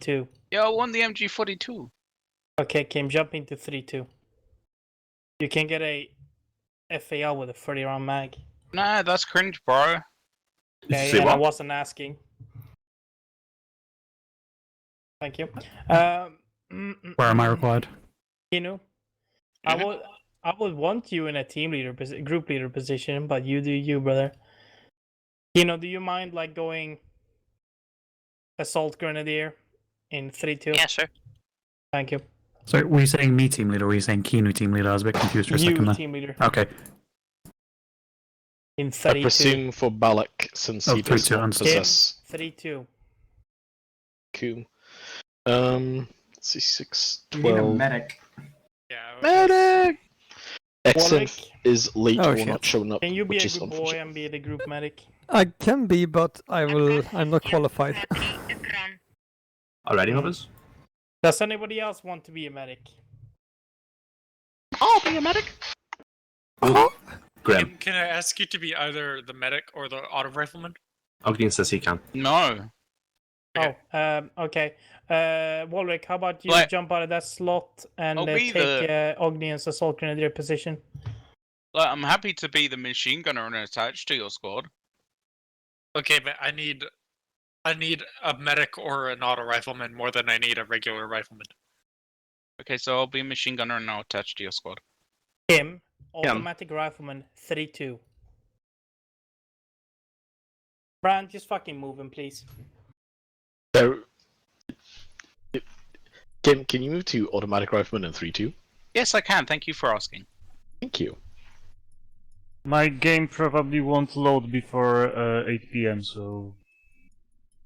3-2. Yeah, I won the MG42. Okay, Kim, jump into 3-2. You can get a FAL with a 30 round mag. Nah, that's cringe, bro. Okay, and I wasn't asking. Thank you. Where am I required? Kinu, I would want you in a team leader, group leader position, but you do you, brother. Kinu, do you mind like going assault grenadier in 3-2? Yeah, sure. Thank you. So were you saying me team leader or were you saying Kinu team leader? I was a bit confused for a second You there. team leader Okay. in 32. I presume for Balak, since he does 32, not understood. possess 32. Q. Let's see, 6, You need a 12. medic. Yeah. Medic! Exenth Warwick, is late Oh, or shit. not shown up, can you be which a is good boy unfortunate. and be the group medic? I can be, but I'm not qualified. Already, others? Does anybody else want to be a medic? I'll be a medic! Graham, Can I ask you to be either the medic or the auto rifleman? Ogden says he can. No. Okay. Okay. Warwick, how about you Like- jump out of that slot and I'll be take Ognian's assault grenadier position? Like, I'm happy to be the machine gunner and attached to your squad. Okay, but I need a medic or an auto rifleman more than I need a regular rifleman. Okay, so I'll be a machine gunner and I'll attach to your squad. Kim, automatic rifleman 3-2. Brand, just fucking move him, please. So, can you move to automatic rifleman in 3-2? Yes, I can. Thank you for asking. Thank you. My game probably won't load before 8 PM, so...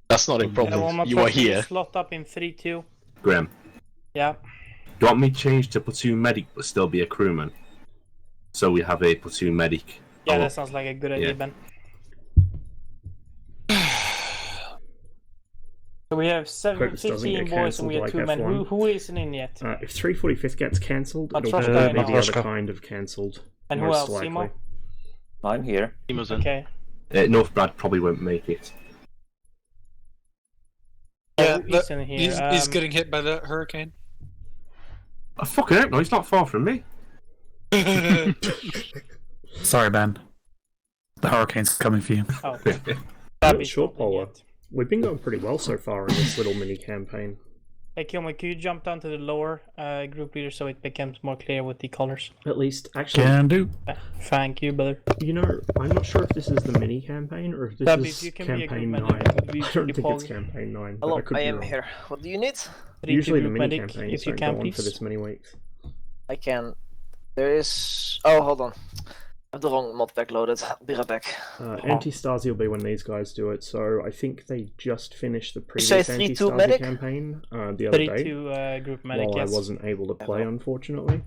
That's not a problem. You are here. Slot up in 3-2. Graham, Yeah. do you want me to change to platoon medic but still be a crewman? So we have a platoon medic. Yeah, Oh, that sounds like a good idea, yeah. Ben. So we have Hope this doesn't 15 get boys and we have cancelled 2 men. like F1. Who isn't in yet? If 345th gets cancelled, it'll Matroska probably and be the Matroska. other kind of cancelled. And who most else? likely. Simo? I'm here. Okay. North Brad probably won't make it. Yeah, Who isn't here? he's getting hit by the hurricane. I fucking hope no, he's not far from me. Sorry, Ben. The hurricane's coming for you. Oh. I'm not sure, Paula. We've been going pretty well so far in this little mini campaign. Hey, Kilmer, could you jump down to the lower group leader so it becomes more clear with the colors? At least, actually, Can do. Thank you, brother. you know, I'm not sure if this is the mini campaign or if this That'd be is if you can be a campaign group 9. medic, it would be I don't pretty think it's poly. campaign 9. Hello, but I, could I be am wrong. here. What do you need? Usually the group mini medic, campaigns if you don't can, go on for please. this many weeks. I can. There is. Oh, hold on. I have the wrong mod pack loaded. I'll be right back. Anti-Stasi will be when these guys do it, so I think they just finished the say previous 3-2 Anti-Stasi medic? campaign the other day. 32 group medic, While yes. I wasn't able to play, unfortunately.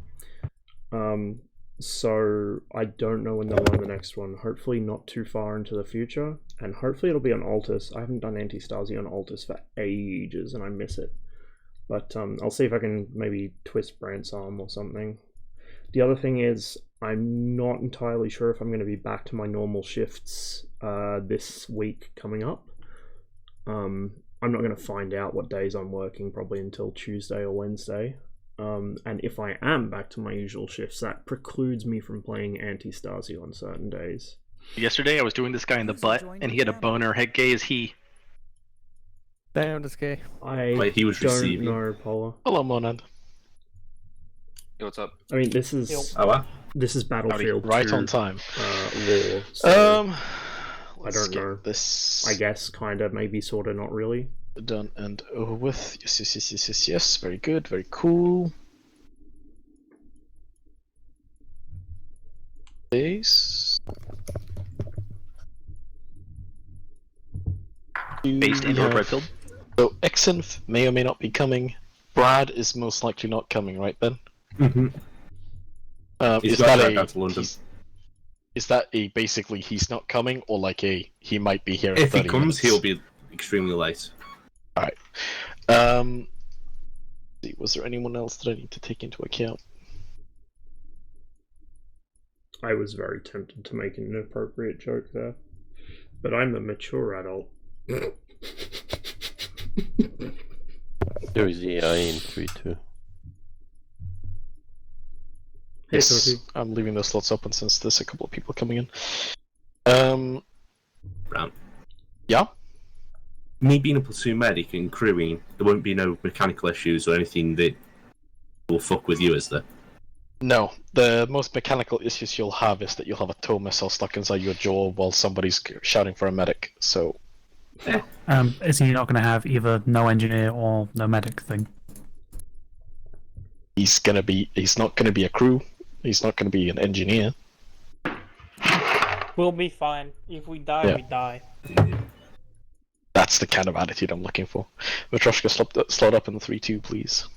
So I don't know when they'll run the next one. Hopefully not too far into the future, and hopefully it'll be on Altus. I haven't done Anti-Stasi on Altus for ages, and I miss it. But I'll see if I can maybe twist Brandt's arm or something. The other thing is, I'm not entirely sure if I'm going to be back to my normal shifts this week coming up. I'm not going to find out what days I'm working probably until Tuesday or Wednesday. And if I am back to my usual shifts, that precludes me from playing Anti-Stasi on certain days. Yesterday I was doing this guy in the butt, and he had a boner head gay as he. Damn, this guy. Wait, he was don't receiving. know, Paula. Hello, Monad. Yo, what's up? I mean, this is Oh, well. this is Battlefield Right 2, on time. War. So Let's don't get know. this I guess kind of, maybe sort of, not really. done and over with. Yes, yes, yes, yes, yes, yes. Very good, very cool. Base. Based in Redfield. So Exenth may or may not be coming. Brad is most likely not coming, right, Ben? Mm-hmm. He's Is got that to go a to London. is that a basically he's not coming, or like a he might be here? In If he 30 comes, minutes? he'll be extremely late. All right. Was there anyone else that I need to take into account? I was very tempted to make an inappropriate joke there, but I'm a mature adult. There is AI in 3-2. Hey, Yes, Sophie. I'm leaving those slots open since there's a couple of people coming in. Brown. Yeah? Me being a platoon medic and crewing, there won't be no mechanical issues or anything that will fuck with you, is there? No. The most mechanical issues you'll have is that you'll have a tow missile stuck inside your jaw while somebody's shouting for a medic, so... Is he not going to have either no engineer or no medic thing? He's not gonna be a crew, he's not gonna be an engineer. We'll be fine. If we die, Yeah. we die. That's the kind of attitude I'm looking for. Matroshka, slot up in the 3-2, please.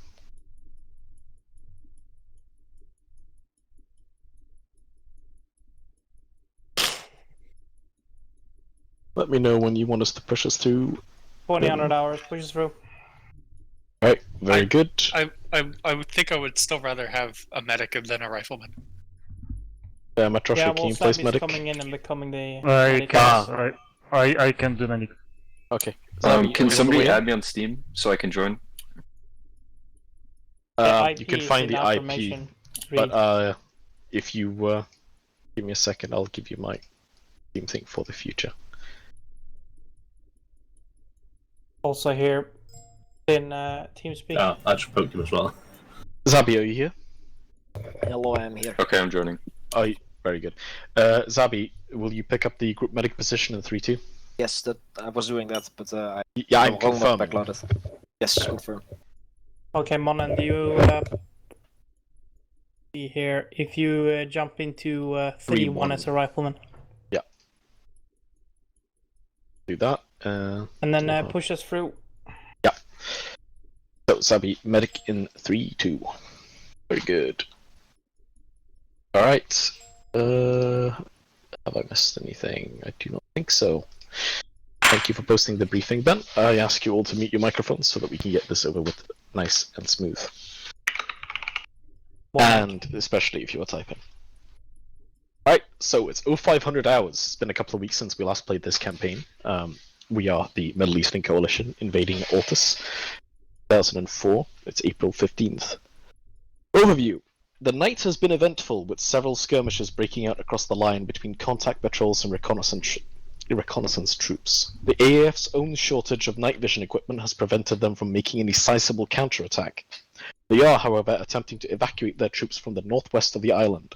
Let me know when you want us to push us through. 2000 hours, push us through. Alright, very good. I would think I would still rather have a medic than a rifleman. Matroshka, Yeah, can well, you place Sabi's medic? coming in and becoming the I medic. can. I can do medic. Okay. Can somebody add me on Steam so I can join? You can find the IP, but if you give me a second, I'll give you my Steam thing for the future. Also here in TeamSpeak. Oh, I just poked him as well. Zabi, are you here? Hello, I'm here. Okay, I'm joining. Oh, very good. Zabi, will you pick up the group medic position in 3-2? Yes, that I was doing that, but Yeah, I'm wrong confirming. backloaded. Yes, confirm. Okay, Monan, do you see here if you jump into 3-1 as a rifleman? Yeah. Do that. And then push us through. Yeah. So, Zabi, medic in 3-2. Very good. Alright. Have I missed anything? I do not think so. Thank you for posting the briefing, Ben. I ask you all to mute your microphones so that we can get this over with nice and smooth. And especially if you are typing. Alright, so it's 0500 hours. It's been a couple of weeks since we last played this campaign. We are the Middle Eastern Coalition invading Altus 2004. It's April 15th. Overview. The night has been eventful, with several skirmishes breaking out across the line between contact patrols and reconnaissance troops. The AAF's own shortage of night vision equipment has prevented them from making any sizable counterattack. They are, however, attempting to evacuate their troops from the northwest of the island.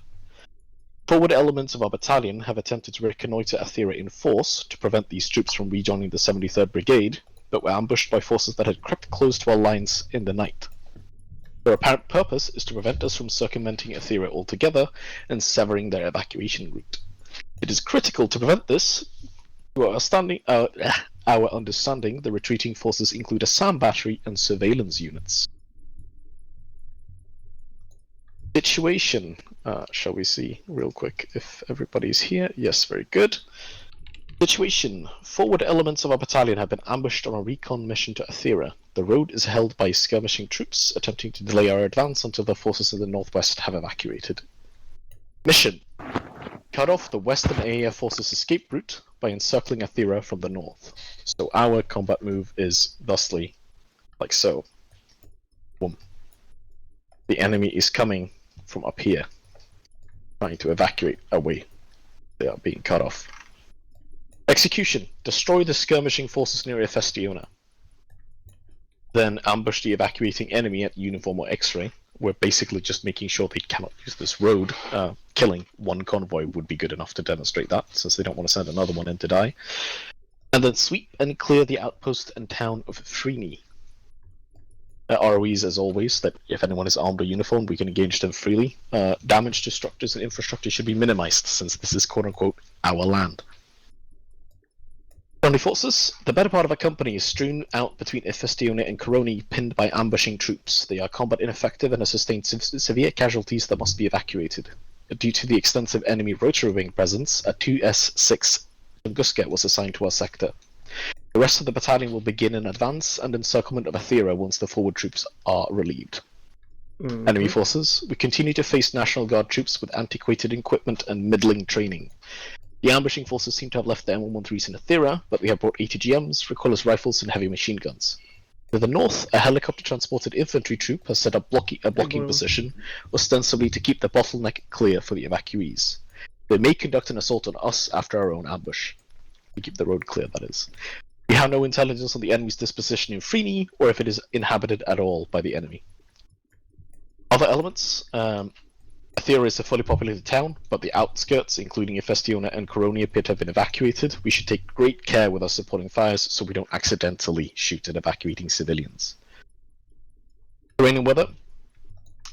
Forward elements of our battalion have attempted to reconnoiter Athera in force to prevent these troops from rejoining the 73rd Brigade, but were ambushed by forces that had crept close to our lines in the night. Their apparent purpose is to prevent us from circumventing Athera altogether and severing their evacuation route. It is critical to prevent this. To our understanding, the retreating forces include a SAM battery and surveillance units. Situation. Shall we see real quick if everybody's here? Yes, very good. Situation. Forward elements of our battalion have been ambushed on a recon mission to Athera. The road is held by skirmishing troops attempting to delay our advance until the forces in the northwest have evacuated. Mission. Cut off the western AAF forces' escape route by encircling Athera from the north. So our combat move is thusly like so. Boom. The enemy is coming from up here, trying to evacuate away. They are being cut off. Execution. Destroy the skirmishing forces near Efestiona. Then ambush the evacuating enemy at Uniform or X-Ray. We're basically just making sure they cannot use this road. Killing one convoy would be good enough to demonstrate that, since they don't want to send another one in to die. And then sweep and clear the outpost and town of Freeney. ROEs, as always, that if anyone is armed or uniformed, we can engage them freely. Damage to structures and infrastructure should be minimized, since this is quote-unquote our land. Friendly forces. The better part of a company is strewn out between Efestione and Coroni, pinned by ambushing troops. They are combat ineffective and have sustained severe casualties that must be evacuated. Due to the extensive enemy rotary wing presence, a 2S6 Tunguska was assigned to our sector. The rest of the battalion will begin an advance and encirclement of Athera once the forward troops are relieved. Enemy forces. We continue to face National Guard troops with antiquated equipment and middling training. The ambushing forces seem to have left the M113s in Athera, but we have brought ATGMs, recoilless rifles, and heavy machine guns. To the north, a helicopter-transported infantry troop has set up a blocking position, ostensibly to keep the bottleneck clear for the evacuees. They may conduct an assault on us after our own ambush. We keep the road clear, that is. We have no intelligence on the enemy's disposition in Freeney, or if it is inhabited at all by the enemy. Other elements, Aethera is a fully populated town, but the outskirts, including Efestiona and Coronia, appear to have been evacuated. We should take great care with our supporting fires so we don't accidentally shoot at evacuating civilians. Terrain and weather.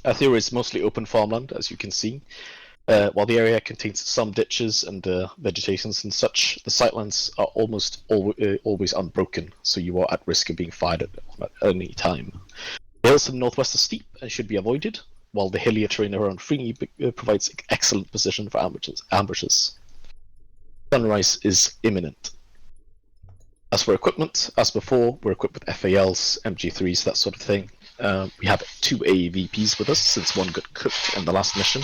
Aethera is mostly open farmland, as you can see. While the area contains some ditches and vegetations and such, the sightlines are almost always unbroken, so you are at risk of being fired at any time. The hills to the northwest are steep and should be avoided, while the hillier terrain around Freeney provides excellent position for ambushes. Sunrise is imminent. As for equipment, as before, we're equipped with FALs, MG3s, that sort of thing. We have 2 AAVPs with us, since one got cooked in the last mission.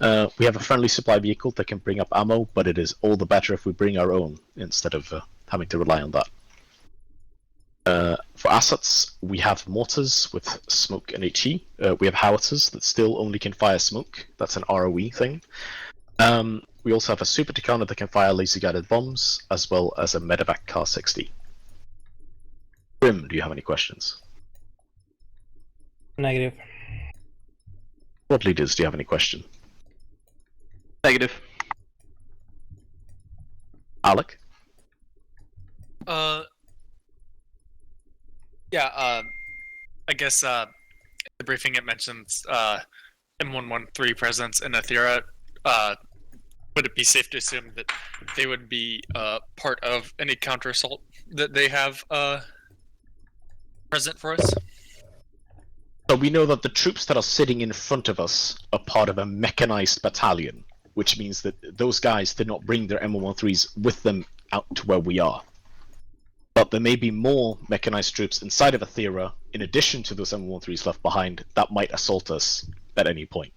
We have a friendly supply vehicle that can bring up ammo, but it is all the better if we bring our own, instead of having to rely on that. For assets, we have mortars with smoke and HE. We have howitzers that still only can fire smoke. That's an ROE thing. We also have a super Takana that can fire laser-guided bombs, as well as a medevac Car 60. Grim, do you have any questions? Negative. Squad leaders, do you have any question? Negative. Alec? Yeah, I guess in the briefing it mentions M113 presence in Aethera. Would it be safe to assume that they would be part of any counter assault that they have present for us? So we know that the troops that are sitting in front of us are part of a mechanized battalion, which means that those guys did not bring their M113s with them out to where we are. But there may be more mechanized troops inside of Aethera, in addition to those M113s left behind, that might assault us at any point.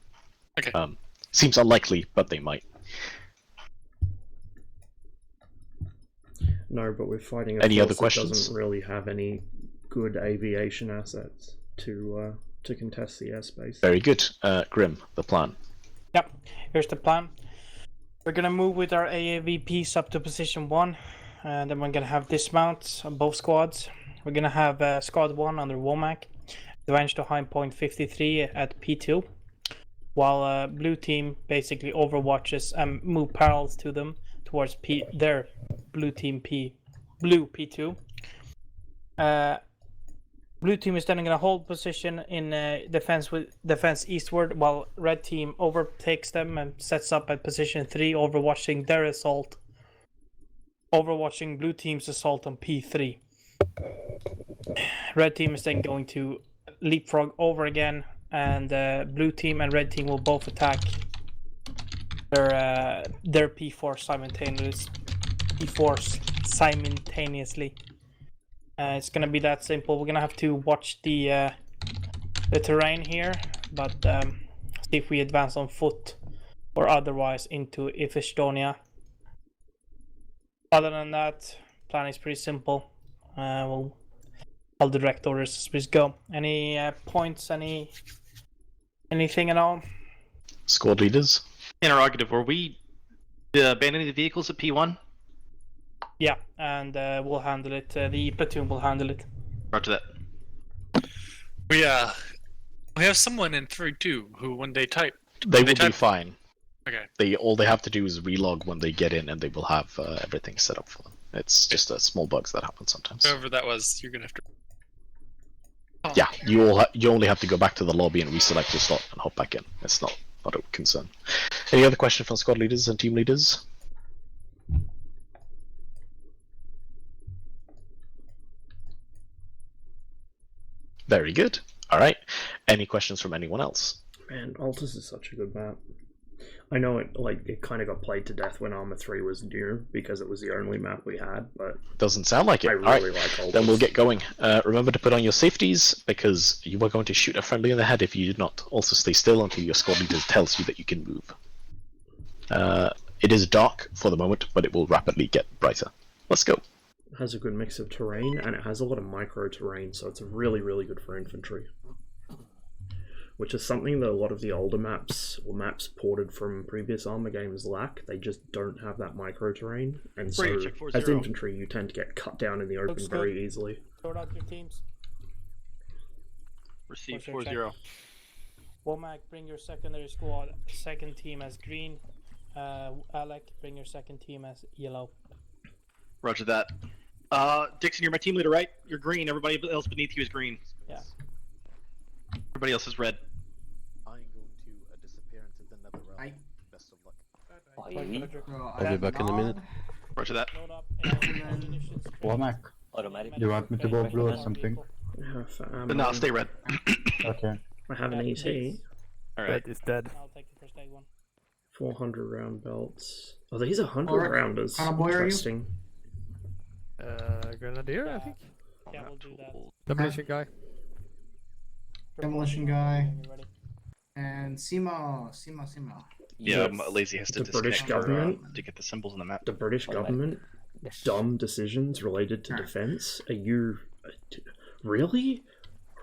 Okay. Seems unlikely, but they might. No, but we're fighting a Any other force that questions? doesn't really have any good aviation assets to contest the airspace. Very good. Grim, the plan. Yep, here's the plan. We're gonna move with our AAVPs up to position 1, and then we're gonna have dismounts on both squads. We're gonna have squad 1 under Womack, advance to high point 53 at P2, while blue team basically overwatches and move parallels to them towards their blue P2. Blue team is then going to hold position in defense eastward, while red team overtakes them and sets up at position 3, overwatching their assault, overwatching blue team's assault on P3. Red team is then going to leapfrog over again, and blue team and red team will both attack their P4 simultaneously. It's gonna be that simple. We're gonna have to watch the terrain here, but see if we advance on foot or otherwise into Efestonia. Other than that, plan is pretty simple. I'll direct orders as we go. Any points? Anything at all? Squad leaders. Interrogative, were we abandoning the vehicles at P1? Yeah, and we'll handle it. The platoon will handle it. Roger that. We have someone in 3-2 who, when they type, They will be fine. Okay. All they have to do is relog when they get in, and they will have everything set up for them. It's just small bugs that happen sometimes. Whoever that was, you're gonna have to. Oh. Yeah, you only have to go back to the lobby and reselect your slot and hop back in. It's not a concern. Any other questions from squad leaders and team leaders? Very good. All right. Any questions from anyone else? Man, Altus is such a good map. I know it kind of got played to death when ArmA 3 was new because it was the only map we had, but doesn't sound like it. I really like Altus. Then we'll get going. Remember to put on your safeties because you are going to shoot a friendly in the head if you do not. Also stay still until your squad leader tells you that you can move. It is dark for the moment, but it will rapidly get brighter. Let's go. has a good mix of terrain, and it has a lot of micro terrain, so it's really, really good for infantry. Which is something that a lot of the older maps, or maps ported from previous ArmA games lack. They just don't have that micro terrain, and so as infantry you tend to get cut down in the open very easily. Sort out your teams. Receive 4-0. Womack, bring your secondary squad, second team as green. Alec, bring your second team as yellow. Roger that. Dixon, you're my team leader, right? You're green. Everybody else beneath you is green. Yeah. Everybody else is red. I'm going to a disappearance of the Netherrealm. Best of luck. I'll be back in a minute. Roger that. Womack, do you want me to go blue or something? No, stay red. Okay. I have an ET. Alright. Is dead. I'll take the first aid one. 400 round belts. Oh, these are 100 rounders. Interesting. Grenadier, I think. Yeah, we'll do that. Demolition guy. Demolition guy. And Simo. Yeah, Lazy has to the British disconnect government to get the symbols on the map. The British government. Dumb decisions related to defense. Are you really?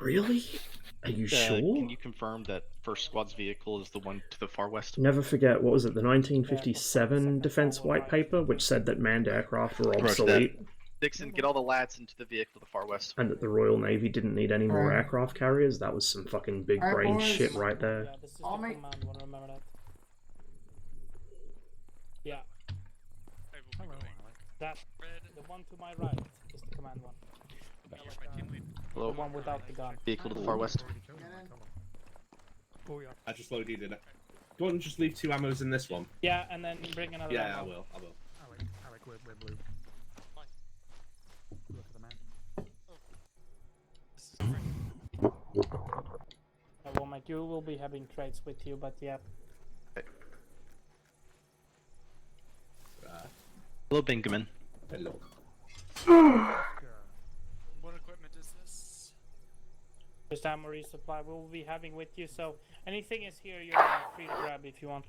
Are you sure? Can you confirm that first squad's vehicle is the one to the far west? Never forget, what was it, the 1957 defense white paper, which said that manned aircraft were obsolete, Dixon, get all the lads into the vehicle to the far west. and that the Royal Navy didn't need any more aircraft carriers. That was some fucking big brain shit right there. Yeah, this is the command one, remember that. Yeah. That, the one to my right is the command one. Hello. The one without the gun. Vehicle to the far west. Oh yeah. I just loaded it. Do you want to just leave 2 ammos in this one? Yeah, and then bring another one. Yeah, I will. Alec, we're blue. Look at the map. Womack, you will be having trades with you, but yeah. Hello, Bingaman. Hello. What equipment is this? Just ammo resupply we will be having with you, so anything is here you're free to grab if you want.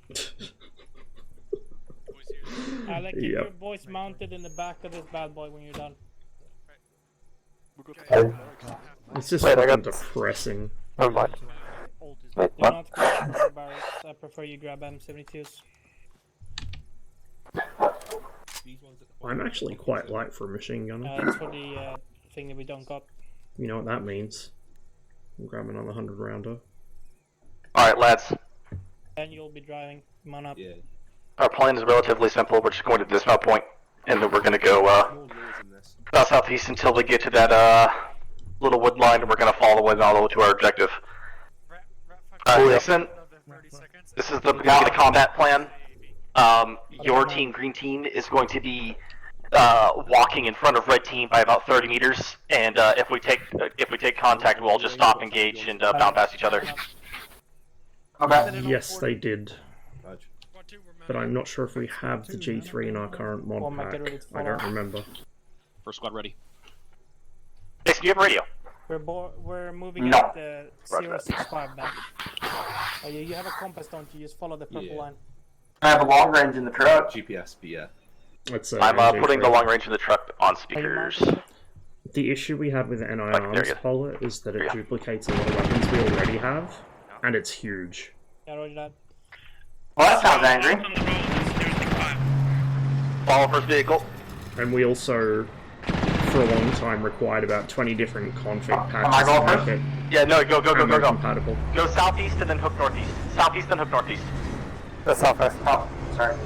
Alec, keep your boys mounted in the back of this bad boy when you're done. It's just fucking depressing. Do not grab the barrels. I prefer you grab M72s. I'm actually quite light for a machine gunner. It's for the thing that we don't got. You know what that means. I'm grabbing on the 100 rounder. Alright, lads. Then you'll be driving. Come on up. Yeah. Our plan is relatively simple. We're just going to the dismount point, and then we're going to go southeast until we get to that little wood line, and we're going to follow it all the way to our objective. Dixon, this is the beginning of the combat plan. Your team, green team, is going to be walking in front of red team by about 30 meters, and if we take contact, we'll just stop, engage, and bound past each other. Yes, they did. But I'm not sure if we have the G3 in our current mod pack. I don't remember. First squad ready. Dixon, do you have radio? We're moving at the 065 now. Oh, you have a compass, don't you? Just follow the purple line. I have a long range in the truck. GPS, but yeah. I'm putting the long range in the truck on speakers. The issue we have with NI Arms Polar is that it duplicates a lot of weapons we already have, and it's huge. Yeah, roger that. Well, that sounds angry. Follow first vehicle. And we also, for a long time, required about 20 different config patches to make it Yeah, no, go. compatible. Go southeast and then hook northeast. Southeast, then hook northeast. The southwest. Oh, sorry.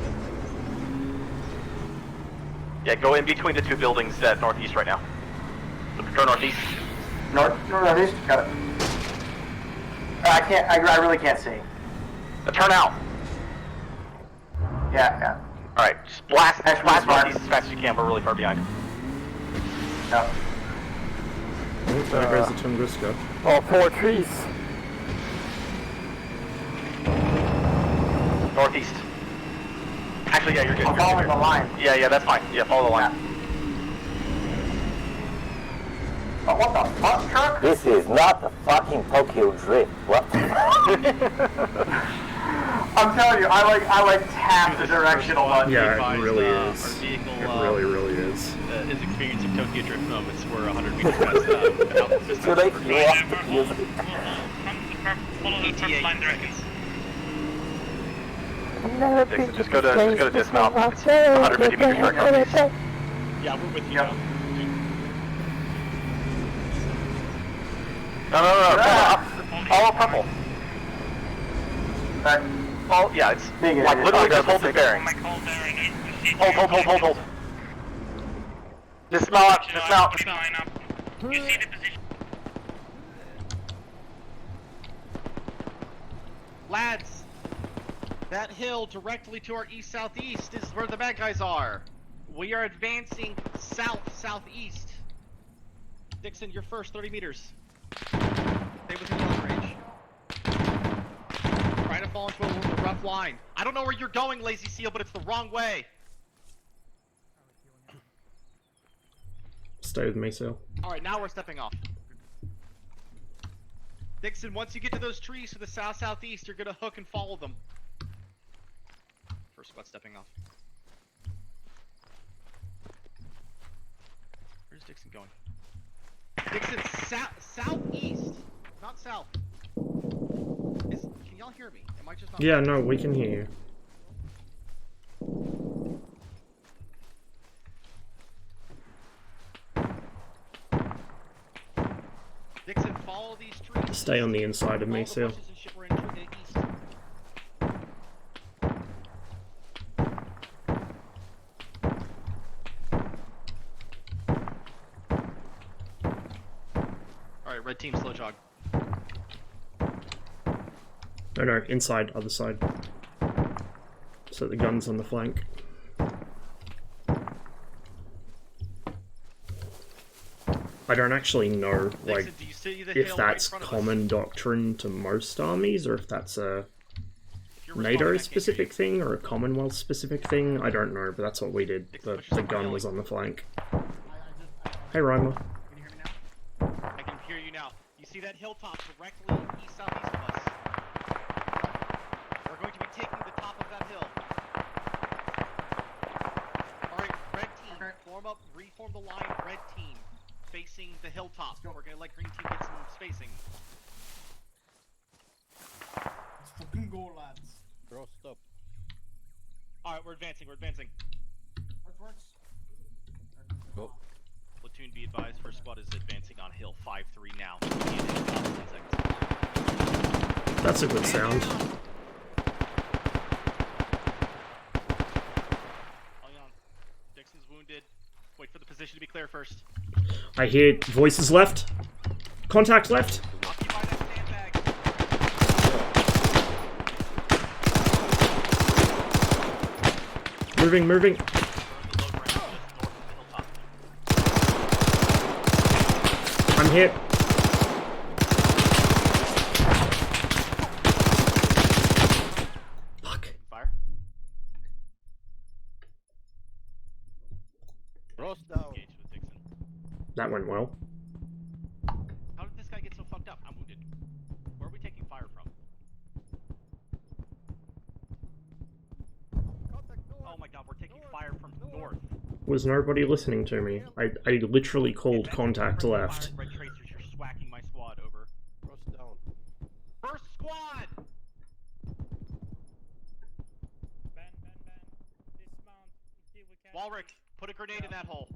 Yeah, go in between the 2 buildings at northeast right now. Go northeast. Northeast. Got it. I can't. I really can't see. Turn out. Yeah. All right, just blast northeast as fast as you can. We're really far behind. No. Oh, there goes the Tunguska. Oh, 4 trees. Northeast. Actually, yeah, you're good. I'm following the line. Yeah, that's fine. Yeah, follow the line. Oh, what the fuck, truck? This is not the fucking Tokyo Drift. What? I'm telling you, I like tap the directional button. Yeah, it really is. It really is. his experience of Tokyo Drift moments were 100 meters past the So they lost the music. Dixon, just go to dismount. It's 150 meters short northeast. Yeah, we're with you. No. Follow purple. Oh, yeah, it's like literally just hold the bearings. Hold. Dismount. You see the position. Lads, that hill directly to our east-southeast is where the bad guys are. We are advancing south-southeast. Dixon, you're first, 30 meters. Stay within yelling range. Try to fall into a rough line. I don't know where you're going, Lazy Seal, but it's the wrong way. Stay with me, Seal. Alright, now we're stepping off. Dixon, once you get to those trees to the south-southeast, you're gonna hook and follow them. First squad stepping off. Where's Dixon going? Dixon, southeast, not south. Can y'all hear me? Am I just not? Yeah, no, we can hear you. Dixon, follow these trees. Stay on the inside of me, Seal. Alright, red team, slow jog. No, inside, other side. So the gun's on the flank. I don't actually know, like, Dixon, do you see the if hill that's right in front of common doctrine to most armies, or if that's a NATO-specific thing, or a Commonwealth-specific thing. I don't know, but that's what we did. The gun was on the flank. Hey, Rima. I can hear you now. You see that hilltop directly east-southeast of us? We're going to be taking the top of that hill. Alright, red team, reform the line, red team, facing the hilltop. We're going to let green team get some spacing. Let's fucking go, lads. Bro, stop. Alright, we're advancing. Earthworks. Go. Platoon, be advised, first squad is advancing on hill 5-3 now. That's a good sound. Dixon's wounded. Wait for the position to be clear first. I hear voices left. Contact left. Occupy that sandbag. Moving. I'm hit. Fuck. Fire. Roast down. Engage with Dixon. That went well. How did this guy get so fucked up? I'm wounded. Where are we taking fire from? Oh my god, we're taking fire from north. Was nobody listening to me? I literally called contact left. Red tracers, you're swacking my squad over. Roast down. First squad! Walrick, put a grenade in that hole.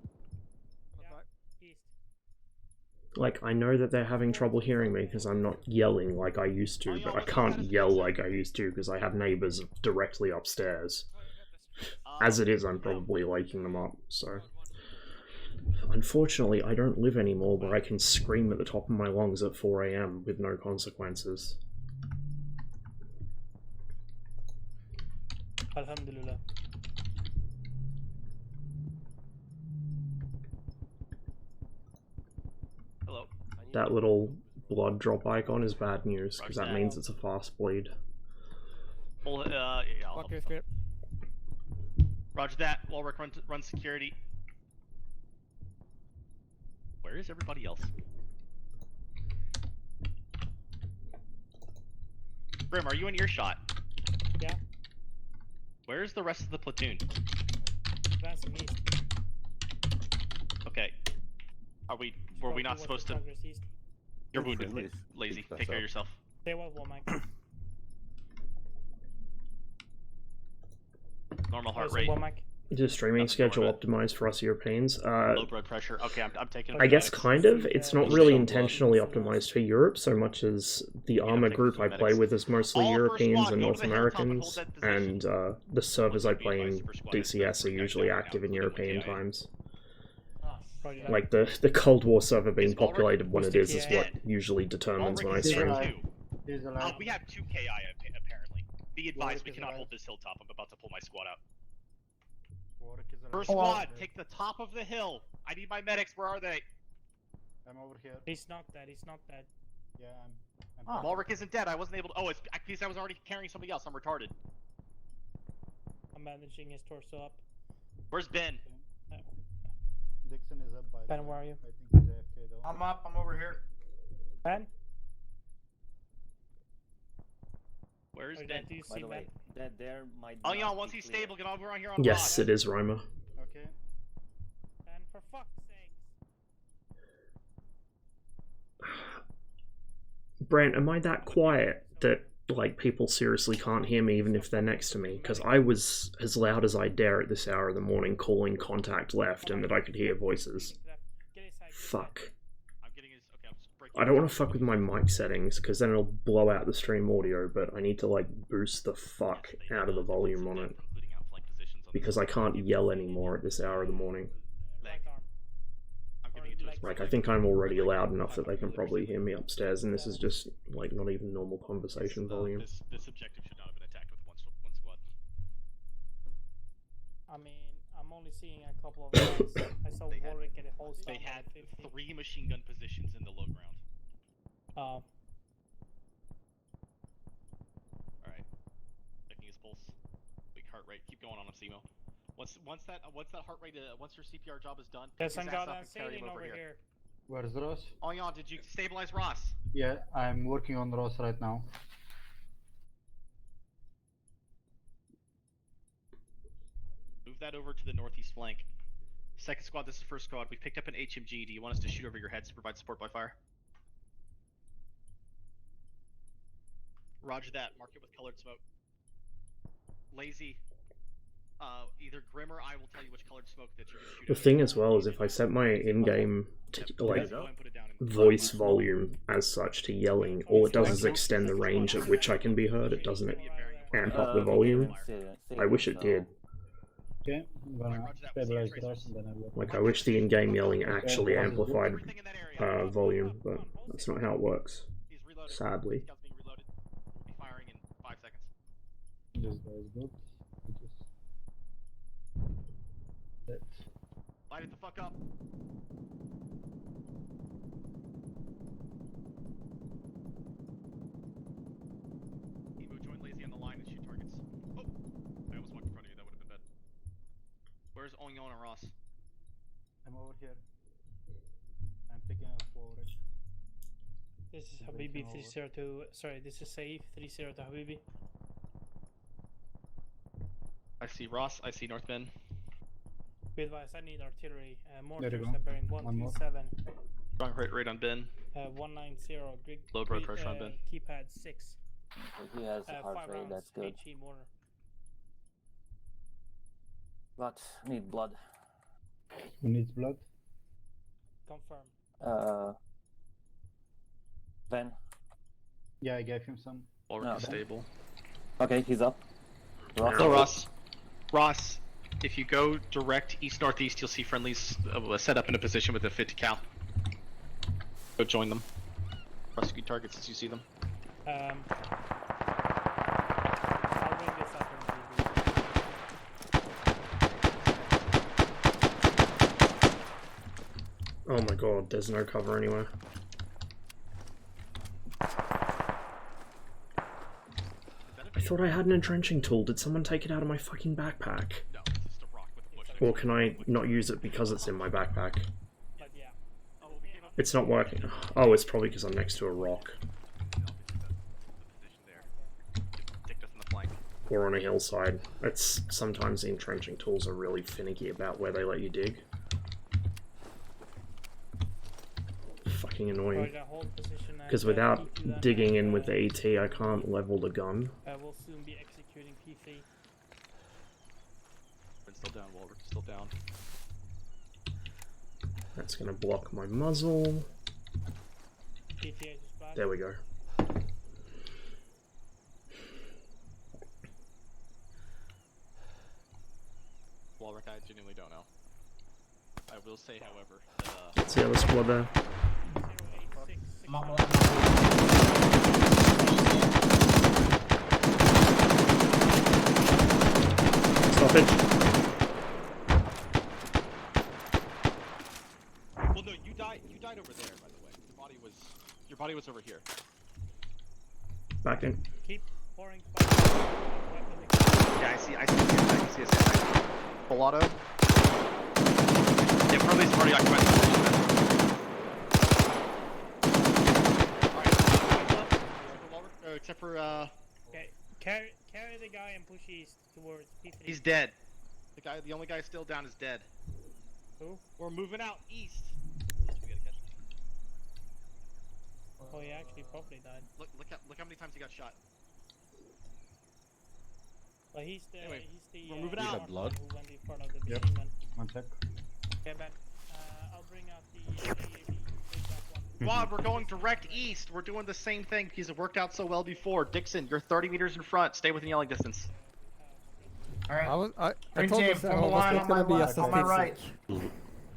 Like, I know that they're having trouble hearing me because I'm not yelling like I used to, but I can't yell like I used to because I have neighbors directly upstairs. As it is, I'm probably waking them up, so... Unfortunately, I don't live anymore where I can scream at the top of my lungs at 4 AM with no consequences. Alhamdulillah. Hello. That little blood drop icon is bad news, because that means it's a fast bleed. Well, yeah, I'll help. Roger that. Walrick, run security. Where is everybody else? Grim, are you in earshot? Yeah. Where is the rest of the platoon? Advancing east. Okay. Were we not supposed to? You're wounded, lazy. Take care of yourself. Stay well, Womack. Normal heart Listen, rate. Womack. Is the streaming schedule optimized for us Europeans? Low blood pressure. Okay, I'm taking. I guess kind of. It's not really intentionally optimized for Europe so much as the ArmA group I play with is mostly Europeans and North Americans, and the servers I play in DCS are usually active in European times. Like the Cold War server being populated when it is what usually determines when I stream. We have 2 KI apparently. Be advised, we cannot hold this hilltop. I'm about to pull my squad out. First squad, take the top of the hill. I need my medics. Where are they? I'm over here. He's not dead. He's not dead. Yeah, I'm Malric isn't dead. I wasn't able to. Oh, it's because I was already carrying somebody else. I'm retarded. I'm managing his torso up. Where's Ben? Dixon is up by Ben, where are you? I think he's AFK though. I'm up. I'm over here. Ben? Where's Or Ben? do you By see the Ben? way, that there might Oh, not yeah, once be he's clear. stable, get over on here on Yes, Rod. it is Rima. Okay. Ben, for fuck's sake. Brent, am I that quiet that like people seriously can't hear me even if they're next to me? Because I was as loud as I dare at this hour of the morning calling contact left and that I could hear voices. Fuck. I don't want to fuck with my mic settings because then it'll blow out the stream audio, but I need to like boost the fuck out of the volume on it. Because I can't yell anymore at this hour of the morning. Like, I think I'm already loud enough that they can probably hear me upstairs, and this is just, like, not even normal conversation volume. This objective should not have been attacked with one squad. I mean, I'm only seeing a couple of guys. I saw Warwick get a whole stop. They had 3 machine gun positions in the low ground. Oh. Alright. Checking his pulse. Big heart rate. Keep going on him, Simo. Once that heart rate, once your CPR job is done, Yes, pick I'm his ass got up and carry him over here. Where's Ross? Onyon, did you stabilize Ross? Yeah, I'm working on Ross right now. Move that over to the northeast flank. Second squad, this is first squad. We picked up an HMG. Do you want us to shoot over your heads to provide support by fire? Roger that. Mark it with colored smoke. Lazy. Either Grim or I will tell you which colored smoke that you're going to shoot. The thing as well is if I set my in-game like voice volume as such to yelling, all it does is extend the range at which I can be heard. It doesn't amp up the volume. I wish it did. Okay, I'm gonna stabilize Ross and then I will. Like, I wish the in-game yelling actually amplified volume, but that's not how it works, sadly. Firing in 5 seconds. This guy is good. Light it the fuck up. Emo, join Lazy on the line and shoot targets. Oh! I almost walked in front of you, that would have been bad. Where's Onyon and Ross? I'm over here. I'm picking up forward. This is Habibi 302. Sorry, this is Saif 30 to Habibi. I see Ross, I see North Bend. Be advised, I need artillery. There you Mortars go. are bearing One more. 127. Strong rate on Ben. 190. Grid, Low blood pressure on Ben. Keypad 6. He has a heart 5 rate, rounds that's good. HE mortar. But need blood. Who needs blood? Confirm. Ben. Yeah, I gave him some. Already stable. Okay, he's up. Ross. Hello, Ross. Ross, if you go direct east-northeast, you'll see friendlies set up in a position with a 50 cal. Go join them. Prosecute targets as you see them. I'll bring this up in Oh my god, there's no cover anywhere. I thought I had an entrenching tool. Did someone take it out of my fucking backpack? No, it's just a rock with a bush. Or can I not use it because it's in my backpack? But yeah. It's not working. Oh, it's probably because I'm next to a rock. Or on a hillside. It's sometimes the entrenching tools are really finicky about where they let you dig. fucking annoying. Roger, hold position and, Because without P2 then, digging and, in with the AT, I can't level the gun. we'll soon be executing P3. Still down, Walter. Still down. That's gonna block my muzzle. PTA just back. There we go. Walrick, I genuinely don't know. I will say, however, that That's the other squad there. Stoppage. well, no, you died over there, by the way. Your body was over here. Back in. Keep pouring Yeah, I see a sandbag. Full auto. Yeah, Pearly's already occupied the position. Except for, Okay, carry the guy and push east towards P3. He's dead. The only guy still down is dead. Who? We're moving out east. Oh, he actually probably died. Look how many times he got shot. But he's the we're moving out. who went in front of the Yep. machine gun. 1 sec. Okay, Ben. I'll bring out the AAV. Take that one. Squad, we're going direct east. We're doing the same thing because it worked out so well before. Dixon, you're 30 meters in front. Stay within yelling distance. Alright. I Green told team, myself form a I was line not on my gonna be left, as on my statistic. right.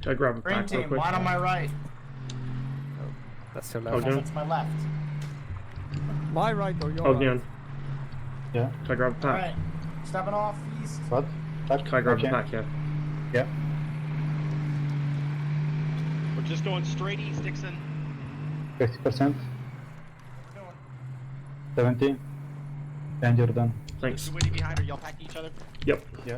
Go grab a Green pack real team, quick. line on my right. That's your left. Ogden. That's my left. My right or your Ogden. right? Yeah. Can I grab a pack? Alright. Stepping off east. What? Can I grab a pack, yeah? Yeah. We're just going straight east, Dixon. 50%. 70. And you're done. Thanks. You waiting behind or y'all packing each other? Yep. Yeah.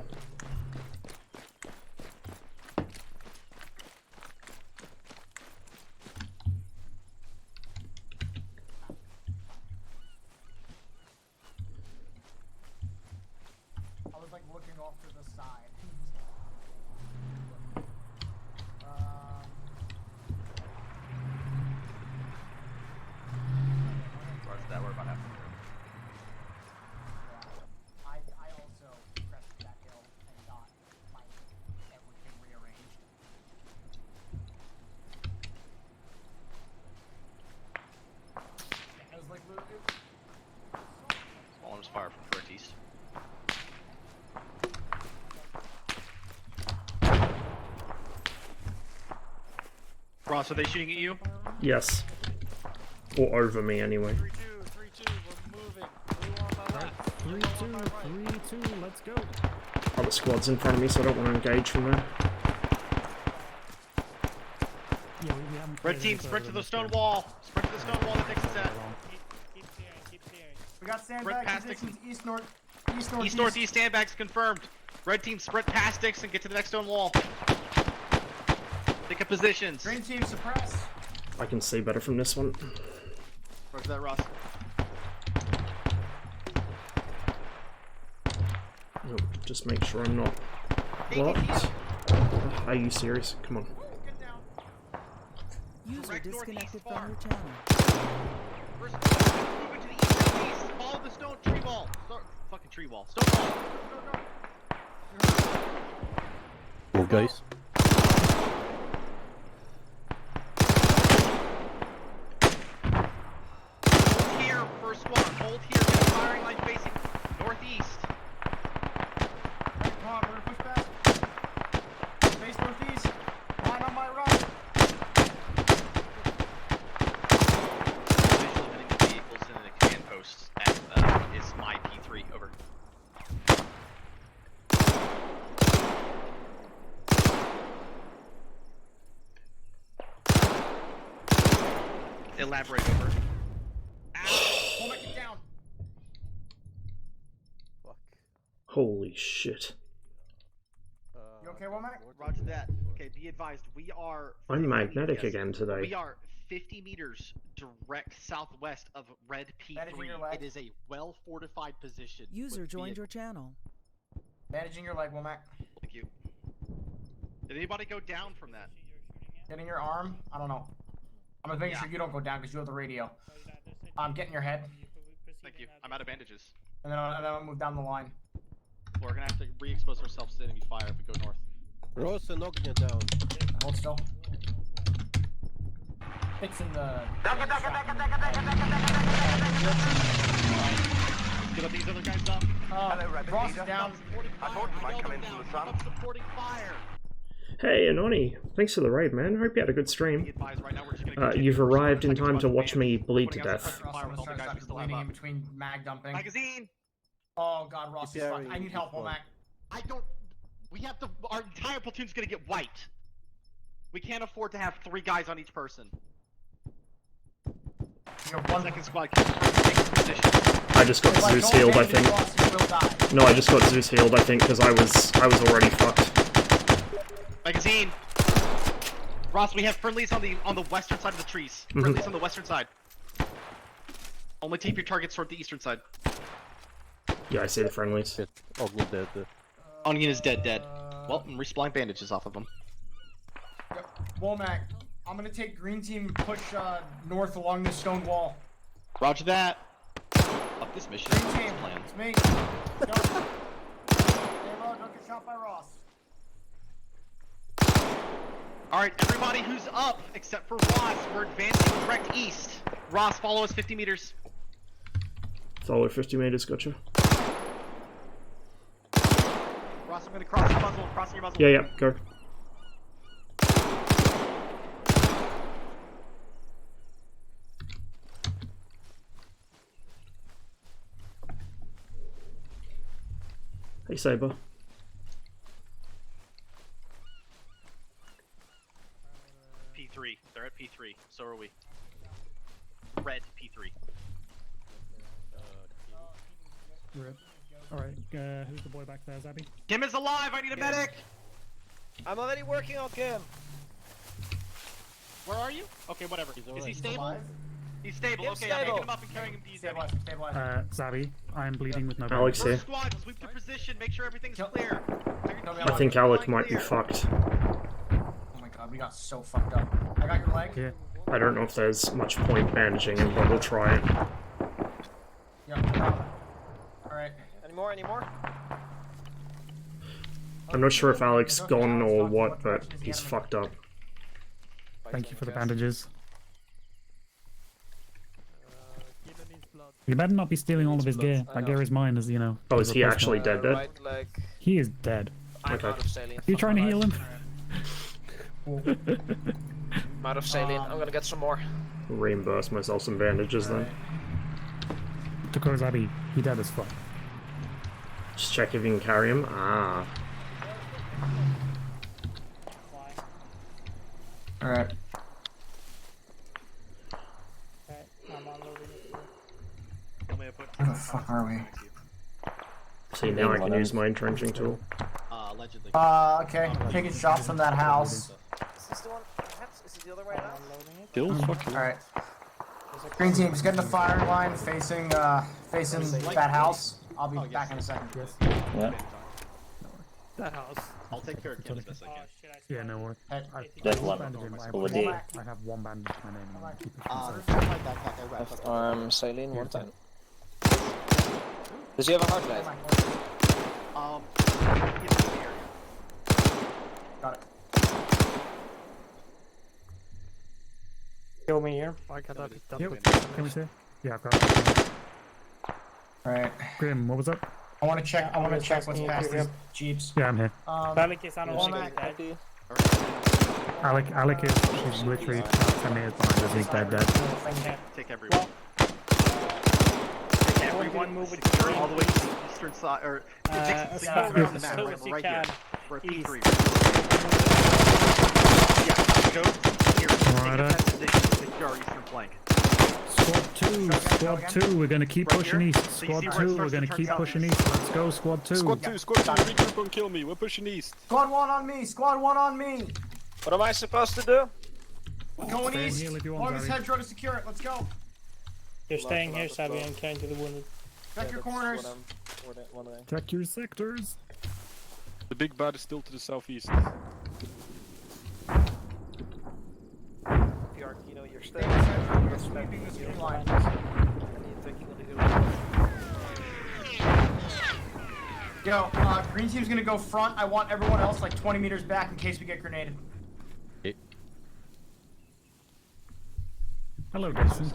I was like looking off to the side. Where's that? We're about halfway through. I also pressed that hill and got like everything rearranged. I was like, Arms fire from direct east. Ross, are they shooting at you? Yes. Or over me, anyway. 3-2, we're moving. Blue on my left. 3-2, let's go. Other squad's in front of me, so I don't want to engage from there. Red team, sprint to the stone wall. Sprint to the stone wall that Dixon's at. Keep clearing. we got Sprint sandbag past positions Dixon. east northeast. East northeast sandbags confirmed. Red team, sprint past Dixon, get to the next stone wall. Pick up positions. Green team suppress. I can see better from this one. Where's that, Ross? Oh, just make sure I'm not blocked. Are you serious? Come on. User Direct disconnected northeast from your channel. First, moving to the east northeast. Follow the stone tree wall. Fucking tree wall. Stone wall. Move, guys. Hold here, first squad. Hold here. Get the firing line facing northeast. Come on, we're gonna push back. Face northeast. Line on my right. Visual hitting the vehicles in the command posts at is my P3. Over. Elaborate over. Hold back it down. Holy shit. You okay, Womack? Roger that. Okay, be advised, we are... I'm magnetic yes, again today. We are 50 meters direct southwest of Red Managing P3. your leg. It is a well-fortified position. User with joined your vehicles. channel. Managing your leg, Womack. Thank you. Did anybody go down from that? Getting your arm? I don't know. I'm making sure you don't go down because you have the radio. Get in your head. Thank you. I'm out of bandages. And then I'll move down the line. We're gonna have to re-expose ourselves to enemy fire if we go north. Ross and Ognia down. Hold still. Fixing the. Get these other guys up. Ross is down. I told you might come in from the sun. I'm supporting fire. Hey, Anoni, thanks for the raid, man. Hope you had a good stream. You've arrived in time to watch me bleed to death. Bleeding in between mag dumping. Magazine. Oh god, Ross is fucked. I need help, Womack. I don't. We have to. Our entire platoon's gonna get wiped. We can't afford to have 3 guys on each person. You have 1 second squad. Take position. I just got Zeus healed, I think. No, I just got Zeus healed, I think, because I was already fucked. Magazine. Ross, we have friendlies on the western side of the trees. Friendlies on the western side. Only keep your targets toward the eastern side. Yeah, I see the friendlies. Ognia dead. Onion is dead. Well, I'm respawning bandages off of him. Yep. Womack, I'm gonna take green team and push north along this stone wall. Roger that. Up this mission. Green team, it's me. Let's go. Stay low, don't get shot by Ross. Alright, everybody who's up, except for Ross, we're advancing direct east. Ross, follow us 50 meters. Follow 50 meters, gotcha. Ross, I'm gonna cross your muzzle, crossing your muzzle. Yeah, go. Hey, Saber. P3. They're at P3. So are we. Red P3. Rip. Alright, who's the boy back there, Zabby? Kim is alive! I need a medic! I'm already working on Kim. Where are you? Okay, whatever. Is he stable? He's stable. Kim's Okay, I'm stable. picking him up and carrying him to you, Zabby. Zabby, I'm bleeding with no Alex here. Squad, sweep to position, make sure everything's clear. I think Alec might be fucked. Oh my god, we got so fucked up. I got your leg? Yeah. I don't know if there's much point bandaging him, but we'll try it. Yeah. Alright. Any more? I'm not sure if Alex gone or what, but he's fucked up. Thank you for the bandages. You better not be stealing all of his gear. That gear is mine, as you know. Oh, is he actually dead? He is dead. Okay. Are you trying to heal him? I'm out of saline. I'm gonna get some more. Reimburse myself some bandages then. Takoro Zabby, he dead as fuck. Just check if you can carry him. Ah. Alright. Where the fuck are we? See, now I can use my entrenching tool. Allegedly. Okay. Taking shots from that house. Is this the one? Perhaps? Is it the other way around? Alright. Green team, just get in the firing line facing that house. I'll be back in a second. Yeah. That house. I'll take care of Kim as best I can. Yeah, no worries. That one. Over there. I have one bandage to my name. And I'll keep it Left arm saline one time. Does he have a hard drive? Got it. Kill me here. I got that picked up. Yep. Can we see? Yeah, I've got it. Alright. Grim, what was up? I wanna check what's past these jeeps. Yeah, I'm here. Alec is on a Womack. Alec is she's literally 10 meters behind us. He's dead. Take everyone. Take everyone. Move it all the way to the eastern side, or around the map. We're right here. We're at P3. Yeah, go here. Take that position to secure our eastern flank. Squad 2, we're gonna keep pushing east. Squad 2, we're gonna keep pushing east. Let's go, Squad 2. Squad 2, regroup and kill me. We're pushing east. Squad 1 on me! Squad 1 on me! What am I supposed to do? Going Stay east! here if you want, Longest Barry. hedgerow to secure it, let's go! You're staying here, Sabi, and carrying to the wounded. Check your corners! Check your sectors. The big bad is still to the southeast. PR Kino, Stay central. You're sweeping this green line. Yo, green team's gonna go front. I want everyone else like 20 meters back in case we get grenaded. Hello, Jason.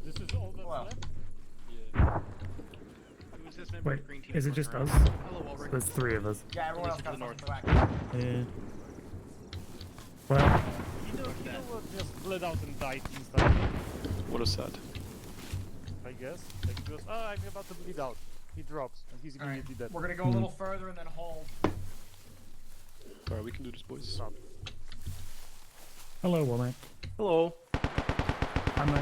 This is all that's left? Who's this member Wait, of the green team? is it just us? Hello, Ulrich. There's 3 of us. Yeah, everyone else got north. the back. Yeah. Well, You know what just bled out and died instantly? What is that? I guess. Like he goes, oh, I'm about to bleed out. He drops, and he's immediately dead. We're gonna go a little further and then hold. Alright, we can do this, boys. Stop. hello, Womack. Hello. I'm a...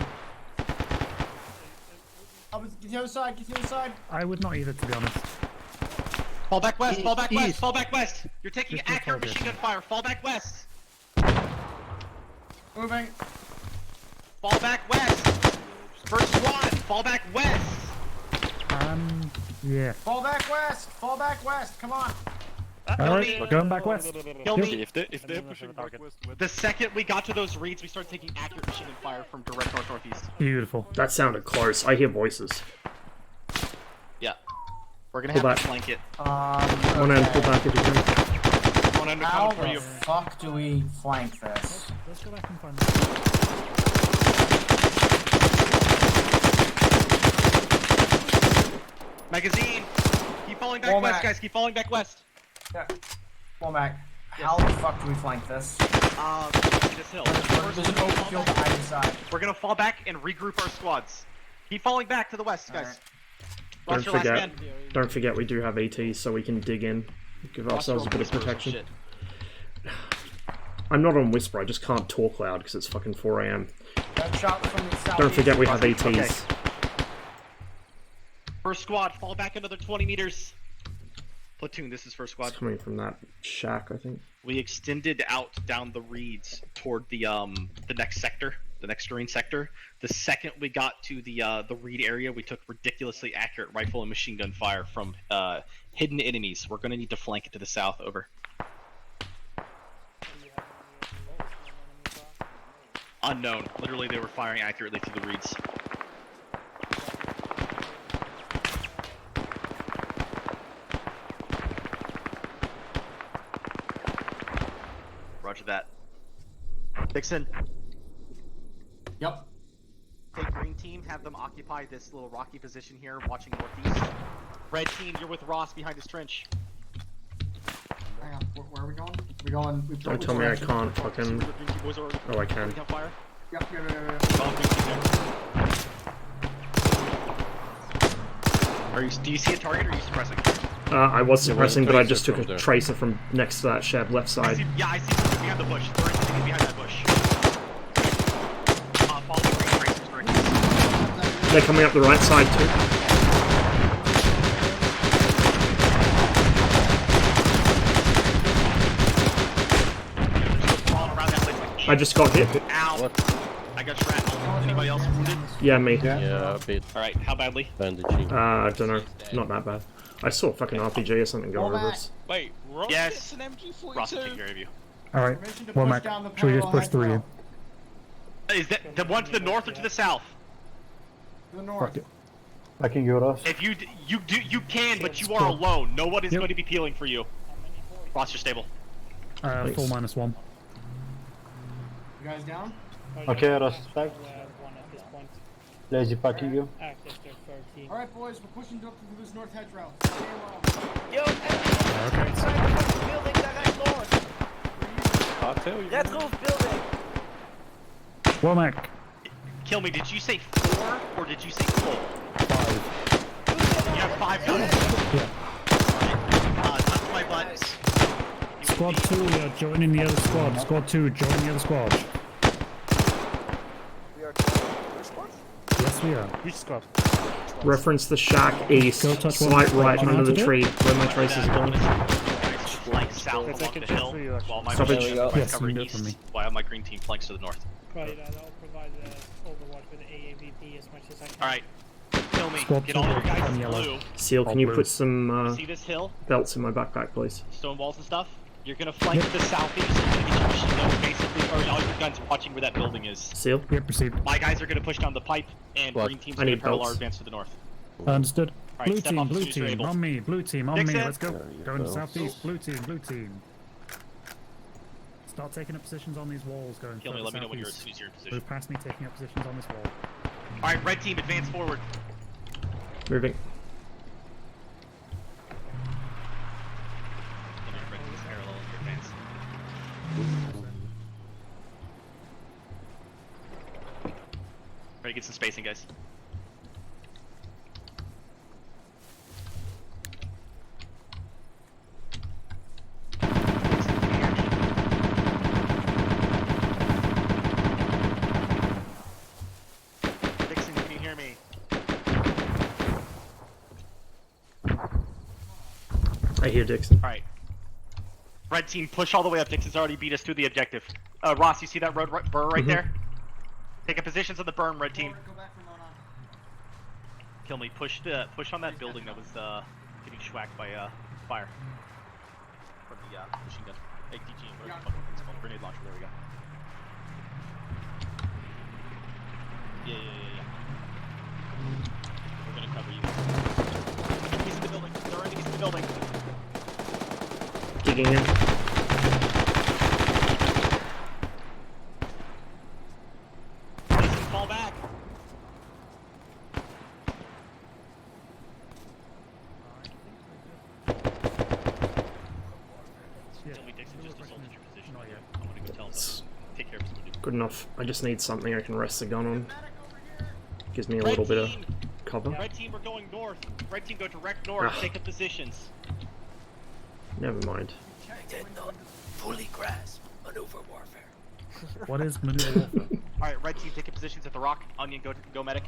Get to the other side, get to the other side. I would not either, to be honest. Fall back west, fall back west, fall back west! You're taking Just accurate fall machine gun fire, fall back west! Moving. Fall back west! First squad, fall back west! Yeah. Fall back west, fall back west, come on. Alright, we're going back west. Kill me! If they're pushing back west, The second we got to those reeds, we started taking accurate machine gun fire from direct north-northeast. Beautiful. That sounded close. I hear voices. Yeah. We're gonna Pull have back. to flank it. One end, pull back if you can. One end How coming for the you. fuck do we flank this? Let's go back and find Magazine! Keep falling back Womack. west, guys, keep falling back west! Yeah. Womack, how the fuck do we flank this? This hill. There's an open field to either side. We're gonna fall back and regroup our squads. Keep falling back to the west, guys. Don't Watch your last man. don't forget we do have ATs, so we can dig in, give ourselves a bit of protection. I'm not on Whisper, I just can't talk loud because it's fucking 4 AM. Shot from the southeast. Don't forget we have ATs. Okay. First squad, fall back another 20 meters. Platoon, this is first squad. It's coming from that shack, I think. We extended out down the reeds toward the next sector, the next green sector. The second we got to the reed area, we took ridiculously accurate rifle and machine gun fire from hidden enemies. We're gonna need to flank it to the south. Over. Unknown. Literally, they were firing accurately through the reeds. Roger that. Dixon. Yep. Take green team, have them occupy this little rocky position here, watching northeast. Red team, you're with Ross behind his trench. Hang on, where are we going? We going. Don't tell me I can't fucking. Oh, I can. Yep. Do you see a target or are you suppressing? I was suppressing, but I just took a tracer from next to that shed left side. I see something behind the bush. There is something behind that bush. Follow the green tracers directly. They're coming up the right side too. I just got hit. Ow! I got shrapnel. Anybody else wounded? Yeah, me. Yeah, a bit. Alright, how badly? Bandaging. I don't know. Not that bad. I saw a fucking RPG or something go over us. Wait, Ross Yes. gets an MG42? Ross will take care of you. Alright, Womack, should we just push through you? Is that the one to the north or to the south? To the north. Fuck it. I can go Ross. If you you can, but you are alone. No one is going to be peeling for you. Ross, you're stable. Full -1. You guys down? Okay, Ross, back. Lazy packing you. Alright, boys, we're pushing up through this north hedgerow. Yo, right side of the building, direct north. I'll tell you. Red roof building. Womack. Kill me. Did you say 4 or did you say full? 5. You have 5 guns. Yeah. Touch my butt. Squad 2, we are joining the other squad. Squad 2, join the other squad. We are joining squad? Yes, we are. Which squad? Reference the shack east, slight right under the tree where my tracer's going. Flank south along the hill while my Stop it. machine Yes, guns cover you can do it for me. east while my green team flanks to the north. Right, I'll provide Overwatch with AAVP as much as I can. Alright. Kill me. Squad Get 2 all your guys on in yellow. blue. Seal, can you put some See this hill? belts in my backpack, please? Stone walls and stuff? You're gonna flank to the southeast. You're gonna get your machine So basically, or all your guns watching where that building is. Seal? Yeah, proceed. My guys are going to push down the pipe, and What? green team's I going to need parallel belts. advance to the north. Understood. Alright, Blue step team, off as blue soon as you're team, able. on me, blue team, on me. Dixon. Let's go. There you Going go. southeast, blue team, blue team. Start taking up positions on these walls, going Kill me, further let me know when you're as southeast. soon as you're in position. Move past me, taking up positions on this wall. Alright, red team, advance forward. Moving. Red team's parallel in your advance. Ready to get some spacing, guys. Dixon, can you hear me? I hear Dixon. Alright. Red team, push all the way up. Dixon's already beat us through the objective. Ross, you see that road burr right there? Taking positions on the berm, red team. Kill me. Push on that building that was getting schwacked by fire from the machine gun. ATG, whatever the fuck it's called. Grenade launcher. There we go. Yeah. We're gonna cover you. Enemies in the building. There are enemies in the building. Kicking him. Listen, fall back. Tell me Dixon just assaulted your position. Not yet. I'm gonna go tell him to take care of his wounded. Good enough. I just need something I can rest the gun on. Gives me a little bit of cover. Red team, we're going north. Red team, go direct north. Take up positions. Never mind. Did not fully grasp maneuver warfare. What is maneuver warfare? Alright, red team, take up positions at the rock. Onion, go medic.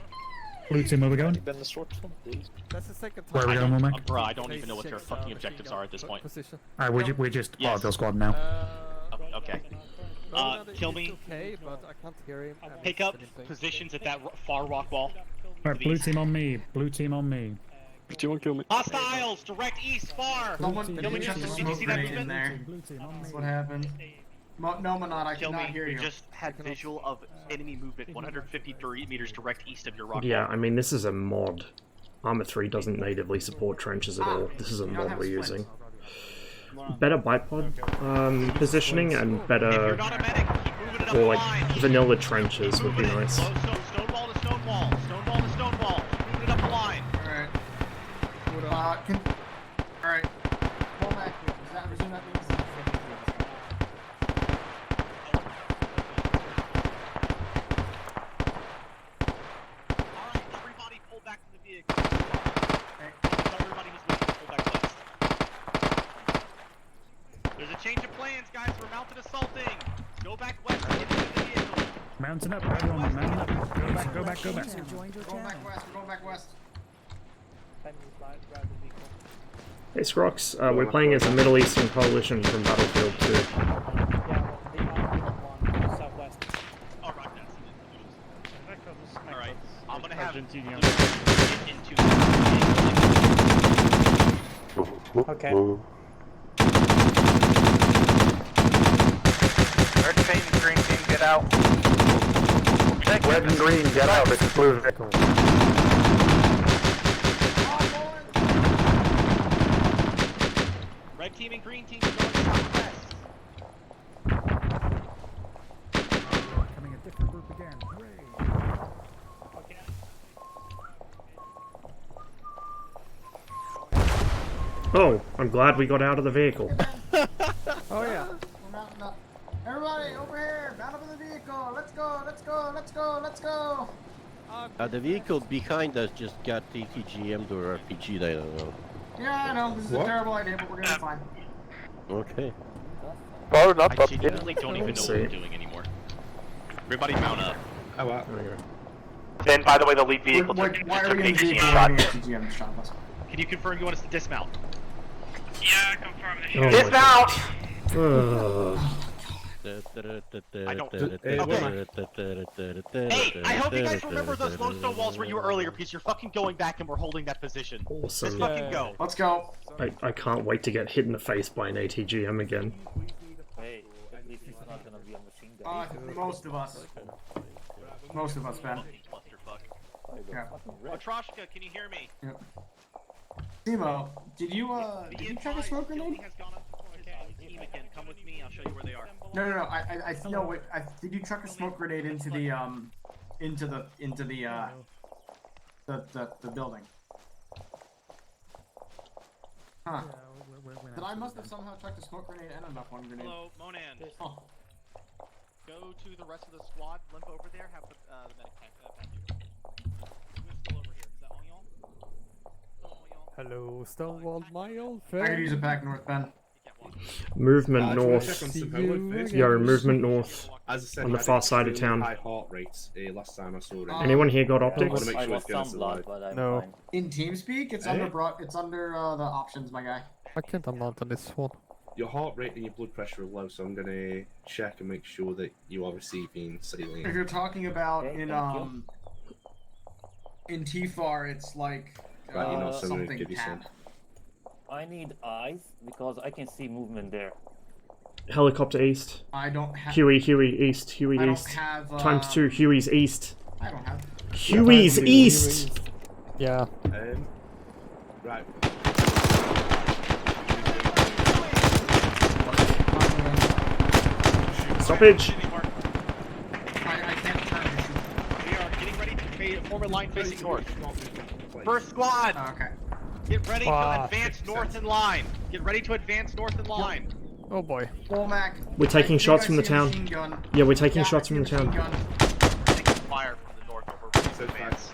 Blue team, where we going? Been the short one, please. That's the second time. Where are we going, Womack? Bro, I don't even know what their fucking objectives are at this point. Alright, we're just Yes. Barville squad now. Okay. Kill me. Okay, but I can't hear him. and Pick up anything. positions at that far rock wall. Alright, blue team on me, blue team on me. Do you want to kill me? Hostiles, direct east, far. Someone Kill me, just did a you smoke see that grenade in movement? there. Blue team on me. That's what happened. No, Manat, I Kill cannot me. hear We you. just had visual of enemy movement 150 meters direct east of your rock Yeah, wall. I mean, this is a mod. ArmA 3 doesn't natively support trenches at all. This is a mod we're using. Better bipod positioning and If better, you're not a medic, keep moving it up or the like line. vanilla trenches would be nice. Stone wall to stone wall. Stone wall to stone wall. Keep moving it up the line. Alright. Alright. Pull back here. Does that resume that means? Alright, everybody pull back to the vehicle. Tell everybody who's with you to pull back west. There's a change of plans, guys. We're mounted assaulting. Go back west and get into the vehicle. Mountain up, everyone, mountain up. Go back, go back, go back. We're going back west. We're going back west. Hey Scrox, we're playing as a Middle Eastern coalition from Battlefield 2. Alright, I'm gonna have Argentina. Okay. Red team, green team, get out. Red and green, get out. This is blue vehicle. Red team and green team are going southwest. Coming a different group again. Hooray. Oh, I'm glad we got out of the vehicle. Oh yeah. We're mounting up. Everybody, over here. Mount up in the vehicle. Let's go. Let's go. Let's go. Let's go. The vehicle behind us just got ATGM'd or RPG'd, I don't know. Yeah, I know. This is a terrible idea, but we're gonna be fine. Okay. Powered up, I genuinely don't even know what we're doing anymore. Everybody mount up. Oh wow. Okay. Then, by the way, the lead vehicle Why took are we in the ATGM vehicle? shot. ATGM shot us. Can you confirm you want us to dismount? Yeah, confirm the Oh, Dismount! I don't. Hey, I hope you guys remember those low stone walls where you were earlier, because you're fucking going back and we're holding that position. Let's Awesome. fucking go. Let's go. I can't wait to get hit in the face by an ATGM again. Hey, at least it's not gonna be Most of us. Most of us, Ben. Yeah. Atroshka, can you hear me? Yep. Timo, did you check a smoke grenade? Come with me. I'll show you where they are. No. No. Wait. Did you chuck a smoke grenade into the building? Huh. Then I must have somehow chucked a smoke grenade and a knock one grenade. Hello, Monan. Oh. Go to the rest of the squad. Limp over there. Have the medic pack you. Who's still over here? Is that all y'all? All y'all? Hello, Stonewall, my old I friend. could use a pack north, Ben. Movement north. Yo, movement north. As I said, On the I far had side of really town. high heart rates last time I saw him. Anyone here got I want optics? to make sure he's going to survive. No. In TeamSpeak, it's under the options, my guy. I can't unmount on this one. Your heart rate and your blood pressure are low, so I'm going to check and make sure that you are receiving saline. If you're talking about in TFAR, it's like Right, you know, so I'm going to something give you some. tab. I need eyes because I can see movement there. Helicopter east. I don't have. Huey east. Huey I don't east. have, Times 2. Huey's east. I don't have. Huey's east. Yeah. Right. Stoppage. I can't turn this. We are getting ready to form a line facing north. First squad. Okay. Get ready to advance north in line. Get ready to advance north in line. Oh boy. Mac. We're taking shots from the town. Yeah, we're taking shots from the town. Taking fire from the north over ready to advance.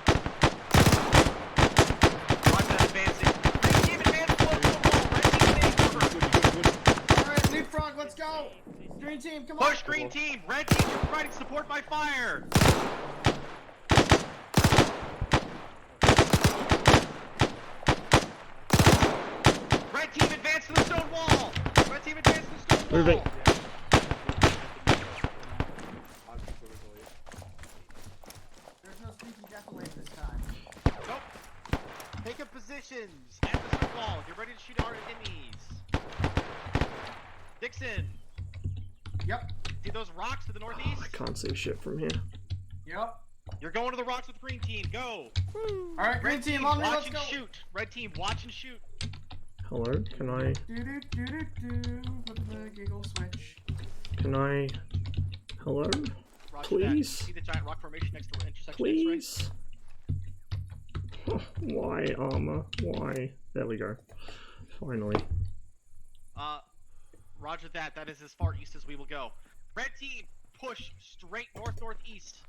Roger, advancing. Red team advance close to the wall. Red team advance. Alright, leapfrog, let's go. Green team, come on. Push green team. Red team, you're providing support by fire. Red team advance to the stone wall. Red team advance to the stone wall. Moving. There's no sneaky death away this time. Nope. Take up positions at the stone wall. Get ready to shoot our enemies. Dixon. Yep. See those rocks to the northeast? I can't see shit from here. Yep. You're going to the rocks with green team. Go. Alright, green Red team, team, on me, watch let's and go. shoot. Red team, watch and shoot. Hello, can I? Put the giggle switch. Can I? Hello? Roger Please? that. See the giant rock formation next to the intersection Please? Why, ArmA? Why? There we go. Finally. Roger that. That is as far east as we will go. Red team, push straight north-northeast.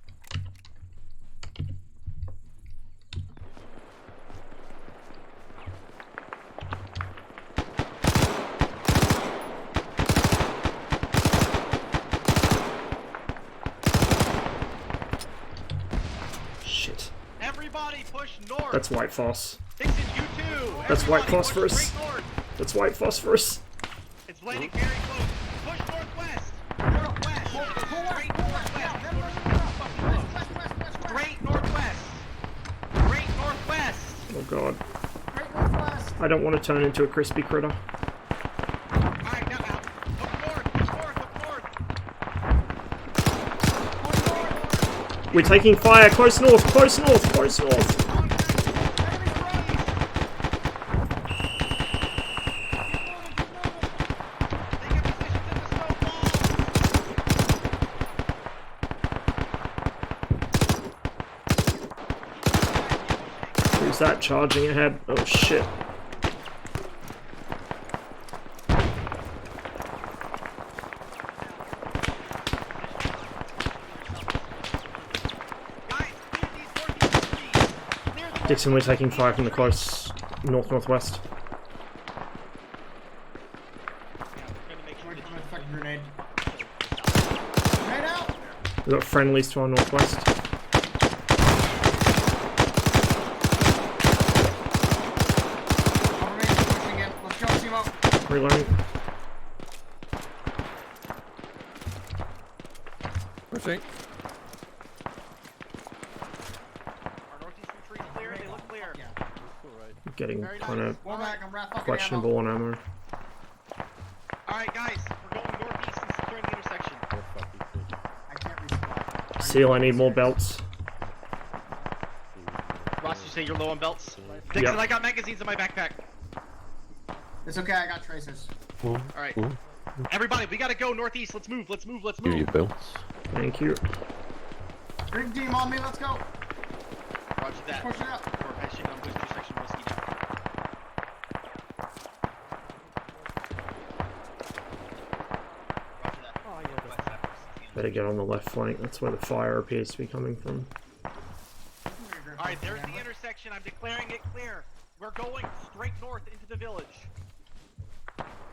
Shit. Everybody push north. That's white phos. Dixon, you too. That's white Everybody push phosphorus. straight north. That's white phosphorus. It's landing very close. Push northwest. Northwest. Straight northwest. Straight northwest. Straight northwest. Oh god. I don't want to turn into a crispy critter. Alright, now up north. We're taking fire. Close north. Close north. Close north. Who's that charging ahead? Oh shit. Dixon, we're taking fire from the close north-northwest. Grenade. Grenade out! We've got friendlies to our northwest. Pushing in. Let's go, Timo. Reloading. Pushing. Getting kind of Womack, I'm right fucking questionable on ammo. Alright, guys, we're going northeast and securing the intersection. Seal, I need more belts. Ross, you say you're low on belts? Dixon, I got magazines in my backpack. It's okay, I got tracers. Alright. Everybody, we gotta go northeast. Let's move, let's move, let's Here move. you belts. Thank you. Green team on me, let's go. Roger that. Push it up. We're heading on booster section whiskey now. Roger that. Better get on the left flank. That's where the fire appears to be coming from. Alright, there's the intersection. I'm declaring it clear. We're going straight north into the village.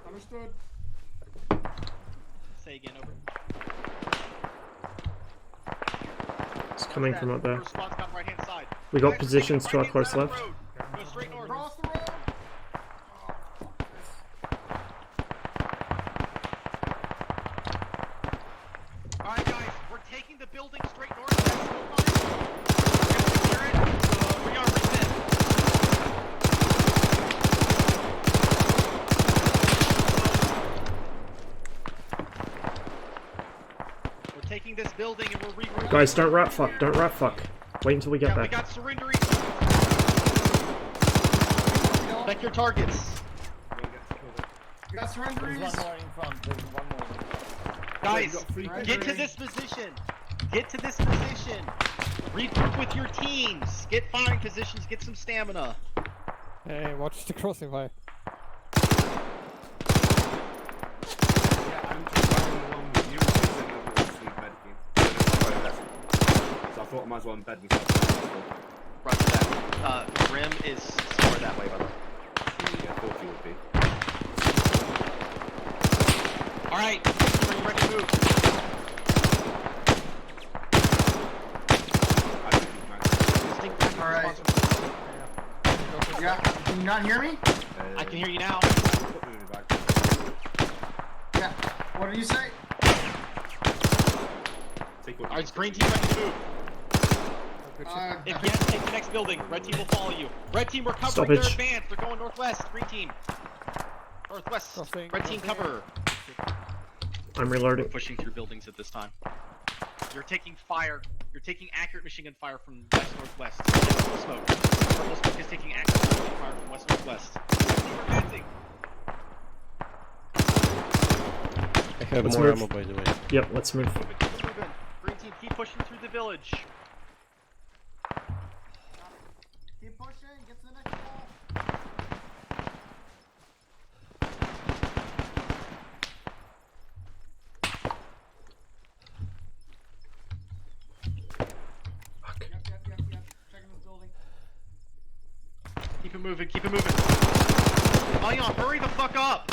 Understood. Say again, over. It's coming from up there. First squad's got right hand side. We got positions to our close left. Go straight north. Cross the road. Alright guys, we're taking the building straight north. We're gonna clear it. We are reset. We're taking this building and we're regrouping. Guys, don't rat fuck. Don't rat fuck. Wait until we get We back. got surrendering. Check your targets. We got surrenderies. There's one more in front. There's one more. Guys, get to this position. Get to this position. Regroup with your teams. Get firing positions. Get some stamina. Hey, watch the crossing fire. So I thought I might as well embed myself. Roger that. Rim is somewhere that way, by the way. Yeah, I thought you would be. Alright, are you ready to move? Alright. Yeah, can you not hear me? I can hear you now. Yeah. What did you say? Alright, green team ready to move. If you have to take the next building, red team will follow you. Red team, we're covering their advance. They're going northwest. Green team. Northwest. Red team cover. I'm reloading. We're pushing through buildings at this time. You're taking fire. You're taking accurate machine gun fire from west northwest. Purple smoke. Purple smoke is taking accurate machine gun fire from west northwest. We're advancing. I have Let's more move. ammo, by the way. Yep, let's move. Green team, keep pushing through the village. Keep pushing, get to the next wall. Yep. Checking this building. Keep it moving, keep it moving. Leon, hurry the fuck up!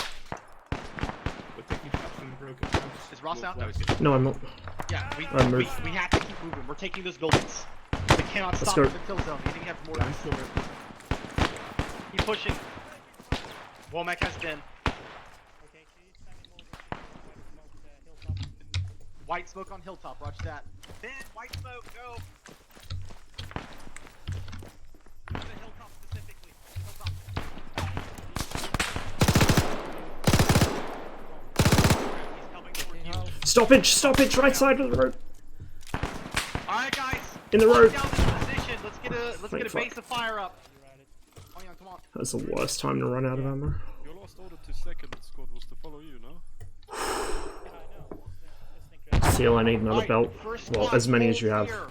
We're taking shots from the broken house. Is Ross out? No, he's good. No, I'm not. Yeah, we moved. have to keep moving. We're taking those buildings. We cannot Let's stop go. in the kill zone. You think you have more than Keep pushing. Womack has been. White smoke on hilltop, roger that. Ben, white smoke, go! The hilltop specifically. Hilltop. Stoppage, right side of the road. Alright guys. In the lock road. down this position. Let's get a Thank base fuck. of fire up. Come on, come on. That's the worst time to run out of ammo. Your last order to second squad was to follow you, no? Seal, I need another Alright, belt. first Well, squad, as many as hold you have. here.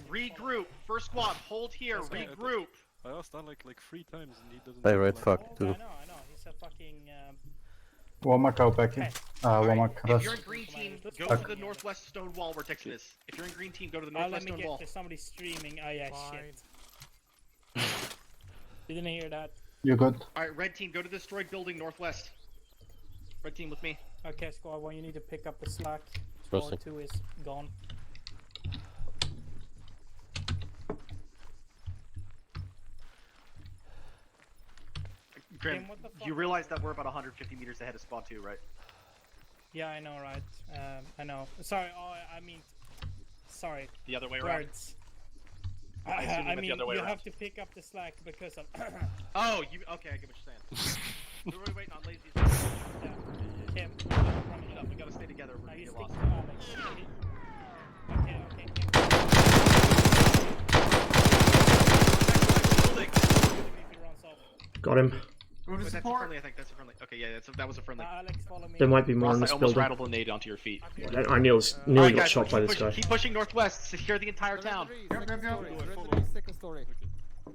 Regroup. First squad, hold here. Regroup. I asked that like 3 times and he doesn't. Hey, red fuck too. He's a fucking. Womack out back in. Womack If rest. you're in green team, go Back. to the northwest stone wall where Texan is. If you're in green team, go to the Let northwest me stone get wall. to somebody streaming. Oh yeah, shit. Didn't hear that. You good? Alright, red team, go to the destroyed building northwest. Red team with me. Okay, squad 1, you need to pick up the slack. Crossing. Squad 2 is gone. Grim, Tim, what the fuck? you realize that we're about 150 meters ahead of squad 2, right? Yeah, I know, right? I know. Sorry, I mean, sorry. The other way around. Words. I assume you I meant the mean, other way you around. have to pick up the slack because of. Oh, you okay? I get what you're saying. We're waiting on lazy. Tim, We gotta stay together. We're now gonna you get stick lost. to Alex. Okay. Got him. Move to That's a support. friendly, I think. That's a friendly. Okay, yeah, that was a friendly. Alex, follow me. There might be more Ross, in I this almost building. rattled a nade onto your feet. I nearly Alright, got guys, shot by this guy. Keep pushing northwest. Secure the entire town. Second story.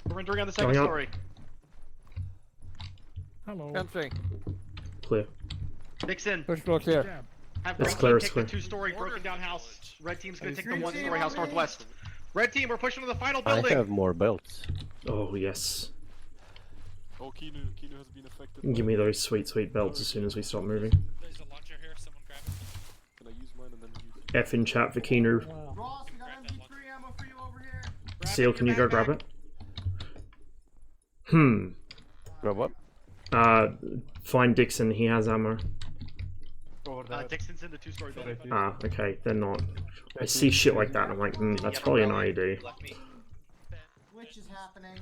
Surrendering on the Going second up. story. Hello. Entering. Clear. Dixon. Push floor clear. Have It's red clear, team it's take clear. the 2-story broken down house. Red team's gonna take the Green 1-story team, house on me. northwest. Red team, we're pushing to the final I building. have more belts. Oh yes. Oh, Kinu has been affected. Give me those sweet belts as soon as we stop moving. There's a launcher here. Someone grab it. Can I use mine and then use F in chat for Kinu. Ross, we got MP3 ammo for you over here. Seal, can you go grab it? Grab what? Find Dixon, he has ammo. Dixon's in the 2-story building. Ah, okay, they're not. I see shit like that and I'm like, that's probably an IED. Which is happening.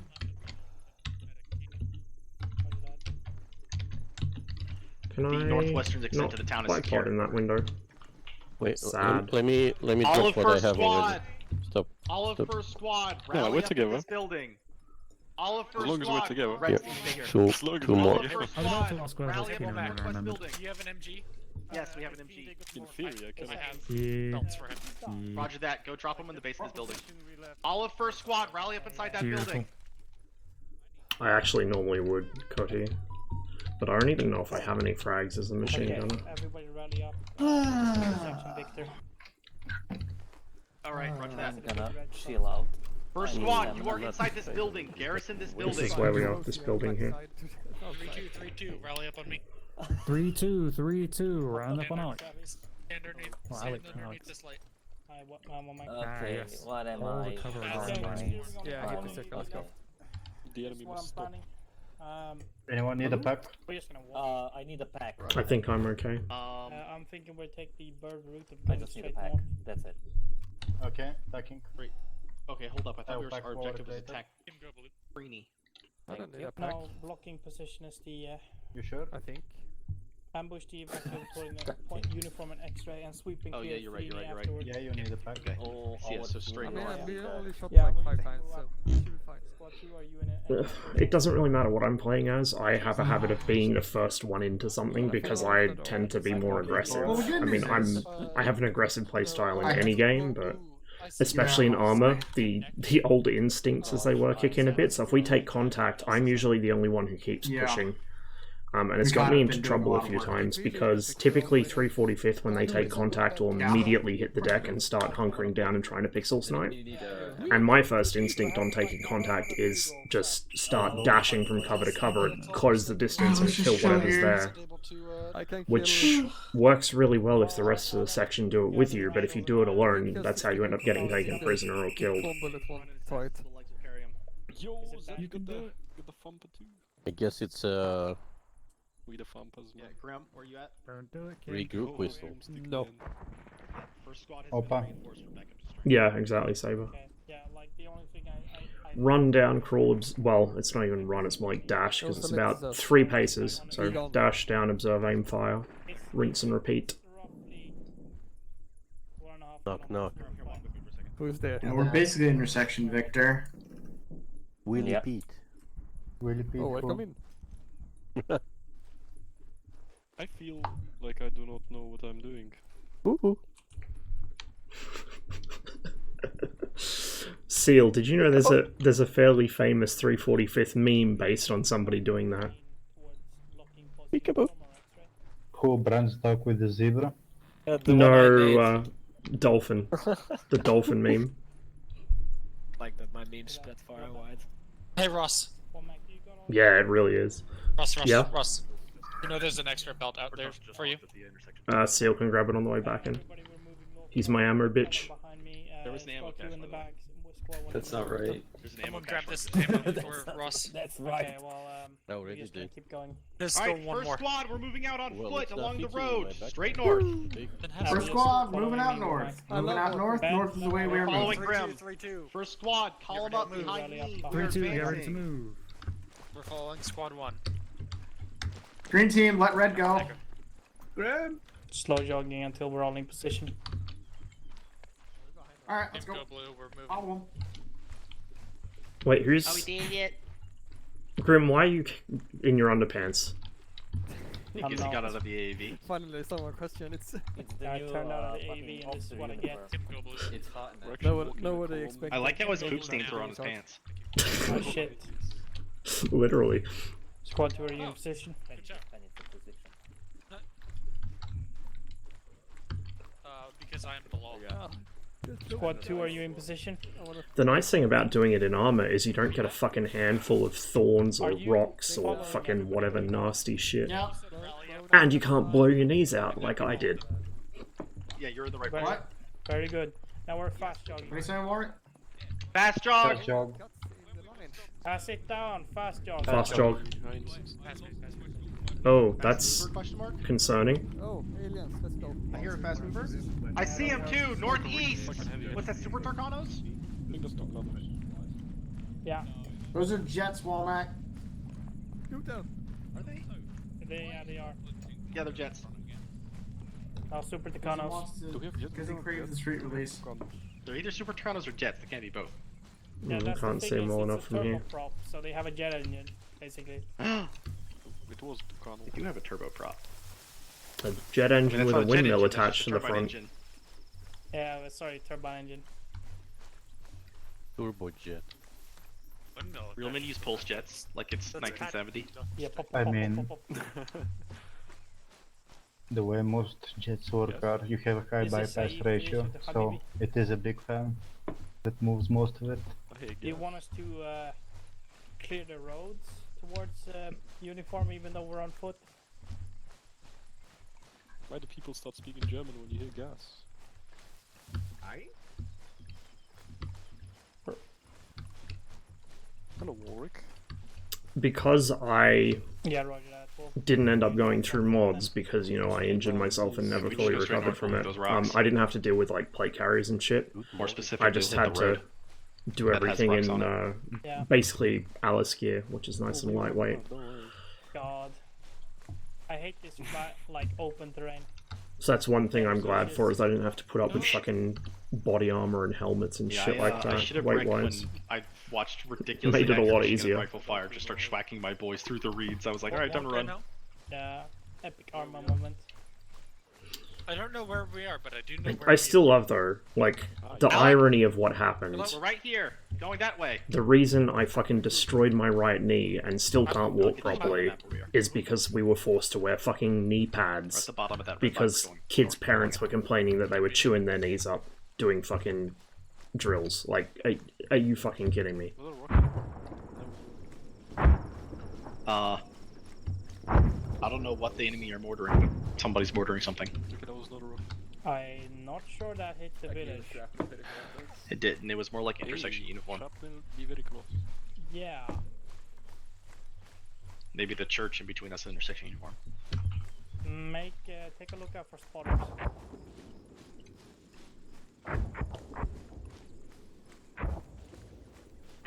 Can The I northwestern extent not of the town is black secure. pot in that window? Wait, Sad. let me Olive drop what I first have squad. already. Stop. Olive Stop. first squad. No, Rally we're up in together. this building. Olive first long as we're squad. together. Red Yeah. team, stay here. Two more. Olive first I was about to squad. ask whether Rally it's up Kinu on and I that west remembered. building. Do you have an MG? Yes, we have an MG. In theory, I can. I have Yeah. belts for him. Roger that. Go drop him in the base of this building. Olive first squad. Rally up inside that Beautiful. building. I actually normally would, Cody. But I don't even know if I have any frags as a machine Okay, gunner. everybody rally up. Section Victor. Alright, roger that. I'm gonna chill out. First squad, you are inside this building. Garrison this This building. is where we are, this building here. 3-2, rally up on me. 3-2, round up on Alex. Stand underneath, Well, stand Alex, underneath Alex. this light. I'm on my Okay, yes. what am All I? the cover Guys, around don't my steer knees. on the Yeah, phone, hit the second, let's go. The That's enemy what must I'm stop. planning. Anyone need a pack? We're just gonna walk. I need a pack. I think I'm okay. I'm thinking we'll take the bird route of I going just need a straight pack. north. That's it. Okay, packing. Okay, hold up. I thought I'll we were, pack our forward objective was later. attack Team go blue. Greeny. I don't need a pack. No, blocking position is the You sure? I think. ambush the evacuator, putting a point uniform and X-ray and sweeping Oh, clear yeah, you're right, freely you're right. afterward. Yeah, you need a pack. Okay. Yeah, so straight I mean, north. I've been only shot Yeah, like we 5 can times, go so up. it should be fine. Squad 2, are you in it? It doesn't really matter what I'm playing as. I have a habit of being the first one into something because I tend to be more aggressive. Well, the good I mean, news is, I have an aggressive playstyle in I- any game, but especially in ArmA, the old instincts as they were kick in a bit. So if we take contact, I'm usually the only one who keeps Yeah. pushing. And it's We got got me it, into been doing a trouble a lot of few work. times because typically 345th when they take contact will immediately hit the deck and start hunkering down and trying to pixel snipe. And my first instinct on taking contact is just start dashing from cover to cover and close the distance and kill whatever's there. Which works really well if the rest of the section do it with you, but if you do it alone, that's how you end up getting taken prisoner or killed. One bullet, one fight. Yo, you got the thumper too. I guess it's We the thumpers, man. Yeah, Grim, where you at? Don't do it, kid. regroup whistle. No. First squad has Opa. been reinforced for backup to strength. Yeah, exactly, Saber. Okay, yeah, like the only thing I Run down, crawl, well, it's not even run, it's more like dash, because it's about 3 paces. So dash, down, observe, aim, fire, rinse and repeat. roughly 1.5 Knock, knock. Who's there? Yeah, we're basically intersection, Victor. Willie Yeah. Pete. Really big. Oh, welcome in. I feel like I do not know what I'm doing. Ooh. Seal, did you know there's a fairly famous 345th meme based on somebody doing that? Peekaboo. Who brands dog with the zebra? No, dolphin. The dolphin meme. Like that my meme spread far and wide. Hey Ross. Yeah, it really is. Ross. Yeah. Ross. You know there's an extra belt out there for you. Seal can grab it on the way back in. He's my ammo bitch. There was an ammo cache, by the way. That's not right. There's an ammo Someone grab cache. this ammo for Ross. That's right. Okay, well, I we're already just gonna did. keep going. There's Alright, still one first more. squad, we're moving out on Well, foot it's not along the featuring road, my back. straight north. Then have First you- squad, Following moving me, out north. right. Moving out north. North is the way we're Following moving. Grim. First squad, column up behind me. We're 3-2, get ready to advancing. move. We're following squad 1. Green team, let red go. Grim. Slow jogging until we're all in position. Alright, let's Team go. go blue, we're moving. Follow 'em. Wait, Are we who's... dead yet? Grim, why are you in your underpants? Because he got out of the AAV. Finally, someone question. It's I turned out of the AV and this is what I get. It's hot in there. Nobody expected. I like how his poop stains are on his pants. Oh shit. Literally. Squad 2, are you in position? Because I am below. Squad 2, are you in position? The nice thing about doing it in armor is you don't get a fucking handful of thorns or rocks or fucking whatever nasty shit. Yeah. And you can't blow your knees out like I did. Yeah, you're in the right Very, place. very good. Now we're fast jogging. What are you saying, Warwick? Fast jog! Fast jog. Sit down, fast jog. Fast jog. Oh, that's concerning. Oh, aliens, let's go. I hear a fast mover. I see him too, northeast! What's that, Super Tarkanos? I think that's Tarkanos. Yeah. Those are jets, Walnut. Shoot them. Are they? Yeah, they are. Yeah, they're jets. Now Super Tucanos. Because he craved the street release. They're either Super Tarkanos or jets, they can't be both. Yeah, that's can't the see thing, them well it's enough a from here. turboprop, so they have a jet engine, basically. It was Tarkano. They do have a turboprop. A jet engine that's with not a jet windmill engine, that's attached just to the turbine front. engine. Yeah, sorry, turbine engine. Turbo jet. Real men use pulse jets, like it's 1970. Yeah, pop, I pop, mean- pop, pop, pop. The way most jets work are you have a high This is bypass Saeed, ratio, this is the so Habibi. it is a big fan that moves most of it. Do you want us to clear the roads towards uniform even though we're on foot? Why do people start speaking German when you hear gas? Hello, Warwick. Because I Yeah, roger that. Well, didn't end up going through mods because, you know, I injured myself and never We fully just go straight recovered north from over it. those rocks. I didn't have to deal with like plate carriers and shit. More specifically, I just hit had the to road do that has everything rocks in on it. Yeah. basically Alice gear, which is nice and lightweight. God. I hate this flat, like, open terrain. So that's one thing I'm glad for, is I didn't have to put up with fucking body armor and helmets and shit like I that. should have wrecked when Weight-wise. I watched ridiculously Made it a accurate lot machine gun easier. rifle fire just start schwacking my boys through the reeds. I was like, alright, time to run. Yeah, epic armor moment. I don't know where we are, but I do know where I still love though, like, the irony of what happened. We're right here, going that way. The reason I fucking destroyed my right knee and still can't walk properly is because we were forced to wear fucking knee pads. At the bottom of that red Because line, we're going kids' parents were complaining that they were chewing their knees up doing fucking drills. Like, are you fucking kidding me? I don't know what the enemy are mortaring, but somebody's mortaring something. I'm not sure that hit the village. It did, and it was more like intersection uniform. Be very close. Yeah. Maybe the church in between us and intersection uniform. Take a look out for spotters.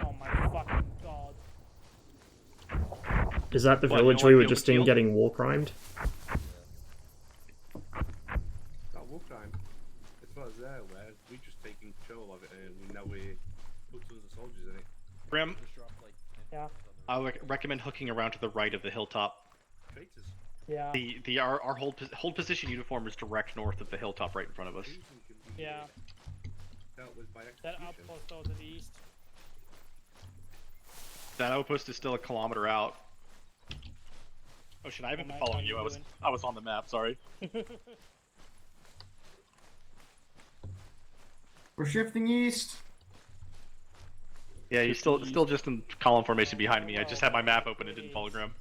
Oh my fucking god. Is that the What, village no we were idea just what in field? getting war crimed? Not war crime. It was there where we just taking control of it and now we put tons of soldiers in it. Grim, Yeah. I would recommend hooking around to the right of the hilltop. Traitors. Yeah. Our hold position uniform is direct north of the hilltop right in front of us. Yeah. Dealt with by That execution. outpost over to the east. That outpost is still a kilometer out. Oh shit, I haven't been following you. I was on the map, sorry. We're shifting east. Yeah, you're still just in column formation behind me. I just had my map open and didn't follow Grim.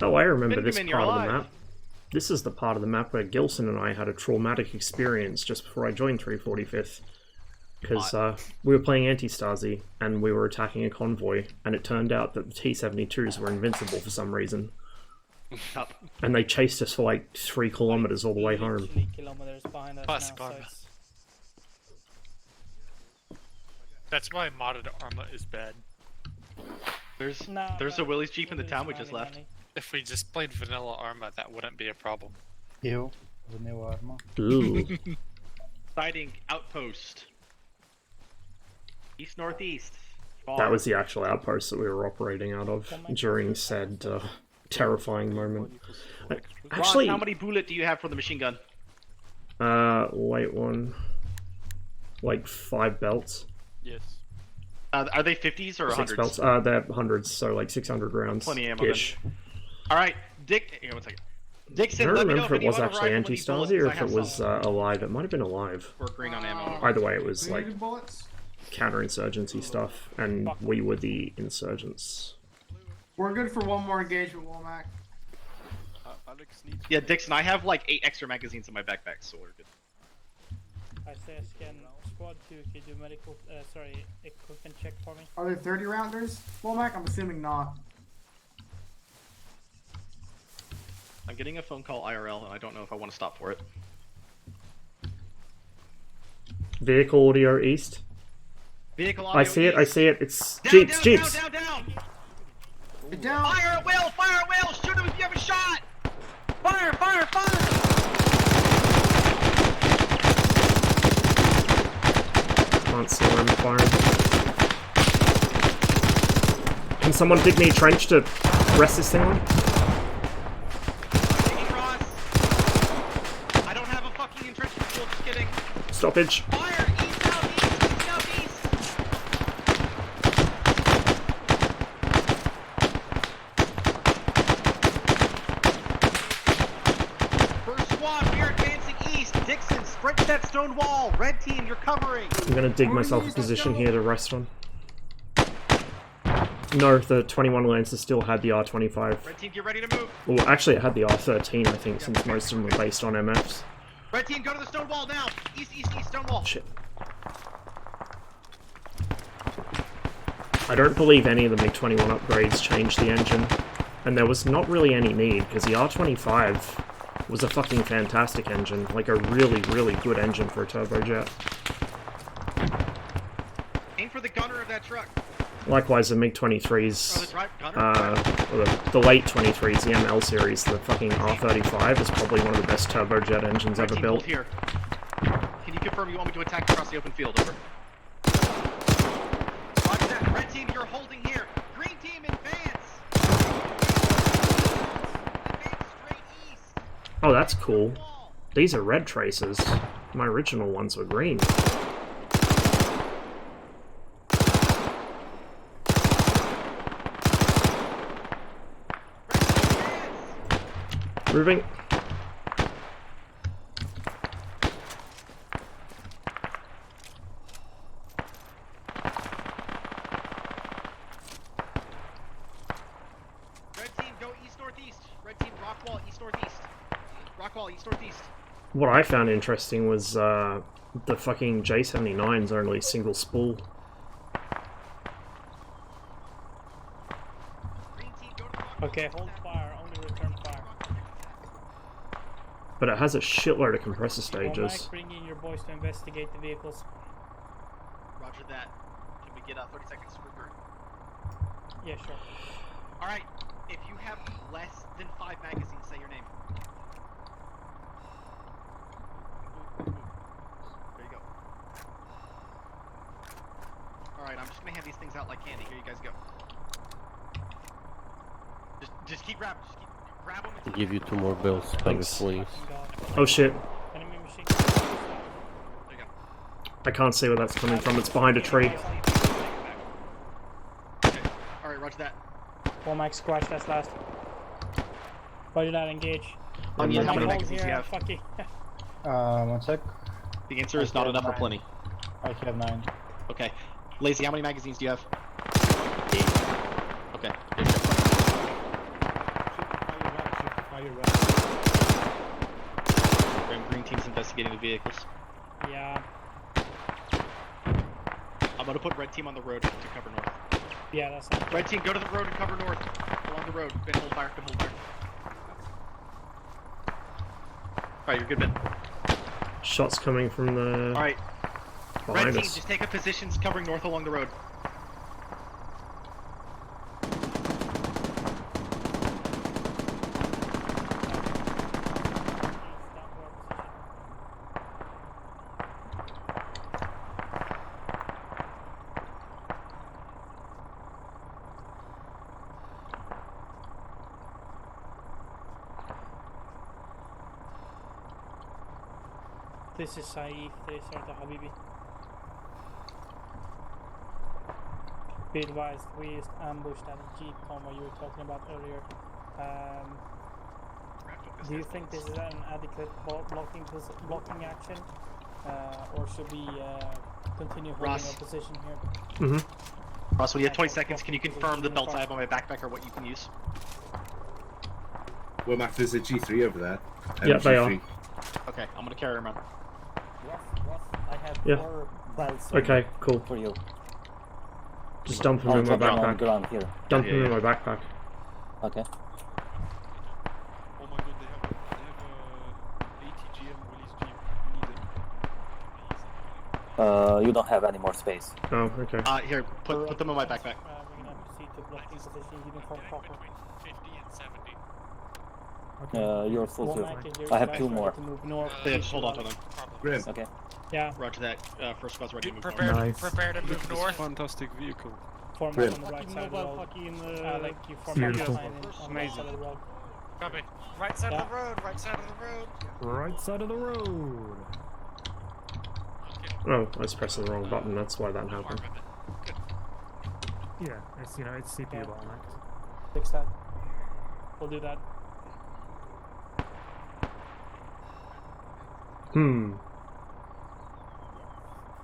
Oh, I remember this Benjamin, you're part of the alive. map. This is the part of the map where Gilson and I had a traumatic experience just before I joined 345th. Because we were playing anti-Stasi, and we were attacking a convoy, and it turned out that the T-72s were invincible for some reason. And they chased us for like 3 kilometers all the way home. 3 kilometers behind us Plus now, karma. so it's... That's why modded ArmA is bad. There's a Willie's Jeep in the town we just left. If we just played vanilla ArmA, that wouldn't be a problem. Ew, vanilla armor. Ooh. Sighting outpost. East northeast. That was the actual outpost that we were operating out of during said terrifying moment. Actually, Ross, how many bullet do you have for the machine gun? Wait one. Like 5 belts. Yes. Are they 50s or 6 100s? belts. They're hundreds, so like 600 rounds. Plenty of ammo ish. then. All right, Dick. Hang on 1 second. I Dixon, don't let me know remember if it you was want a actually rifle with any anti-Stasi bullets, or 'cause if I it have was some. alive. It might have been alive. We're green on ammo. Either way, it was like bullets? counterinsurgency stuff, and we were the insurgents. We're good for one more engagement, Womack. Yeah, Dixon, I have like 8 extra magazines in my backpack, so we're good. I say scan squad 2, can you do medical, equipment check for me? Are there 30 rounders, Womack? I'm assuming not. I'm getting a phone call IRL, and I don't know if I want to stop for it. Vehicle audio east. Vehicle audio I see it. I east. see it. It's Down, jeeps. down, Jeeps. Down, down, down. Get down. Fire at will! Fire at will! Shoot him if you have a shot! Fire! Fire! Fire! Can't see where I'm firing. Can someone dig me a trench to rest this thing on? I don't have a fucking entrenchment tool, just kidding. Stoppage. Fire! East, southeast! East, southeast! First squad, we are advancing east. Dixon, sprint to that stone wall. Red team, you're covering. I'm gonna dig myself a position here to rest on. No, the 21 Lancer still had the R25. Red team, get ready to move. Well, actually, it had the R13, I think, since most of them were based on MFs. Red team, go to the stone wall now. East, east, east, stone wall. Shit. I don't believe any of the MiG-21 upgrades changed the engine, and there was not really any need, because the R25 was a fucking fantastic engine, like a really, really good engine for a turbojet. Aim for the gunner of that truck. Likewise, the MiG-23s, or the late 23s, the ML series, the fucking R35 is probably one of the best turbojet engines ever Team, built. hold here. Can you confirm you want me to attack across the open field? Over. Roger that. Red team, you're holding here. Green team, advance. Advance straight east. Oh, that's cool. These are red traces. My original ones were green. Moving. Red team, go east-northeast. Red team, rock wall, east-northeast. Rock wall, east-northeast. What I found interesting was the fucking J79's only single spool. Okay, hold fire, only return fire. But it has a shitload of compressor stages. Mike, bring in your boys to investigate the vehicles. Roger that. Can we get 30 seconds to regroup? Yeah, sure. Alright, if you have less than 5 magazines, say your name. There you go. Alright, I'm just gonna hand these things out like candy. Here you guys go. Just keep grabbing. Just keep grab them. I'll give you 2 more bills. Thanks. Please. Oh shit. Enemy machine. There you go. I can't see where that's coming from. It's behind a tree. Okay. Alright, roger that. Womack, squash, that's last. Roger that, engage. Onion, how many Hold magazines do you here, have? fuck you. 1 sec. The answer is not enough or plenty. I have 9. Okay. Lazy, how many magazines do you have? 8. Okay. Green team's investigating the vehicles. Yeah. I'm gonna put red team on the road to cover north. Yeah, that's not Red team, go to the road and cover north. Along the road. Ben, hold fire. Ben, hold fire. Alright, you're good, Ben. Shots coming from the... Alright. behind Red team, us. just take up positions covering north along the road. This is Saif, this is the Habibi. Be advised, we just ambushed that Jeep combo you were talking about earlier. Do you think this is an adequate blocking action? Or should we continue holding Ross. our position here? Mm-hmm. Ross, when you have 20 seconds, can you confirm the belts I have on my backpack are what you can use? Well, Mac, there's a G3 over there. Yeah, they are. Okay, I'm gonna carry them around. I have Yeah. 4 belts. Okay, cool. For you. Just dump them I'll in my drop them on backpack. ground here. Dump Yeah, them yeah, in my backpack. Okay. Oh my god, they have ATGM release Jeep. We need it. You don't have any more space. Oh, okay. Here, put them in my backpack. We're gonna proceed to blocking position, uniform proper. 50 and 70. You're full too. Womack, is your I have advice 2 ready more. to move north? Yeah, just hold on to them. Grim. Okay. Yeah. Roger that. First squad's ready to move Prepare, forward. Nice. prepare to Look move at this north. fantastic vehicle. Form Grim. up on the right Fucking side of the mobile, road. fucking Like you form up Beautiful. behind him on the right side of the road. Copy. Right side Yeah. of the road, right side of the road. Right side of the road. Oh, I was pressing the wrong button, that's why that happened. Yeah, it's it's CPU Yeah. bottlenecked. Fix that. We'll do that.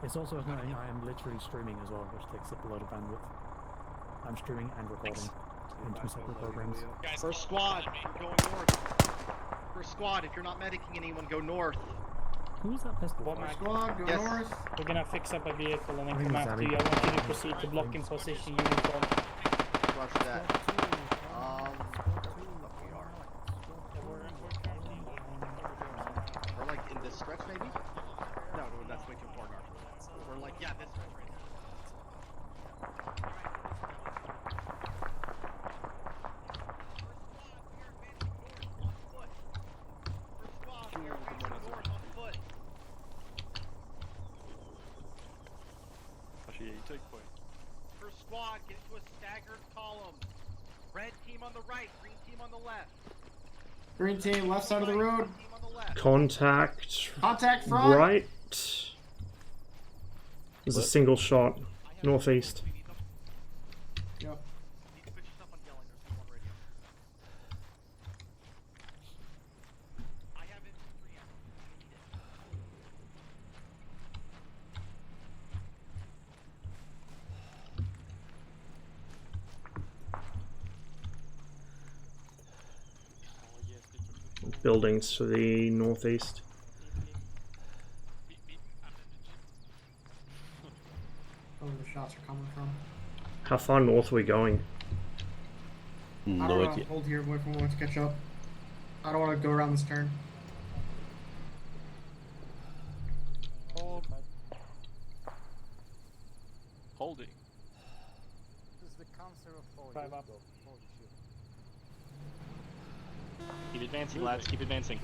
It's also annoying. I am literally streaming as well, which takes up a lot of bandwidth. I'm streaming and recording in 2 separate programs. First squad, you're going north. First squad, if you're not medicing anyone, go north. Who is that pistol? Womack, Squad, go Yes. north. we're gonna fix up a vehicle and then I think come it's after Abby. you. I want you to proceed to blocking position, uniform. Roger that. We're like in this stretch, maybe? No, that's way too far north. We're like, yeah, this stretch right Actually, yeah, you take point. First squad, get into a staggered column. Red team on the right, green team on the left. Green team, left side of the road. Team on the left. Contact. Contact front. Right. There's a single shot. Northeast. Yep. Need to put yourself on yelling, there's someone radio. I have it 3 hours. Buildings to the northeast. Where the shots are coming from. How far north are we going? I No don't know. idea. Hold here, wait for one to catch up. I don't want to go around this turn. Holding. This is the cancer of 5 up. Keep advancing, lads, keep advancing.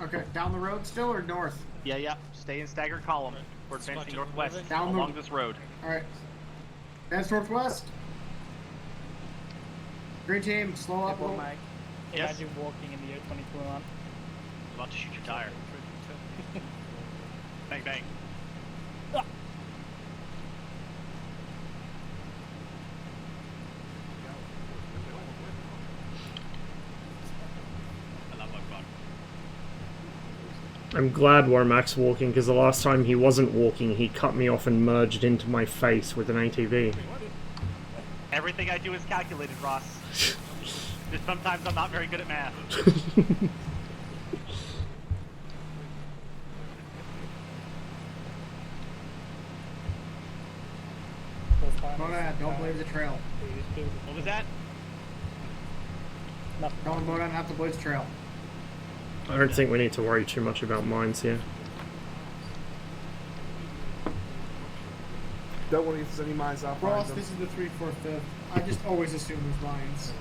Okay, down the road still or north? Yeah, yeah, stay in staggered column. We're advancing northwest Down the- along this road. Alright. That's northwest. Green team, slow up a little. Womack, Yes. imagine walking in the year 2021. About to shoot your tire. Bang, bang. I'm glad Womack's walking, because the last time he wasn't walking, he cut me off and merged into my face with an ATV. Everything I do is calculated, Ross. Just sometimes I'm not very good at math. Monad, don't blaze the trail. What was that? Don't Monad have to blaze the trail. I don't think we need to worry too much about mines here. Don't worry if there's any mines out Ross, this is the 3-4-5. I just always assume there's mines.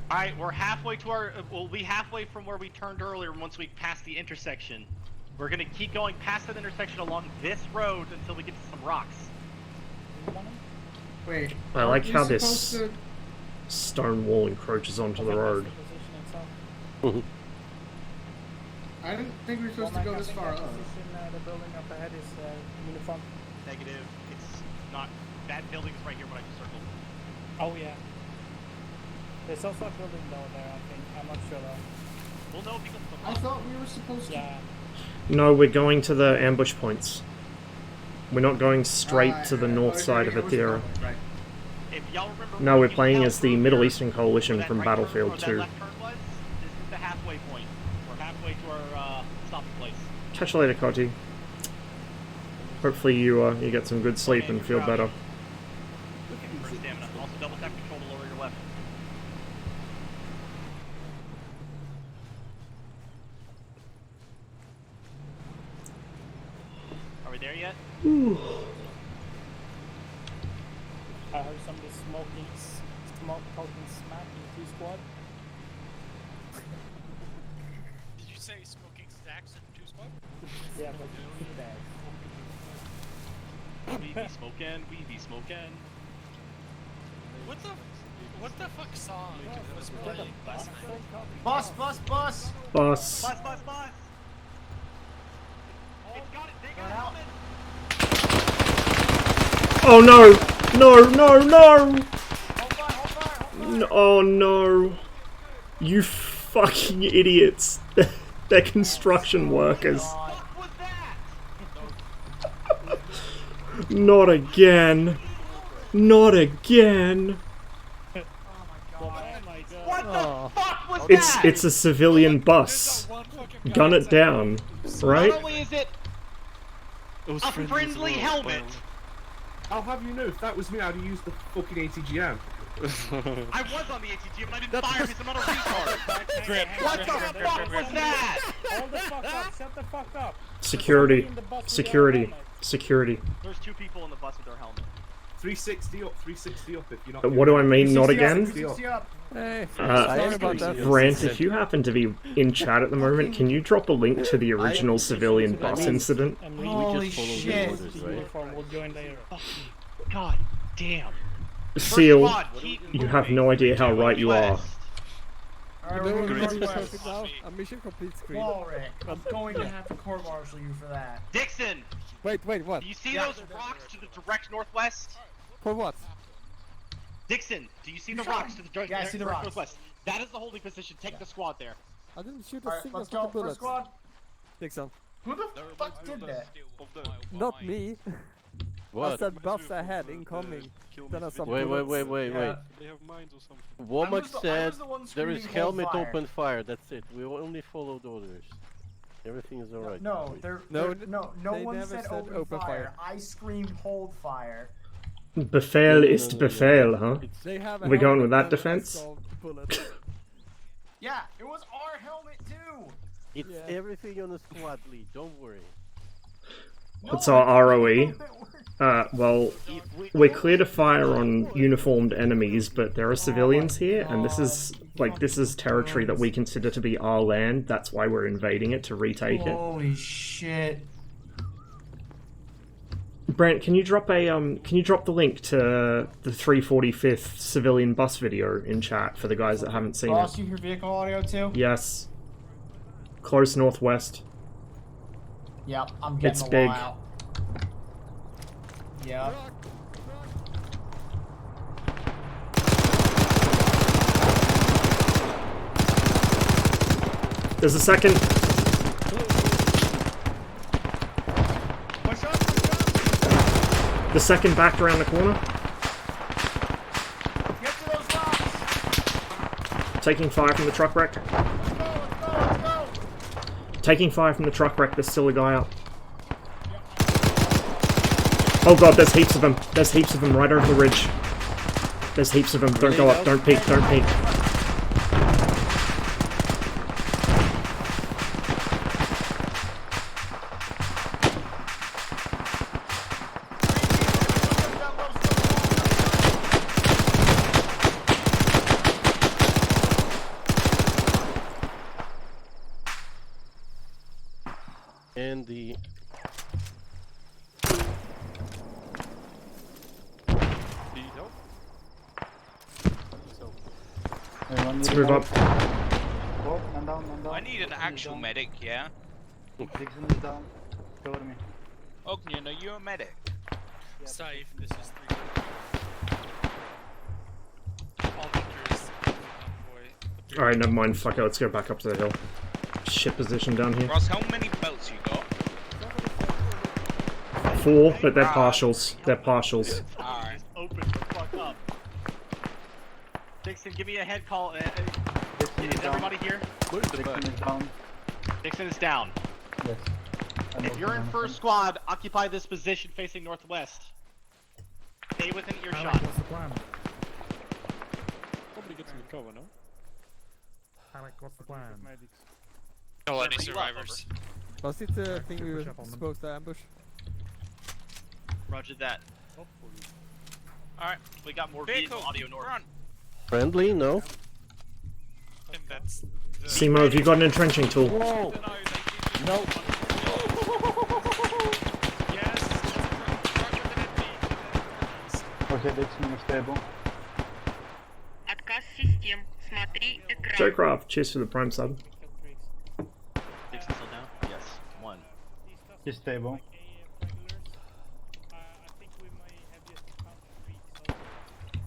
Alright, we're halfway to our... we'll be halfway from where we turned earlier once we pass the intersection. We're gonna keep going past that intersection along this road until we get to some rocks. Wait. I like aren't you how this supposed stone wall encroaches onto the road. I I didn't think we were supposed to go this far up. The building up ahead is uniform. Negative. It's not. That building is right here, what I just circled. Oh yeah. There's also a building down there, I think. I'm not sure though. We'll know because of the I thought we were supposed to. Yeah. No, we're going to the ambush points. We're not going straight to the north side of Aethera. Right. If y'all remember, No, we're playing as the Middle Eastern Coalition from Battlefield 2. this is the halfway point. We're halfway to our stopping place. Catch you later, Koji. Hopefully you you get some good sleep and feel better. Looking for stamina. Also double tap control to lower your weapon. Are we there yet? I heard somebody smoking smack in 2 squad. Did you say smoking stacks in 2 squad? Yeah, but We be smoking, we be smoking. What the fuck song was playing last night? Bus, bus, bus! Boss. Bus, bus, bus! It's got it, they got helmet! Oh no! No, no, no! Oh no. You fucking idiots. They're construction workers. Not again. Not again. What the fuck was that? It's a civilian bus. Gun it down, right? Not only is it a friendly helmet. I'll have you know, if that was me, I'd have used the fucking ATGM. I was on the ATGM, but I didn't fire because I'm not a retard. What the fuck was that? Hold the fuck up, shut the fuck up. Security. Security. Security. There's 2 people in the bus with their helmet. 360 up, 360 up if you're not. What do I mean, not again? 360 up. Hey, sorry about that. Brant, if you happen to be in chat at the moment, can you drop a link to the original civilian bus incident? Holy shit! We'll join later. God damn. Seal, you have no idea how right you are. Alright, we're going Great. northwest. A mission complete screen. Walrick, I'm going to have to court-martial you for that. Dixon! Wait, what? Do you see those rocks to the direct northwest? For what? Dixon, do you see the rocks to the direct, Yeah, I see the rocks. northwest? That is the holding position. Take the squad there. I didn't shoot a Alright, single let's go, fucking bullet. first squad. Dixon. Who the fuck did that? Not me. What? I said buffs ahead, incoming. Then I saw Wait. Yeah. They have mines or something. Womack I said was the one there is screaming, "Hold helmet fire." open fire. That's it. We only followed orders. Everything is alright. No, No, no they one never said said open fire. I screamed hold fire. Befehl ist Befehl, huh? They have a We're going with helmet that and a defense? assault bullet. Yeah, it was our helmet too. It's Yeah. everything on the squad lead. Don't worry. What's our ROE? Well, we're clear to fire on uniformed enemies, but there are civilians here, and this is territory that we consider to be our land. That's why we're invading it, to retake it. Holy shit. Brent, can you drop the link to the 345th civilian bus video in chat for the guys that haven't seen Ross, it? you hear vehicle audio too? Yes. Close northwest. Yep, I'm getting It's the big. wall out. Yep. There's a second. The second backed around the corner. Get to those rocks. Taking fire from the truck wreck. Let's go. Taking fire from the truck wreck. There's still a guy up. Oh god, there's heaps of them. There's heaps of them right over the ridge. There's heaps of them. Don't go up. Don't peek. Don't peek. And the Let's move up. Go, man down. I need an actual medic, yeah? Dixon is down. Cover me. Ognian, are you a medic? Safe, this is 3. All victors. Alright, never mind. Fuck it. Let's go back up to the hill. Shit position down here. Ross, how many belts you got? 4, but they're partials. They're partials. Alright. Open the fuck up. Dixon, give me a head call. Is everybody here? Dixon is down. Dixon is down. Yes. If you're in first squad, occupy this position facing northwest. Stay within earshot. What's the plan? Probably get some cover, no? Alec, what's the plan? Kill any survivors. Was it the thing we were supposed to ambush? Roger that. Alright, we got more vehicle audio north. Friendly? No. And that's Simo, have you got an entrenching tool? Whoa! No. Okay, Dixon is stable. Joecraft, cheers for the prime sub. Dixon still down? Yes. 1. He's stable.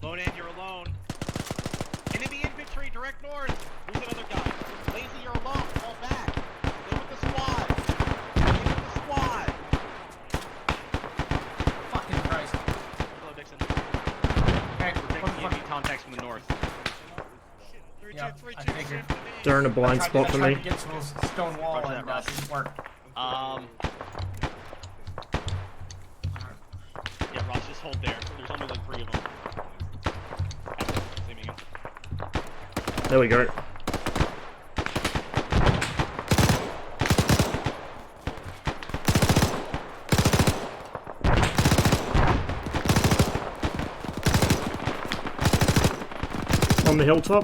Lonan, you're alone. Enemy infantry, direct north. Who's another guy? Lazy, you're alone. Fall back. Go with the squad. Go with the squad. Fucking Christ. Hello, Dixon. Okay, We're taking enemy contacts from the north. Yeah, I figured. They're in a blind spot for I me. tried to get to those stone wall Roger and that, didn't work. Yeah, Ross, just hold there. There's only like 3 of them. There we go. On the hilltop?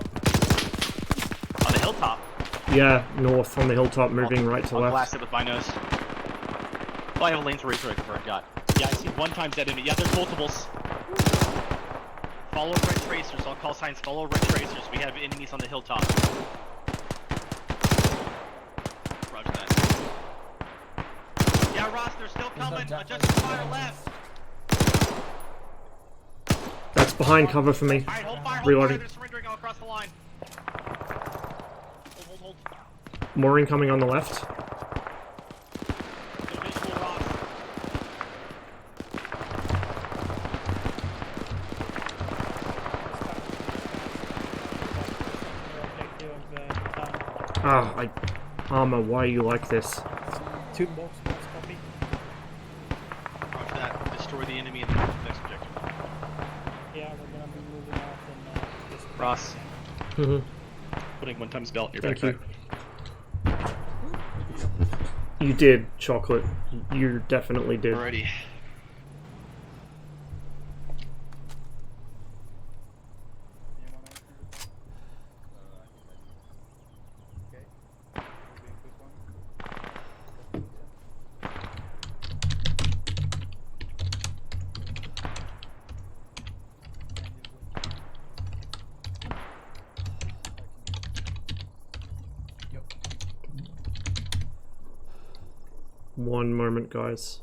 On the hilltop? Yeah, north on the hilltop, moving right to I'll left. blast it with binos. Oh, I have a lanes racer I confirmed. Got. Yeah, I see 1 times that enemy. Yeah, there's multiples. Follow red tracers. I'll call signs. Follow red tracers. We have enemies on the hilltop. Roger that. Yeah, Ross, they're still coming. Adjust your fire left. That's behind cover for me. Alright, hold fire. Reloading. They're surrendering all across the line. Hold. More incoming on the left. No visual, Ross. Ah, ArmA, why are you like this? 2 box copy. Roger that. Destroy the enemy in the next objective. Yeah, we're gonna be moving out and this Ross. Mhm. Putting 1 times belt in your Thank backpack. You did, Chocolate. You definitely did. Alrighty. One moment, guys.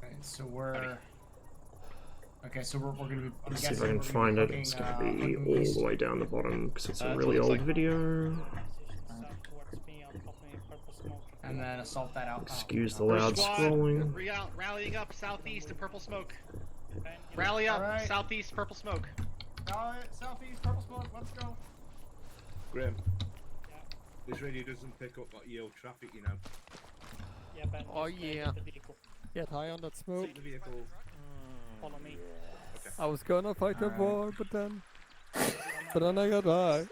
Alright, so we're... Okay, so we're gonna be... Let's see if I can find it. It's gonna be all the way down the bottom because it's a really old video. And then assault that out. Excuse the loud scrolling. Rallying up southeast to purple smoke. Rally up southeast purple smoke. Southeast purple smoke, let's go. Grim. This radio doesn't pick up like EO traffic, you know. Yeah, Ben. Oh yeah. The vehicle. Get high on that smoke. See the vehicle. Follow me. Okay. I was gonna fight the war, but then I got high.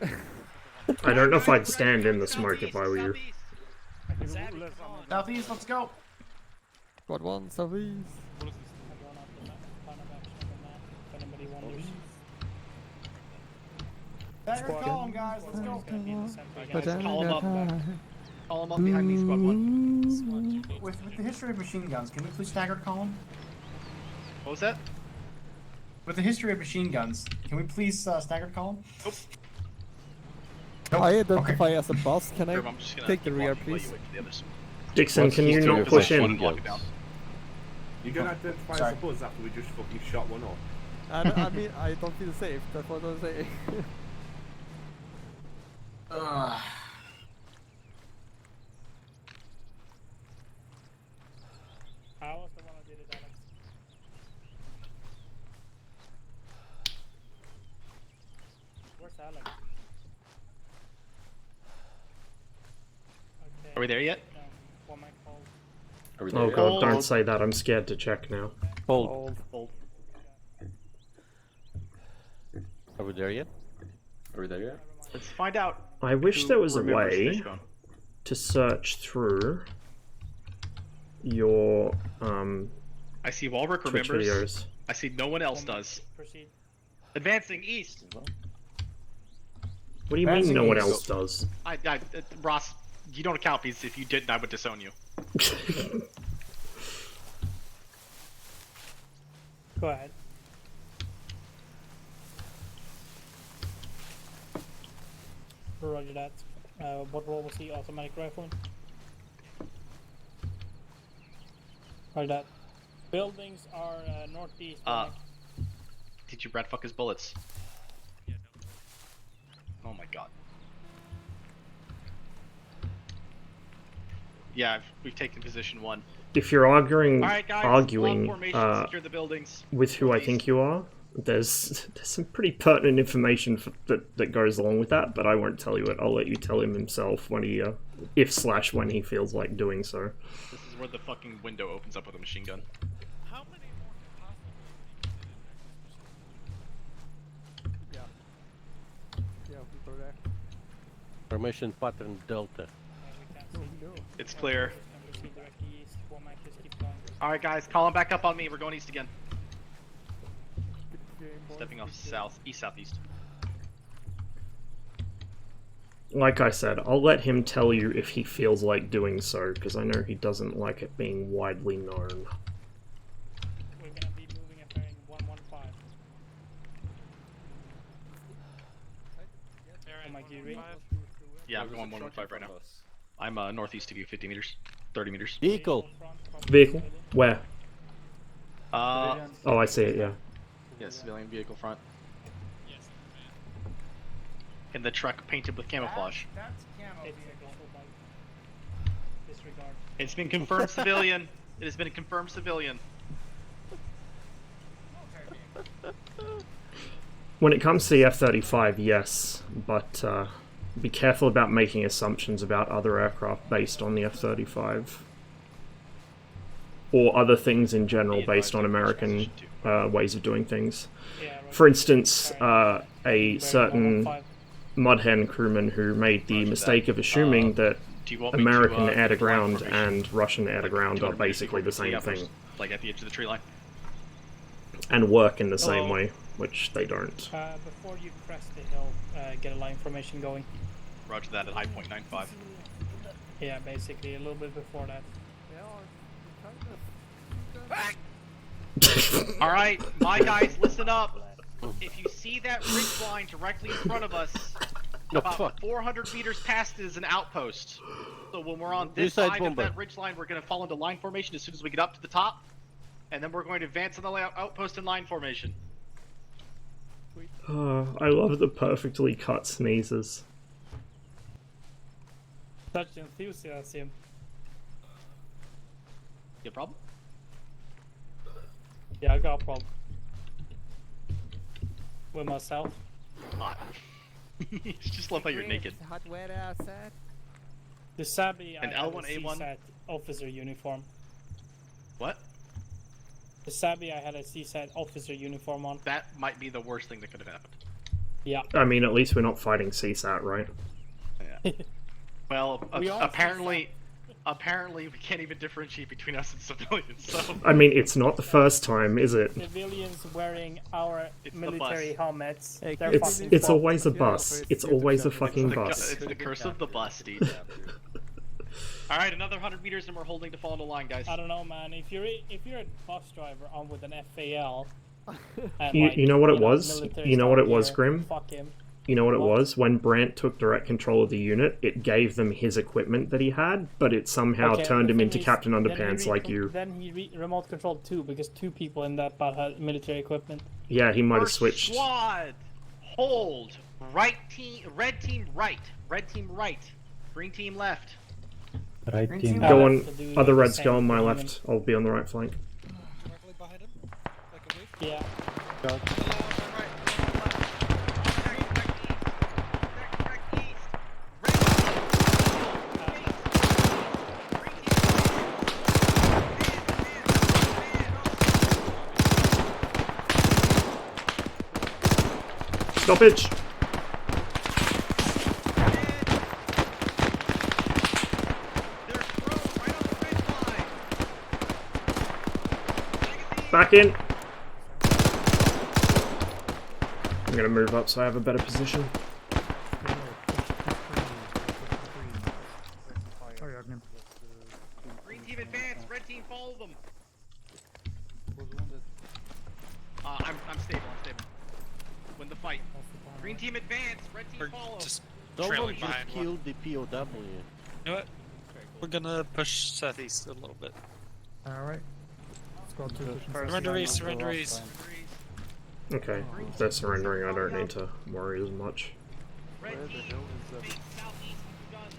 I don't know if I'd stand in the smoke if I were you. Southeast, let's go. Squad 1, southeast. Stagger column, guys, let's go. But then Call I him got up. high. Call him up behind me, squad 1. With the history of machine guns, can we please stagger column? What was that? with the history of machine guns, can we please staggered column? Nope. I identify as a boss. Can I I'm just gonna take the keep rear, walking while you please? wait for the others. Dixon, can you not push in? You're gonna identify as a buzz after we just fucking shot one off. I mean, I don't feel safe. That's what I'm saying. I was the one who did it, Alex. Where's Alex? Okay. Are we there yet? No. What am I called? Are we Oh there? god, don't say that. I'm scared to check now. Hold. Hold. Are we there yet? Are we there yet? Let's find out. I wish who there was a remembers way Fishbone. to search through your I see Walrick Twitch remembers. videos. I see no one else does. Proceed. Advancing east. What do you mean no one else does? Ross, you don't account because if you didn't, I would disown you. Go ahead. Roger that. What role was he? Automatic rifle? Roger that. Buildings are northeast. Did you rat fuck his bullets? Yeah, no. Oh my god. Yeah, we've taken position 1. If you're arguing Alright guys, arguing formation, secure the buildings. with who I think you are, there's some pretty pertinent information that goes along with that, but I won't tell you it. I'll let you tell him himself when he when he feels like doing so. This is where the fucking window opens up with a machine gun. How many more Yeah. Yeah, people are there. Formation pattern Delta. Oh no. It's clear. Proceed directly east. Womack, just keep going. Alright guys, call him back up on me. We're going east again. Good game, boys. Stepping off Good game. south, southeast. Like I said, I'll let him tell you if he feels like doing so, because I know he doesn't like it being widely known. We're gonna be moving at bearing 115. Womack, do you read? Yeah, I'm going 115 right now. I'm northeast of you, 50 meters. 30 meters. Vehicle. Vehicle? Where? Oh, I see it, yeah. civilian vehicle front. And the truck painted with camouflage. That's camo It's vehicle. official by disregard. It's been confirmed civilian. It has been confirmed civilian. When it comes to the F-35, yes, but be careful about making assumptions about other aircraft based on the F-35. Or other things in general based on American ways of doing things. For instance, a certain Mudhen crewman who made the mistake of assuming that Do you want me American to, air-to-ground formation? and Russian air-to-ground are basically the same thing, Like at the edge of the tree line. and work in the same way, which they don't. Before you crest the hill, get a line formation going. Roger that at high point 95. Yeah, basically a little bit before that. Alright, my guys, listen up. If you see that ridge line directly in front of us, about 400 meters past it is an outpost. So when we're on this Suicide side bomber. of that ridge line, we're going to fall into line formation as soon as we get up to the top. And then we're going to advance on the outpost in line formation. I love the perfectly cut sneezes. Such enthusiasm. You have a problem? Yeah, I got a problem. With myself. Hot. Just love how you're naked. Hot wet outside. The Sabi An I had a L1A1? CSAT officer uniform. What? The Sabi I had a CSAT officer uniform on. That might be the worst thing that could have happened. Yeah. I mean, at least we're not fighting CSAT, right? Yeah. Well, We are apparently we can't even differentiate between us and civilians, so... I mean, it's not the first time, is it? Civilians wearing our military helmets. Hey, They're It's fucking it's fun. always a bus. It's always a fucking It's bus. the curse of the bus, dude. Alright, another 100 meters and we're holding to fall into line, guys. I don't know, man. If you're a bus driver on with an FAL, And, You know what it was? military You know what style it was, gear. Grim? Fuck him. You know what it What? was? When Brant took direct control of the unit, it gave them his equipment that he had, but it somehow Okay, turned the him thing into is, Captain then he Underpants like you. Then he remote controlled two because two people in that bot had military equipment. Yeah, he might have First switched. Squad, hold. Right team, red team right. Red team right. Green team left. Right team. Go on, other reds go on my left. I'll be on the right flank. Yeah. Stoppage! Back in! I'm gonna move up so I have a better position. Green team advance, red team follow them. I'm stable, Win the fight. Green team advance, red team follow. Someone Trailing just behind killed the POW. You know what? We're gonna push southeast a little bit. Alright. Squad 2 pushing Surrender east. Okay, if they're surrendering, I don't need to worry as much. Red team, face southeast with guns.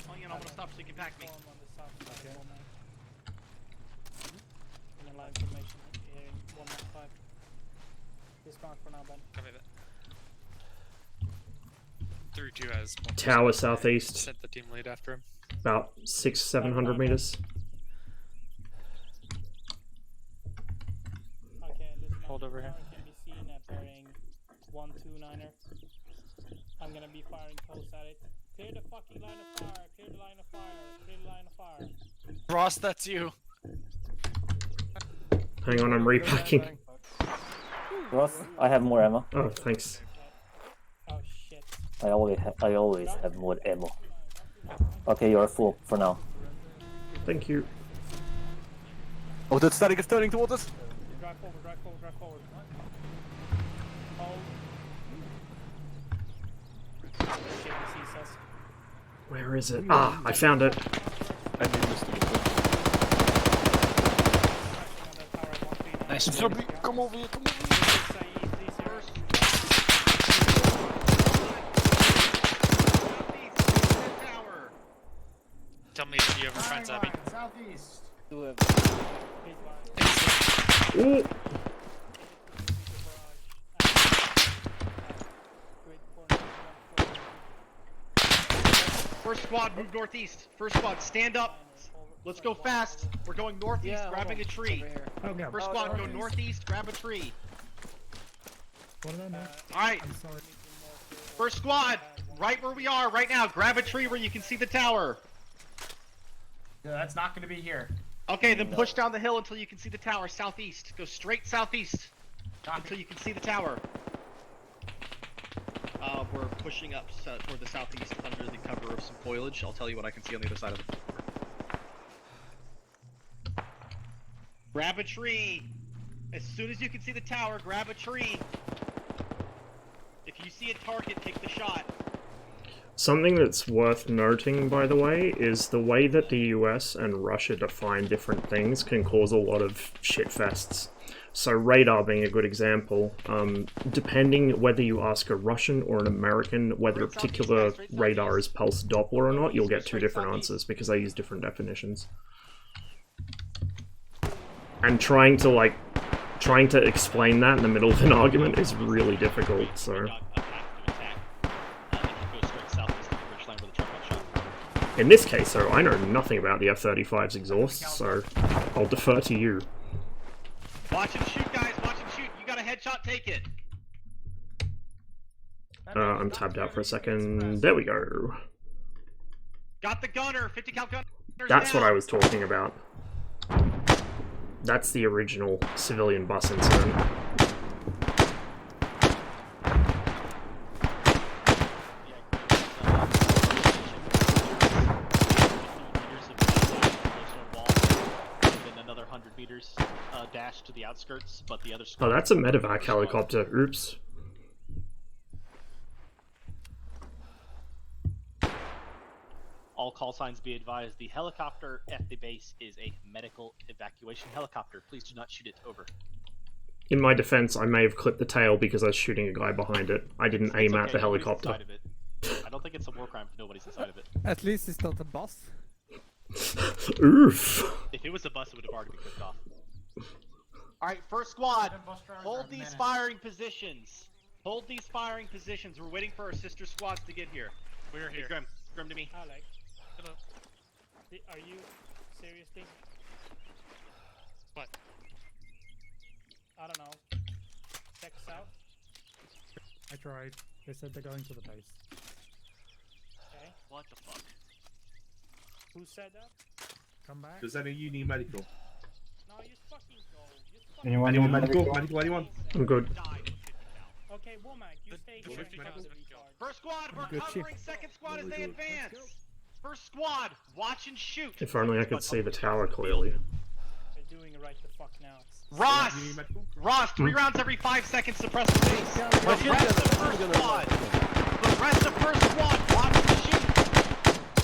Hang on, I'm gonna stop so you can pack me. For now, Ben. Copy that. 3-2 has Tower southeast. sent the team lead after him. About 600-700 meters. Okay, listen. Hold over here. Can be seen at bearing 129er. I'm gonna be firing close at it. Clear the fucking line of fire. Clear the line of fire. Clear the line of fire. Ross, that's you. Hang on, I'm repacking. Ross, I have more ammo. Oh, thanks. Oh shit. I always have more ammo. Okay, you're full for now. Thank you. Oh, that's turning towards us. Drive forward, drive forward, drive forward. Oh. Shit, he sees us. Where is it? Ah, I found it. Nice. Come over here, come over here. Tell me if you have friends, Abby. Southeast. Ooh. First squad, move northeast. First squad, stand up. Let's go fast. We're going northeast, grabbing a tree. First squad, go northeast, grab a tree. Alright. First squad, right where we are right now. Grab a tree where you can see the tower. Yeah, that's not gonna be here. Okay, then push down the hill until you can see the tower, southeast. Go straight southeast until you can see the tower. We're pushing up toward the southeast under the cover of some foliage. I'll tell you what I can see on the other side of it. Grab a tree. As soon as you can see the tower, grab a tree. If you see a target, take the shot. Something that's worth noting, by the way, is the way that the US and Russia define different things can cause a lot of shitfests. So radar being a good example, depending whether you ask a Russian or an American whether a particular radar is pulse Doppler or not, you'll get two different answers because they use different definitions. And trying to explain that in the middle of an argument is really difficult, so... In this case, though, I know nothing about the F-35's exhaust, so I'll defer to you. Watch him shoot, guys. Watch him shoot. You got a headshot, take it. I'm tabbed out for a second. There we go. Got the gunner. 50 cal gunner. That's what I was talking about. That's the original civilian bus incident. 100 meters dash to the outskirts, but the other Oh, squad... that's a medevac helicopter. Oops. All call signs be advised. The helicopter at the base is a medical evacuation helicopter. Please do not shoot it. Over. In my defense, I may have clipped the tail because I was shooting a guy behind it. I didn't aim at the Nobody's helicopter. inside of it. I don't think it's a war crime if nobody's inside of it. At least it's not a bus. Oof. If it was a bus, it would have already been clipped off. Alright, first squad, hold these firing positions. Hold these firing positions. We're waiting for our sister squads to get here. We're here. Hey, Grim to me. Alex. Hello. Are you seriously? What? I don't know. Check south. I tried. They said they're going to the base. Okay. What the fuck? Who said that? Come back. Does any of you need medical? No, you fucking go. You fucking Anyone? Anyone medical? Medical, anyone? I'm good. Okay, Womack, you stay here. First squad, we're Good covering chief. second squad as they advance. First squad, watch and shoot. If only I could see the tower clearly. They're doing it right the fuck now. Ross, 3 rounds every 5 seconds, suppress the base. The rest of first squad. The rest of first squad, watch and shoot.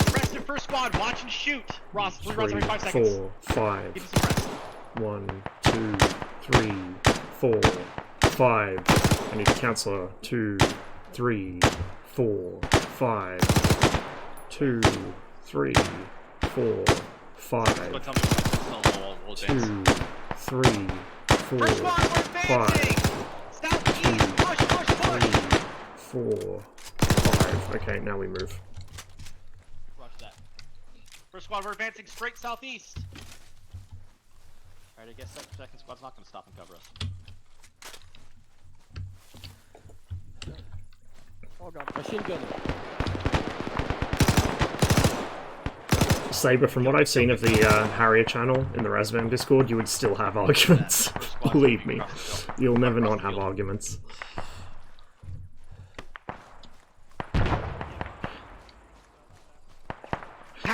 The rest of first squad, watch and shoot. Ross, 3 rounds every 5 seconds. 4, 5. Give me some rest. 1, 2, 3, 4, 5. I need a counselor. 2, 3, 4, 5. 2, 3, 4, 5. 2, 3, 4, 5. Southeast, push, push, push. 4, 5. Okay, now we move. Roger that. First squad, we're advancing straight southeast. Alright, I guess second squad's not going to stop and cover us. Oh god, machine gun. Saber, from what I've seen of the Harrier channel in the Razvan Discord, you would still have arguments. Believe me. You'll never not have arguments.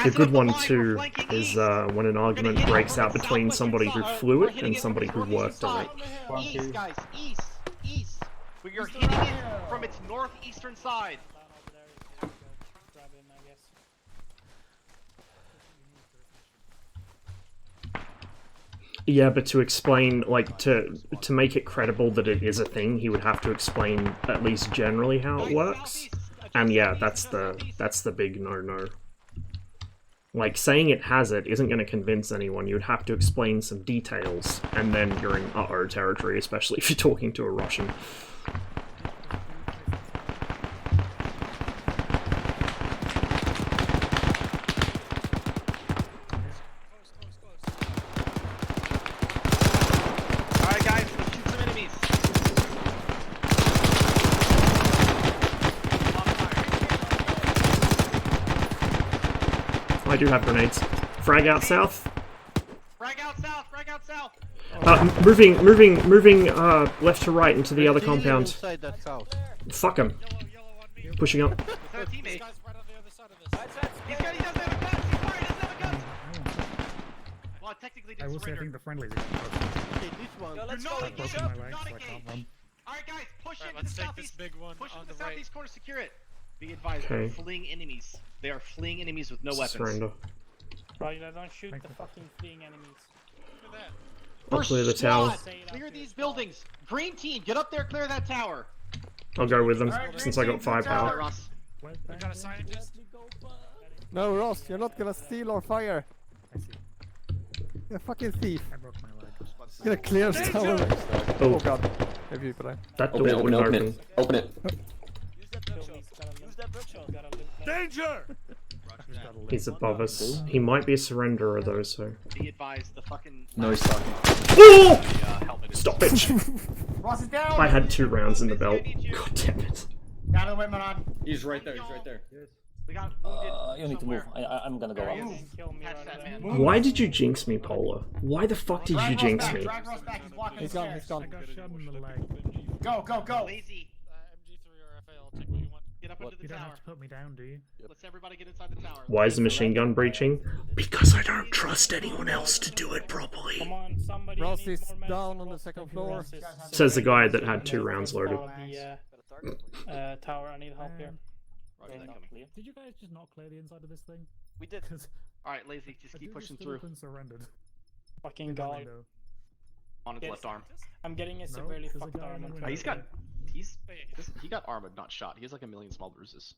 The good one too is when an argument breaks out between somebody who flew it and somebody who worked on it. East, guys, east, east. We are hitting it from its northeastern side. Yeah, but to explain, like, to make it credible that it is a thing, he would have to explain at least generally how it works. And yeah, that's the big no-no. Like, saying it has it isn't going to convince anyone. You'd have to explain some details, and then you're in uh-oh territory, especially if you're talking to a Russian. Alright guys, let's shoot some enemies. I do have grenades. Frag out south. Frag out south, frag out south. Moving left to right into the other compound. Inside that house. Fuck him. Pushing up. These guys, he doesn't have a gun. He's fired, he doesn't have a gun. Well, technically, I didn't will say I surrender. think the friendlies are Okay, this one. Do not engage, broken do my legs, not so I engage. can't run. Alright guys, push Alright, into the let's take southeast. this big one Push on into the the right. southeast corner, secure it. Be advised, Okay. they're fleeing enemies. They are fleeing enemies with no weapons. Surrender. Roger, don't shoot the fucking fleeing enemies. Look at that. I'll clear the tower. Clear these buildings. Green team, get up there, clear that tower. I'll go with them, since I got firepower. Ross. We got a scientist. No, Ross, you're not gonna steal our fire. I see. You're a fucking thief. I broke my leg. You're gonna clear the tower. Oh. Oh god. Have you put That door open, open open. it. Open it. Danger! He's above us. He might be a surrenderer though, so. Be advised, the fucking... No, he's talking. Oh! Stop it! Ross is down! I had 2 rounds in the belt. God damn it. Got the equipment on. He's right there, he's right there. We got wounded You need to move. somewhere. I'm gonna go There he up. is. Catch that man. Why did you jinx me, Polar? Why the fuck did you jinx me? Drag Ross back, he's blocking He's the gone, stairs. he's gone. I got shot in the leg. Go, go, go! Lazy. MG3 or FA, I'll take what you want. Get up into the You don't tower. have to put me down, do you? Let's everybody get inside the tower. Why is the machine gun breaching? Because I don't trust anyone else to do it properly. Come on, somebody. Ross is down on the second floor. Says the guy that had 2 rounds loaded. The tower, I need help here. Did you guys just not clear the inside of this thing? We did. Alright, Lazy, just keep pushing through. Surrendered. Fucking god. On his Yes. left arm. I'm getting a severely fucked arm. He got armored, not shot. He has like a million small bruises.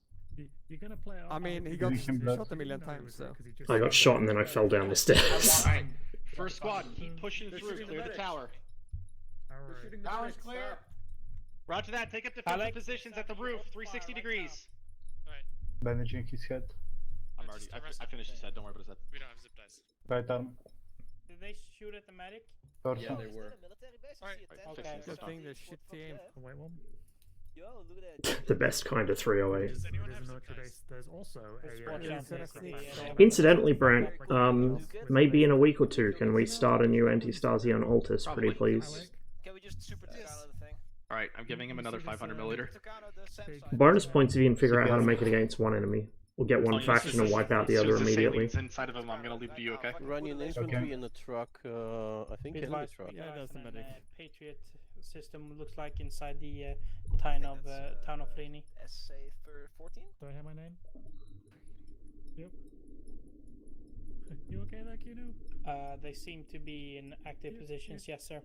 You're gonna play. I mean, he got shot a million times, so. I got shot and then I fell down the stairs. Alright, first squad, keep pushing through. Clear the tower. Tower's clear. Roger that. Take up defensive positions at the roof. 360 degrees. Bandaging his head. I finished his head. Don't worry about his head. We don't have zip ties. Right arm. Did they shoot at the medic? Torso. Yeah, they were. Okay. Good thing the shit team. Wait one. The best kind of 308. There's also Incidentally, Brent, maybe in a week or two, can we start a new anti-Stasi on Altus, pretty please? Can we just super Tucano the thing? Alright, I'm giving him another 500 milliliter. Bonus points if you can figure out how to make it against one enemy. We'll get one faction and wipe out the other immediately. Inside of him, I'm gonna leave to you, okay? Running infantry in the truck, I think in the truck. Yeah, that's the medic. Patriot system looks like inside the town of Rini. SA for 14? Do I have my name? Yep. You okay there, Kinu? They seem to be in active positions, yes sir.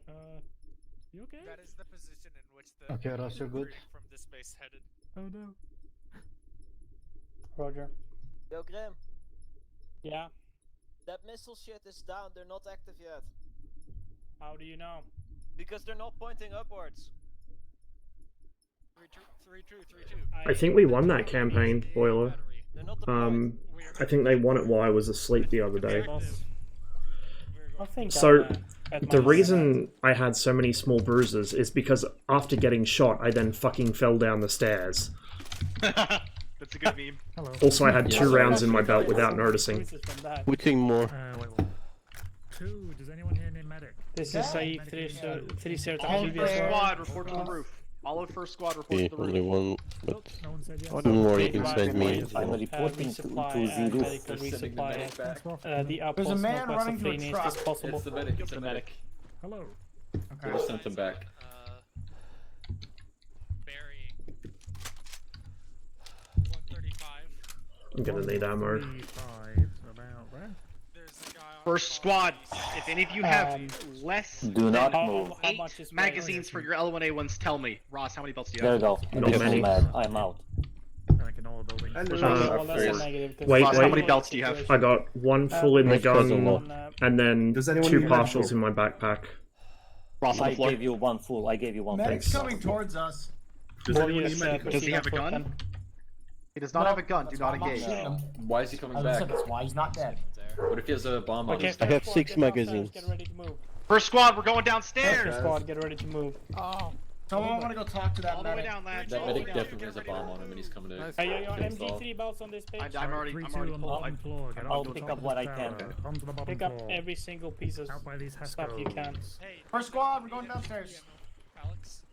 You okay? That is the position in which the Okay, Ross, you're good. from this base headed. Oh no. Roger. Yo, Grim. Yeah. That missile shit is down. They're not active yet. How do you know? Because they're not pointing upwards. 3-2. I think we won that campaign, Boiler. I think they won it while I was asleep the other day. So, the reason I had so many small bruises is because after getting shot, I then fucking fell down the stairs. That's a good meme. Also, I had 2 rounds in my belt without noticing. Putting more. Wait. 2. Does anyone here need medic? This is Saeed 3 All first squad, report to the roof. All of first squad, report Okay, to the only roof. one, but No one said yes. 2 more inside me. I'm reporting to Zero. The There's a man northwest running of to a Rini truck. as possible. It's the medic. It's the medic. Hello. Okay. We'll send him back. Burying 135. I'm gonna need ammo. 35, about there. First squad, if any of you have less Do not move. 8 magazines for your L1A1s, tell me. Ross, how many belts do you There have? you go. Not many. I'm out. Like in all the buildings. Wait, Ross, how many belts do you have? I got 1 full in the gun, and then 2 partials in my backpack. Ross on I the floor. gave you 1 full. I gave you 1 Medic's full. coming towards us. Does he have a gun? He does not have a gun. Do not engage. Why is he coming back? That's why he's not dead. What if he has a bomb on his I have 6 magazines. Get ready to move. First squad, we're going downstairs. First squad, get ready to move. Oh. Someone want to go talk to that All the way medic. down, lads. That All the way medic down. definitely has a bomb on him and he's coming to Hey, yo, install. MG3 belts on this page. I'm already pulled. I'll pick up what I can. Pick up every single piece of stuff you can. First squad, we're going downstairs. Alex?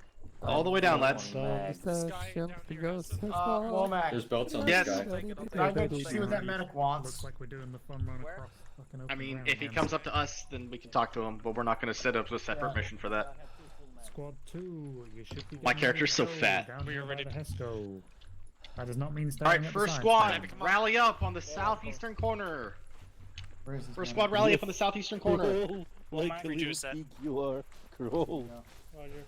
All the way down, lads. Womack. There's belts on Yes. this guy. I can see what that medic wants. Looks like we're doing the fun run across fucking open I mean, ground if he again. comes up to us, then we can talk to him, but we're not going to set up a separate mission for that. Squad 2, you should be My getting character's so ready to go fat. down here by the Hesco. That does not mean staying Alright, at the first science squad, lab. rally up on the southeastern corner. First squad, rally up on the southeastern corner. Crawl, like a little pig you are. Crawl. Roger.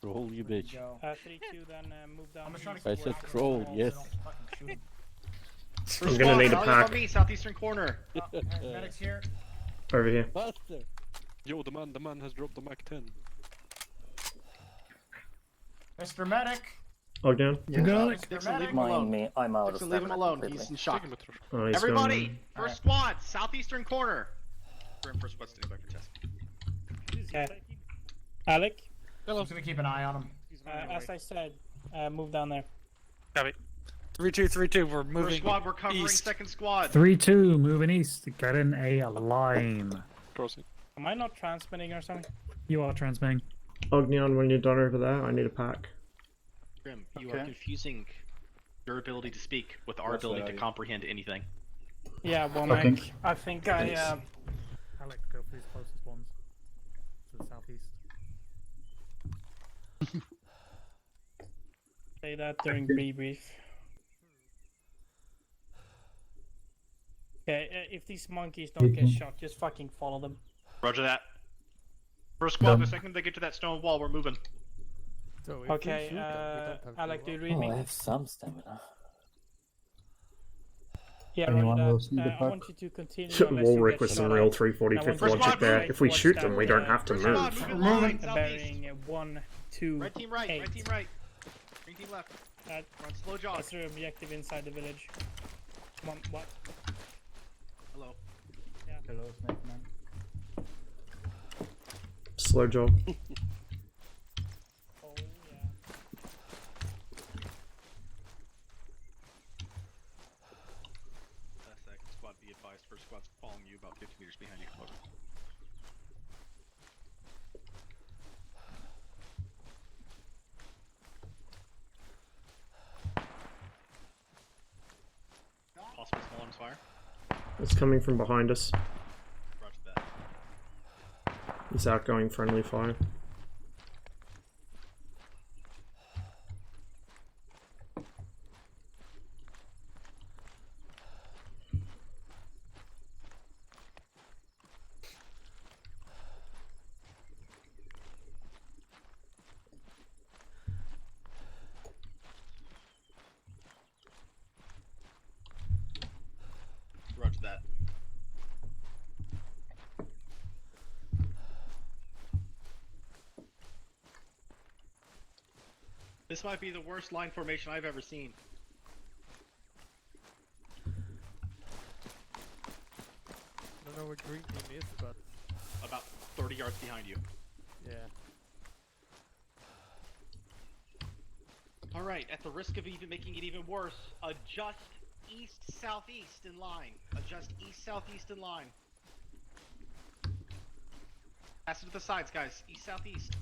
Crawl, you bitch. 3-2, then move down. I said crawl, yes. First I'm gonna squad, need a rally up pack. on me, southeastern corner. Medic's here. Over here. Faster. Yo, the man has dropped the Mac 10. Mr. Medic. Ogden? Dixon, leave him Mind alone. me, I'm out Dixon, of leave him stamina alone. completely. He's in shock. Oh, he's Everybody, gone. first squad, southeastern corner. We're in first squad standing by for test. Okay. Alec? I'm just gonna keep an eye on him. As I said, move down there. Copy. 3-2, we're moving. First squad, we're covering east. second squad. 3-2, moving east. Get in a line. Crossing. Am I not transmitting or something? You are transmitting. Ognion, when you're done over there, I need a pack. Grim, you are confusing your ability to speak with our That's ability what to I- comprehend anything. Yeah, well, Okay. Mike, I think I Alec, go for these closest ones. To the southeast. say that during debrief. Okay, if these monkeys don't get shot, just fucking follow them. Roger that. First squad, the Done. second they get to that stone wall, we're moving. So if we Okay, shoot them, we don't have Alec, to do you run. read Oh, me? I have some stamina. Yeah, Anyone Roger else that. need a I pack? want you to continue unless you Warwick get with shot some at. real And I 345th want you to logic go there. straight If we towards shoot that, them, we don't have to First squad, move. moving line, southeast. Bearing 1, 2, Red team right, 8. red team right. Green team left. Run slow jog. That's their objective inside the village. Come on, what? Hello. Hello, Snake Man. Slow jog. Oh, yeah. Second squad, be advised. First squad's following you about 50 meters behind you. Over. Possible small arms fire. It's coming from behind us. Roger that. It's outgoing friendly fire. Roger that. This might be the worst line formation I've ever seen. I don't know where green team is, but About 30 yards behind you. yeah. Alright, at the risk of even making it even worse, adjust east-southeast in line. Adjust east-southeast in line. Pass it to the sides, guys. East-southeast.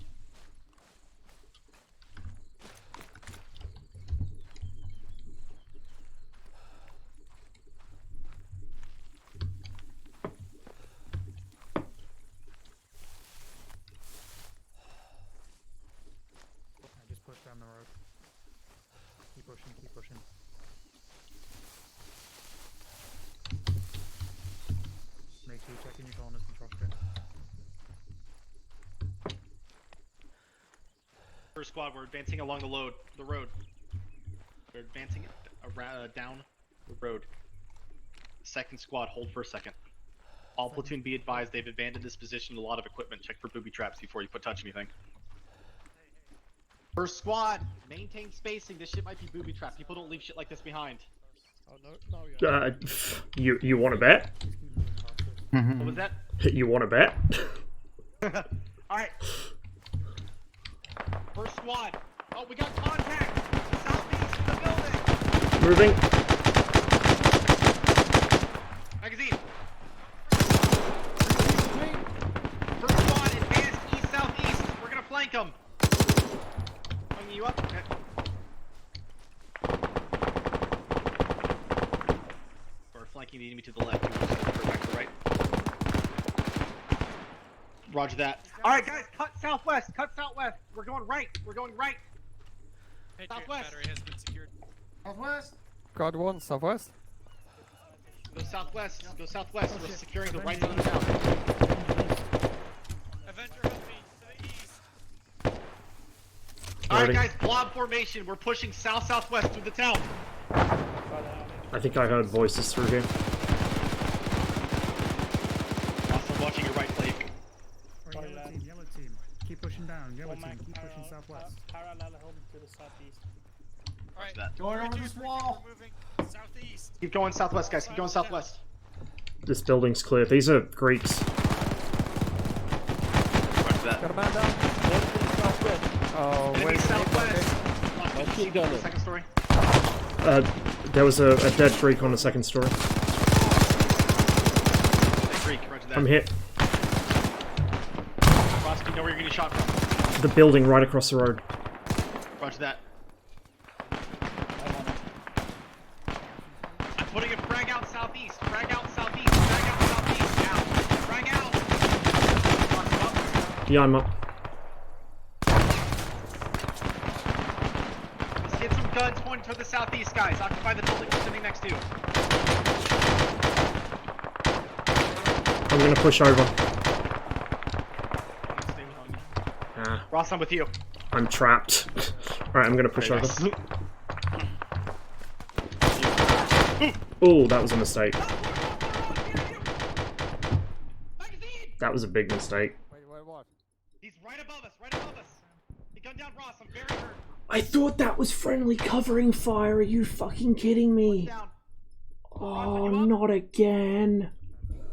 I just push down the road. Keep pushing, keep pushing. Make sure you check in your corners and trust it. First squad, we're advancing along the road. We're advancing around, down the road. Second squad, hold for a second. All platoon be advised, they've abandoned this position. A lot of equipment. Check for booby traps before you touch anything. First squad, maintain spacing. This shit might be booby trap. People don't leave shit like this behind. Oh no, no, yeah. You want to bet? What was that? You want to bet? Alright. First squad. Oh, we got contact! Southeast of the building! Moving. Magazine! First squad, advance east-southeast. We're gonna flank them. Hanging you up? Okay. We're flanking the enemy to the left. Back to the right. Roger that. Alright, guys, cut southwest. Cut southwest. We're going right. We're going right. Southwest. Battery has been secured. Southwest. Guard 1, southwest. Go southwest. Go southwest. We're securing the right side of the town. Avenger, help me to the east. Alright, guys, blob formation. We're pushing south-southwest through the town. I think I heard voices through here. Also watching your right flank. Yellow team. Keep pushing down. Yellow team, keep pushing southwest. Parallel hold to the southeast. Alright, Going over this wall. we're moving southeast. Keep going southwest, guys. Keep going southwest. This building's clear. These are Greeks. Roger that. Got a man down. Oh, Enemy wait. southwest. Keep going. Second story. There was a dead Greek on the second story. Hey, Greek, roger that. I'm hit. Ross, do you know where you're getting shot from? The building right across the road. Roger that. Yeah, I'm up. Let's get some guns pointing toward the southeast, guys. Occupy the building we're sitting next to. I'm gonna push over. Ross, I'm with you. I'm trapped. Alright, I'm gonna push over. Oh, that was a mistake. That was a big mistake. Wait, what? He's right above us, right above us. He gunned down Ross, I'm very hurt. I thought that was friendly covering fire. Are you fucking kidding me? Oh, not again.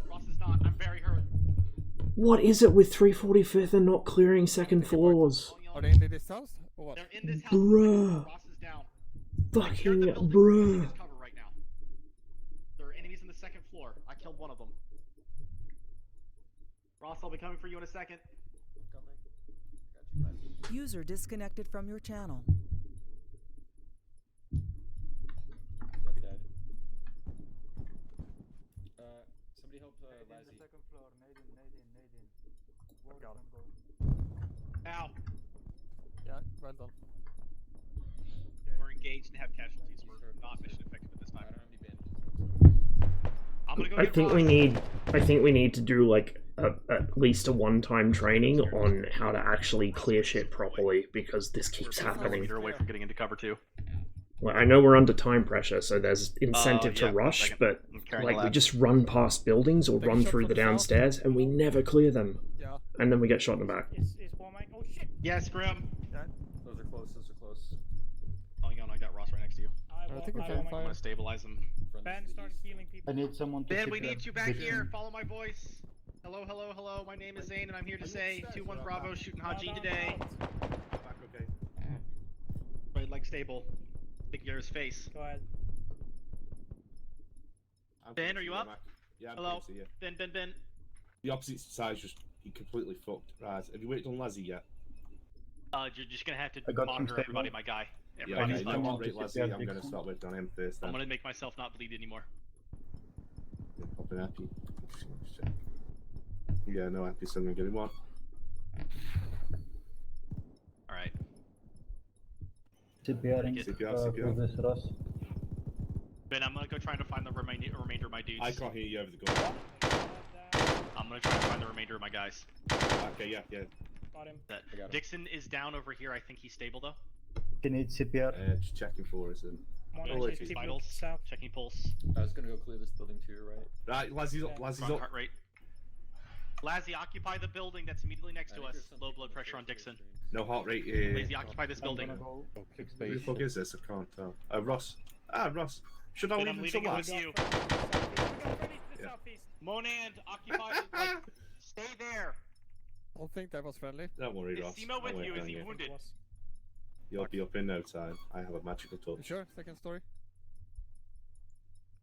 Ross is not, I'm very hurt. What is it with 345th and not clearing second floors? Are they in this house? Or what? They're in this house. Bruh. Ross is down. Fucking bruh. Cover right now. There are enemies in the second floor. I killed one of them. Ross, I'll be coming for you in a second. User disconnected from your channel. Somebody help Lazzy. Second floor, Nadine. Ow. Yeah, well done. We're engaged and have casualties. We're not mission effective at this time. I'm gonna go I get think Ross. we need to do like at least a one-time training on how to actually clear shit properly, because this keeps happening. You're away from getting into cover too. Well, I know we're under time pressure, so there's incentive to yeah, rush, but I'm carrying like the we lab. just run past buildings or run through the downstairs and we never clear them. Yeah. And then we get shot in the back. Oh shit! Yes, Grim. Those are close, those are close. Hang on, I got Ross right next to you. I think we can I'm fire. gonna stabilize him. Ben, start healing people. I need someone to Ben, we sit need you back between- here. Follow my voice. Hello, hello, hello. My name is Zane, and I'm here to say 2-1 Bravo shooting Haji today. Back, okay. Right leg stable. Big Yara's face. Go ahead. Ben, are you up? Yeah, I'm Hello. coming to you. Ben. The opposite side's just he completely fucked. Right, have you worked on Lazzy yet? You're just gonna have to I got some monitor everybody, stable. my guy. Yeah, Everybody's okay, fine. you know fine. what, rate Lazzy, I'm gonna start working on him first then. I'm gonna make myself not bleed anymore. Popping happy. Yeah, no happy, so I'm gonna get him one. Alright. CPRing CPR. for this Ross. Ben, I'm gonna go try to find the remainder of my dudes. I can't hear you over the gun. I'm gonna try to find the remainder of my guys. Okay, yeah. Got him. Dixon is down over here. I think he's stable though. You need CPR. Just checking for us and... Keep vitals. south. Checking pulse. I was gonna go clear this building to your right. Right, Lazzy's up, Lazzy's Front up. heart rate. Lazzy, occupy the building that's immediately next to us. Low blood pressure on Dixon. No heart rate here. Lazy, occupy this building. Who the fuck is this? I can't tell. Ross. Ross. Should I Ben, leave I'm him till leaving it with last? you. Yeah. Monand, occupy. Stay there. I don't think that was friendly. Don't worry, Is Ross. Simo with I'll you? wait Is on he you. wounded? You'll be up in no time. I have a magical You touch. sure? Second story.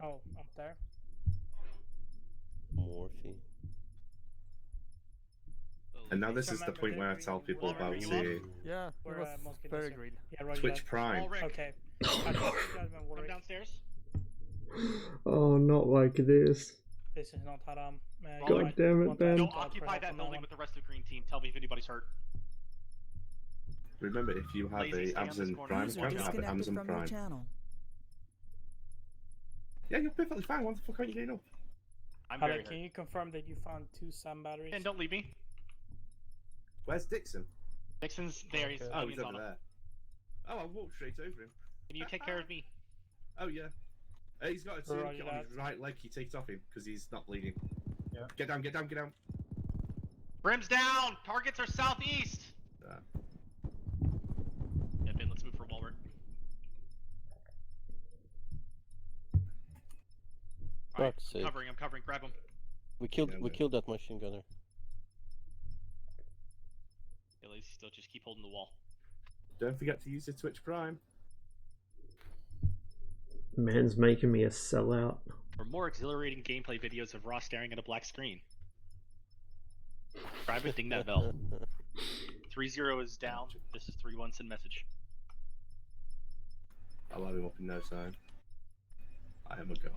Oh, up there. Morphe. And now this is the point where I tell people about the Yeah, it We're, was mosquito very sir. green. Yeah, roger Twitch that. Prime. Okay. Come downstairs. Oh, not like this. This is not haram. God damn it, Ben. Don't occupy that building with the rest of the green team. Tell me if anybody's hurt. Remember, if you have Lazy, a stay on this Amazon corner. Prime User account, you have an disconnected Amazon from your Prime. channel. Yeah, you're perfectly fine. What the fuck aren't you getting up? I'm very Can hurt. you confirm that you found 2 SAM batteries? Ben, don't leave me. Where's Dixon? Dixon's there. He's, Oh, he's on over him. there. Oh, I walked straight over him. Can you take care of me? Oh, yeah. He's got a tourniquet Roger on that. his right leg. You take it off him because he's not bleeding. Yeah. Get down, get down, get down. Brim's down. Targets are southeast. Yeah, Ben, let's move for Walbert. Alright, Fuck's sake. I'm covering. Grab him. We killed that machine gunner. Yeah, Lazy, still just keep holding the wall. Don't forget to use your Twitch Prime. Man's making me a sellout. For more exhilarating gameplay videos of Ross staring at a black screen, private ding that bell. 3-0 is down. This is 3-1. Send message. I'll have him up in no time. I am a god.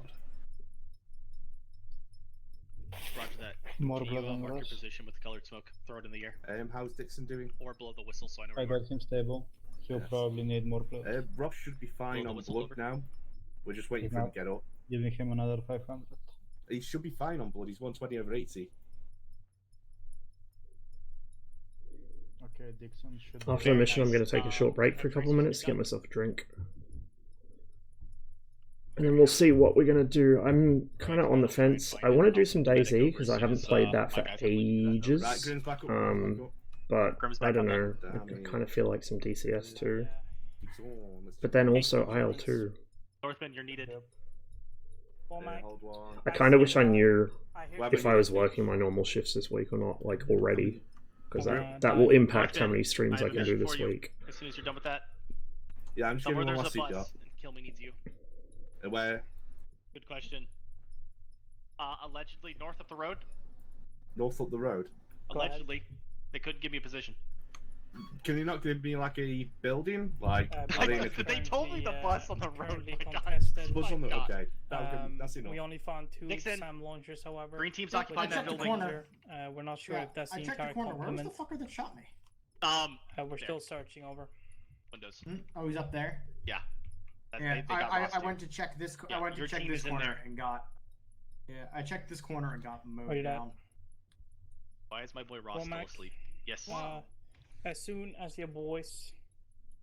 Roger that. More Can you blood on mark your Ross. position with colored smoke? Throw it in the air. How's Dixon doing? Or blow the whistle so I know where I you are. got him stable. He'll probably need more blood. Ross should be fine Blow the on whistle blood over. now. We're just waiting He's for him not to get up. Giving him another 500. He should be fine on blood. He's 120/80. Okay, Dixon should. After the mission, I'm going to take a short break for a couple of minutes to get myself a drink. And then we'll see what we're going to do. I'm kind of on the fence. I want to do some DayZ because I haven't played that for ages. But I don't know. I kind of feel like some DCS too. But then also IL2. Northman, you're needed. I kind of wish I knew if I was working my normal shifts this week or not, like already. Because that will impact how many streams I can do this week. As soon as you're done with that. Yeah, I'm just Somewhere getting there's one a last bus and Kill Me needs you. Where? Good question. Allegedly north up the road. North up the road? Allegedly. They couldn't give me a position. Can you not give me like a building? Like, they told me the bus on the road. Bus on the okay. That's enough. We only found 2 Nixon. SAM launchers, however. Green team's occupying that building. We're not sure if that's the I checked entire the corner. Where was complement. the fucker that shot me? We're still searching over. Windows. Oh, he's up there. Yeah. Yeah, I went to check this. I went to your check team this is in corner there. and got. Yeah, I checked this corner and got mowed Where you at? down. Why is my boy Ross still Womack. asleep? Yes. As soon as your boys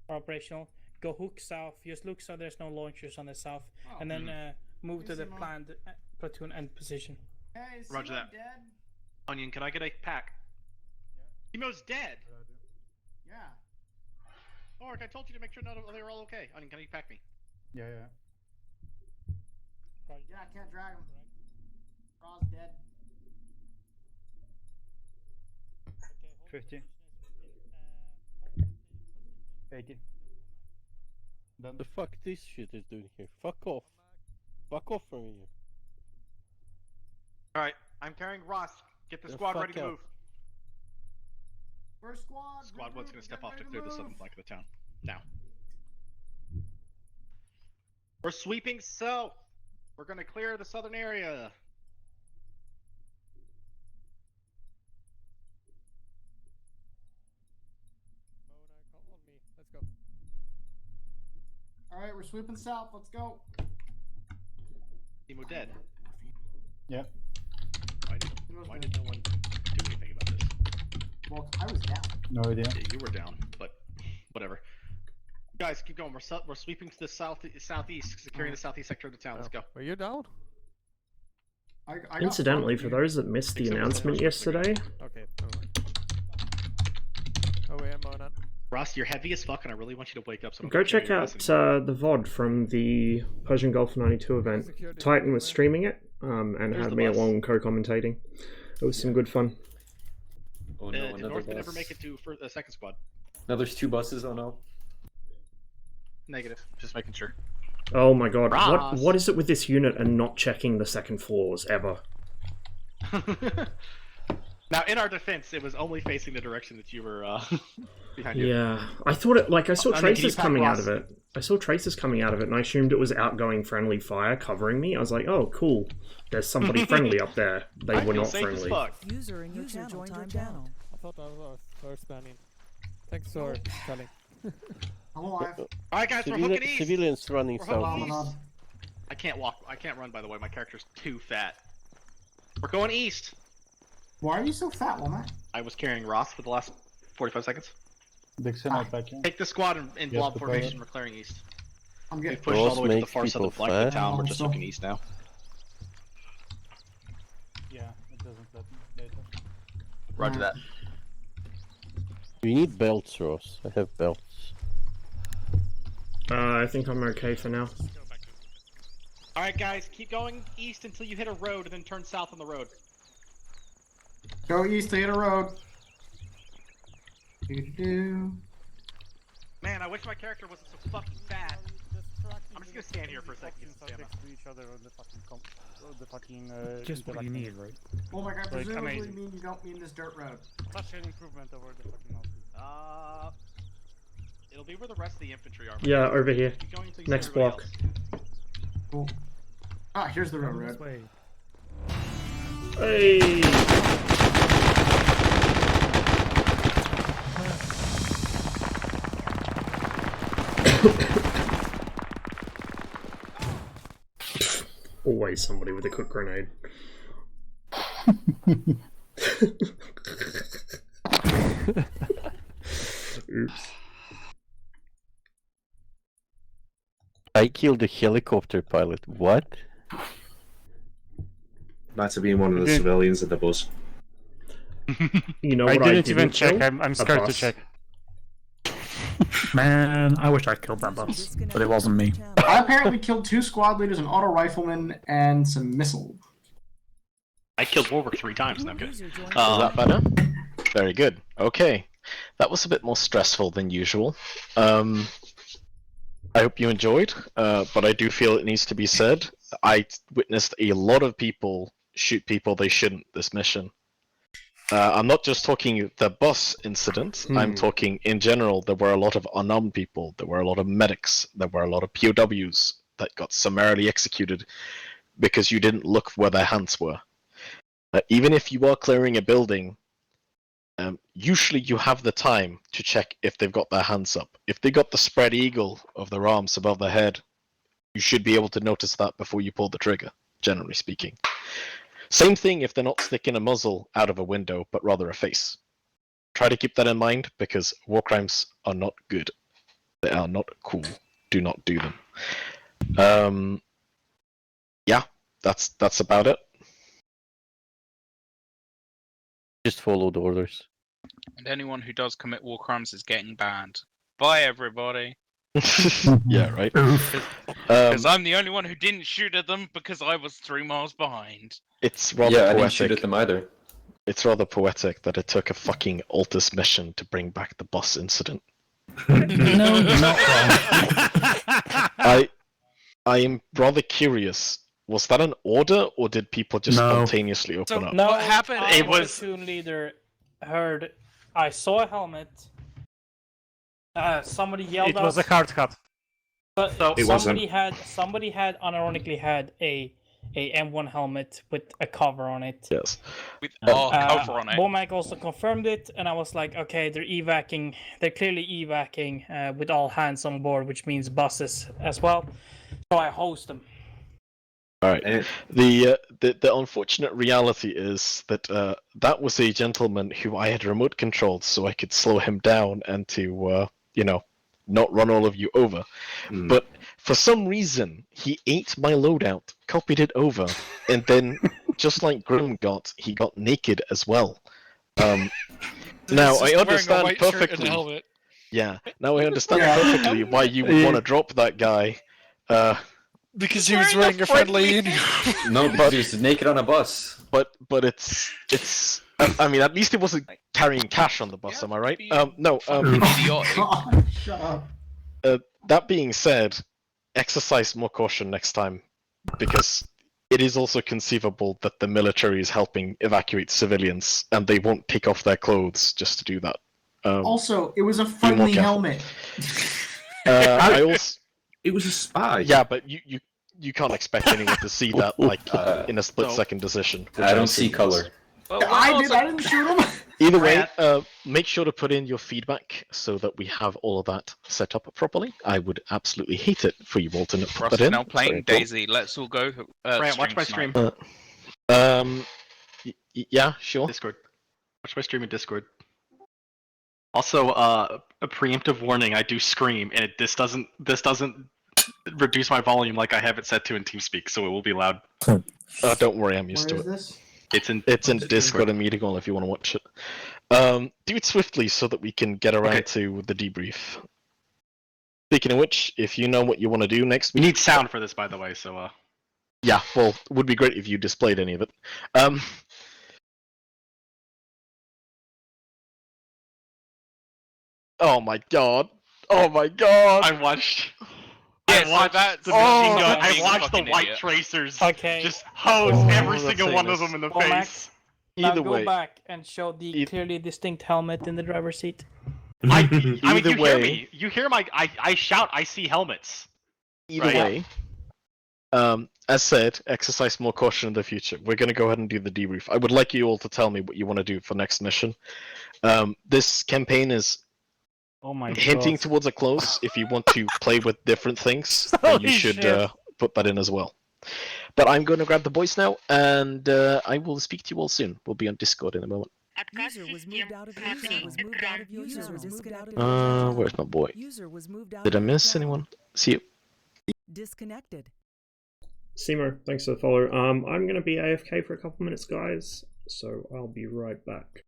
are operational, go hook south. Just look so there's no launchers on the south, and then move to the planned platoon end position. Hey, is Roger Simo that. dead? Onion, can I get a pack? Timo's dead. Yeah. Oh, I told you to make sure they were all okay. Onion, can you pack me? Yeah. Yeah, I can't drag him. Raw's dead. 50. 80. Done. The fuck this shit is doing here? Fuck off. Fuck off from here. Alright, I'm carrying Ross. Get the squad ready to move. First squad. Squad 1's gonna step off to clear the southern flank of the town. Now. We're sweeping south. We're gonna clear the southern area. Let's go. All right, we're sweeping south. Let's go. Timo dead. Yeah. Why did no one do anything about this? Well, I was down. No idea. Yeah, you were down, but whatever. Guys, keep going. We're sweeping to the southeast, securing the southeast sector of the town. Let's go. Are you down? I Incidentally, for those that missed the announcement yesterday, Okay. Oh wait, I'm on it. Ross, you're heavy as fuck, and I really want you to wake up. So go check out the VOD from the Persian Gulf 92 event. Titan was streaming it and had me along co-commentating. It was some good fun. Oh no, did another Northman bus. ever make it to for the second squad? Now there's 2 buses. Oh no. Negative. Just making sure. Oh my god, Ross. what is it with this unit and not checking the second floors ever? Now, in our defense, it was only facing the direction that you were behind you. Yeah, I thought it, like, I saw I mean, can you traces pack coming out Ross? of it. I saw traces coming out of it, and I assumed it was outgoing friendly fire covering me. I was like, oh, cool. There's somebody friendly up there. They were not friendly. User in your channel joined your channel. I thought I was first spamming. Thanks for telling. I'm alive. Alright, guys, we're hooking east. Civilians running We're hooking south. east. I can't walk. I can't run, by the way. My character's too fat. We're going east. Why are you so fat, woman? I was carrying Ross for the last 45 seconds. Dixon, I'm packing. Take the squad in Yes, blob the formation. pilot. We're clearing east. I'm We've getting pushed all Ross the way to the makes far southern people flank of the fat. town. We're just Also- looking east now. Yeah, it doesn't let me later. Roger that. We need belts, Ross. I have belts. I think I'm okay for now. Alright, guys, keep going east until you hit a road and then turn south on the road. Go east to hit a road. Do-do-do. Man, I wish my character wasn't so fucking fat. I'm just gonna stand here for a second. Subject to each other on the fucking Just what you need, right? Oh my god, Like, presumably amazing. mean you don't mean this dirt road. Such an improvement over the fucking mountain. It'll be where the rest of the infantry are. Yeah, over here. Keep going until you see Next everybody block. else. Cool. Ah, here's the Come road. this way. Hey! Always somebody with a quick grenade. Oops. I killed a helicopter pilot. What? Might have been one of the Did- civilians at the bus. You know I what didn't even check. kill? I'm A scared to bus. check. Man, I wish I killed that bus, but it wasn't me. I apparently killed 2 squad leaders, an auto rifleman, and some missile. I killed Warwick 3 times. No, I'm kidding. Is that better? Very good. Okay. That was a bit more stressful than usual. I hope you enjoyed, but I do feel it needs to be said. I witnessed a lot of people shoot people they shouldn't this mission. I'm not just talking the bus incident, I'm talking in general. There were a lot of unarmed people, there were a lot of medics, there were a lot of POWs that got summarily executed because you didn't look where their hands were. Even if you are clearing a building, usually you have the time to check if they've got their hands up. If they got the spread eagle of their arms above their head, you should be able to notice that before you pull the trigger, generally speaking. Same thing if they're not sticking a muzzle out of a window, but rather a face. Try to keep that in mind, because war crimes are not good. They are not cool. Do not do them. Yeah, that's about it. Just follow the orders. And anyone who does commit war crimes is getting banned. Bye, everybody. Yeah, right. Because I'm the only one who didn't shoot at them because I was 3 miles behind. It's rather Yeah, I poetic. didn't shoot at them either. It's rather poetic that it took a fucking Altus mission to bring back the bus incident. No, you're not wrong. I am rather curious. Was that an order, or did people just spontaneously open up? No, What happened? It was platoon leader heard. I saw a helmet. Somebody yelled It out. was a hard cut. But It somebody had unironically had a M1 helmet with a cover on it. Yes. With cover on it. Bomac also confirmed it, and I was like, okay, they're evacing. They're clearly evacing with all hands on board, which means buses as well. So I host them. All right. The unfortunate reality is that that was a gentleman who I had remote controlled, so I could slow him down and to not run all of you over. But for some reason, he ate my loadout, copied it over, and then, just like Grim got, he got naked as well. Now I understand perfectly. Yeah. Now I understand perfectly why you would want to drop that guy. Because he was wearing a friendly uniform. No, but he was naked on a bus. But it's. I mean, at least he wasn't carrying cash on the bus. Am I right? No. God, shut up. That being said, exercise more caution next time, because it is also conceivable that the military is helping evacuate civilians, and they won't take off their clothes just to do that. Also, it was a friendly helmet. I also. It was a spy. Yeah, but you can't expect anyone to see that in a split-second decision. I don't see color. I didn't shoot him. Either way, make sure to put in your feedback so that we have all of that set up properly. I would absolutely hate it for you all to not put that in. Now playing DayZ. Let's all go. Grant, watch my stream. Yeah, sure. Discord. Watch my stream in Discord. Also, a preemptive warning: I do scream, and this doesn't reduce my volume like I have it set to in TeamSpeak, so it will be loud. Don't worry, I'm used to it. This? It's in Discord and Meeting Hall if you want to watch it. Do it swiftly so that we can get around to the debrief. Speaking of which, if you know what you want to do next, we need sound for this, by the way. So yeah, well, it would be great if you displayed any of it. Oh my god! Oh my god! I watched. Yeah, I watched that's the machine gun. I I watched the white idiot. tracers. Okay. Just hose every that's single one of famous. them in the Bomac, face. now Either go way. back and show the clearly distinct helmet in the driver's seat. I mean, Either you way. hear me. You hear my. I shout. I see helmets. Either Right. way, as said, exercise more caution in the future. We're going to go ahead and do the debrief. I would like you all to tell me what you want to do for next mission. This campaign is Oh my hinting god. towards a close. If you want to play with different things, then you Holy should shit. put that in as well. But I'm going to grab the boys now, and I will speak to you all soon. We'll be on Discord in a moment. User was moved out of your user was moved out of your user was disconnected. from your channel. Where's my boy? User was moved out Did I of your miss channel. anyone? See you. Disconnected. Simo, thanks for the follow. I'm going to be AFK for a couple minutes, guys, so I'll be right back.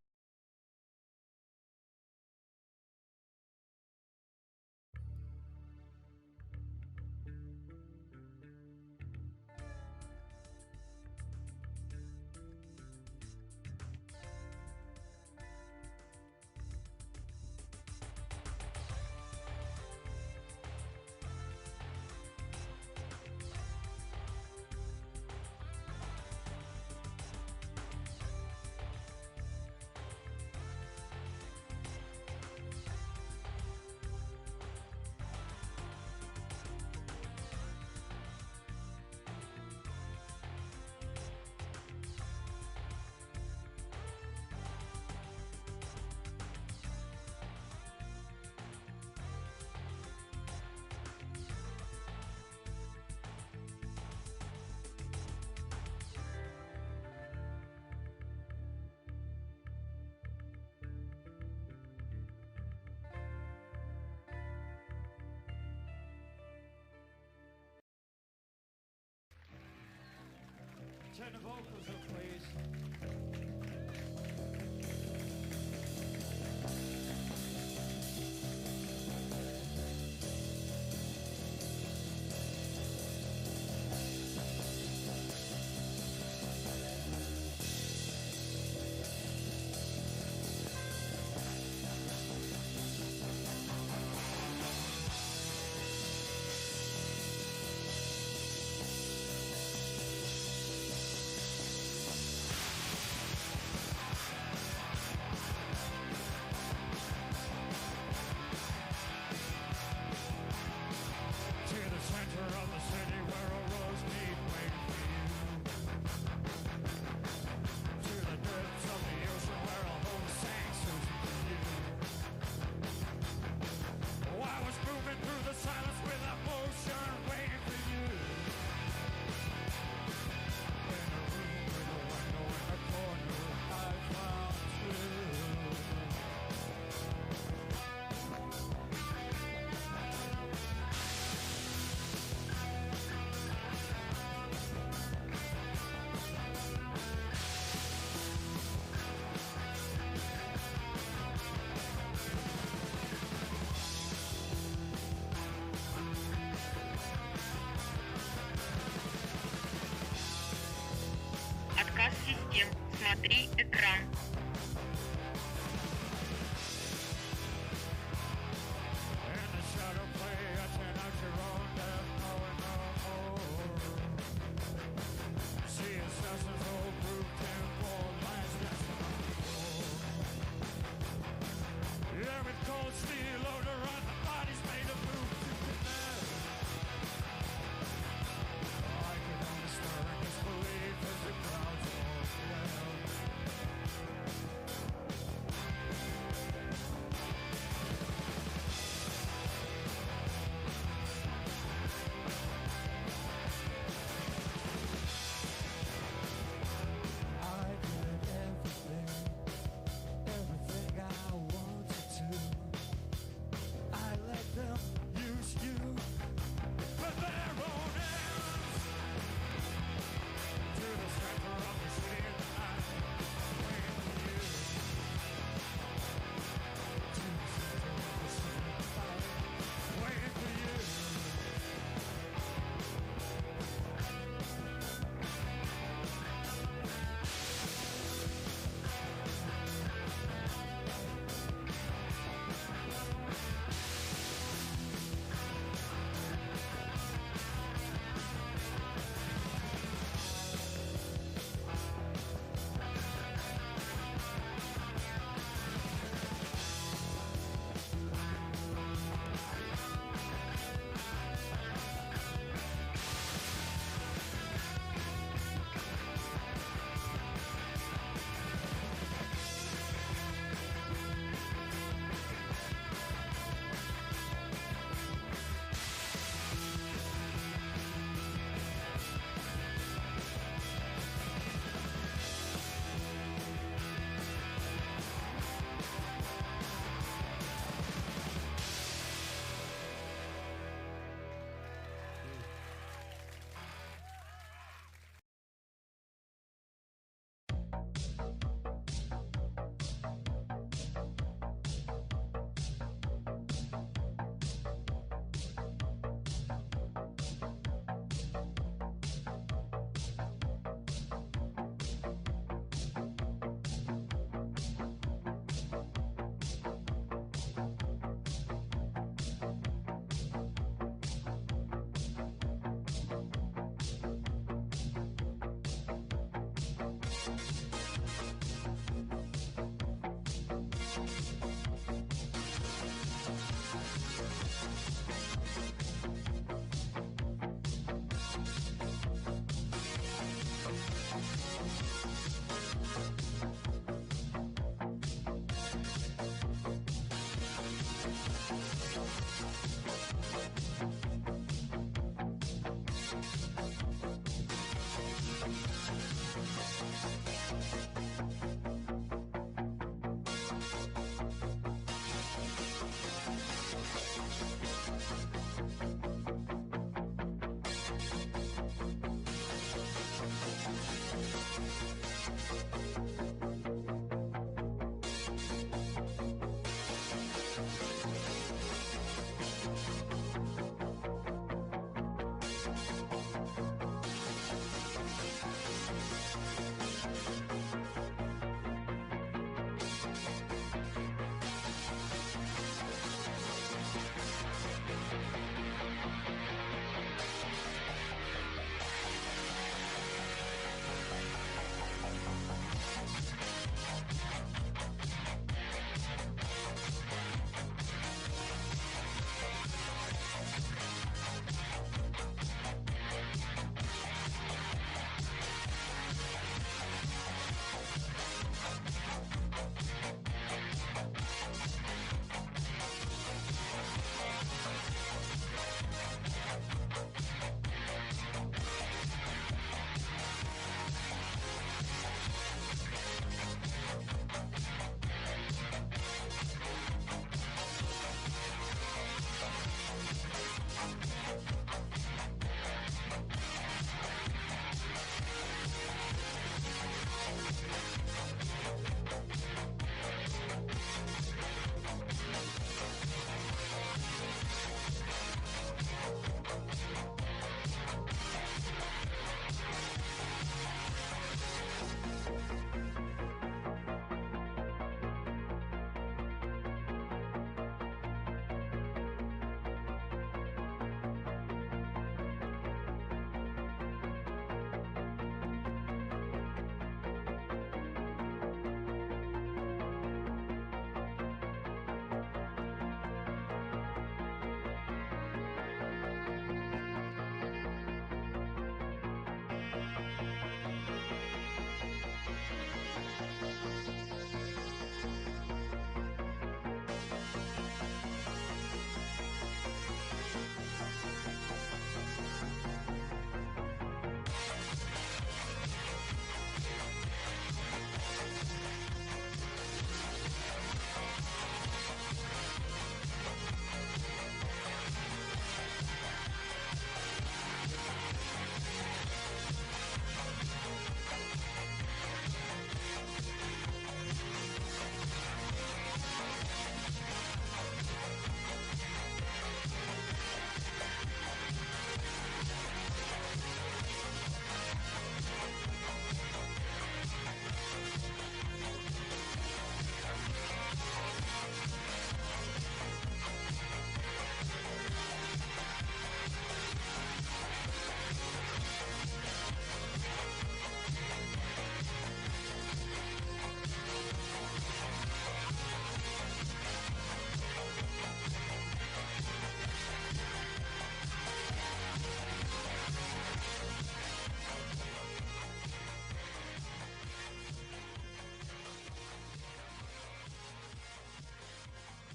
Turn the vocals up, please.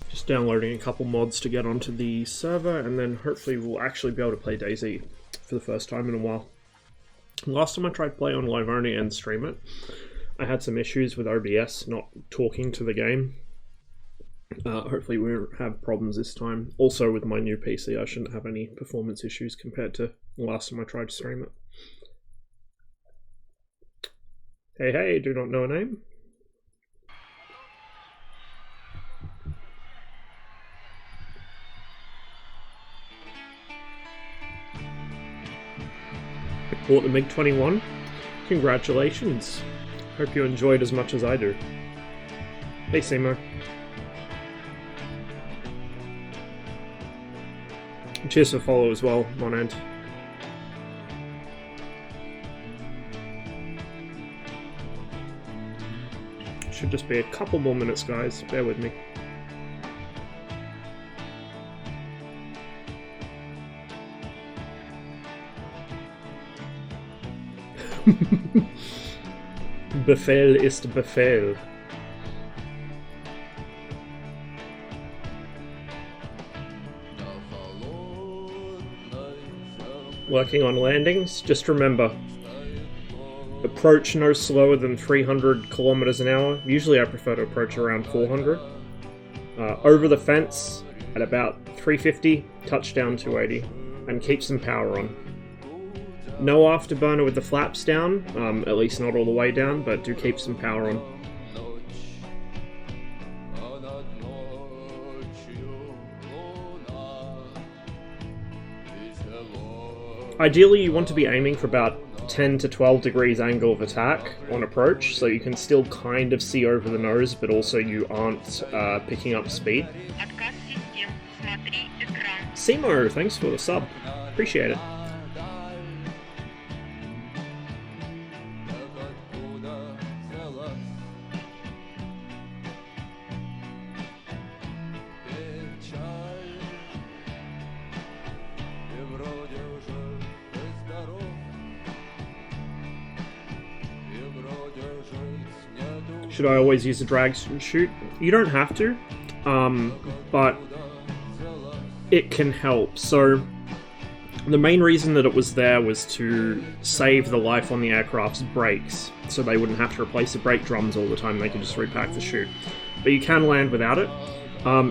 Just downloading a couple mods to get onto the server, and then hopefully we'll actually be able to play DayZ for the first time in a while. Last time I tried to play on live only and stream it, I had some issues with OBS not talking to the game. Hopefully we won't have problems this time. Also with my new PC, I shouldn't have any performance issues compared to last time I tried to stream it. Hey, hey, do not know a name? Bought the MiG-21. Congratulations. Hope you enjoyed as much as I do. Hey, Seymour. Cheers for follow as well, Monant. Should just be a couple more minutes, guys. Bear with me. Befehl ist Befehl. Working on landings. Just remember, approach no slower than 300 kilometers an hour. Usually I prefer to approach around 400. Over the fence at about 350, touchdown 280, and keep some power on. No afterburner with the flaps down, at least not all the way down, but do keep some power on. Ideally, you want to be aiming for about 10 to 12 degrees angle of attack on approach, so you can still kind of see over the nose, but also you aren't picking up speed. Simo, thanks for the sub. Appreciate it. Should I always use a drag shoot? You don't have to, but it can help. So the main reason that it was there was to save the life on the aircraft's brakes, so they wouldn't have to replace the brake drums all the time, they could just repack the chute. But you can land without it.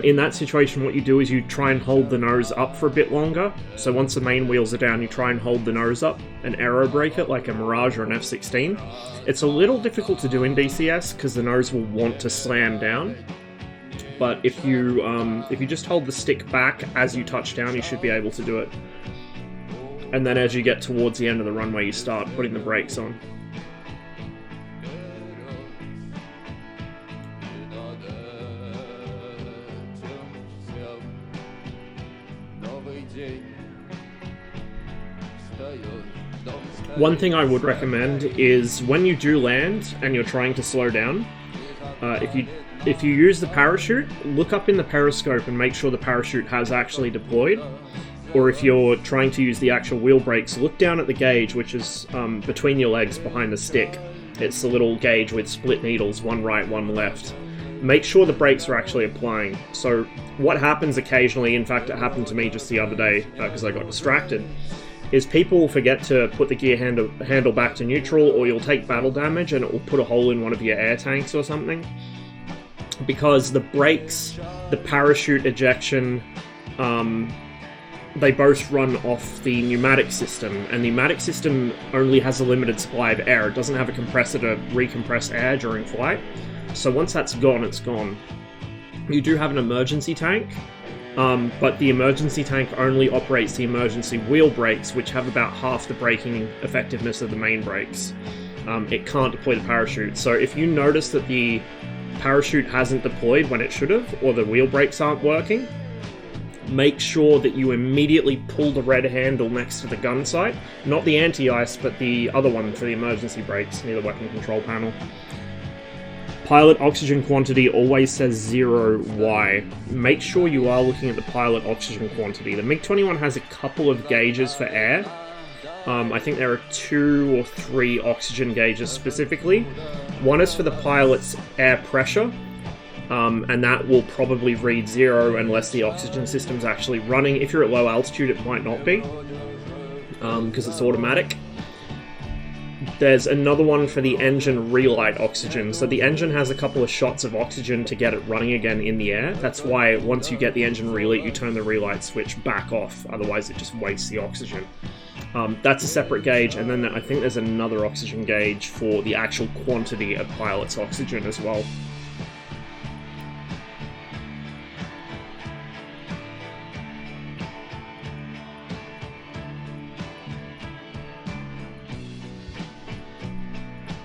In that situation, what you do is you try and hold the nose up for a bit longer. So once the main wheels are down, you try and hold the nose up and aero brake it like a Mirage or an F-16. It's a little difficult to do in DCS because the nose will want to slam down. But if you just hold the stick back as you touch down, you should be able to do it. And then as you get towards the end of the runway, you start putting the brakes on. One thing I would recommend is when you do land and you're trying to slow down, if you use the parachute, look up in the periscope and make sure the parachute has actually deployed. Or if you're trying to use the actual wheel brakes, look down at the gauge, which is between your legs behind the stick. It's the little gauge with split needles, one right, one left. Make sure the brakes are actually applying. So what happens occasionally, in fact it happened to me just the other day because I got distracted, is people will forget to put the gear handle back to neutral, or you'll take battle damage and it will put a hole in one of your air tanks or something. Because the brakes, the parachute ejection, they both run off the pneumatic system, and the pneumatic system only has a limited supply of air. It doesn't have a compressor to recompress air during flight. So once that's gone, it's gone. You do have an emergency tank, but the emergency tank only operates the emergency wheel brakes, which have about half the braking effectiveness of the main brakes. It can't deploy the parachute. So if you notice that the parachute hasn't deployed when it should have, or the wheel brakes aren't working, make sure that you immediately pull the red handle next to the gun sight. Not the anti-ice, but the other one for the emergency brakes near the weapon control panel. Pilot oxygen quantity always says 0. Why? Make sure you are looking at the pilot oxygen quantity. The MiG-21 has a couple of gauges for air. I think there are 2 or 3 oxygen gauges specifically. One is for the pilot's air pressure, and that will probably read 0 unless the oxygen system's actually running. If you're at low altitude, it might not be, because it's automatic. There's another one for the engine relight oxygen. So the engine has a couple of shots of oxygen to get it running again in the air. That's why once you get the engine relight, you turn the relight switch back off. Otherwise it just wastes the oxygen. That's a separate gauge, and then I think there's another oxygen gauge for the actual quantity of pilot's oxygen as well.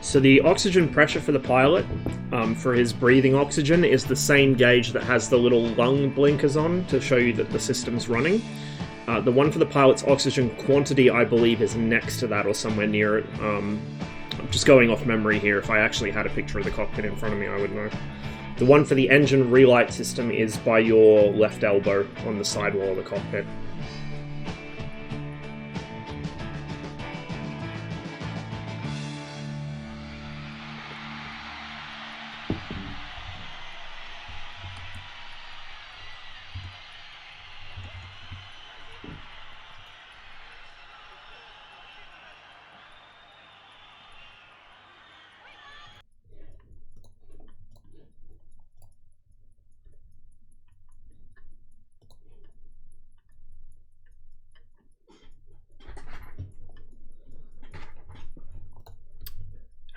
So the oxygen pressure for the pilot, for his breathing oxygen, is the same gauge that has the little lung blinkers on to show you that the system's running. The one for the pilot's oxygen quantity, I believe, is next to that or somewhere near it. Just going off memory here, if I actually had a picture of the cockpit in front of me, I would know. The one for the engine relight system is by your left elbow on the side wall of the cockpit.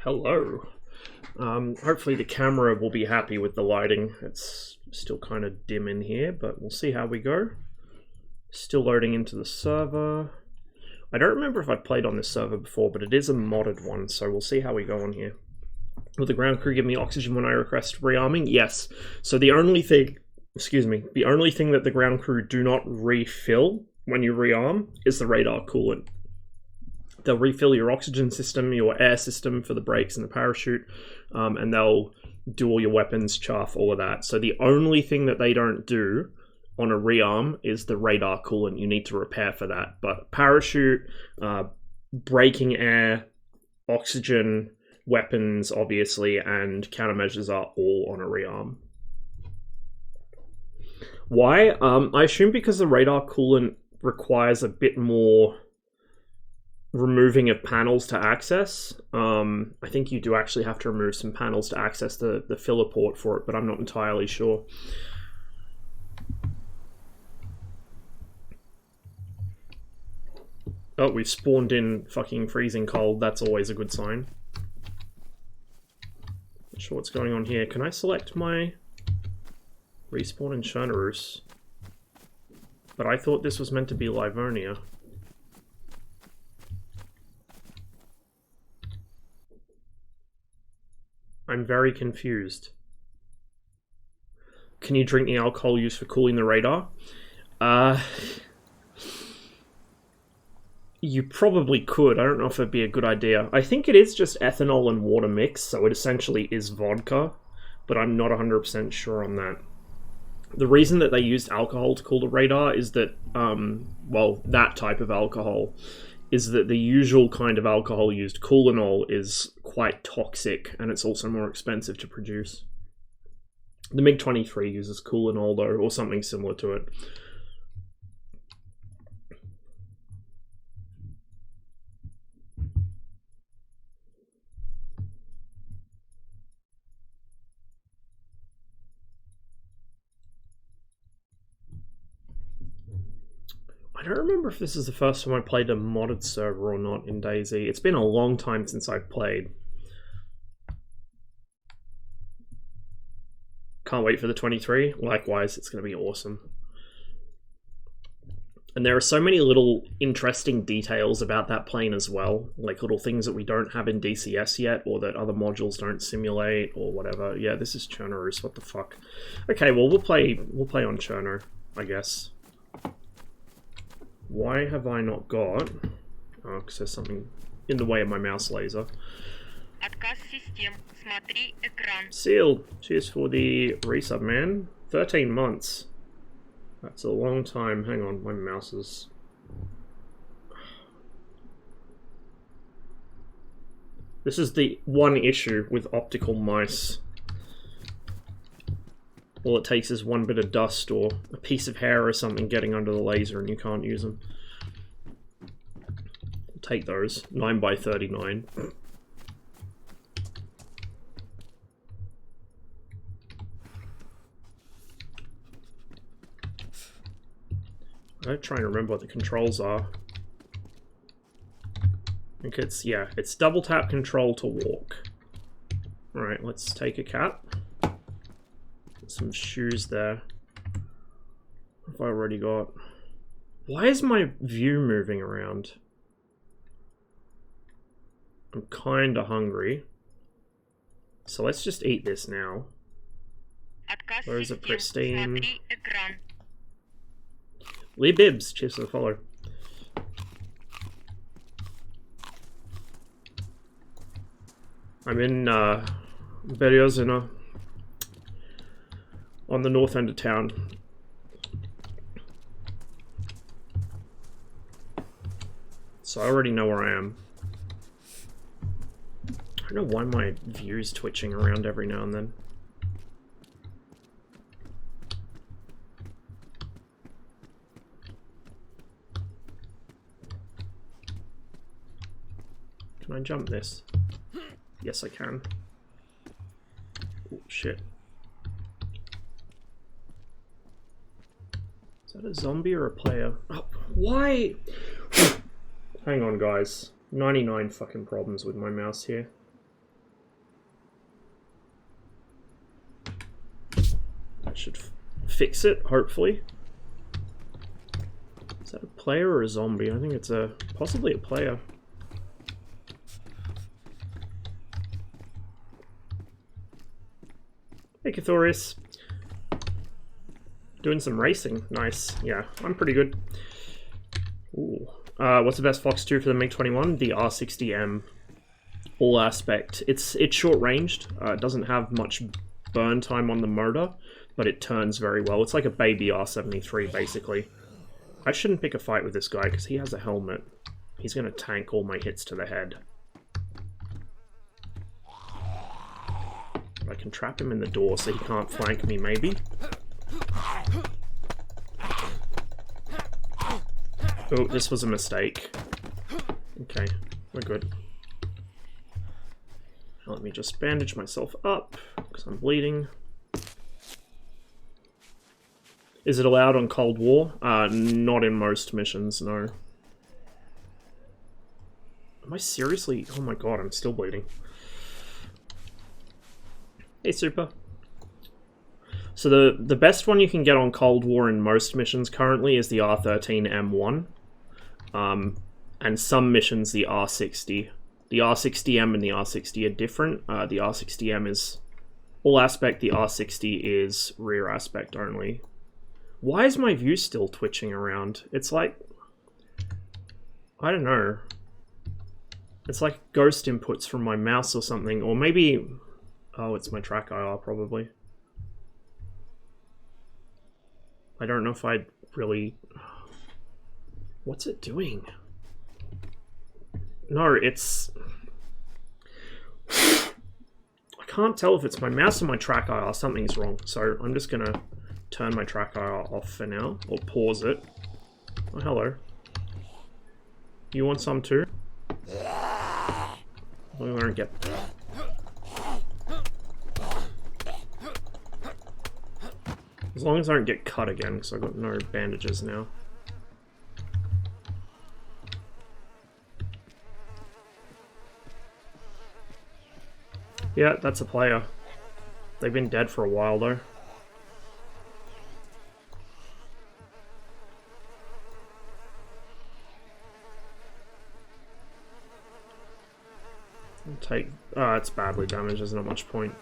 Hello. Hopefully the camera will be happy with the lighting. It's still kind of dim in here, but we'll see how we go. Still loading into the server. I don't remember if I've played on this server before, but it is a modded one, so we'll see how we go on here. Will the ground crew give me oxygen when I request rearming? Yes. So the only thing, the only thing that the ground crew do not refill when you rearm is the radar coolant. They'll refill your oxygen system, your air system for the brakes and the parachute, and they'll do all your weapons, chaff, all of that. So the only thing that they don't do on a rearm is the radar coolant. You need to repair for that. But parachute, braking air, oxygen, weapons, obviously, and countermeasures are all on a rearm. Why? I assume because the radar coolant requires a bit more removing of panels to access. I think you do actually have to remove some panels to access the filler port for it, but I'm not entirely sure. Oh, we've spawned in fucking freezing cold. That's always a good sign. Not sure what's going on here. Can I select my respawn in Chernerus? But I thought this was meant to be Livonia. I'm very confused. Can you drink the alcohol used for cooling the radar? You probably could. I don't know if it'd be a good idea. I think it is just ethanol and water mix, so it essentially is vodka, but I'm not 100% sure on that. The reason that they used alcohol to cool the radar is that, well, that type of alcohol, is that the usual kind of alcohol used, coulinol, is quite toxic, and it's also more expensive to produce. The MiG-23 uses coulinol, though, or something similar to it. I don't remember if this is the first time I played a modded server or not in DayZ. It's been a long time since I've played. Can't wait for the 23. Likewise, it's going to be awesome. And there are so many little interesting details about that plane as well. Like little things that we don't have in DCS yet, or that other modules don't simulate, or whatever. Yeah, this is Chernerus. What the fuck? Okay, well we'll play on Cherner, I guess. Why have I not got... Oh, because there's something in the way of my mouse laser. Seal! Cheers for the resub, man. 13 months. That's a long time. Hang on, my mouse is... This is the one issue with optical mice. All it takes is one bit of dust or a piece of hair or something getting under the laser and you can't use them. I'll take those. 9x39. I'm trying to remember what the controls are. I think it's, yeah, it's double tap control to walk. Alright, let's take a cap. Some shoes there. What have I already got? Why is my view moving around? I'm kinda hungry. So let's just eat this now. Where's a pristine? Lee Bibbs, cheers for the follow. I'm in Berezina, on the north end of town. So I already know where I am. I don't know why my view's twitching around every now and then. Can I jump this? Yes, I can. Oh, shit. Is that a zombie or a player? Oh, why? Hang on, guys. 99 fucking problems with my mouse here. I should fix it, hopefully. Is that a player or a zombie? I think it's possibly a player. Hey, Cathorius. Doing some racing. Nice. Yeah, I'm pretty good. Ooh. What's the best Fox 2 for the MiG-21? The R60M. All aspect. It's short-ranged. It doesn't have much burn time on the motor, but it turns very well. It's like a baby R73, basically. I shouldn't pick a fight with this guy, because he has a helmet. He's going to tank all my hits to the head. I can trap him in the door so he can't flank me, maybe. Oh, this was a mistake. Okay, we're good. Now let me just bandage myself up, because I'm bleeding. Is it allowed on Cold War? Not in most missions, no. Am I seriously? Oh my god, I'm still bleeding. Hey, Super. So the best one you can get on Cold War in most missions currently is the R13M1. And some missions the R60. The R60M and the R60 are different. The R60M is all aspect, the R60 is rear aspect only. Why is my view still twitching around? It's like... I don't know. It's like ghost inputs from my mouse or something, or maybe... Oh, it's my track IR, probably. I don't know if I'd really... What's it doing? No, it's... I can't tell if it's my mouse or my track IR. Something's wrong. So I'm just going to turn my track IR off for now, or pause it. Oh, hello. You want some too? We won't get... As long as I don't get cut again, because I've got no bandages now. Yeah, that's a player. They've been dead for a while, though. I'll take... it's badly damaged, there's not much point.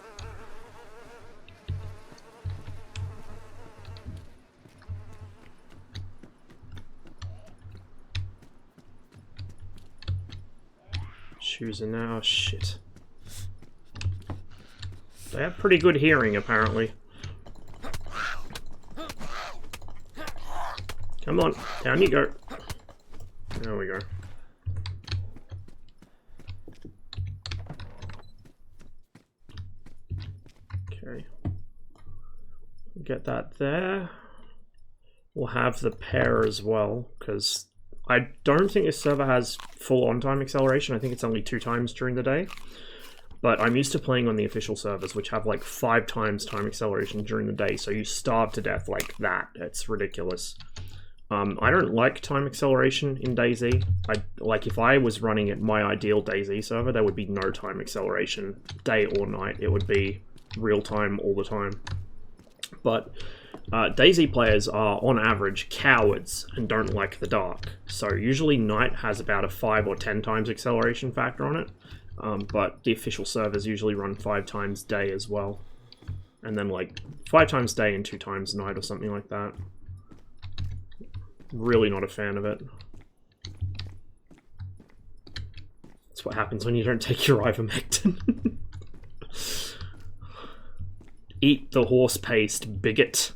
Choosing now, shit. They have pretty good hearing, apparently. Come on, down you go. There we go. Okay. Get that there. We'll have the pair as well, because I don't think this server has full on-time acceleration. I think it's only 2 times during the day. But I'm used to playing on the official servers, which have like 5 times time acceleration during the day, so you starve to death like that. It's ridiculous. I don't like time acceleration in DayZ. Like, if I was running at my ideal DayZ server, there would be no time acceleration, day or night. It would be real time all the time. But DayZ players are, on average, cowards and don't like the dark. So usually night has about a 5 or 10 times acceleration factor on it. But the official servers usually run 5 times day as well. And then like 5 times day and 2 times night or something like that. Really not a fan of it. That's what happens when you don't take your ivermectin. Eat the horse paste, bigot.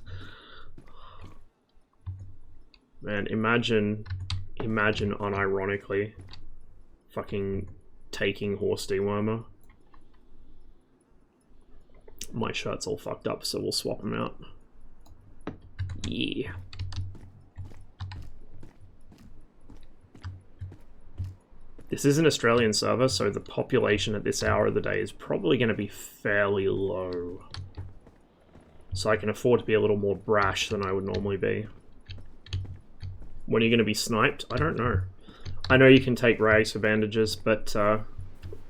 Man, imagine unironically fucking taking horse dewormer. My shirt's all fucked up, so we'll swap them out. Yeah. This is an Australian server, so the population at this hour of the day is probably going to be fairly low. So I can afford to be a little more brash than I would normally be. When are you going to be sniped? I don't know. I know you can take rags for bandages, but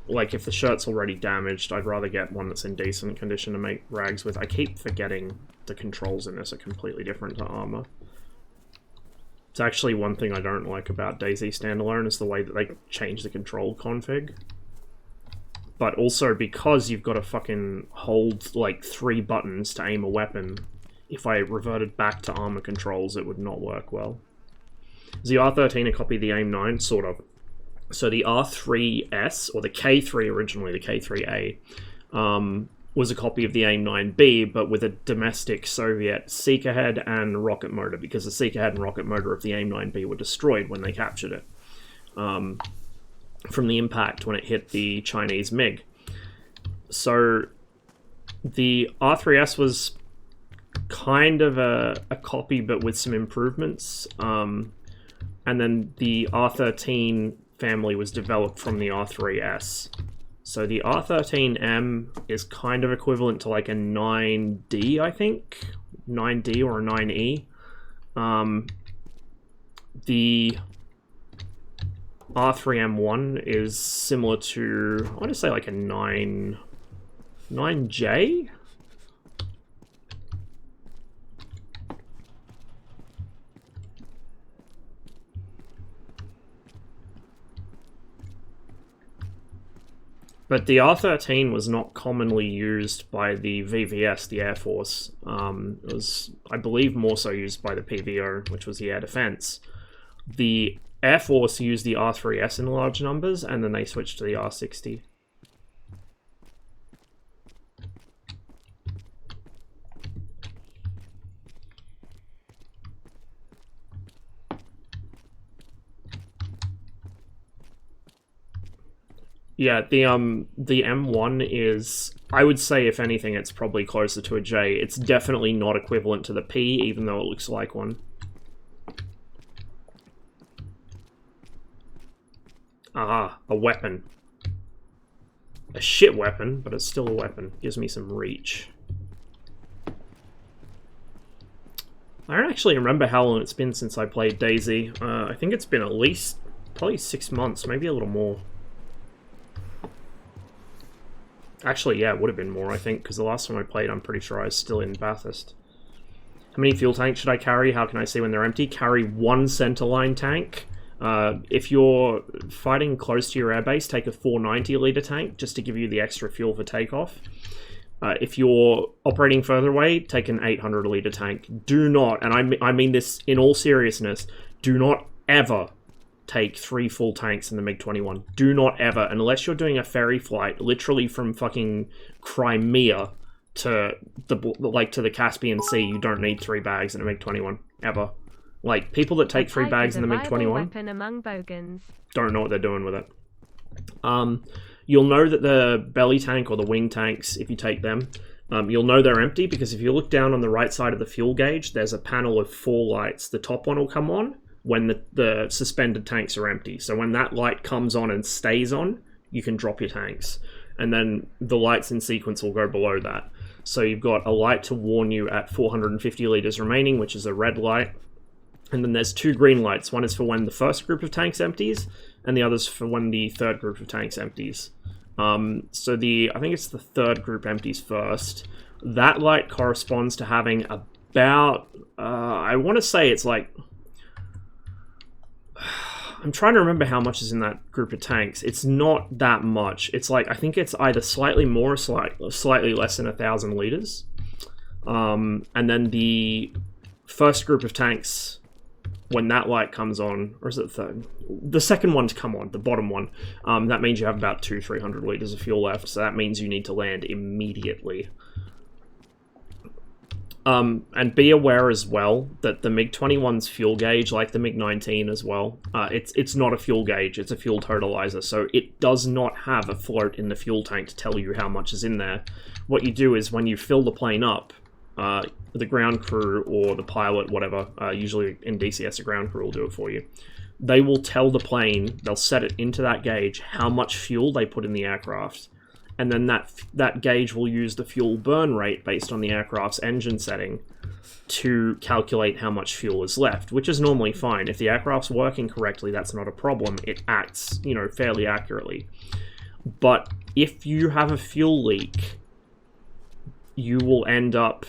like if the shirt's already damaged, I'd rather get one that's in decent condition to make rags with. I keep forgetting the controls in this are completely different to ArmA. It's actually one thing I don't like about DayZ standalone is the way that they change the control config. But also because you've got to fucking hold like 3 buttons to aim a weapon, if I reverted back to ArmA controls it would not work well. Is the R13 a copy of the AIM-9? Sort of. So the R3S, or the K3 originally, the K3A, was a copy of the AIM-9B, but with a domestic Soviet seeker head and rocket motor, because the seeker head and rocket motor of the AIM-9B were destroyed when they captured it. From the impact when it hit the Chinese MiG. So the R3S was kind of a copy, but with some improvements. And then the R13 family was developed from the R3S. So the R13M is kind of equivalent to like a 9D, I think. 9D or a 9E. The R3M1 is similar to, I want to say like a 9J? But the R13 was not commonly used by the VVS, the Air Force. It was, I believe, more so used by the PVO, which was the Air Defense. The Air Force used the R3S in large numbers, and then they switched to the R60. Yeah, the M1 is, I would say if anything it's probably closer to a J. It's definitely not equivalent to the P, even though it looks like one. Ah, a weapon. A shit weapon, but it's still a weapon. Gives me some reach. I don't actually remember how long it's been since I played DayZ. I think it's been at least, probably 6 months, maybe a little more. Actually, yeah, it would have been more, I think, because the last time I played, I'm pretty sure I was still in Bathurst. How many fuel tanks should I carry? How can I see when they're empty? Carry 1 centerline tank. If you're fighting close to your airbase, take a 490 litre tank, just to give you the extra fuel for takeoff. If you're operating further away, take an 800 litre tank. Do not, and I mean this in all seriousness, do not ever take 3 full tanks in the MiG-21. Do not ever, unless you're doing a ferry flight, literally from fucking Crimea to the Caspian Sea. You don't need 3 bags in a MiG-21 ever. Like people that take 3 bags in the MiG-21 among bogans. don't know what they're doing with it. You'll know that the belly tank or the wing tanks, if you take them, you'll know they're empty because if you look down on the right side of the fuel gauge, there's a panel of 4 lights. The top one will come on when the suspended tanks are empty. So when that light comes on and stays on, you can drop your tanks. And then the lights in sequence will go below that. So you've got a light to warn you at 450 litres remaining, which is a red light. And then there's 2 green lights. One is for when the first group of tanks empties, and the other's for when the third group of tanks empties. So I think it's the third group empties first. That light corresponds to having about, I want to say it's like, I'm trying to remember how much is in that group of tanks. It's not that much. It's like, I think it's either slightly more or slightly less than 1,000 litres. And then the first group of tanks, when that light comes on, or is it the third? The second one to come on, the bottom one, that means you have about 200-300 liters of fuel left, so that means you need to land immediately. And be aware as well that the MiG-21's fuel gauge, like the MiG-19 as well, it's not a fuel gauge, it's a fuel totalizer, so it does not have a float in the fuel tank to tell you how much is in there. What you do is when you fill the plane up, the ground crew or the pilot, whatever, usually in DCS a ground crew will do it for you, they will tell the plane, they'll set it into that gauge, how much fuel they put in the aircraft. And then that gauge will use the fuel burn rate based on the aircraft's engine setting to calculate how much fuel is left, which is normally fine. If the aircraft's working correctly, that's not a problem. It acts, you know, fairly accurately. But if you have a fuel leak, you will end up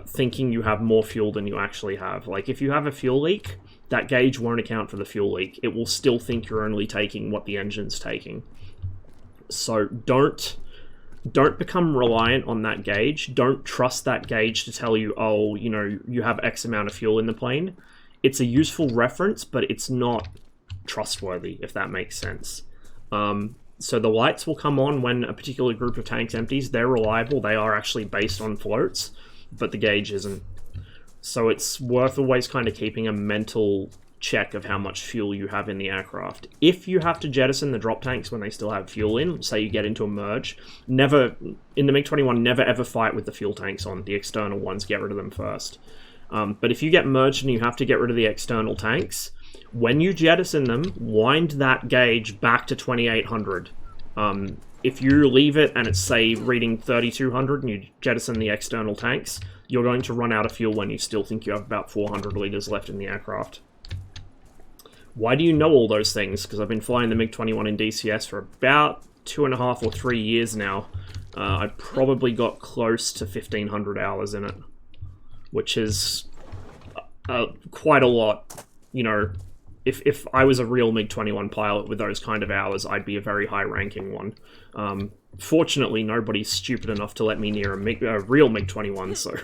thinking you have more fuel than you actually have. Like, if you have a fuel leak, that gauge won't account for the fuel leak. It will still think you're only taking what the engine's taking. So don't become reliant on that gauge. Don't trust that gauge to tell you, oh, you know, you have X amount of fuel in the plane. It's a useful reference, but it's not trustworthy, if that makes sense. So the lights will come on when a particular group of tanks empties. They're reliable. They are actually based on floats, but the gauge isn't. So it's worth always kind of keeping a mental check of how much fuel you have in the aircraft. If you have to jettison the drop tanks when they still have fuel in, say you get into a merge, never, in the MiG-21, never ever fight with the fuel tanks on. The external ones, get rid of them first. But if you get merged and you have to get rid of the external tanks, when you jettison them, wind that gauge back to 2800. If you leave it and it's, say, reading 3200 and you jettison the external tanks, you're going to run out of fuel when you still think you have about 400 liters left in the aircraft. Why do you know all those things? Because I've been flying the MiG-21 in DCS for about 2.5 or 3 years now. I probably got close to 1,500 hours in it, which is quite a lot. You know, if I was a real MiG-21 pilot with those kind of hours, I'd be a very high-ranking one. Fortunately, nobody's stupid enough to let me near a real MiG-21, so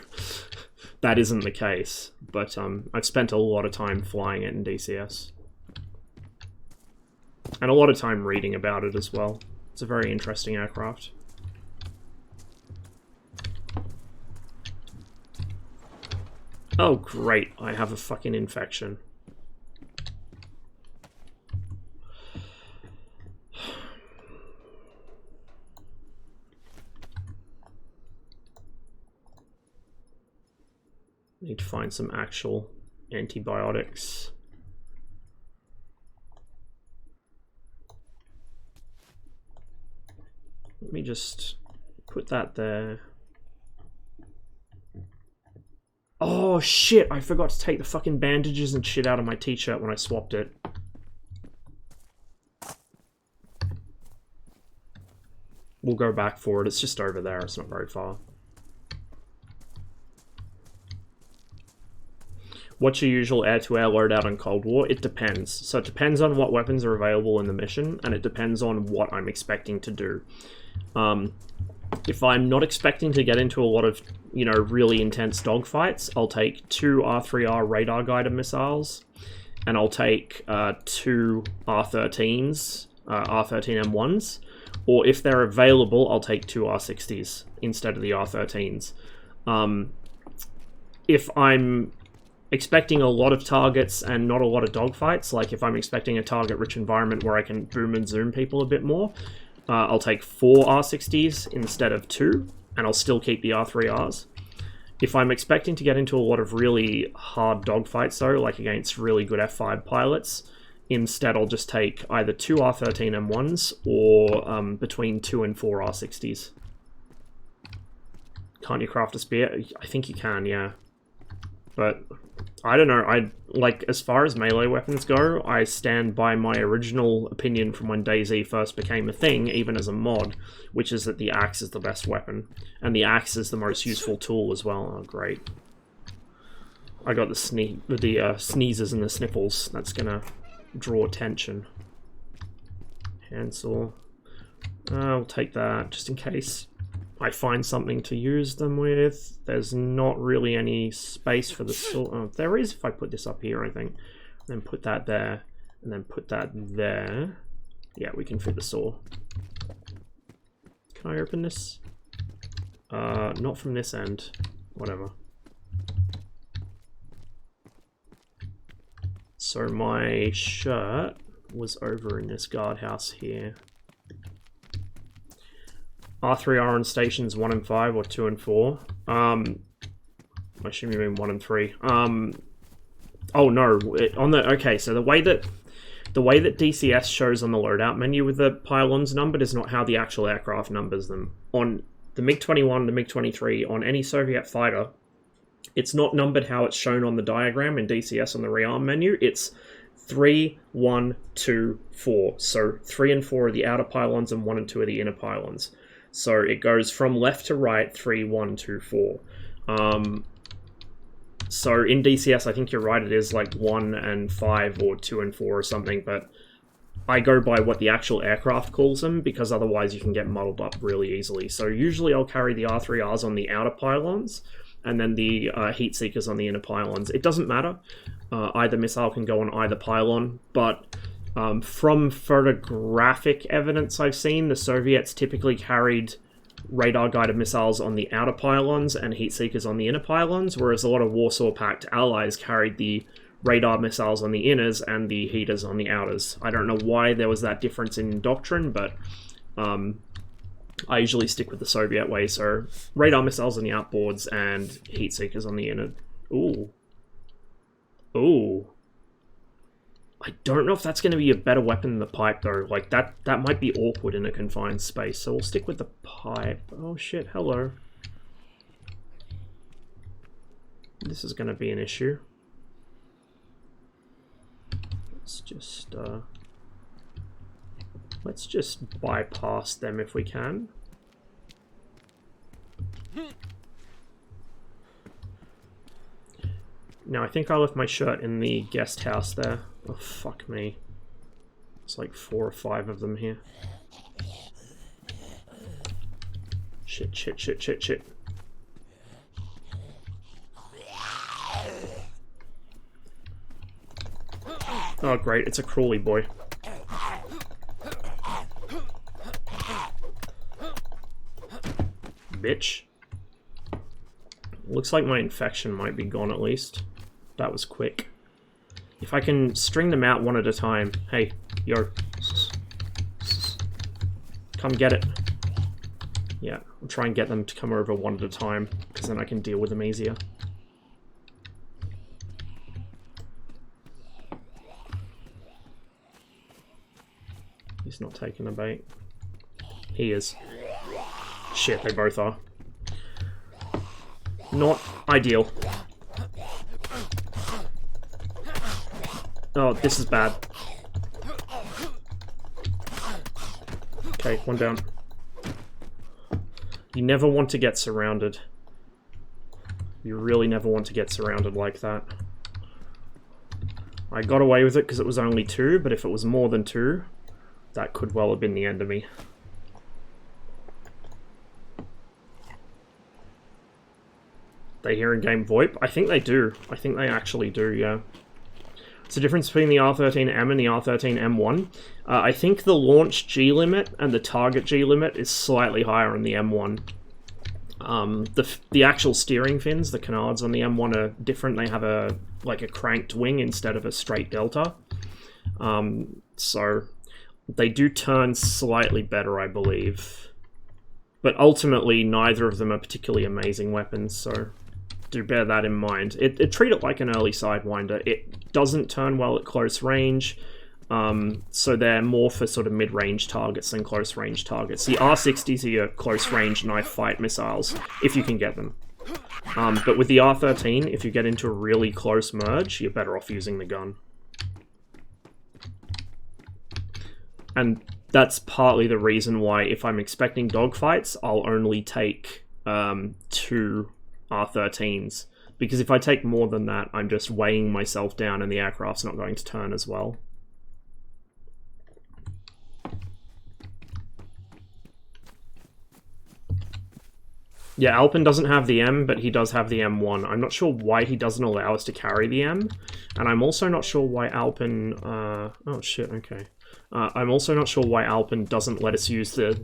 that isn't the case. But I've spent a lot of time flying it in DCS. And a lot of time reading about it as well. It's a very interesting aircraft. Oh great, I have a fucking infection. Need to find some actual antibiotics. Let me just put that there. Oh shit, I forgot to take the fucking bandages and shit out of my t-shirt when I swapped it. We'll go back for it, it's just over there, it's not very far. What's your usual air-to-air loadout on Cold War? It depends. So it depends on what weapons are available in the mission, and it depends on what I'm expecting to do. If I'm not expecting to get into a lot of, you know, really intense dogfights, I'll take 2 R3R radar-guided missiles, and I'll take 2 R13s, R13M1s, or if they're available, I'll take 2 R60s instead of the R13s. If I'm expecting a lot of targets and not a lot of dogfights, like if I'm expecting a target-rich environment where I can boom and zoom people a bit more, I'll take 4 R60s instead of 2, and I'll still keep the R3Rs. If I'm expecting to get into a lot of really hard dogfights though, like against really good F5 pilots, instead I'll just take either 2 R13 M1s or between 2 and 4 R60s. Can't you craft a spear? I think you can, yeah. But I don't know, like, as far as melee weapons go, I stand by my original opinion from when DayZ first became a thing, even as a mod, which is that the axe is the best weapon. And the axe is the most useful tool as well. Oh, great. I got the sneezes and the sniffles. That's gonna draw attention. Handsaw. I'll take that, just in case. I find something to use them with. There's not really any space for the saw. Oh, there is if I put this up here, I think. Then put that there, and then put that there. Yeah, we can fit the saw. Can I open this? Not from this end. Whatever. So my shirt was over in this guardhouse here. R3R on stations 1 and 5 or 2 and 4. I assume you mean 1 and 3. Oh no, okay, so the way that DCS shows on the loadout menu with the pylons numbered is not how the actual aircraft numbers them. On the MiG-21, the MiG-23, on any Soviet fighter, it's not numbered how it's shown on the diagram in DCS on the rearm menu. It's 3, 1, 2, 4. So 3 and 4 are the outer pylons and 1 and 2 are the inner pylons. So it goes from left to right, 3, 1, 2, 4. So in DCS, I think you're right, it is like 1 and 5 or 2 and 4 or something, but I go by what the actual aircraft calls them, because otherwise you can get muddled up really easily. So usually I'll carry the R3Rs on the outer pylons, and then the heat seekers on the inner pylons. It doesn't matter. Either missile can go on either pylon, but from photographic evidence I've seen, the Soviets typically carried radar-guided missiles on the outer pylons and heat seekers on the inner pylons, whereas a lot of Warsaw Pact allies carried the radar missiles on the inners and the heaters on the outers. I don't know why there was that difference in doctrine, but I usually stick with the Soviet way, so radar missiles on the outboards and heat seekers on the inner. Ooh. Ooh. I don't know if that's going to be a better weapon than the pipe, though. Like, that might be awkward in a confined space, so we'll stick with the pipe. Oh shit, hello. This is going to be an issue. Let's just bypass them if we can. Now, I think I left my shirt in the guest house there. Oh, fuck me. There's like 4 or 5 of them here. Shit, shit, shit, shit, shit. Oh, great, it's a Crawley boy. Bitch. Looks like my infection might be gone at least. That was quick. If I can string them out one at a time. Hey, yo. Come get it. Yeah, I'll try and get them to come over one at a time, because then I can deal with them easier. He's not taking the bait. He is. Shit, they both are. Not ideal. Oh, this is bad. Okay, one down. You never want to get surrounded. You really never want to get surrounded like that. I got away with it because it was only 2, but if it was more than 2, that could well have been the end of me. They hear in-game VoIP? I think they do. I think they actually do, yeah. It's the difference between the R13M and the R13M1. I think the launch G limit and the target G limit is slightly higher on the M1. The actual steering fins, the canards on the M1 are different. They have a cranked wing instead of a straight delta. So they do turn slightly better, I believe. But ultimately, neither of them are particularly amazing weapons, so do bear that in mind. Treat it like an early Sidewinder. It doesn't turn well at close range, so they're more for sort of mid-range targets than close-range targets. The R60s are your close-range knife fight missiles, if you can get them. But with the R13, if you get into a really close merge, you're better off using the gun. And that's partly the reason why, if I'm expecting dogfights, I'll only take 2 R13s. Because if I take more than that, I'm just weighing myself down and the aircraft's not going to turn as well. Yeah, Alpin doesn't have the M, but he does have the M1. I'm not sure why he doesn't allow us to carry the M, and I'm also not sure why Alpin... oh shit, okay. I'm also not sure why Alpin doesn't let us use the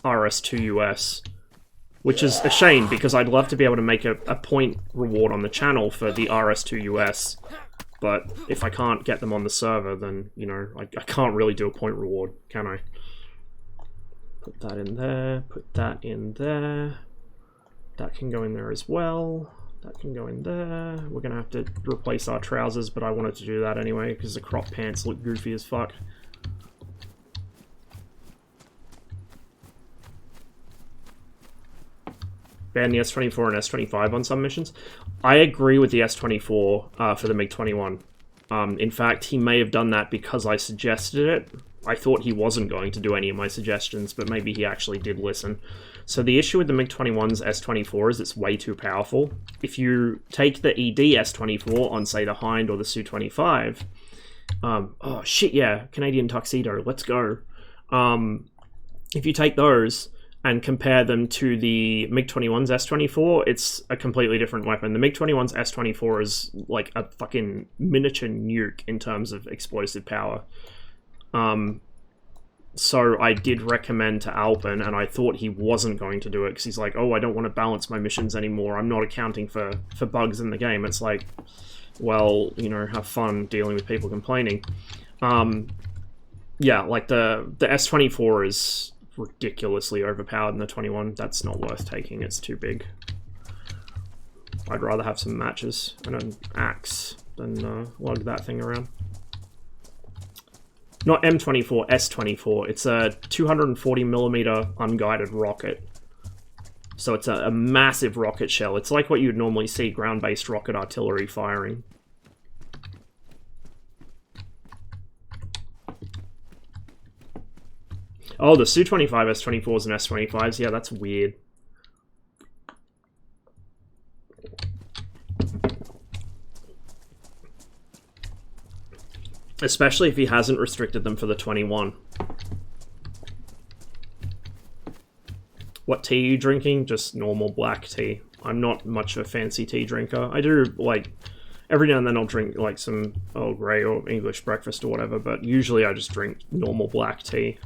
RS2US, which is a shame, because I'd love to be able to make a point reward on the channel for the RS2US, but if I can't get them on the server, then, you know, I can't really do a point reward, can I? Put that in there, put that in there. That can go in there as well. That can go in there. We're gonna have to replace our trousers, but I wanted to do that anyway, because the crop pants look goofy as fuck. Ban the S24 and S25 on some missions. I agree with the S24 for the MiG-21. In fact, he may have done that because I suggested it. I thought he wasn't going to do any of my suggestions, but maybe he actually did listen. So the issue with the MiG-21's S24 is it's way too powerful. If you take the ED S24 on, say, the Hind or the Su-25... oh, shit, yeah, Canadian Tuxedo, let's go. If you take those and compare them to the MiG-21's S24, it's a completely different weapon. The MiG-21's S24 is like a fucking miniature nuke in terms of explosive power. So I did recommend to Alpin, and I thought he wasn't going to do it, because he's like, oh, I don't want to balance my missions anymore, I'm not accounting for bugs in the game. It's like, well, you know, have fun dealing with people complaining. Yeah, like the S24 is ridiculously overpowered in the 21. That's not worth taking, it's too big. I'd rather have some matches and an axe than lug that thing around. Not M24, S24. It's a 240mm unguided rocket. So it's a massive rocket shell. It's like what you'd normally see ground-based rocket artillery firing. Oh, the Su-25 S24s and S25s. Yeah, that's weird. Especially if he hasn't restricted them for the 21. What tea are you drinking? Just normal black tea. I'm not much of a fancy tea drinker. I do, like, every now and then I'll drink, like, some Earl Grey or English breakfast or whatever, but usually I just drink normal black tea.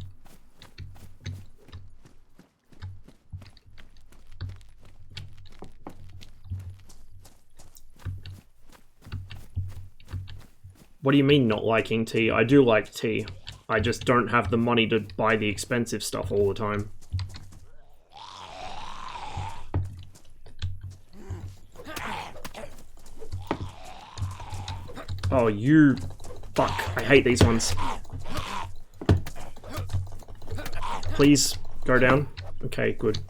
What do you mean not liking tea? I do like tea. I just don't have the money to buy the expensive stuff all the time. Oh, you... Fuck, I hate these ones. Please, go down. Okay, good.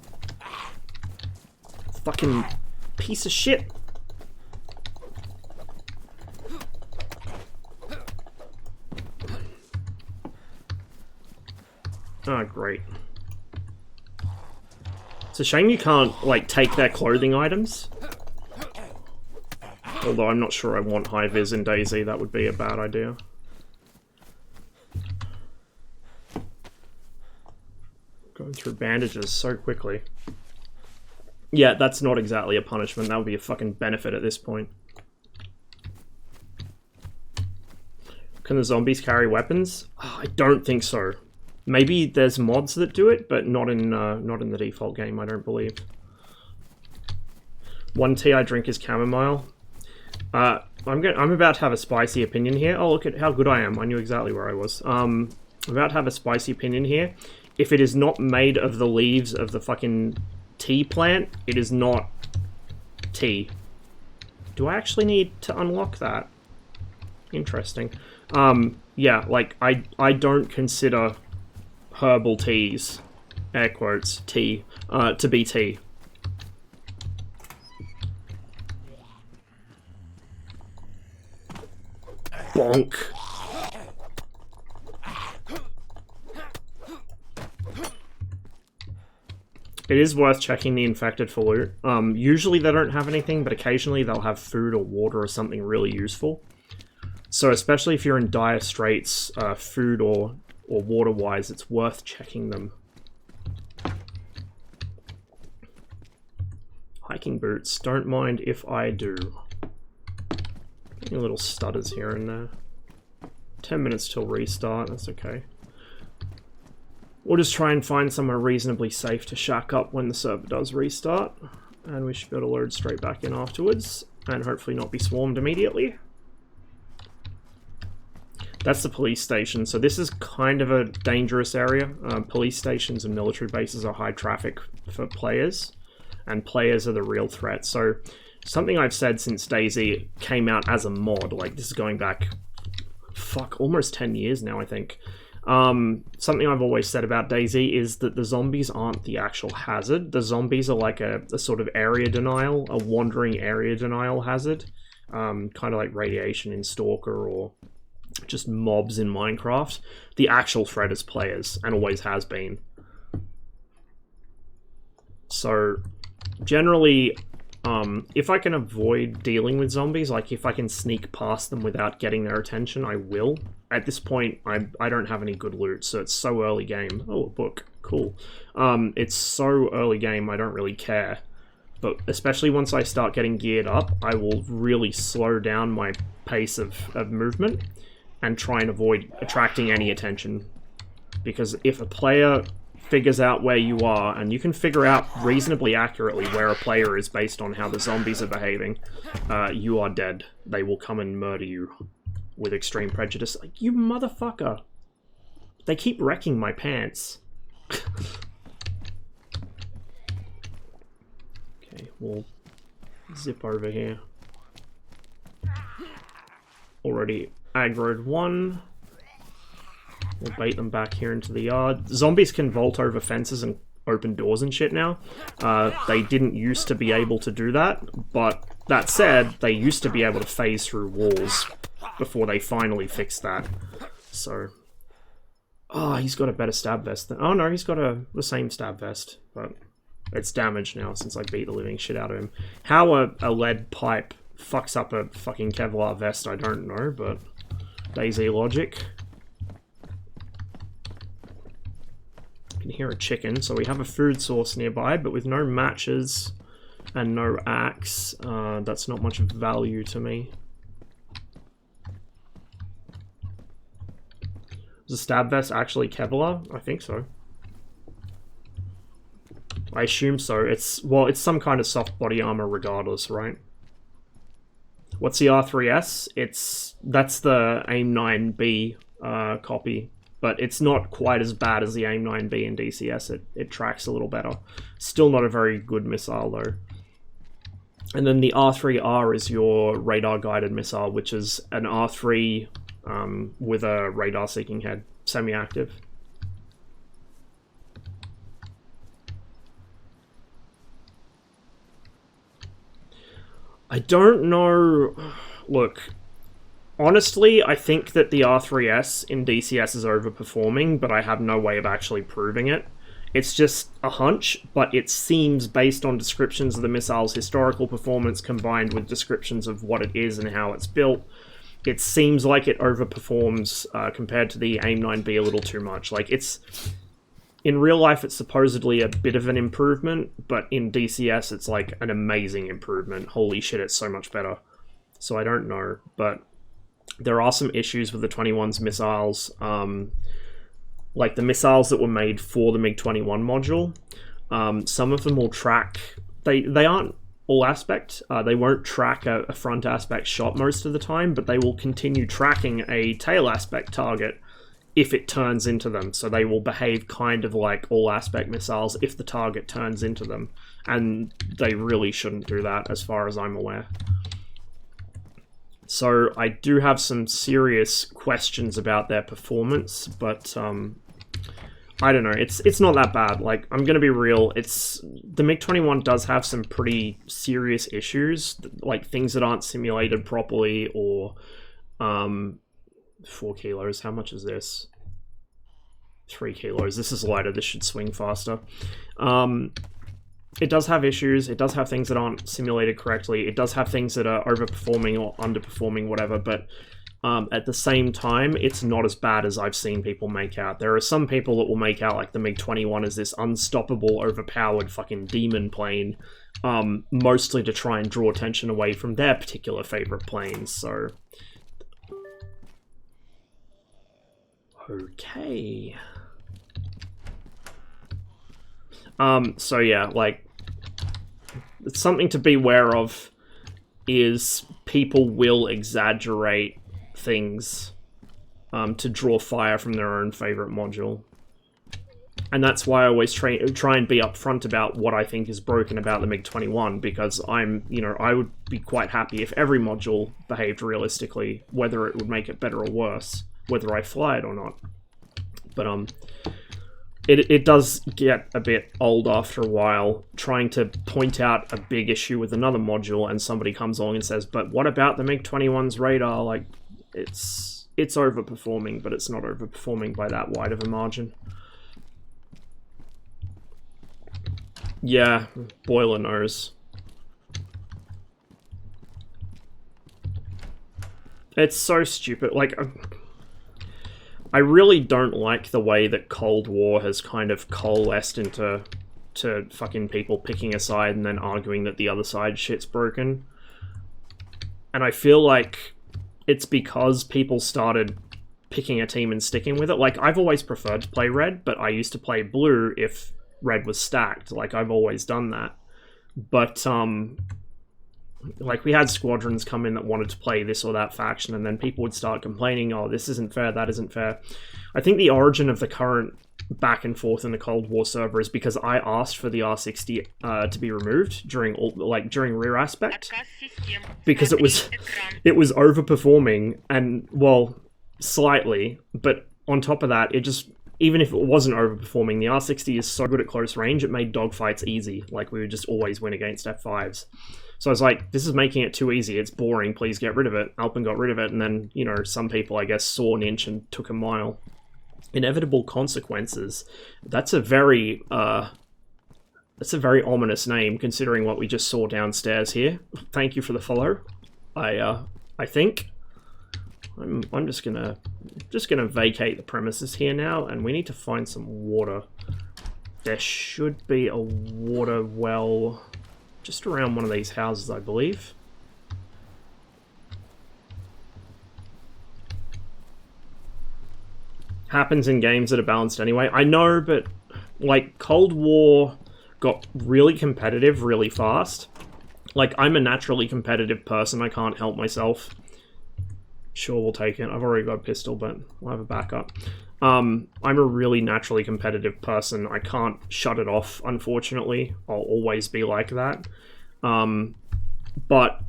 Fucking piece of shit. Oh, great. It's a shame you can't, like, take their clothing items. Although I'm not sure I want high-vis in DayZ, that would be a bad idea. Going through bandages so quickly. Yeah, that's not exactly a punishment, that would be a fucking benefit at this point. Can the zombies carry weapons? Oh, I don't think so. Maybe there's mods that do it, but not in the default game, I don't believe. One tea I drink is chamomile. I'm about to have a spicy opinion here. Oh, look at how good I am. I knew exactly where I was. I'm about to have a spicy opinion here. If it is not made of the leaves of the fucking tea plant, it is not tea. Do I actually need to unlock that? Interesting. Yeah, like, I don't consider herbal teas, air quotes, tea, to be tea. Bonk. It is worth checking the infected for loot. Usually they don't have anything, but occasionally they'll have food or water or something really useful. So especially if you're in dire straits, food or water-wise, it's worth checking them. Hiking boots. Don't mind if I do. Any little stutters here and there. 10 minutes till restart, that's okay. We'll just try and find somewhere reasonably safe to shack up when the server does restart. And we should be able to load straight back in afterwards. And hopefully not be swarmed immediately. That's the police station, so this is kind of a dangerous area. Police stations and military bases are high traffic for players, and players are the real threat. So something I've said since DayZ came out as a mod, like this is going back, fuck, almost 10 years now, I think. Something I've always said about DayZ is that the zombies aren't the actual hazard. The zombies are like a sort of area denial, a wandering area denial hazard. Kind of like radiation in Stalker or just mobs in Minecraft. The actual threat is players, and always has been. So, generally, if I can avoid dealing with zombies, like if I can sneak past them without getting their attention, I will. At this point, I don't have any good loot, so it's so early game. Oh, a book. Cool. It's so early game, I don't really care. But especially once I start getting geared up, I will really slow down my pace of movement and try and avoid attracting any attention. Because if a player figures out where you are, and you can figure out reasonably accurately where a player is based on how the zombies are behaving, you are dead. They will come and murder you with extreme prejudice. Like, you motherfucker! They keep wrecking my pants. Okay, we'll zip over here. Already aggroed one. We'll bait them back here into the yard. Zombies can vault over fences and open doors and shit now. They didn't used to be able to do that, but that said, they used to be able to phase through walls before they finally fixed that. So, oh, he's got a better stab vest than... Oh no, he's got the same stab vest, but it's damaged now since I beat the living shit out of him. How a lead pipe fucks up a fucking Kevlar vest, I don't know, but DayZ logic. You can hear a chicken, so we have a food source nearby, but with no matches and no axe, that's not much value to me. Is the stab vest actually Kevlar? I think so. I assume so. It's some kind of soft body armor regardless, right? What's the R3S? That's the AIM-9B copy, but it's not quite as bad as the AIM-9B in DCS. It tracks a little better. Still not a very good missile though. And then the R3R is your radar-guided missile, which is an R3 with a radar-seeking head, semi-active. I don't know. Look, honestly, I think that the R3S in DCS is overperforming, but I have no way of actually proving it. It's just a hunch, but it seems, based on descriptions of the missile's historical performance combined with descriptions of what it is and how it's built, it seems like it overperforms compared to the AIM-9B a little too much. Like, it's... In real life, it's supposedly a bit of an improvement, but in DCS, it's like an amazing improvement. Holy shit, it's so much better. So I don't know, but there are some issues with the 21's missiles. Like the missiles that were made for the MiG-21 module, some of them will track... They aren't all aspect. They won't track a front aspect shot most of the time, but they will continue tracking a tail aspect target if it turns into them. So they will behave kind of like all aspect missiles if the target turns into them. And they really shouldn't do that as far as I'm aware. So I do have some serious questions about their performance, but I don't know, it's not that bad. Like, I'm gonna be real, the MiG-21 does have some pretty serious issues, like things that aren't simulated properly, or 4 kilos, how much is this? 3 kilos, this is lighter, this should swing faster. It does have issues, it does have things that aren't simulated correctly, it does have things that are overperforming or underperforming, whatever, but At the same time, it's not as bad as I've seen people make out. There are some people that will make out like the MiG-21 is this unstoppable, overpowered fucking demon plane, mostly to try and draw attention away from their particular favorite planes, so... Okay. So yeah, like, something to be aware of is people will exaggerate things to draw fire from their own favorite module. And that's why I always try and be upfront about what I think is broken about the MiG-21, because I would be quite happy if every module behaved realistically, whether it would make it better or worse, whether I fly it or not. But it does get a bit old after a while, trying to point out a big issue with another module, and somebody comes along and says, but what about the MiG-21's radar? Like, it's overperforming, but it's not overperforming by that wide of a margin. Yeah, boiler nose. It's so stupid. Like, I really don't like the way that Cold War has kind of coalesced into fucking people picking a side and then arguing that the other side shit's broken. And I feel like it's because people started picking a team and sticking with it. Like, I've always preferred to play red, but I used to play blue if red was stacked. Like, I've always done that. But, like, we had squadrons come in that wanted to play this or that faction, and then people would start complaining, oh, this isn't fair, that isn't fair. I think the origin of the current back and forth in the Cold War server is because I asked for the R60 to be removed during rear aspect, because it was overperforming, and, well, slightly, but on top of that, it just, even if it wasn't overperforming, the R60 is so good at close range, it made dogfights easy. Like, we would just always win against F5s. So I was like, this is making it too easy, it's boring, please get rid of it. Alpin got rid of it, and then, you know, some people, I guess, saw an inch and took a mile. Inevitable consequences. That's a very ominous name, considering what we just saw downstairs here. Thank you for the follow. I think I'm just gonna vacate the premises here now, and we need to find some water. There should be a water well just around one of these houses, I believe. Happens in games that are balanced anyway. I know, but, like, Cold War got really competitive really fast. Like, I'm a naturally competitive person, I can't help myself. Sure, we'll take it. I've already got a pistol, but we'll have a backup. I'm a really naturally competitive person. I can't shut it off, unfortunately. I'll always be like that. But,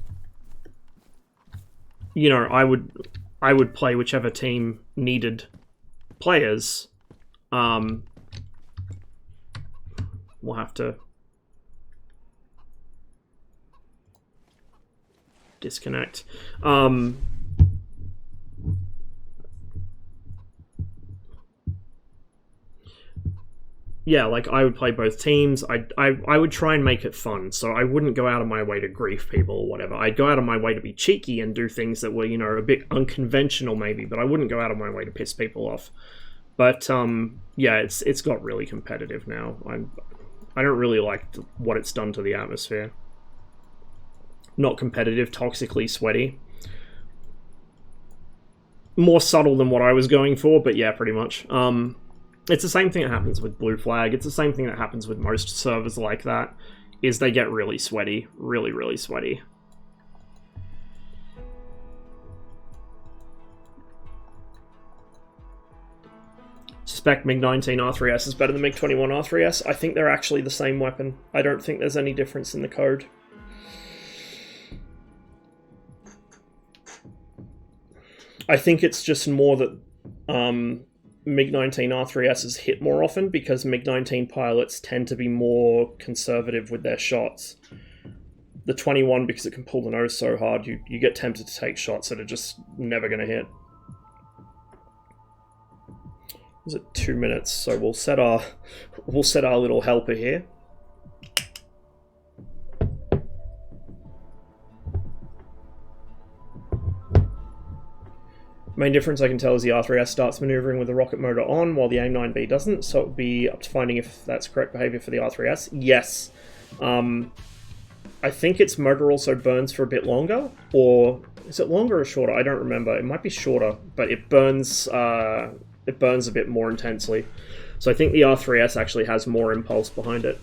you know, I would play whichever team needed players. We'll have to disconnect. Yeah, like, I would play both teams. I would try and make it fun, so I wouldn't go out of my way to grief people or whatever. I'd go out of my way to be cheeky and do things that were, you know, a bit unconventional maybe, but I wouldn't go out of my way to piss people off. But, yeah, it's got really competitive now. I don't really like what it's done to the atmosphere. Not competitive, toxically sweaty. More subtle than what I was going for, but yeah, pretty much. It's the same thing that happens with Blue Flag. It's the same thing that happens with most servers like that, is they get really sweaty. Really, really sweaty. Suspect MiG-19 R3S is better than MiG-21 R3S. I think they're actually the same weapon. I don't think there's any difference in the code. I think it's just more that MiG-19 R3Ss hit more often because MiG-19 pilots tend to be more conservative with their shots. The 21, because it can pull the nose so hard, you get tempted to take shots that are just never going to hit. Is it 2 minutes? So we'll set our little helper here. Main difference I can tell is the R3S starts maneuvering with the rocket motor on, while the AIM-9B doesn't, so it would be up to finding if that's correct behavior for the R3S. Yes. I think its motor also burns for a bit longer, or is it longer or shorter? I don't remember. It might be shorter, but it burns a bit more intensely. So I think the R3S actually has more impulse behind it.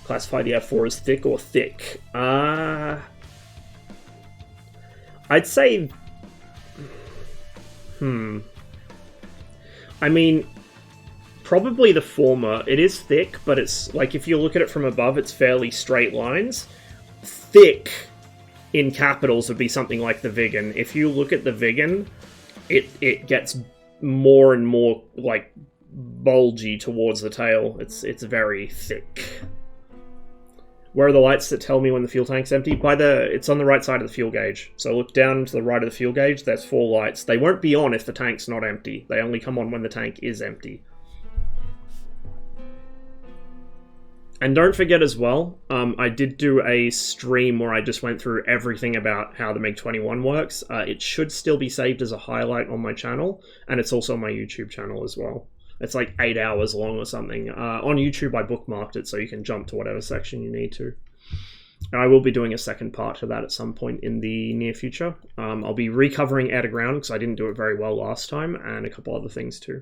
Classify the F4 as thick or thick. I'd say... I mean, probably the former. It is thick, but it's, like, if you look at it from above, it's fairly straight lines. Thick, in capitals, would be something like the Vigan. If you look at the Vigan, it gets more and more, like, bulgy towards the tail. It's very thick. Where are the lights that tell me when the fuel tank's empty? It's on the right side of the fuel gauge. So look down to the right of the fuel gauge, there's 4 lights. They won't be on if the tank's not empty. They only come on when the tank is empty. And don't forget as well, I did do a stream where I just went through everything about how the MiG-21 works. It should still be saved as a highlight on my channel, and it's also on my YouTube channel as well. It's like 8 hours long or something. On YouTube, I bookmarked it so you can jump to whatever section you need to. And I will be doing a second part to that at some point in the near future. I'll be recovering air to ground because I didn't do it very well last time, and a couple other things too.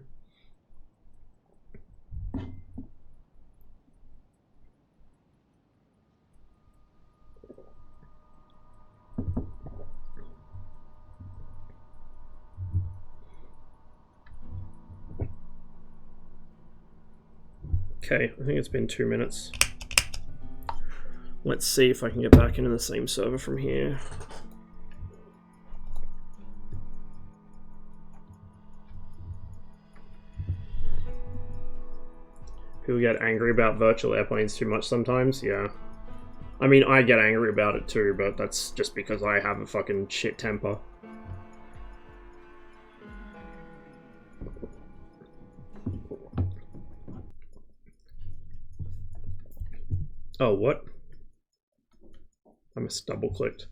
Okay, I think it's been 2 minutes. Let's see if I can get back into the same server from here. People get angry about virtual airplanes too much sometimes, yeah. I mean, I get angry about it too, but that's just because I have a fucking shit temper. Oh, what? I must double-clicked.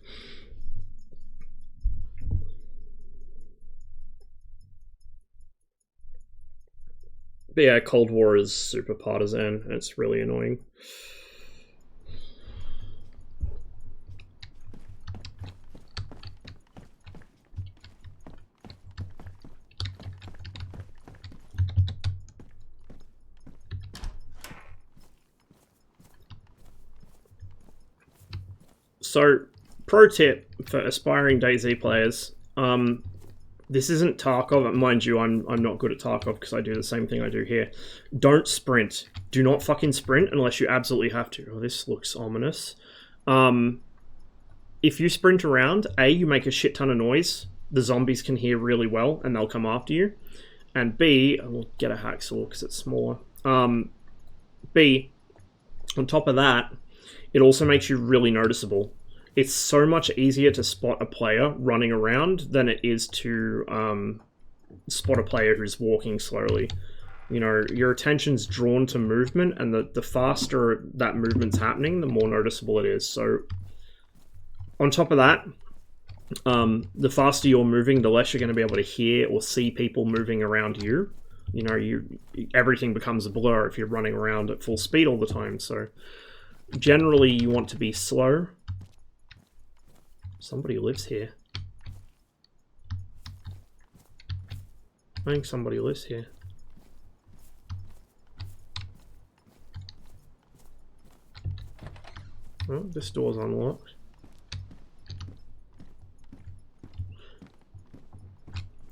But yeah, Cold War is super partisan, and it's really annoying. So, pro tip for aspiring DayZ players, this isn't Tarkov, mind you, I'm not good at Tarkov because I do the same thing I do here. Don't sprint. Do not fucking sprint unless you absolutely have to. Oh, this looks ominous. If you sprint around, A, you make a shit ton of noise. The zombies can hear really well and they'll come after you. And B, we'll get a hacksaw because it's smaller. B, on top of that, it also makes you really noticeable. It's so much easier to spot a player running around than it is to spot a player who's walking slowly. You know, your attention's drawn to movement, and the faster that movement's happening, the more noticeable it is. So, on top of that, the faster you're moving, the less you're going to be able to hear or see people moving around you. You know, everything becomes a blur if you're running around at full speed all the time. So, generally, you want to be slow. Somebody lives here. I think somebody lives here. Oh, this door's unlocked.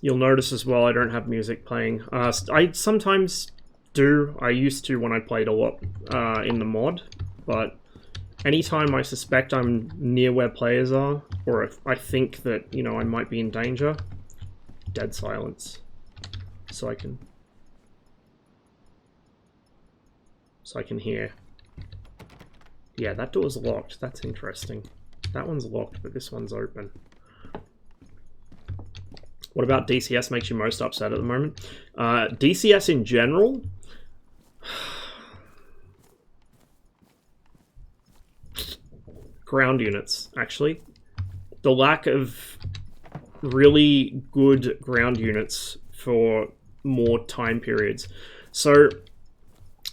You'll notice as well I don't have music playing. I sometimes do. I used to when I played a lot in the mod, but anytime I suspect I'm near where players are, or if I think that, you know, I might be in danger, dead silence. So I can hear. Yeah, that door's locked. That's interesting. That one's locked, but this one's open. What about DCS makes you most upset at the moment? DCS in general? Ground units, actually. the lack of really good ground units for more time periods. So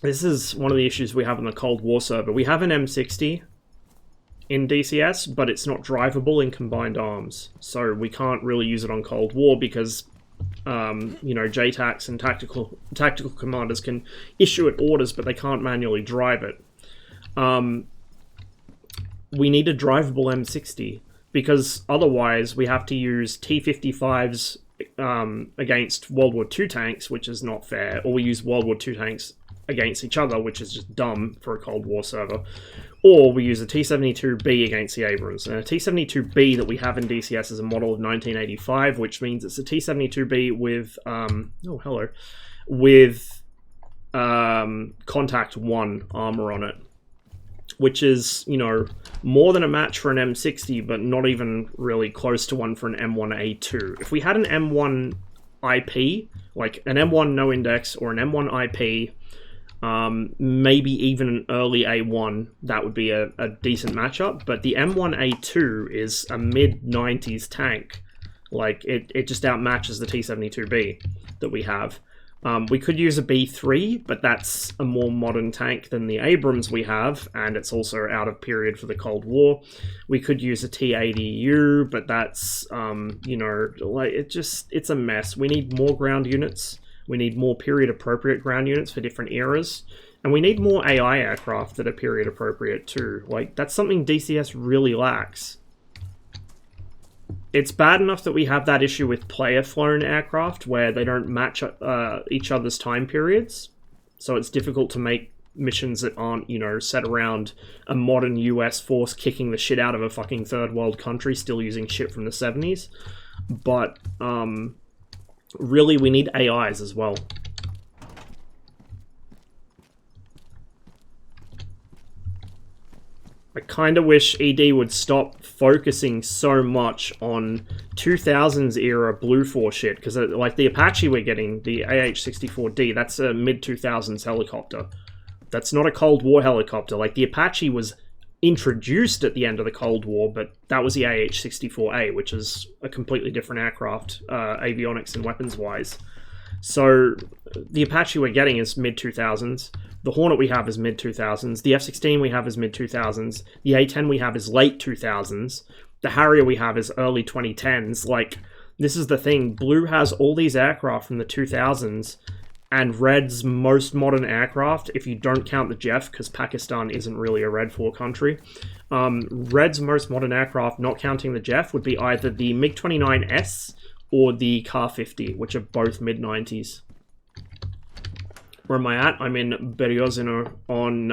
this is one of the issues we have on the Cold War server. We have an M60 in DCS, but it's not drivable in combined arms. So we can't really use it on Cold War because, you know, JTACs and tactical commanders can issue it orders, but they can't manually drive it. We need a drivable M60 because otherwise we have to use T-55s against World War II tanks, which is not fair, or we use World War II tanks against each other, which is just dumb for a Cold War server. Or we use a T-72B against the Abrams. And a T-72B that we have in DCS is a model of 1985, which means it's a T-72B with, with Contact 1 armor on it, which is, you know, more than a match for an M60, but not even really close to one for an M1A2. If we had an M1 IP, like an M1 no index or an M1 IP, maybe even an early A1, that would be a decent matchup. But the M1A2 is a mid-90s tank. Like, it just outmatches the T-72B that we have. We could use a B3, but that's a more modern tank than the Abrams we have, and it's also out of period for the Cold War. We could use a T-80U, but that's, you know, like, it's a mess. We need more ground units. We need more period-appropriate ground units for different eras. And we need more AI aircraft that are period-appropriate too. Like, that's something DCS really lacks. It's bad enough that we have that issue with player-flown aircraft where they don't match each other's time periods. So it's difficult to make missions that aren't, you know, set around a modern US force kicking the shit out of a fucking third world country still using shit from the 70s. But, really, we need AIs as well. I kind of wish ED would stop focusing so much on 2000s era Blue Force shit, because like the Apache we're getting, the AH-64D, that's a mid-2000s helicopter. That's not a Cold War helicopter. Like, the Apache was introduced at the end of the Cold War, but that was the AH-64A, which is a completely different aircraft, avionics and weapons-wise. So the Apache we're getting is mid-2000s. The Hornet we have is mid-2000s. The F-16 we have is mid-2000s. The A-10 we have is late 2000s. The Harrier we have is early 2010s. Like, this is the thing. Blue has all these aircraft from the 2000s, and Red's most modern aircraft, if you don't count the Jeff, because Pakistan isn't really a Red 4 country, Red's most modern aircraft, not counting the Jeff, would be either the MiG-29S or the Kar-50, which are both mid-90s. Where am I at? I'm in Berezino on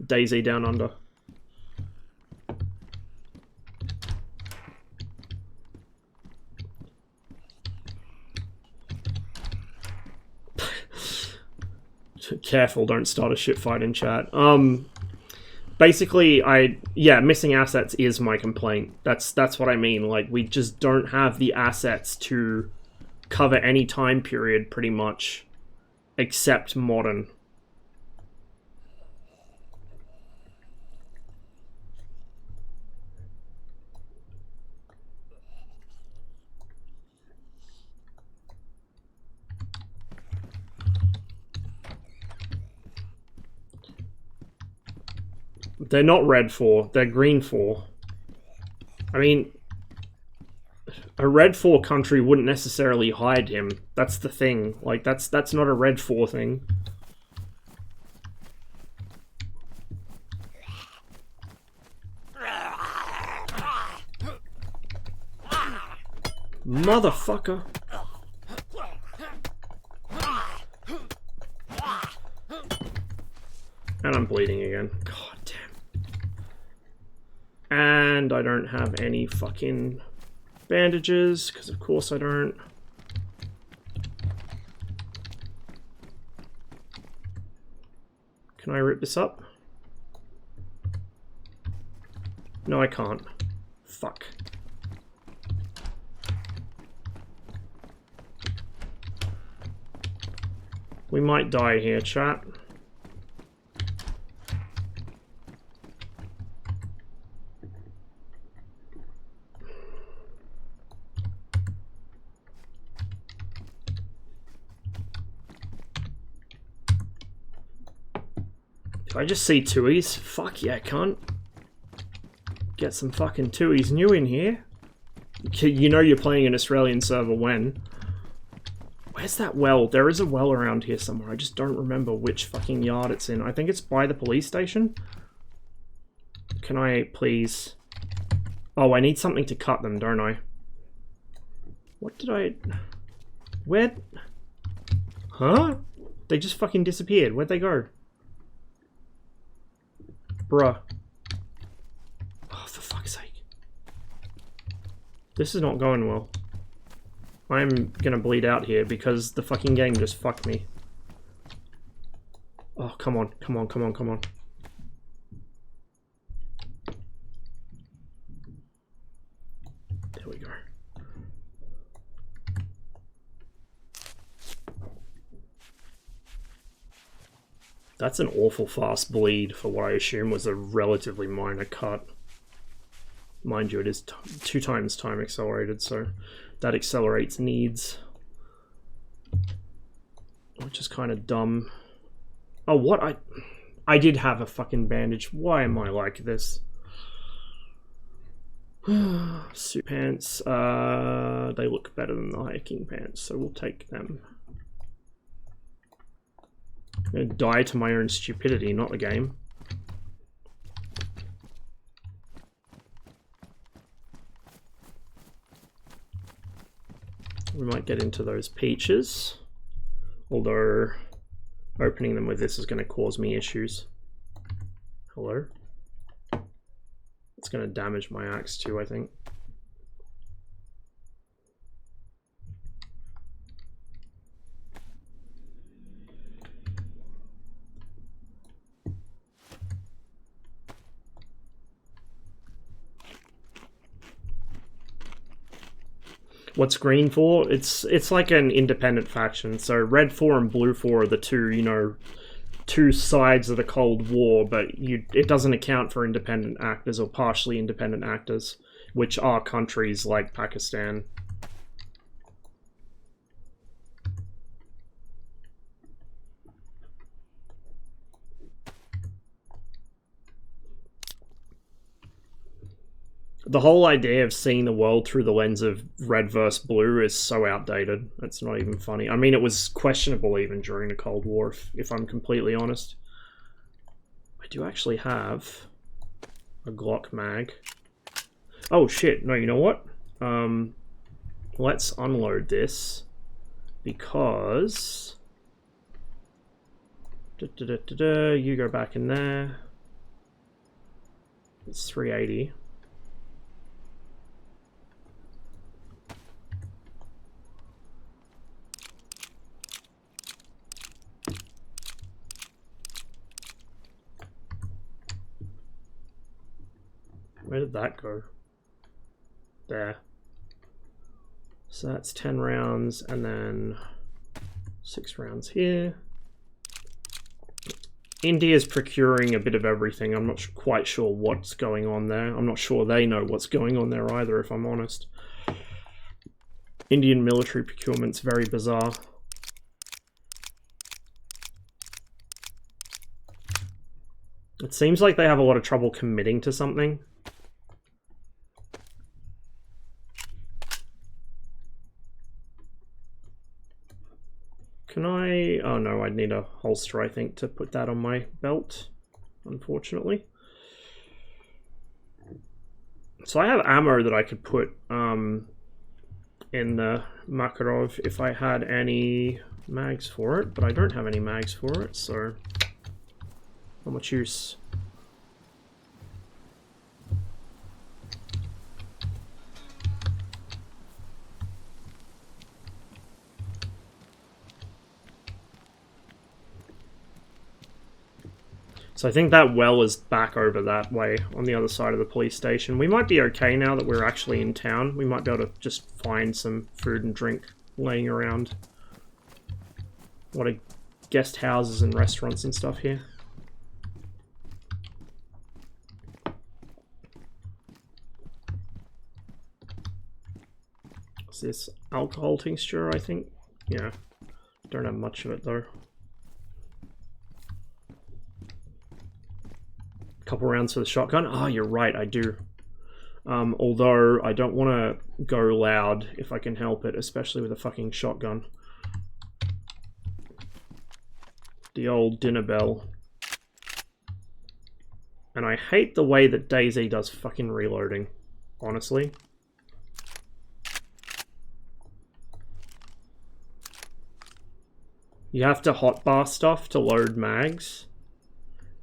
DayZ Down Under. Careful, don't start a shit fight in chat. Basically, missing assets is my complaint. That's what I mean. Like, we just don't have the assets to cover any time period, pretty much, except modern. They're not Red 4, they're Green 4. I mean, a Red 4 country wouldn't necessarily hide him. That's the thing. Like, that's not a Red 4 thing. Motherfucker. And I'm bleeding again. God damn. And I don't have any fucking bandages, because of course I don't. Can I rip this up? No, I can't. Fuck. We might die here, chat. Do I just see twoies? Fuck yeah, cunt. Get some fucking twoies new in here. You know you're playing an Australian server when. Where's that well? There is a well around here somewhere. I just don't remember which fucking yard it's in. I think it's by the police station. Can I please... Oh, I need something to cut them, don't I? What did I... Where... Huh? They just fucking disappeared. Where'd they go? Bruh. Oh, for fuck's sake. This is not going well. I'm gonna bleed out here because the fucking game just fucked me. Oh, come on, come on, come on, come on. There we go. That's an awful fast bleed for what I assume was a relatively minor cut. Mind you, it is 2 times time accelerated, so that accelerates needs. Which is kind of dumb. Oh, what? I did have a fucking bandage. Why am I like this? Suit pants. They look better than the hiking pants, so we'll take them. I'm gonna die to my own stupidity, not the game. We might get into those peaches, although opening them with this is going to cause me issues. Hello? It's going to damage my axe too, I think. What's green for? It's like an independent faction. So red 4 and blue 4 are the two, you know, two sides of the Cold War, but it doesn't account for independent actors or partially independent actors, which are countries like Pakistan. The whole idea of seeing the world through the lens of red versus blue is so outdated. It's not even funny. I mean, it was questionable even during the Cold War, if I'm completely honest. I do actually have a Glock mag. Oh shit, no, you know what? Let's unload this because... You go back in there. It's 380. Where did that go? There. So that's 10 rounds and then 6 rounds here. India's procuring a bit of everything. I'm not quite sure what's going on there. I'm not sure they know what's going on there either, if I'm honest. Indian military procurement's very bizarre. It seems like they have a lot of trouble committing to something. Can I... Oh no, I'd need a holster, I think, to put that on my belt, unfortunately. So I have ammo that I could put in the Makarov if I had any mags for it, but I don't have any mags for it, so not much use. So I think that well is back over that way on the other side of the police station. We might be okay now that we're actually in town. We might be able to just find some food and drink laying around. A lot of guest houses and restaurants and stuff here. Is this alcohol tincture, I think? Yeah. Don't have much of it though. couple rounds for the shotgun. Oh, you're right, I do. Although I don't want to go loud if I can help it, especially with a fucking shotgun. The old dinner bell. And I hate the way that DayZ does fucking reloading, honestly. You have to hotbar stuff to load mags.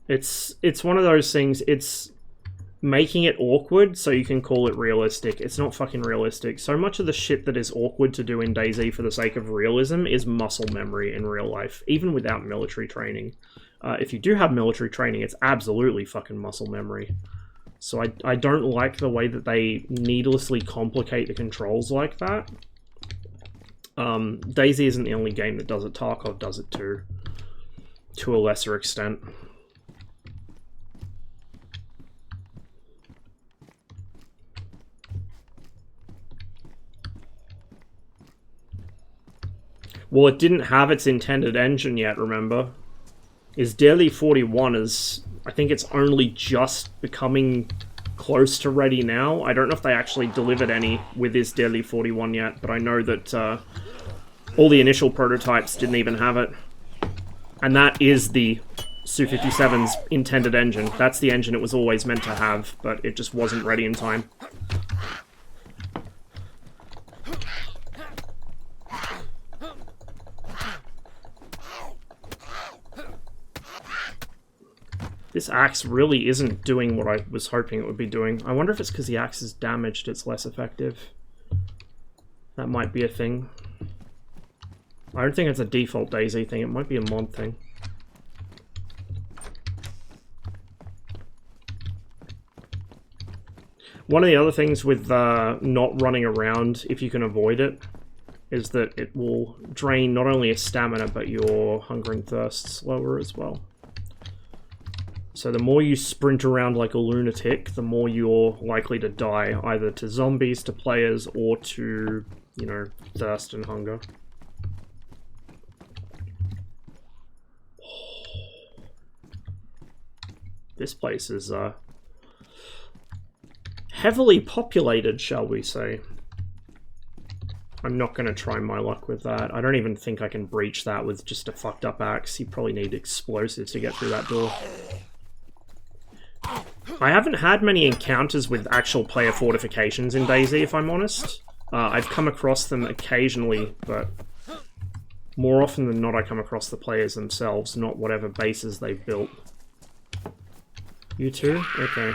It's one of those things, it's making it awkward so you can call it realistic. It's not fucking realistic. So much of the shit that is awkward to do in DayZ for the sake of realism is muscle memory in real life, even without military training. If you do have military training, it's absolutely fucking muscle memory. So I don't like the way that they needlessly complicate the controls like that. DayZ isn't the only game that does it. Tarkov does it too, to a lesser extent. Well, it didn't have its intended engine yet, remember? Is Daily 41 is... I think it's only just becoming close to ready now. I don't know if they actually delivered any with this Daily 41 yet, but I know that all the initial prototypes didn't even have it. And that is the Su-57's intended engine. That's the engine it was always meant to have, but it just wasn't ready in time. This axe really isn't doing what I was hoping it would be doing. I wonder if it's because the axe is damaged, it's less effective. That might be a thing. I don't think it's a default DayZ thing, it might be a mod thing. One of the other things with not running around, if you can avoid it, is that it will drain not only your stamina, but your hunger and thirst slower as well. So the more you sprint around like a lunatic, the more you're likely to die, either to zombies, to players, or to, you know, thirst and hunger. This place is heavily populated, shall we say. I'm not going to try my luck with that. I don't even think I can breach that with just a fucked up axe. You probably need explosives to get through that door. I haven't had many encounters with actual player fortifications in DayZ, if I'm honest. I've come across them occasionally, but more often than not I come across the players themselves, not whatever bases they've built. You too? Okay.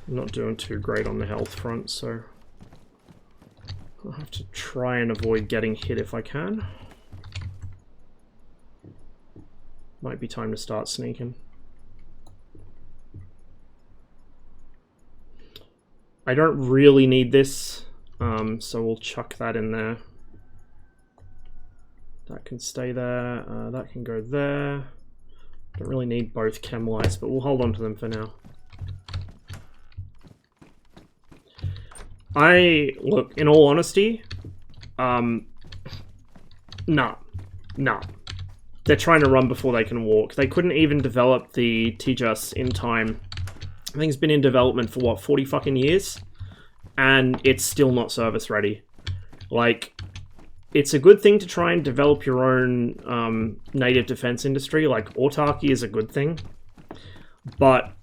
I'm not doing too great on the health front, so I'll have to try and avoid getting hit if I can. Might be time to start sneaking. I don't really need this, so we'll chuck that in there. That can stay there, that can go there. Don't really need both chem lights, but we'll hold on to them for now. Look, in all honesty, nah. They're trying to run before they can walk. They couldn't even develop the Tejas in time. I think it's been in development for, what, 40 fucking years? And it's still not service ready. Like, it's a good thing to try and develop your own native defense industry. Like, autarky is a good thing. But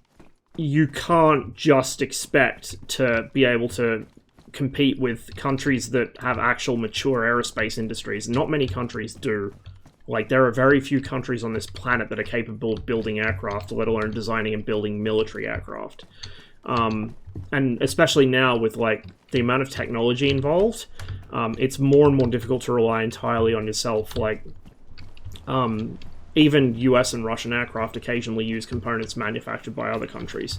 you can't just expect to be able to compete with countries that have actual mature aerospace industries. Not many countries do. Like, there are very few countries on this planet that are capable of building aircraft, let alone designing and building military aircraft. And especially now with, like, the amount of technology involved, it's more and more difficult to rely entirely on yourself. Like, even US and Russian aircraft occasionally use components manufactured by other countries.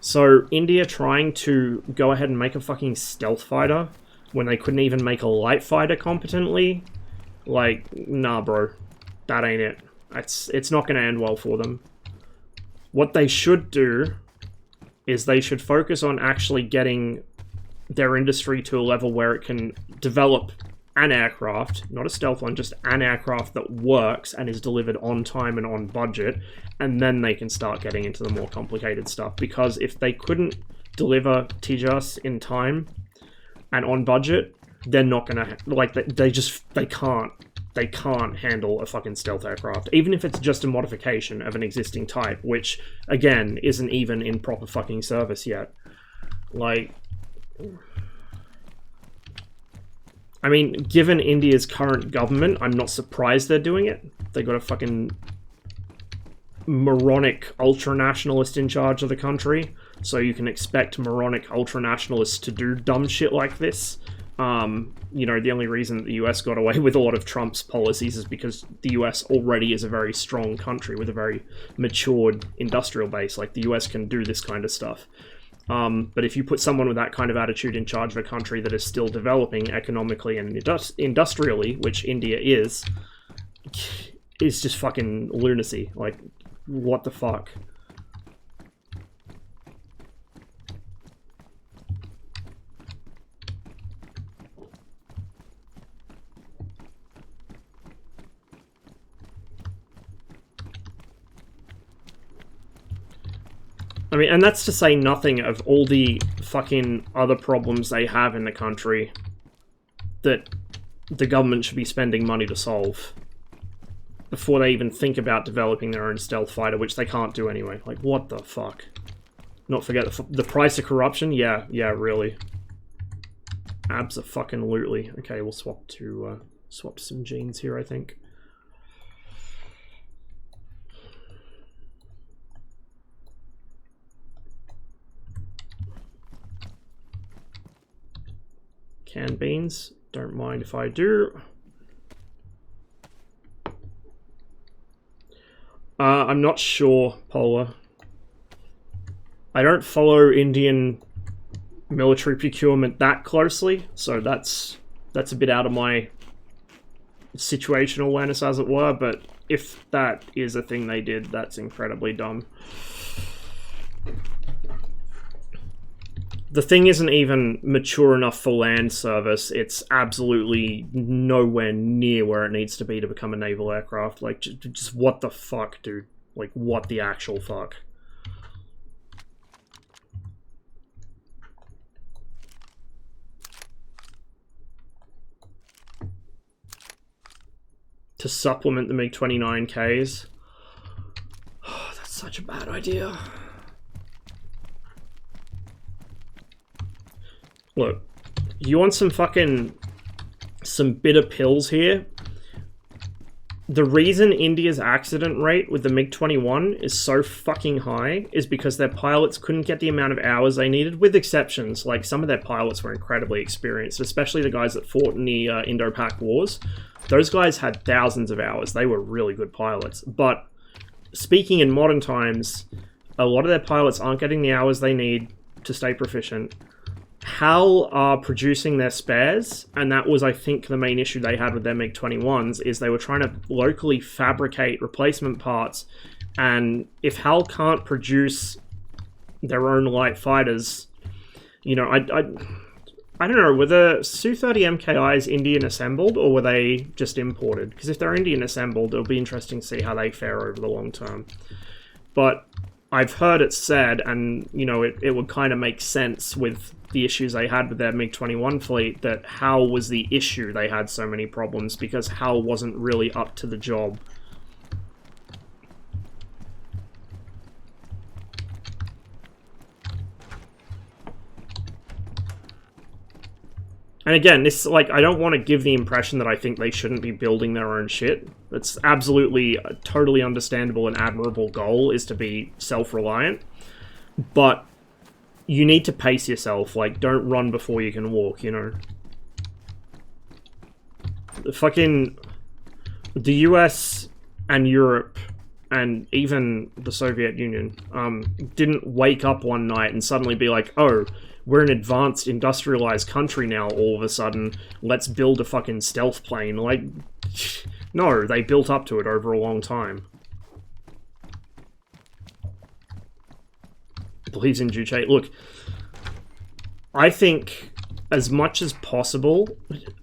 So India trying to go ahead and make a fucking stealth fighter when they couldn't even make a light fighter competently, like, nah bro, that ain't it. It's not going to end well for them. What they should do is they should focus on actually getting their industry to a level where it can develop an aircraft, not a stealth one, just an aircraft that works and is delivered on time and on budget, and then they can start getting into the more complicated stuff. Because if they couldn't deliver Tejas in time and on budget, they're not gonna, like, they can't handle a fucking stealth aircraft, even if it's just a modification of an existing type, which, again, isn't even in proper fucking service yet. Like, I mean, given India's current government, I'm not surprised they're doing it. They got a fucking moronic ultra-nationalist in charge of the country, so you can expect moronic ultra-nationalists to do dumb shit like this. You know, the only reason that the US got away with a lot of Trump's policies is because the US already is a very strong country with a very matured industrial base. Like, the US can do this kind of stuff. But if you put someone with that kind of attitude in charge of a country that is still developing economically and industrially, which India is just fucking lunacy. Like, what the fuck? I mean, and that's to say nothing of all the fucking other problems they have in the country that the government should be spending money to solve before they even think about developing their own stealth fighter, which they can't do anyway. Like, what the fuck? Not forget the price of corruption? Yeah, really. Abso-fucking-lutely. Okay, we'll swap to some genes here, I think. Canned beans, don't mind if I do. I'm not sure, Polar. I don't follow Indian military procurement that closely, so that's a bit out of my situational awareness, as it were, but if that is a thing they did, that's incredibly dumb. The thing isn't even mature enough for land service. It's absolutely nowhere near where it needs to be to become a naval aircraft. Like, just what the fuck, dude? Like, what the actual fuck? To supplement the MiG-29Ks? Oh, that's such a bad idea. Look, you want some bitter pills here? The reason India's accident rate with the MiG-21 is so fucking high is because their pilots couldn't get the amount of hours they needed, with exceptions. Like, some of their pilots were incredibly experienced, especially the guys that fought in the Indo-Pak wars. Those guys had thousands of hours. They were really good pilots. But speaking in modern times, a lot of their pilots aren't getting the hours they need to stay proficient. HAL are producing their spares, and that was, I think, the main issue they had with their MiG-21s, is they were trying to locally fabricate replacement parts, and if HAL can't produce their own light fighters, you know, I don't know, were the Su-30 MKIs Indian assembled, or were they just imported? Because if they're Indian assembled, it'll be interesting to see how they fare over the long term. But I've heard it said, and, you know, it would kind of make sense with the issues they had with their MiG-21 fleet, that HAL was the issue they had so many problems, because HAL wasn't really up to the job. And again, this, like, I don't want to give the impression that I think they shouldn't be building their own shit. It's absolutely a totally understandable and admirable goal, is to be self-reliant. But you need to pace yourself. Like, don't run before you can walk, you know? The US and Europe and even the Soviet Union didn't wake up one night and suddenly be like, oh, we're an advanced industrialized country now all of a sudden, let's build a fucking stealth plane. Like, no, they built up to it over a long time. believes in Juche. Look, I think as much as possible,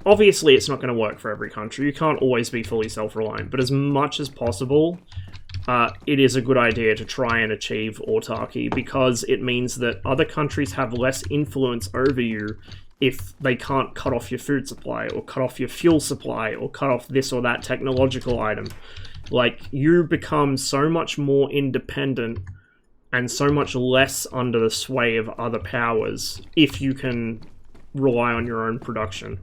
obviously it's not going to work for every country. You can't always be fully self-reliant, but as much as possible, it is a good idea to try and achieve autarky, because it means that other countries have less influence over you if they can't cut off your food supply, or cut off your fuel supply, or cut off this or that technological item. Like, you become so much more independent and so much less under the sway of other powers if you can rely on your own production.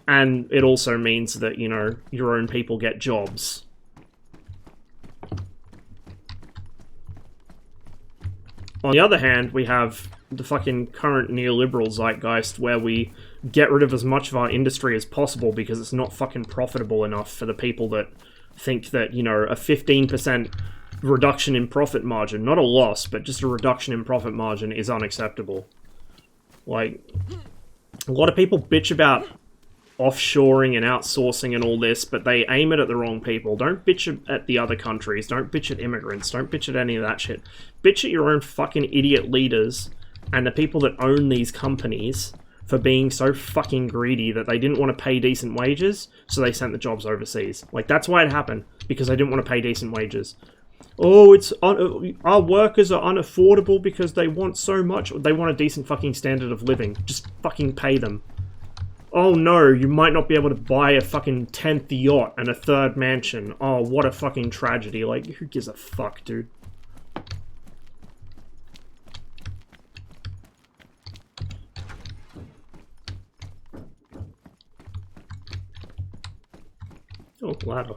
And it also means that, you know, your own people get jobs. On the other hand, we have the fucking current neoliberal zeitgeist where we get rid of as much of our industry as possible because it's not fucking profitable enough for the people that think that, you know, a 15% reduction in profit margin, not a loss, but just a reduction in profit margin is unacceptable. Like, a lot of people bitch about offshoring and outsourcing and all this, but they aim it at the wrong people. Don't bitch at the other countries. Don't bitch at immigrants. Don't bitch at any of that shit. Bitch at your own fucking idiot leaders and the people that own these companies for being so fucking greedy that they didn't want to pay decent wages, so they sent the jobs overseas. Like, that's why it happened, because they didn't want to pay decent wages. Oh, our workers are unaffordable because they want so much. They want a decent fucking standard of living. Just fucking pay them. Oh no, you might not be able to buy a fucking 10th yacht and a 3rd mansion. Oh, what a fucking tragedy. Like, who gives a fuck, dude? Oh, ladder.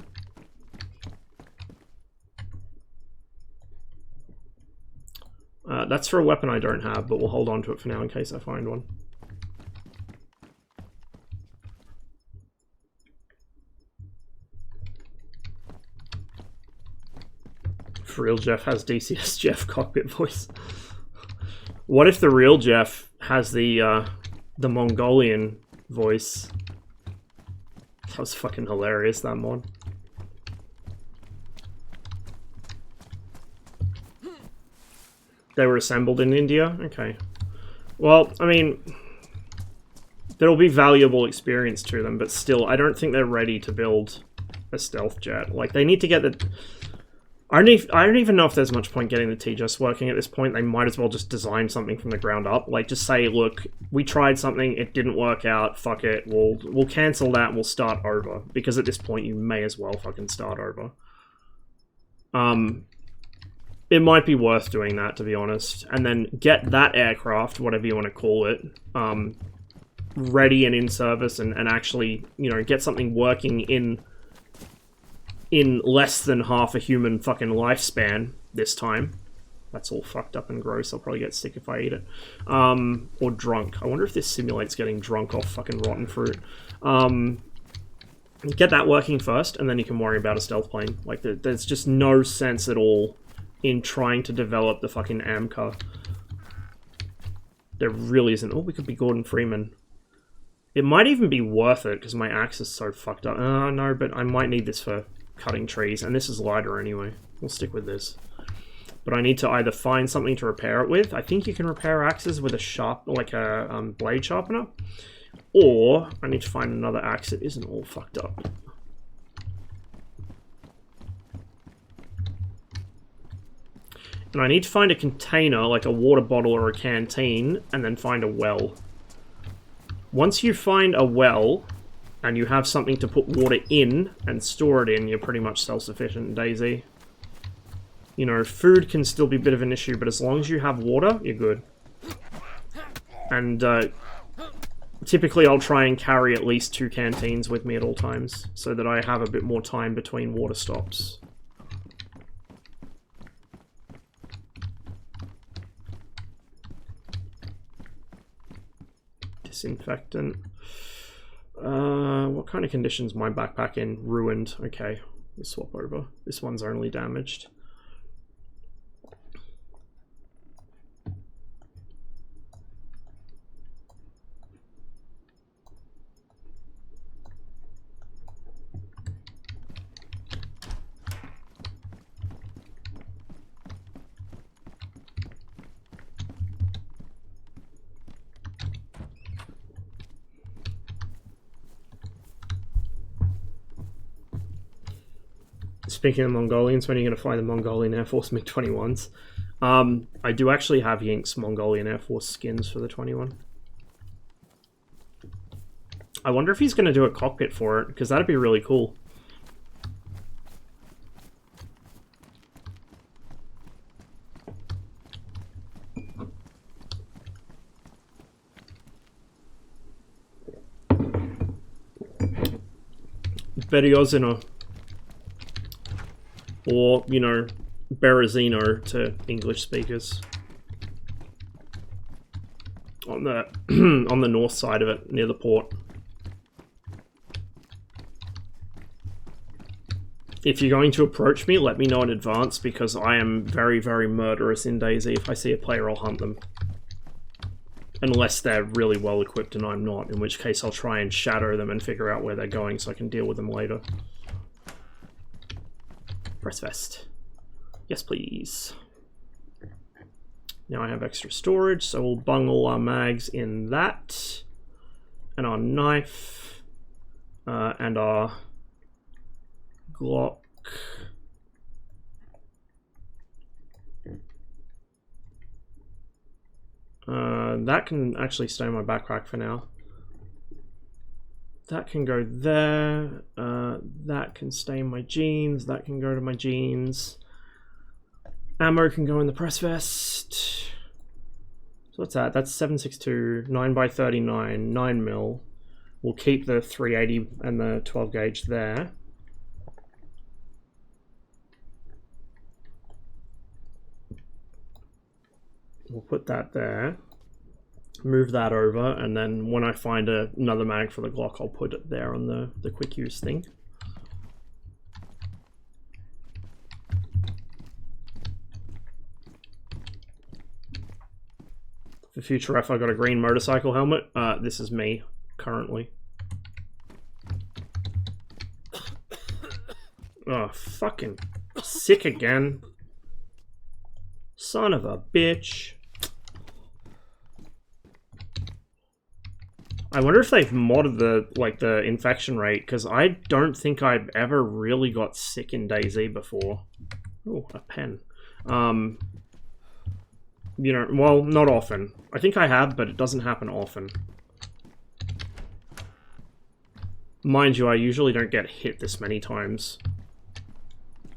That's for a weapon I don't have, but we'll hold on to it for now in case I find one. For real, Jeff has DCS Jeff cockpit voice. What if the real Jeff has the Mongolian voice? That was fucking hilarious, that mod. They were assembled in India? Okay. Well, I mean, there'll be valuable experience to them, but still, I don't think they're ready to build a stealth jet. Like, they need to get the... I don't even know if there's much point getting the TGS working at this point. They might as well just design something from the ground up. Like, just say, look, we tried something, it didn't work out, fuck it, we'll cancel that, we'll start over. Because at this point, you may as well fucking start over. It might be worth doing that, to be honest. And then get that aircraft, whatever you want to call it, ready and in service, and actually, you know, get something working in less than half a human fucking lifespan this time. That's all fucked up and gross. I'll probably get sick if I eat it. Or drunk. I wonder if this simulates getting drunk off fucking rotten fruit. Get that working first, and then you can worry about a stealth plane. Like, there's just no sense at all in trying to develop the fucking AMCA. There really isn't. Oh, we could be Gordon Freeman. It might even be worth it, because my axe is so fucked up. No, but I might need this for cutting trees, and this is lighter anyway. We'll stick with this. But I need to either find something to repair it with. I think you can repair axes with a sharp, like a blade sharpener. Or I need to find another axe that isn't all fucked up. And I need to find a container, like a water bottle or a canteen, and then find a well. Once you find a well, and you have something to put water in and store it in, you're pretty much self-sufficient in DayZ. You know, food can still be a bit of an issue, but as long as you have water, you're good. And typically I'll try and carry at least 2 canteens with me at all times, so that I have a bit more time between water stops. Disinfectant. What kind of condition's my backpack in? Ruined. Okay, we'll swap over. This one's only damaged. Speaking of Mongolians, when are you going to fly the Mongolian Air Force MiG-21s? I do actually have Yink's Mongolian Air Force skins for the 21. I wonder if he's going to do a cockpit for it, because that'd be really cool. Berezino. Or, you know, Berezino to English speakers. On the on the north side of it, near the port. If you're going to approach me, let me know in advance, because I am very, very murderous in DayZ. If I see a player, I'll hunt them. Unless they're really well equipped and I'm not, in which case I'll try and shadow them and figure out where they're going so I can deal with them later. Press vest. Yes, please. Now I have extra storage, so we'll bung all our mags in that. And our knife. And our Glock. That can actually stay in my backpack for now. That can go there. That can stay in my jeans. That can go to my jeans. Ammo can go in the press vest. So what's that? That's 7.62, 9x39, 9mm. We'll keep the 380 and the 12 gauge there. We'll put that there. Move that over, and then when I find another mag for the Glock, I'll put it there on the quick use thing. For future ref, I got a green motorcycle helmet. This is me, currently. Oh, fucking sick again. Son of a bitch. I wonder if they've modded the infection rate, because I don't think I've ever really got sick in DayZ before. Oh, a pen. You know, well, not often. I think I have, but it doesn't happen often. Mind you, I usually don't get hit this many times.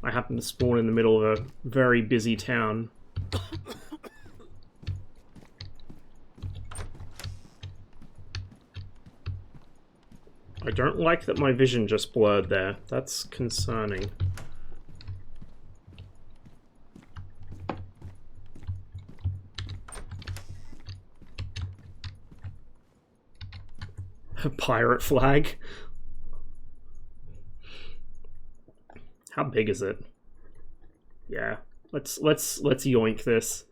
I happen to spawn in the middle of a very busy town. I don't like that my vision just blurred there. That's concerning. A pirate flag? How big is it? Yeah, let's yoink this.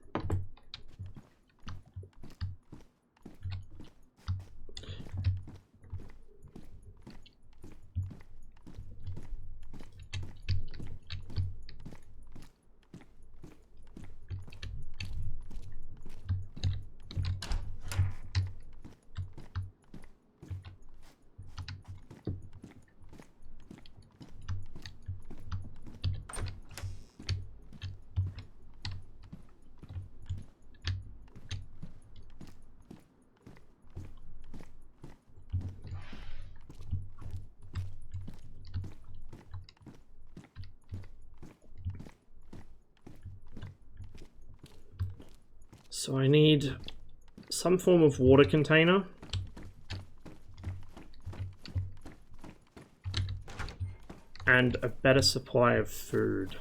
So I need some form of water container. And a better supply of food.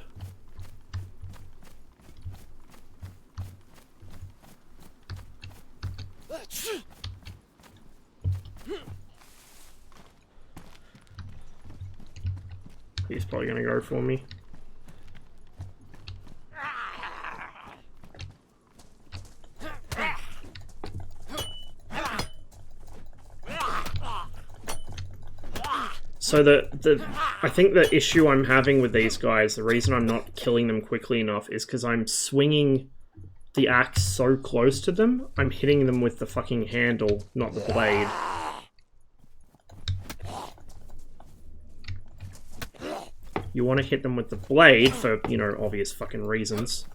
He's probably gonna go for me. So I think the issue I'm having with these guys, the reason I'm not killing them quickly enough, is because I'm swinging the axe so close to them, I'm hitting them with the fucking handle, not the blade. You want to hit them with the blade for, you know, obvious fucking reasons.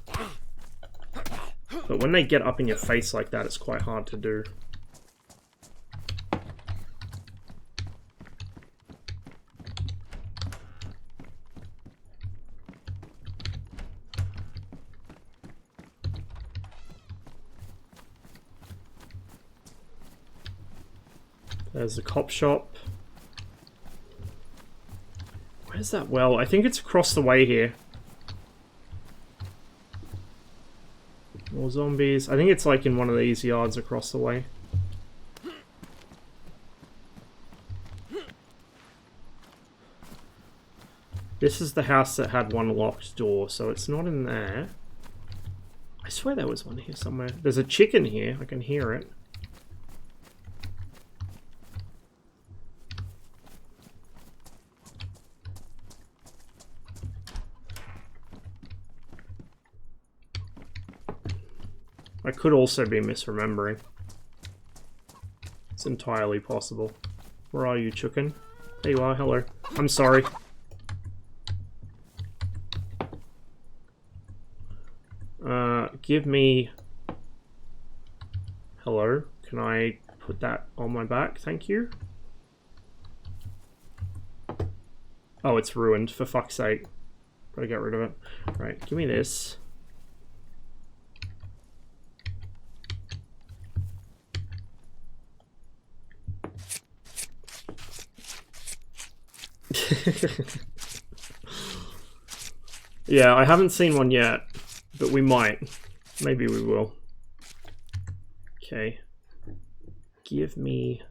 But when they get up in your face like that, it's quite hard to do. There's the cop shop. Where's that well? I think it's across the way here. More zombies. I think it's like in one of these yards across the way. This is the house that had one locked door, so it's not in there. I swear there was one here somewhere. There's a chicken here. I can hear it. I could also be misremembering. It's entirely possible. Where are you, chicken? There you are, hello. I'm sorry. Give me... Hello. Can I put that on my back? Thank you. Oh, it's ruined, for fuck's sake. Gotta get rid of it. Right, give me this. Yeah, I haven't seen one yet, but we might. Maybe we will. Okay. Give me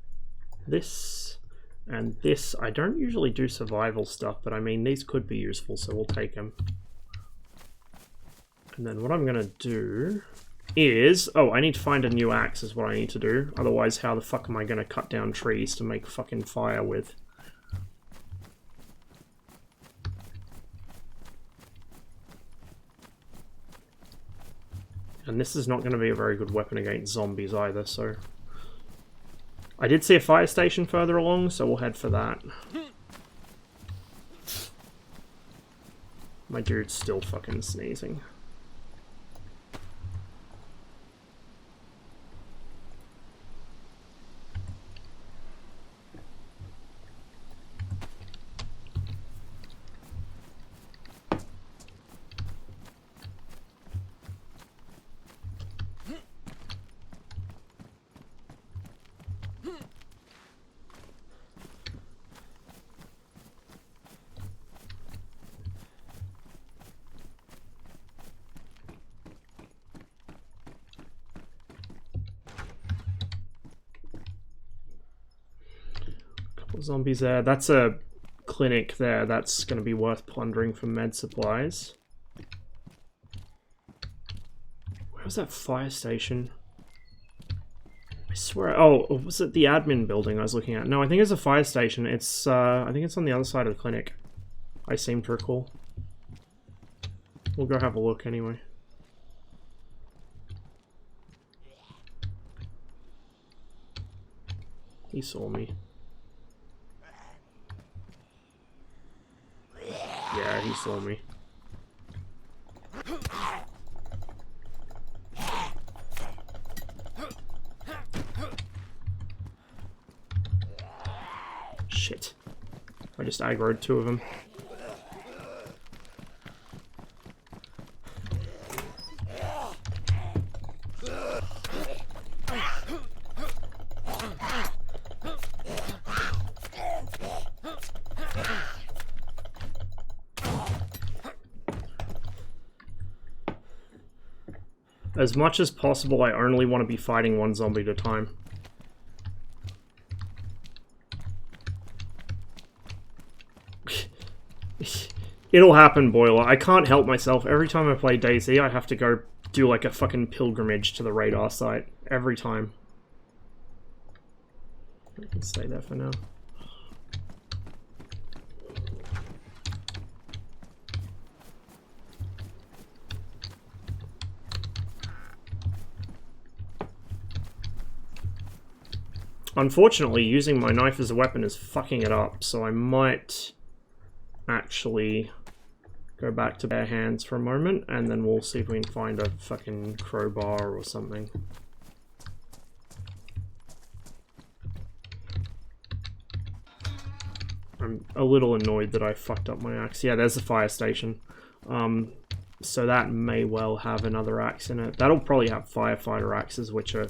this and this. I don't usually do survival stuff, but I mean, these could be useful, so we'll take them. And then what I'm going to do is... Oh, I need to find a new axe is what I need to do. Otherwise, how the fuck am I going to cut down trees to make fucking fire with? And this is not going to be a very good weapon against zombies either, so... I did see a fire station further along, so we'll head for that. My dude's still fucking sneezing. Zombies there. That's a clinic there. That's going to be worth plundering for med supplies. Where was that fire station? I swear... Oh, was it the admin building I was looking at? No, I think it's a fire station. It's, I think it's on the other side of the clinic. I seem to recall. We'll go have a look anyway. He saw me. Yeah, he saw me. Shit. I just aggroed two of them. As much as possible, I only want to be fighting one zombie at a time. It'll happen, Boiler. I can't help myself. Every time I play DayZ, I have to go do like a fucking pilgrimage to the radar site. Every time. I can stay there for now. Unfortunately, using my knife as a weapon is fucking it up, so I might actually go back to bare hands for a moment, and then we'll see if we can find a fucking crowbar or something. I'm a little annoyed that I fucked up my axe. Yeah, there's the fire station. So that may well have another axe in it. That'll probably have firefighter axes, which are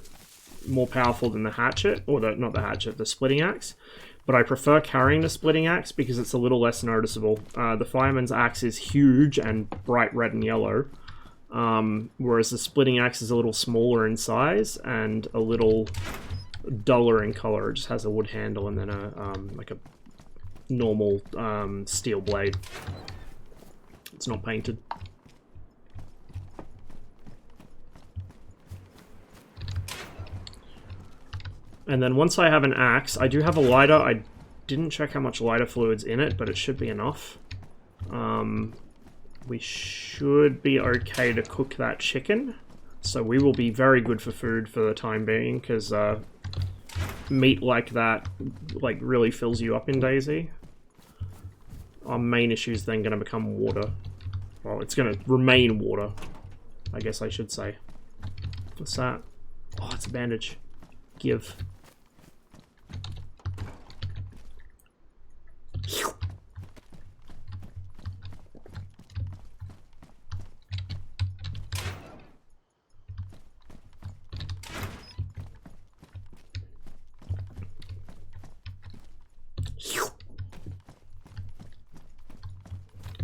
more powerful than the hatchet, or not the hatchet, the splitting axe. But I prefer carrying the splitting axe because it's a little less noticeable. The fireman's axe is huge and bright red and yellow, whereas the splitting axe is a little smaller in size and a little duller in color. It just has a wood handle and then like a normal steel blade. It's not painted. And then once I have an axe, I do have a lighter. I didn't check how much lighter fluid's in it, but it should be enough. We should be okay to cook that chicken. So we will be very good for food for the time being, because meat like that like really fills you up in DayZ. Our main issue is then going to become water. Well, it's going to remain water, I guess I should say. What's that? Oh, it's a bandage. Give.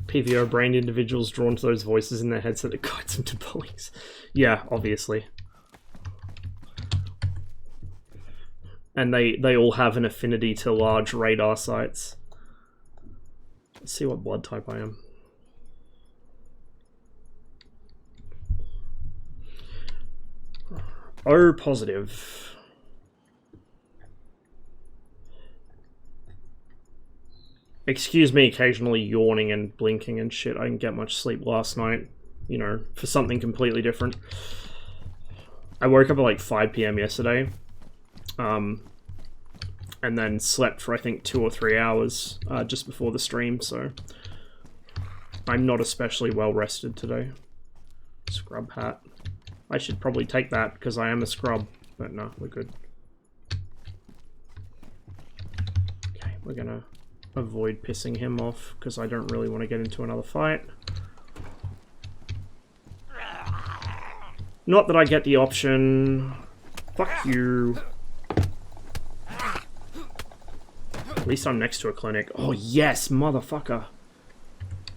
PVO brained individuals drawn to those voices in their headset that guides them to bullies. Yeah, obviously. And they all have an affinity to large radar sites. Let's see what blood type I am. O positive. Excuse me occasionally yawning and blinking and shit. I didn't get much sleep last night, you know, for something completely different. I woke up at like 5 PM yesterday. And then slept for I think 2 or 3 hours just before the stream, so I'm not especially well rested today. Scrub hat. I should probably take that because I am a scrub, but no, we're good. Okay, we're gonna avoid pissing him off because I don't really want to get into another fight. Not that I get the option. Fuck you. At least I'm next to a clinic. Oh yes, motherfucker.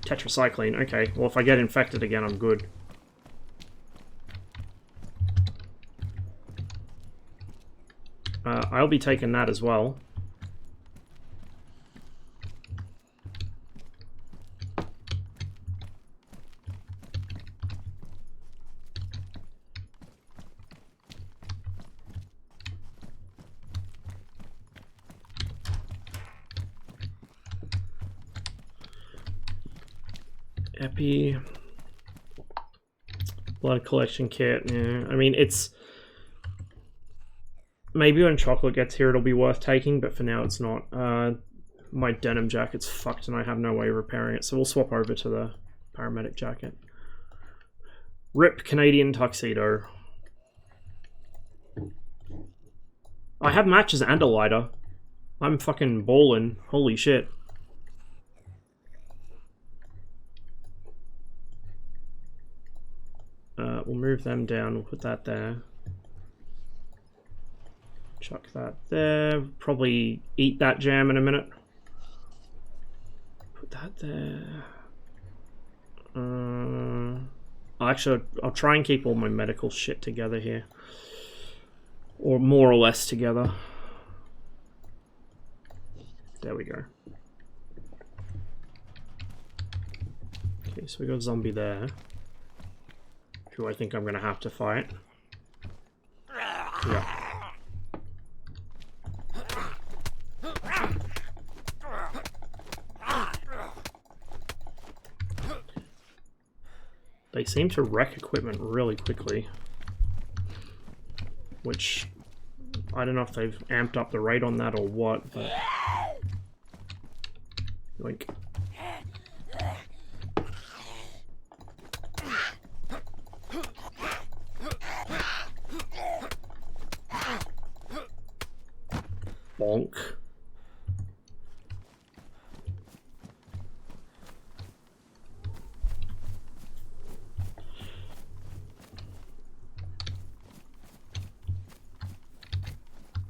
Tetracycline. Okay, well if I get infected again, I'm good. I'll be taking that as well. Epi. Blood collection kit. Yeah, I mean, it's... Maybe when chocolate gets here it'll be worth taking, but for now it's not. My denim jacket's fucked and I have no way of repairing it, so we'll swap over to the paramedic jacket. RIP Canadian tuxedo. I have matches and a lighter. I'm fucking ballin'. Holy shit. We'll move them down, we'll put that there. Chuck that there. Probably eat that jam in a minute. Put that there. Actually, I'll try and keep all my medical shit together here. Or more or less together. There we go. Okay, so we got a zombie there. Who I think I'm gonna have to fight. Yeah. They seem to wreck equipment really quickly. Which, I don't know if they've amped up the rate on that or what, but... Like... Bonk.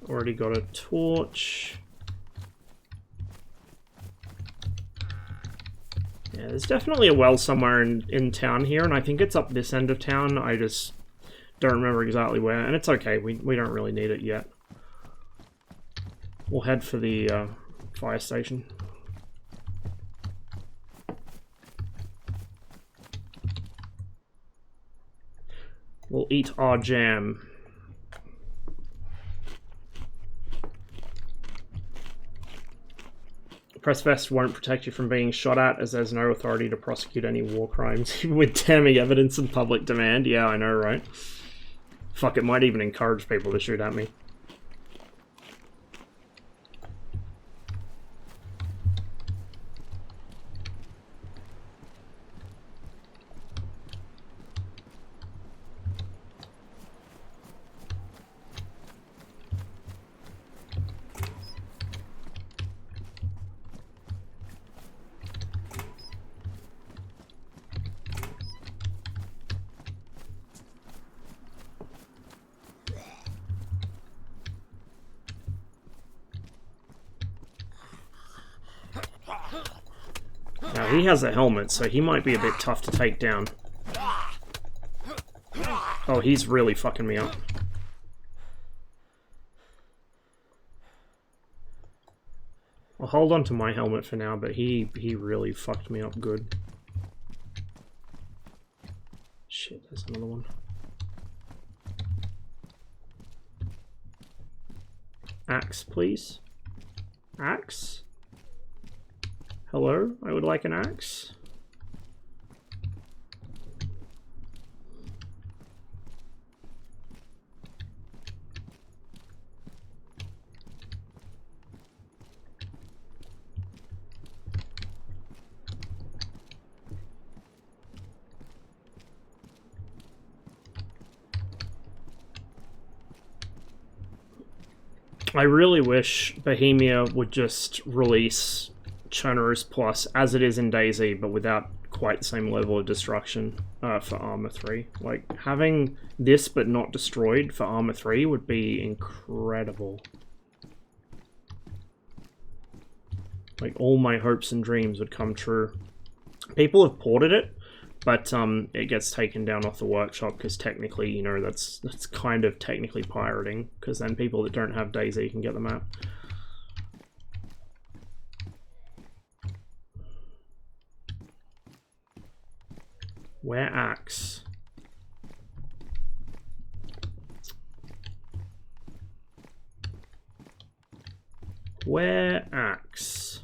Already got a torch. Yeah, there's definitely a well somewhere in town here, and I think it's up this end of town. I just don't remember exactly where, and it's okay. We don't really need it yet. We'll head for the fire station. We'll eat our jam. Press vest won't protect you from being shot at, as there's no authority to prosecute any war crimes, even with damning evidence and public demand. Yeah, I know, right? Fuck, it might even encourage people to shoot at me. Now, he has a helmet, so he might be a bit tough to take down. Oh, he's really fucking me up. I'll hold on to my helmet for now, but he really fucked me up good. Shit, there's another one. Axe, please. Axe? Hello, I would like an axe. I really wish Bohemia would just release Chernarus Plus as it is in DayZ, but without quite the same level of destruction for Armor 3. Like, having this but not destroyed for Armor 3 would be incredible. Like, all my hopes and dreams would come true. People have ported it, but it gets taken down off the workshop because technically, you know, that's kind of technically pirating, because then people that don't have DayZ can get the map. Where axe? Where axe?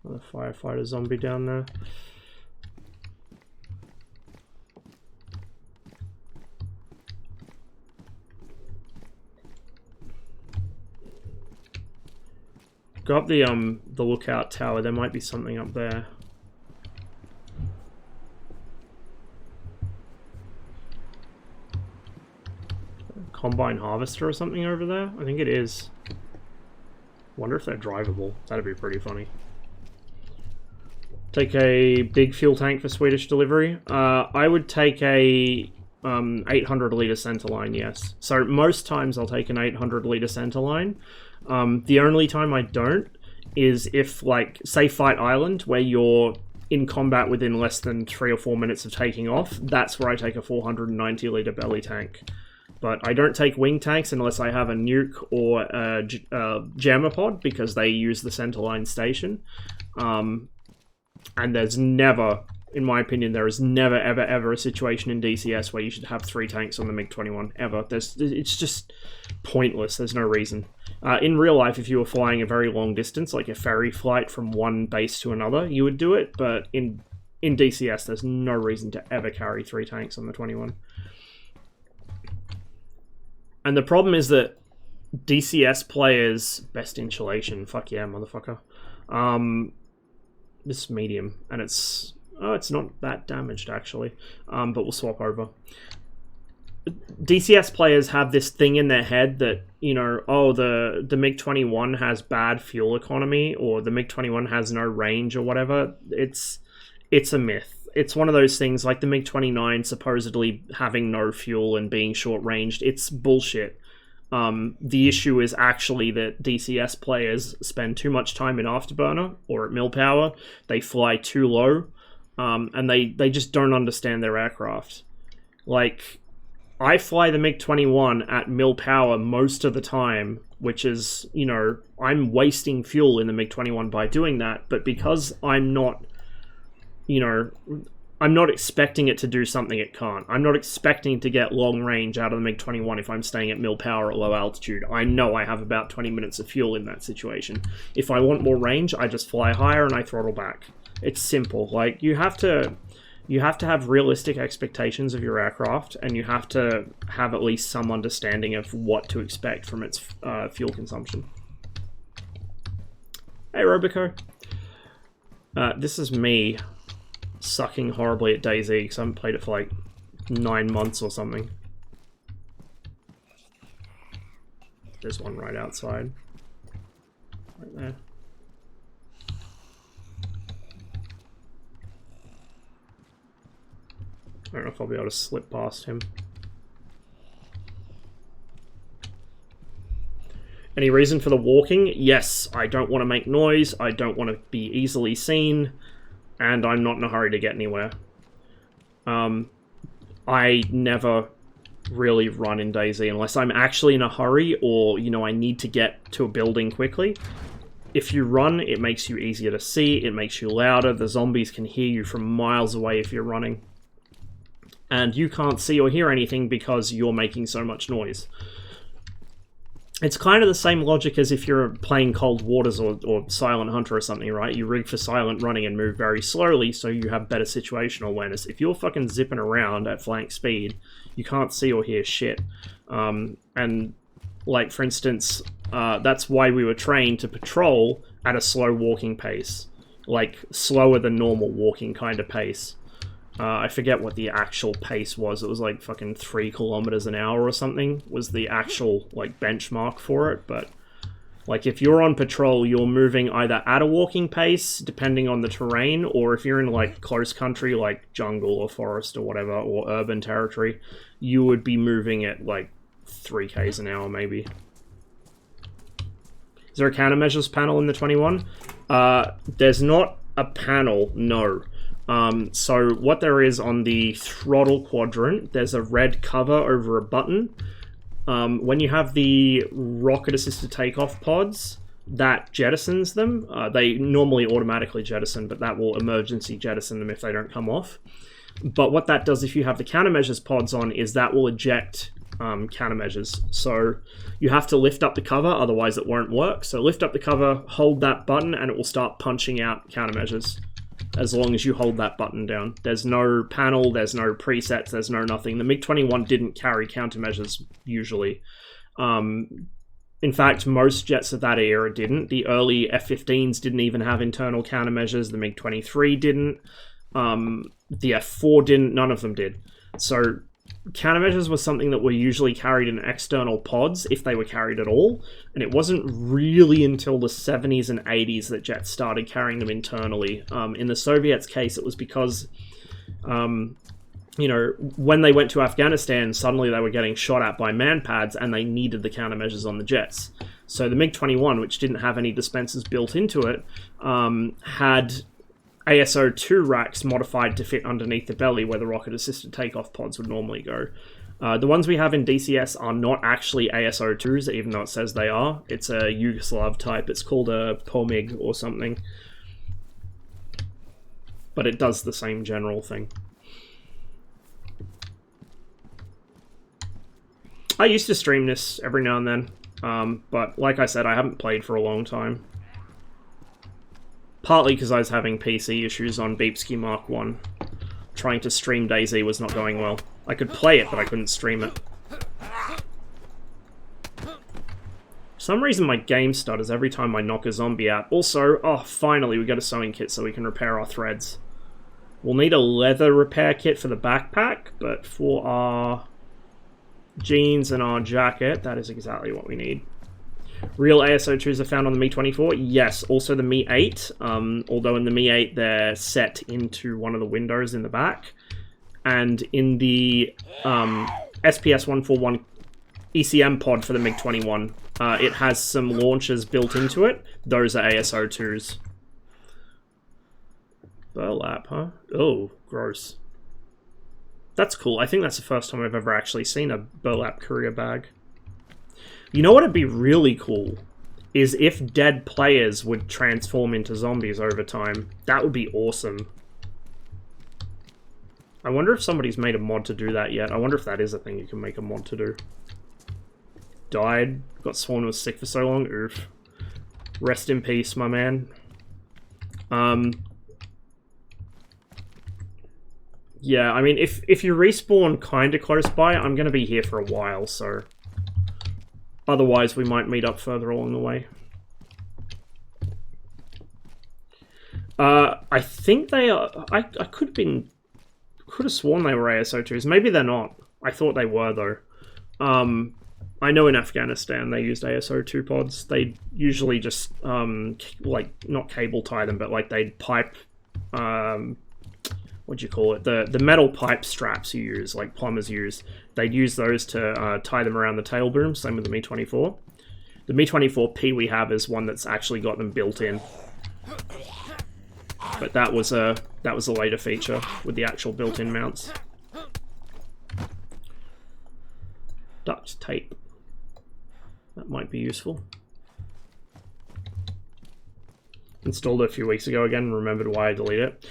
Another firefighter zombie down there. Go up the lookout tower. There might be something up there. Combine harvester or something over there? I think it is. Wonder if they're drivable. That'd be pretty funny. Take a big fuel tank for Swedish delivery. I would take a 800 litre centerline, yes. So most times I'll take an 800 litre centerline. The only time I don't is if, like, say Fight Island, where you're in combat within less than 3 or 4 minutes of taking off. That's where I take a 490 litre belly tank. But I don't take wing tanks unless I have a nuke or a jammer pod, because they use the centerline station. And there's never, in my opinion, there is never, ever, ever a situation in DCS where you should have 3 tanks on the MiG-21, ever. It's just pointless. There's no reason. In real life, if you were flying a very long distance, like a ferry flight from one base to another, you would do it, but in DCS, there's no reason to ever carry 3 tanks on the 21. And the problem is that DCS players, best insulation, fuck yeah, motherfucker. This is medium, and it's not that damaged, actually, but we'll swap over. DCS players have this thing in their head that, you know, oh, the MiG-21 has bad fuel economy, or the MiG-21 has no range or whatever. It's a myth. It's one of those things like the MiG-29 supposedly having no fuel and being short-ranged. It's bullshit. The issue is actually that DCS players spend too much time in Afterburner or at mill power. They fly too low, and they just don't understand their aircraft. Like, I fly the MiG-21 at mill power most of the time, which is, you know, I'm wasting fuel in the MiG-21 by doing that, but because I'm not, you know, I'm not expecting it to do something it can't. I'm not expecting to get long range out of the MiG-21 if I'm staying at mill power at low altitude. I know I have about 20 minutes of fuel in that situation. If I want more range, I just fly higher and I throttle back. It's simple. Like, you have to have realistic expectations of your aircraft, and you have to have at least some understanding of what to expect from its fuel consumption. Hey, Robico. This is me sucking horribly at DayZ because I haven't played it for like 9 months or something. There's one right outside. Right there. I don't know if I'll be able to slip past him. Any reason for the walking? Yes, I don't want to make noise, I don't want to be easily seen, and I'm not in a hurry to get anywhere. I never really run in DayZ unless I'm actually in a hurry or, you know, I need to get to a building quickly. If you run, it makes you easier to see, it makes you louder, the zombies can hear you from miles away if you're running. And you can't see or hear anything because you're making so much noise. It's kind of the same logic as if you're playing Cold Waters or Silent Hunter or something, right? You rig for silent running and move very slowly so you have better situational awareness. If you're fucking zipping around at flank speed, you can't see or hear shit. And, like, for instance, that's why we were trained to patrol at a slow walking pace. Like, slower than normal walking kind of pace. I forget what the actual pace was. It was like fucking 3 kilometers an hour or something was the actual like benchmark for it. But like if you're on patrol, you're moving either at a walking pace, depending on the terrain, or if you're in like close country like jungle or forest or whatever, or urban territory, you would be moving at like 3 k's an hour maybe. Is there a countermeasures panel in the 21? There's not a panel, no. So what there is on the throttle quadrant, there's a red cover over a button. When you have the rocket-assisted takeoff pods, that jettisons them. They normally automatically jettison, but that will emergency jettison them if they don't come off. But what that does if you have the countermeasures pods on is that will eject countermeasures. So you have to lift up the cover, otherwise it won't work. So lift up the cover, hold that button, and it will start punching out countermeasures. As long as you hold that button down. There's no panel, there's no presets, there's no nothing. The MiG-21 didn't carry countermeasures, usually. In fact, most jets of that era didn't. The early F-15s didn't even have internal countermeasures. The MiG-23 didn't. The F-4 didn't. None of them did. So countermeasures was something that were usually carried in external pods, if they were carried at all, and it wasn't really until the 70s and 80s that jets started carrying them internally. In the Soviets' case, it was because, you know, when they went to Afghanistan, suddenly they were getting shot at by man-pads, and they needed the countermeasures on the jets. So the MiG-21, which didn't have any dispensers built into it, had ASO2 racks modified to fit underneath the belly where the rocket-assisted takeoff pods would normally go. The ones we have in DCS are not actually ASO2s, even though it says they are. It's a Yugoslav type. It's called a POMIG or something. But it does the same general thing. I used to stream this every now and then, but like I said, I haven't played for a long time. Partly because I was having PC issues on Beepski Mark 1. Trying to stream DayZ was not going well. I could play it, but I couldn't stream it. For some reason my game stutters every time I knock a zombie out. Also, oh, finally we got a sewing kit so we can repair our threads. We'll need a leather repair kit for the backpack, but for our jeans and our jacket. That is exactly what we need. Real ASO2s are found on the Me-24. Yes, also the Me-8. Although in the Me-8 they're set into one of the windows in the back. And in the SPS-141 ECM pod for the MiG-21, it has some launchers built into it. Those are ASO2s. Burlap, huh? Oh, gross. That's cool. I think that's the first time I've ever actually seen a burlap courier bag. You know what would be really cool? Is if dead players would transform into zombies over time. That would be awesome. I wonder if somebody's made a mod to do that yet. I wonder if that is a thing you can make a mod to do. Died. Got sworn was sick for so long. Oof. Rest in peace, my man. Yeah, I mean, if you respawn kind of close by, I'm going to be here for a while, so... Otherwise, we might meet up further along the way. I think they are... I could have sworn they were ASO2s. Maybe they're not. I thought they were, though. I know in Afghanistan they used ASO2 pods. They usually just, like, not cable tie them, but, like, they'd pipe... what do you call it? The metal pipe straps you use, like plumbers use, they'd use those to tie them around the tail boom. Same with the Me-24. The Me-24P we have is one that's actually got them built in, but that was a later feature with the actual built-in mounts. Duct tape. That might be useful. Installed it a few weeks ago again. Remembered why I deleted it.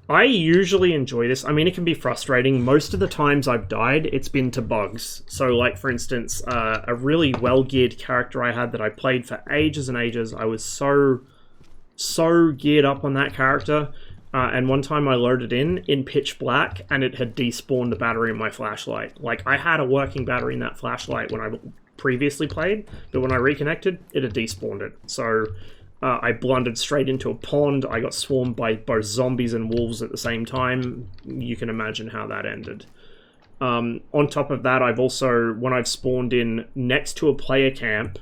I usually enjoy this. I mean, it can be frustrating. Most of the times I've died, it's been to bugs. So, like, for instance, a really well-geared character I had that I played for ages and ages. I was so geared up on that character. And one time I loaded in pitch black, and it had despawned the battery in my flashlight. Like, I had a working battery in that flashlight when I previously played, but when I reconnected, it had despawned it. So... I blundered straight into a pond. I got swarmed by both zombies and wolves at the same time. You can imagine how that ended. On top of that, I've also, when I've spawned in next to a player camp,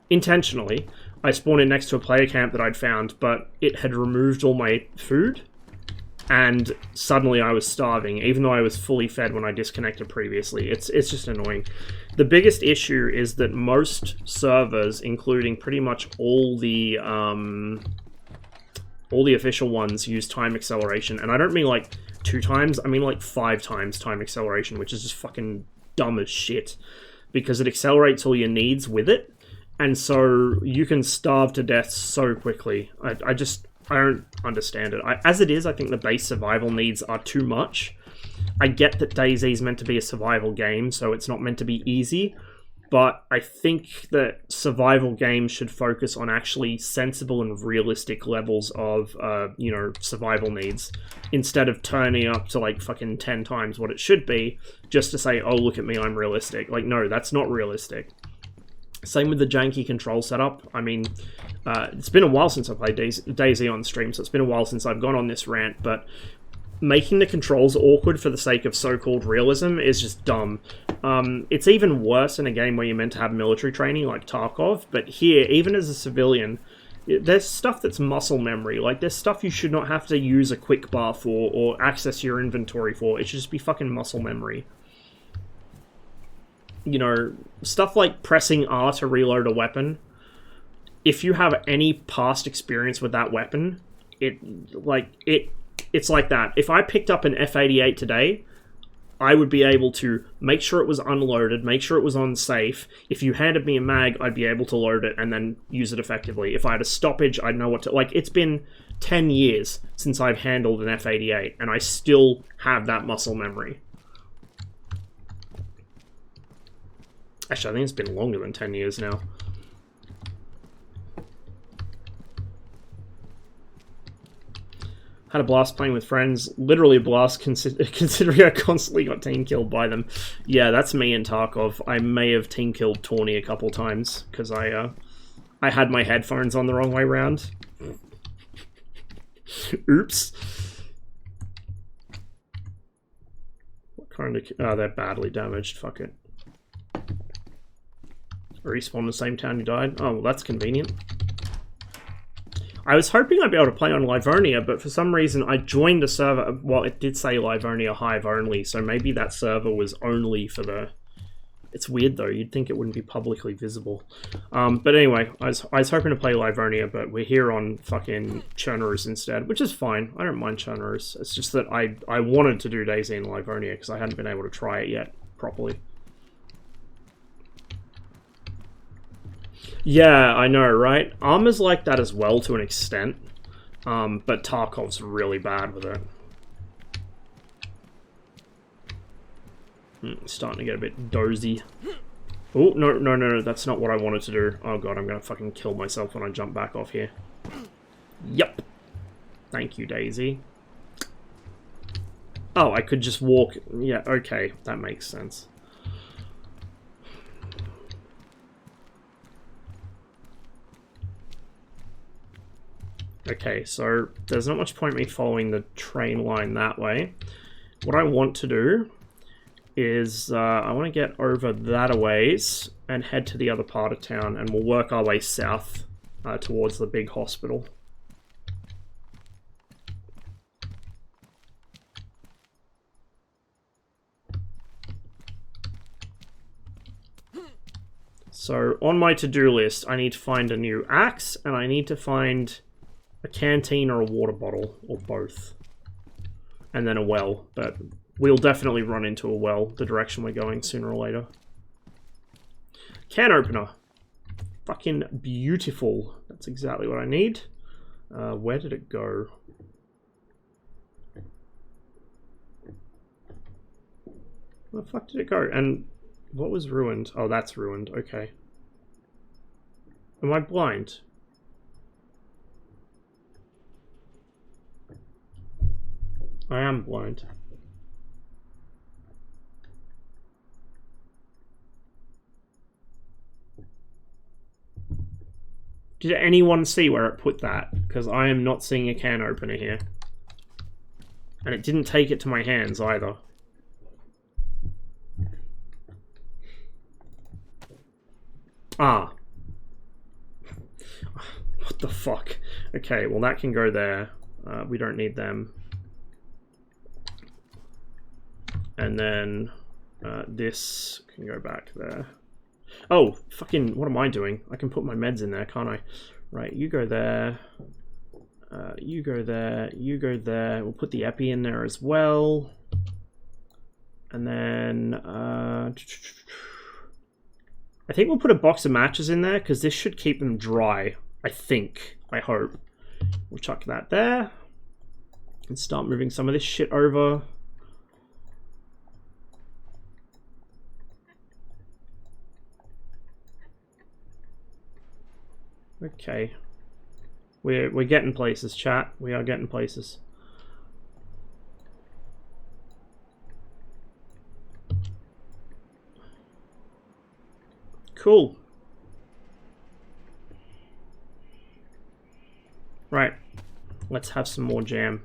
intentionally, I spawned in next to a player camp that I'd found, but it had removed all my food, and suddenly I was starving, even though I was fully fed when I disconnected previously. It's just annoying. The biggest issue is that most servers, including pretty much all the official ones, use time acceleration. And I don't mean like 2 times, I mean like 5 times time acceleration, which is just fucking dumb as shit. Because it accelerates all your needs with it, and so you can starve to death so quickly. I don't understand it. As it is, I think the base survival needs are too much. I get that DayZ is meant to be a survival game, so it's not meant to be easy, but I think that survival games should focus on actually sensible and realistic levels of, you know, survival needs, instead of turning up to, like, fucking 10 times what it should be, just to say, oh, look at me, I'm realistic. Like, no, that's not realistic. Same with the janky control setup. I mean, it's been a while since I played DayZ on stream, so it's been a while since I've gone on this rant, but making the controls awkward for the sake of so-called realism is just dumb. It's even worse in a game where you're meant to have military training like Tarkov, but here, even as a civilian, there's stuff that's muscle memory. Like, there's stuff you should not have to use a quick bar for or access your inventory for. It should just be fucking muscle memory. You know, stuff like pressing R to reload a weapon. If you have any past experience with that weapon, it's like that. If I picked up an F88 today, I would be able to make sure it was unloaded, make sure it was on safe. If you handed me a mag, I'd be able to load it and then use it effectively. If I had a stoppage, I'd know what to... Like, it's been 10 years since I've handled an F88, and I still have that muscle memory. Actually, I think it's been longer than 10 years now. Had a blast playing with friends. Literally a blast, considering I constantly got team killed by them. Yeah, that's me in Tarkov. I may have team killed Tawny a couple times, because I had my headphones on the wrong way round. Oops. Kind of. They're badly damaged. Fuck it. Respawn the same town you died. Oh, well, that's convenient. I was hoping I'd be able to play on Livonia, but for some reason I joined a server. Well, it did say Livonia Hive only, so maybe that server was only for the. It's weird though. You'd think it wouldn't be publicly visible. But anyway, I was hoping to play Livonia, but we're here on fucking Chernerus instead, which is fine. I don't mind Chernerus. It's just that I wanted to do DayZ in Livonia because I hadn't been able to try it yet properly. Yeah, I know, right? ArmA's like that as well to an extent, but Tarkov's really bad with it. Starting to get a bit dozy. Oh, no, that's not what I wanted to do. Oh god, I'm gonna fucking kill myself when I jump back off here. Yep. Thank you, DayZ. Oh, I could just walk. Yeah, okay, that makes sense. Okay, so there's not much point me following the train line that way. What I want to do is I want to get over that a ways and head to the other part of town, and we'll work our way south towards the big hospital. So on my to-do list, I need to find a new axe, and I need to find a canteen or a water bottle, or both. And then a well, but we'll definitely run into a well, the direction we're going sooner or later. Can opener. Fucking beautiful. That's exactly what I need. Where did it go? Where the fuck did it go? And what was ruined? Oh, that's ruined. Okay. Am I blind? I am blind. Did anyone see where it put that? Because I am not seeing a can opener here. And it didn't take it to my hands either. Ah. What the fuck? Okay, well that can go there. We don't need them. And then this can go back there. Oh, fucking, what am I doing? I can put my meds in there, can't I? Right, you go there. You go there. You go there. We'll put the epi in there as well. And then I think we'll put a box of matches in there because this should keep them dry. I think. I hope. We'll chuck that there. And start moving some of this shit over. Okay. We're getting places, chat. We are getting places. Cool. Right. Let's have some more jam.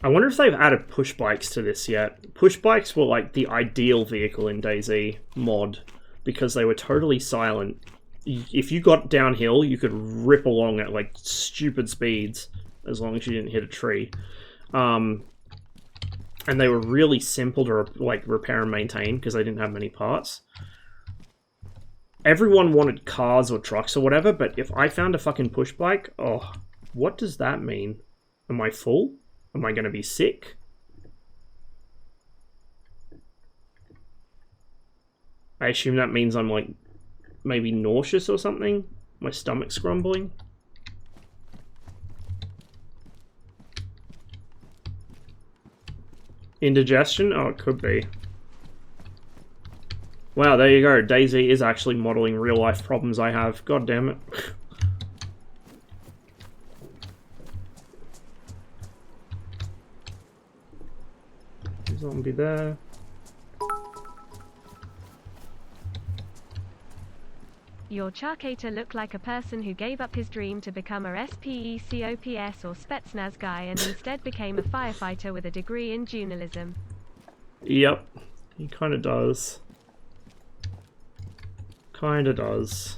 I wonder if they've added push bikes to this yet. Push bikes were like the ideal vehicle in DayZ mod because they were totally silent. If you got downhill, you could rip along at like stupid speeds as long as you didn't hit a tree. And they were really simple to like repair and maintain because they didn't have many parts. Everyone wanted cars or trucks or whatever, but if I found a fucking push bike, oh, what does that mean? Am I full? Am I going to be sick? I assume that means I'm like maybe nauseous or something. My stomach's grumbling. Indigestion? Oh, it could be. Wow, there you go. DayZ is actually modeling real life problems I have. God damn it. Zombie there. Your Charcater looked like a person who gave up his dream to become a SPECOPS or Spetsnaz guy and instead became a firefighter with a degree in journalism. Yep, he kind of does. Kind of does.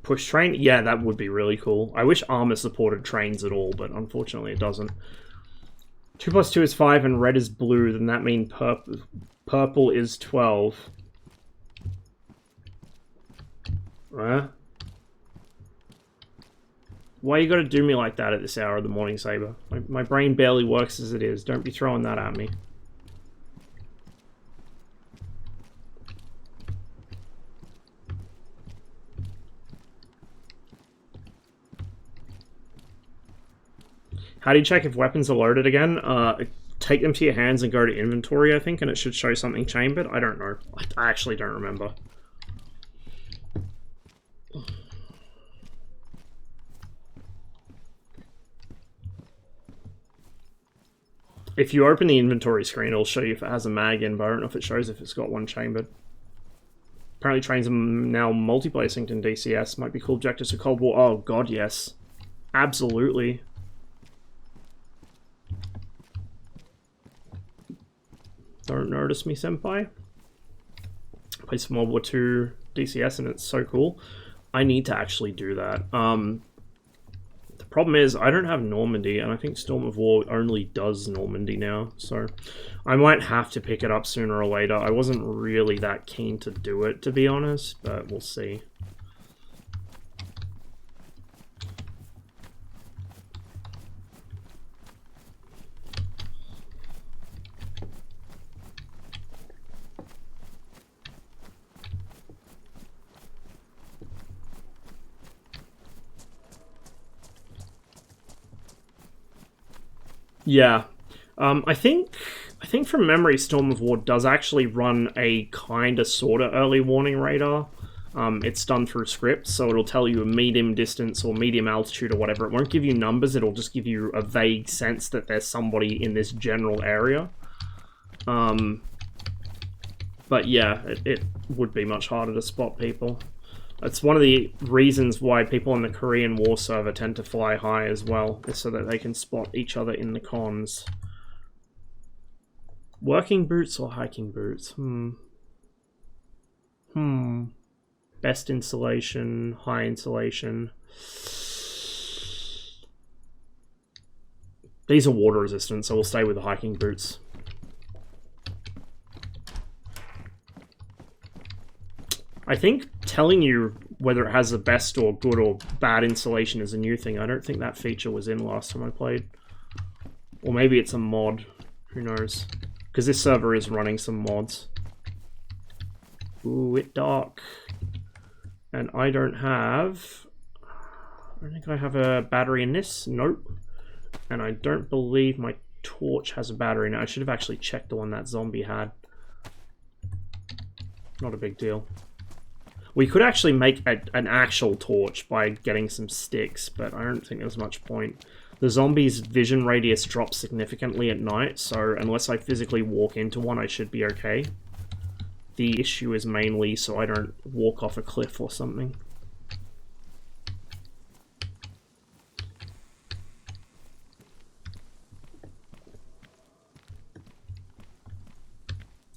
Push train? Yeah, that would be really cool. I wish ArmA supported trains at all, but unfortunately it doesn't. 2 + 2 is 5 and red is blue, then that means purple is 12. Right? Why you gotta do me like that at this hour of the morning, Saber? My brain barely works as it is. Don't be throwing that at me. How do you check if weapons are loaded again? Take them to your hands and go to inventory, I think, and it should show something chambered. I don't know. I actually don't remember. If you open the inventory screen, it'll show you if it has a mag in, but I don't know if it shows if it's got one chambered. Apparently trains are now multiplayer synced in DCS. Might be cool objectives for Cold War. Oh god, yes. Absolutely. Don't notice me, senpai. I play some World War II DCS and it's so cool. I need to actually do that. The problem is I don't have Normandy, and I think Storm of War only does Normandy now, so I might have to pick it up sooner or later. I wasn't really that keen to do it, to be honest, but we'll see. Yeah, I think from memory, Storm of War does actually run a kinda sorta early warning radar. It's done through scripts, so it'll tell you a medium distance or medium altitude or whatever. It won't give you numbers, it'll just give you a vague sense that there's somebody in this general area. But yeah, it would be much harder to spot people. It's one of the reasons why people in the Korean War server tend to fly high as well, is so that they can spot each other in the cons. Working boots or hiking boots? Best insulation, high insulation. These are water resistant, so we'll stay with the hiking boots. I think telling you whether it has the best or good or bad insulation is a new thing. I don't think that feature was in last time I played. Or maybe it's a mod. Who knows? Because this server is running some mods. Ooh, it's dark. And I don't think I have a battery in this. Nope. And I don't believe my torch has a battery in it. I should have actually checked the one that zombie had. Not a big deal. We could actually make an actual torch by getting some sticks, but I don't think there's much point. The zombie's vision radius drops significantly at night, so unless I physically walk into one, I should be okay. The issue is mainly so I don't walk off a cliff or something.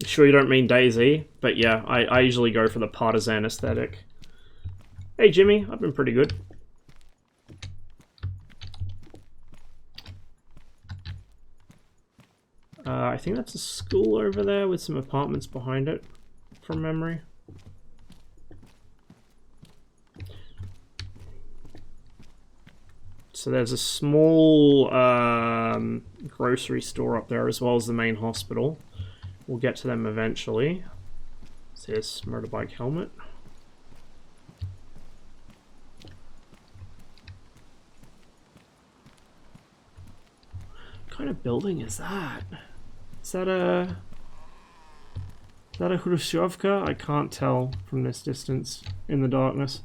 Sure you don't mean DayZ, but yeah, I usually go for the partisan aesthetic. Hey Jimmy, I've been pretty good. I think that's a school over there with some apartments behind it, from memory. So there's a small grocery store up there as well as the main hospital. We'll get to them eventually. So here's motorbike helmet. What kind of building is that? Is that a Khrushchevka? I can't tell from this distance in the darkness.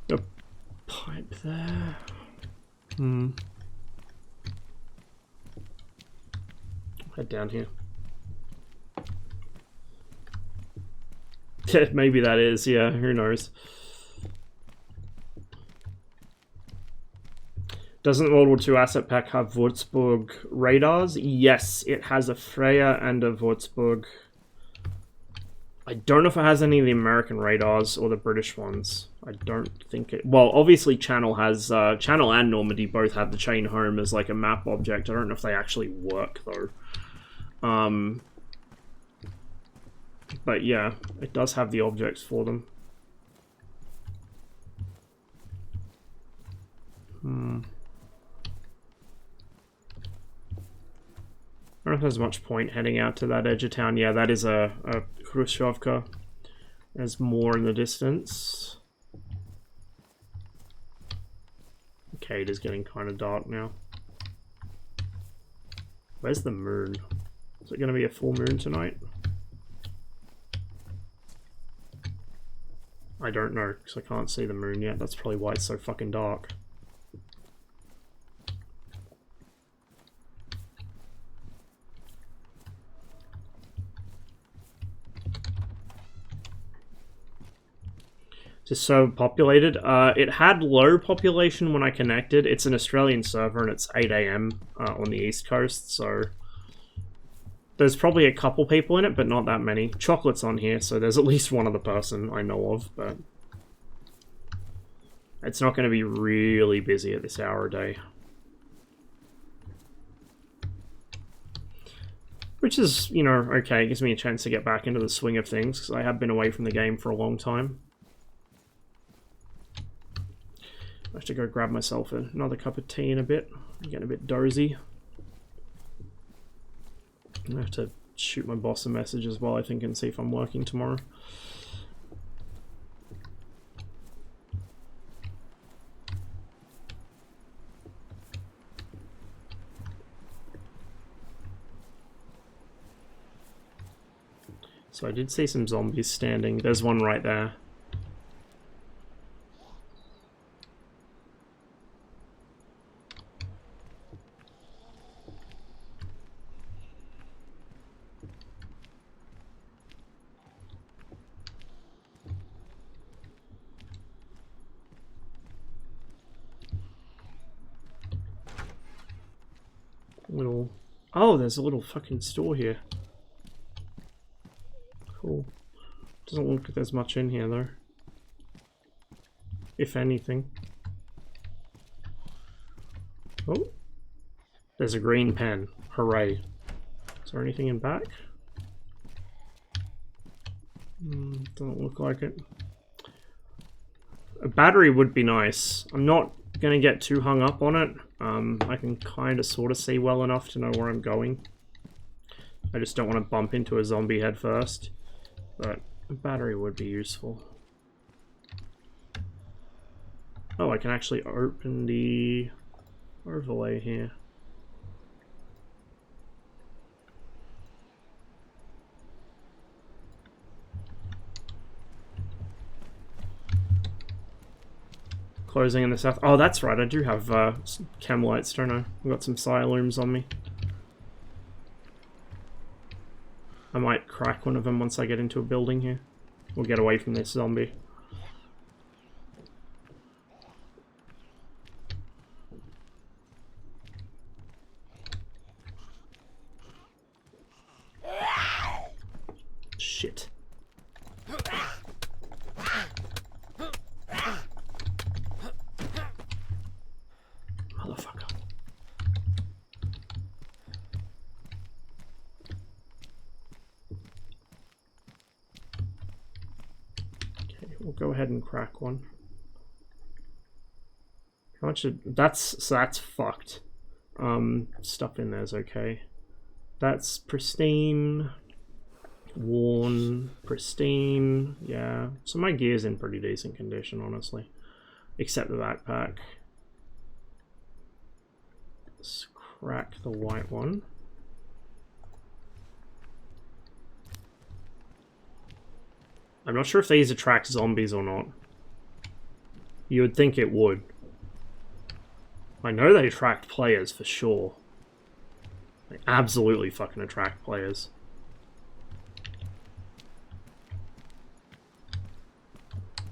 A pipe there. head down here. Maybe that is, yeah, who knows. Doesn't World War II asset pack have Würzburg radars? Yes, it has a Freya and a Würzburg. I don't know if it has any of the American radars or the British ones. I don't think it... Well, obviously Channel has... Channel and Normandy both have the chain home as like a map object. I don't know if they actually work though. But yeah, it does have the objects for them. I don't know if there's much point heading out to that edge of town. Yeah, that is a Khrushchevka. There's more in the distance. Okay, it is getting kind of dark now. Where's the moon? Is it going to be a full moon tonight? I don't know, because I can't see the moon yet. That's probably why it's so fucking dark. Just so populated. It had low population when I connected. It's an Australian server and it's 8 AM on the East Coast, so there's probably a couple people in it, but not that many. Chocolate's on here, so there's at least one other person I know of, but it's not going to be really busy at this hour a day. Which is, you know, okay. It gives me a chance to get back into the swing of things, because I have been away from the game for a long time. I have to go grab myself another cup of tea in a bit. I'm getting a bit dozy. I have to shoot my boss a message as well, I think, and see if I'm working tomorrow. So I did see some zombies standing. There's one right there. Little... Oh, there's a little fucking store here. Cool. Doesn't look like there's much in here though. If anything. Oh. There's a green pen. Hooray. Is there anything in back? Doesn't look like it. A battery would be nice. I'm not gonna get too hung up on it. I can kind of sort of see well enough to know where I'm going. I just don't want to bump into a zombie head first. But a battery would be useful. Oh, I can actually open the overlay here. Closing in the south. Oh, that's right. I do have chem lights, don't I? I've got some Psylooms on me. I might crack one of them once I get into a building here. We'll get away from this zombie. Shit. Motherfucker. We'll go ahead and crack one. How much so that's fucked. Stuff in there's okay. That's pristine. Worn. Pristine. Yeah. So my gear's in pretty decent condition, honestly. Except the backpack. Let's crack the white one. I'm not sure if these attract zombies or not. You would think it would. I know they attract players for sure. They absolutely fucking attract players.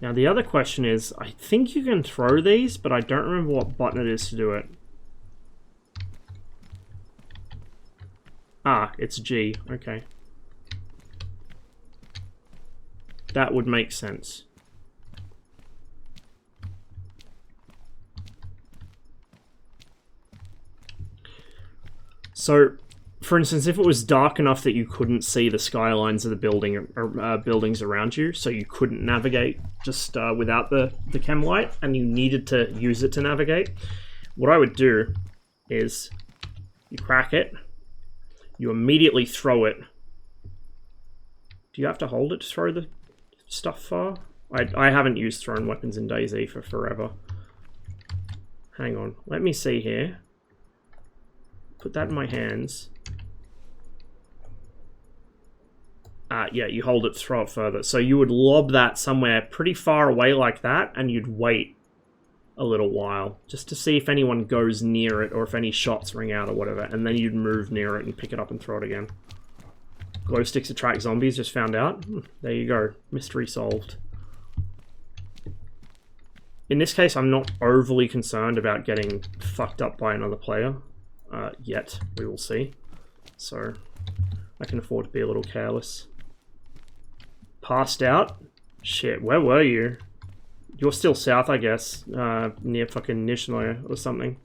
Now the other question is, I think you can throw these, but I don't remember what button it is to do it. Ah, it's G, okay. That would make sense. So, for instance, if it was dark enough that you couldn't see the skylines of the buildings around you, so you couldn't navigate just without the chem light, and you needed to use it to navigate, what I would do is you crack it, you immediately throw it. Do you have to hold it to throw the stuff far? I haven't used thrown weapons in DayZ for forever. Hang on, let me see here. Put that in my hands. Yeah, you hold it, throw it further. So you would lob that somewhere pretty far away like that, and you'd wait a little while, just to see if anyone goes near it, or if any shots ring out or whatever, and then you'd move near it and pick it up and throw it again. Glow sticks attract zombies, just found out. There you go, mystery solved. In this case, I'm not overly concerned about getting fucked up by another player. Yet, we will see. So, I can afford to be a little careless. Passed out? Shit, where were you? You're still south, I guess. Near fucking Nishnoya or something.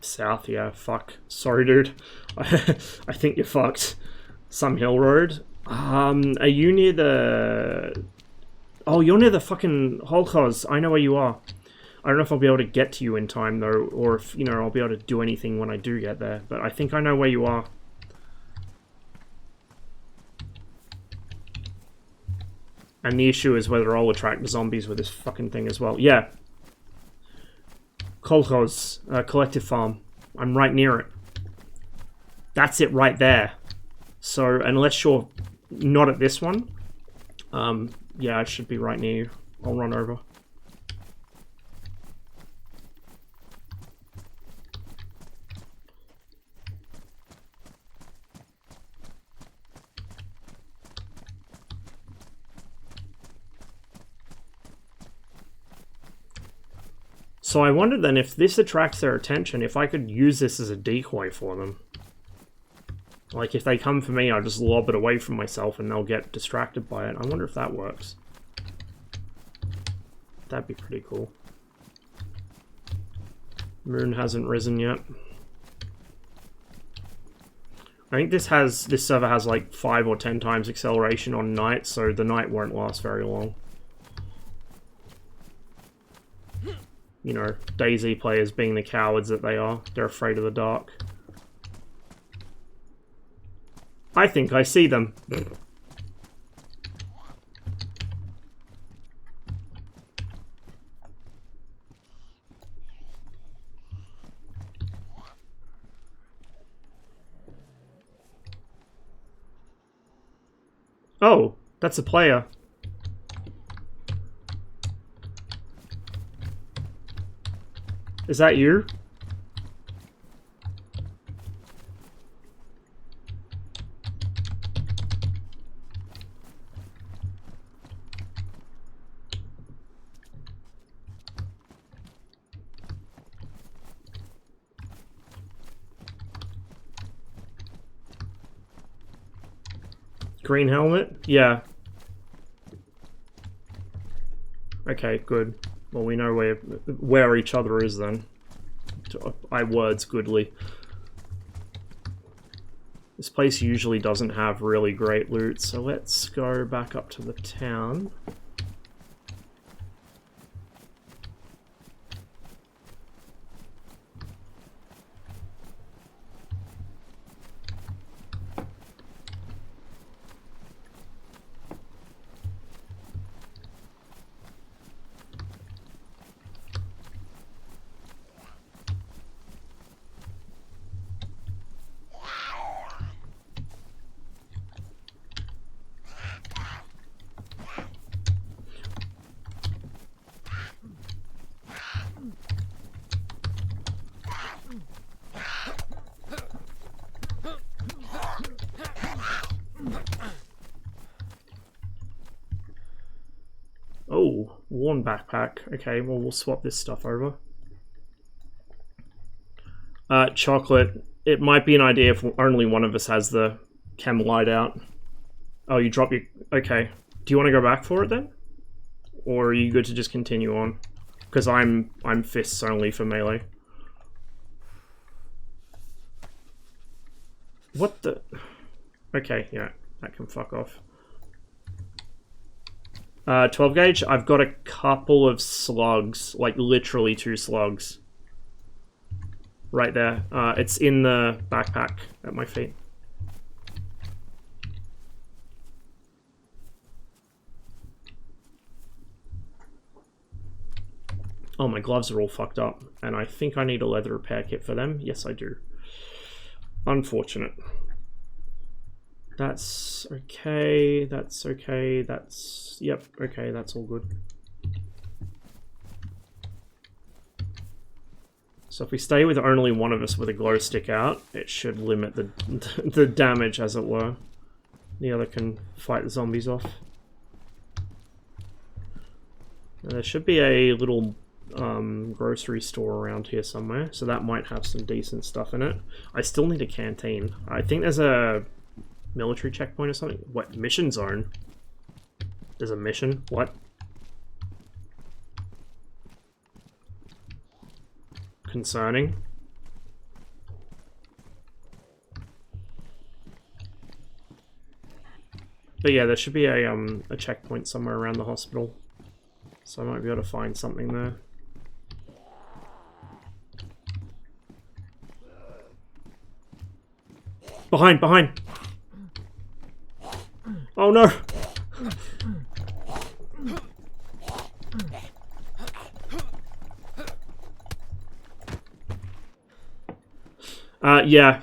South, yeah, fuck. Sorry, dude. I think you're fucked. Some hill road. Are you near the... Oh, you're near the fucking Holcos. I know where you are. I don't know if I'll be able to get to you in time, though, or if, you know, I'll be able to do anything when I do get there. But I think I know where you are. And the issue is whether I'll attract the zombies with this fucking thing as well. Yeah. Kolkhoz, Collective Farm. I'm right near it. That's it right there. So, unless you're not at this one, yeah, I should be right near you. I'll run over. So I wondered then, if this attracts their attention, if I could use this as a decoy for them. Like, if they come for me, I'll just lob it away from myself and they'll get distracted by it. I wonder if that works. That'd be pretty cool. Moon hasn't risen yet. I think this server has like 5 or 10 times acceleration on night, so the night won't last very long. You know, DayZ players being the cowards that they are, they're afraid of the dark. I think I see them. Oh, that's a player. Is that you? Green helmet? Yeah. Okay, good. Well, we know where each other is then. I words goodly. This place usually doesn't have really great loot, so let's go back up to the town. Worn backpack. Okay, well, we'll swap this stuff over. Chocolate. It might be an idea if only one of us has the chem light out. Oh, you drop your... Okay. Do you want to go back for it then? Or are you good to just continue on? Because I'm fists only for melee. What the... Okay, yeah. That can fuck off. 12 gauge, I've got a couple of slugs. Like, literally 2 slugs. Right there. It's in the backpack at my feet. Oh, my gloves are all fucked up. And I think I need a leather repair kit for them. Yes, I do. Unfortunate. That's okay. That's okay. That's... Yep, okay, that's all good. So if we stay with only one of us with a glow stick out, it should limit the damage, as it were. The other can fight the zombies off. And there should be a little grocery store around here somewhere, so that might have some decent stuff in it. I still need a canteen. I think there's a military checkpoint or something. What? Mission zone? There's a mission? What? Concerning. But yeah, there should be a checkpoint somewhere around the hospital. So I might be able to find something there. Behind, behind! Oh no!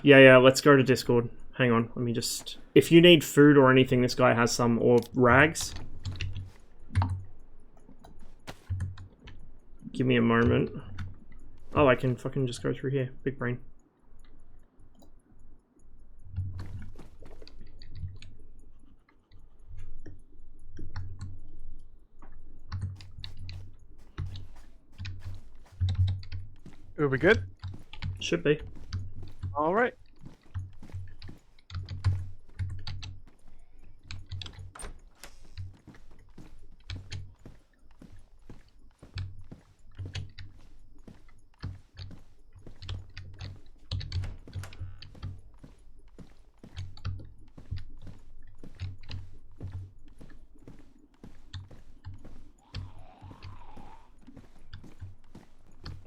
Yeah, let's go to Discord. Hang on, let me just... If you need food or anything, this guy has some, or rags. Give me a moment. Oh, I can fucking just go through here. Big brain. Are we good? Should be. All right.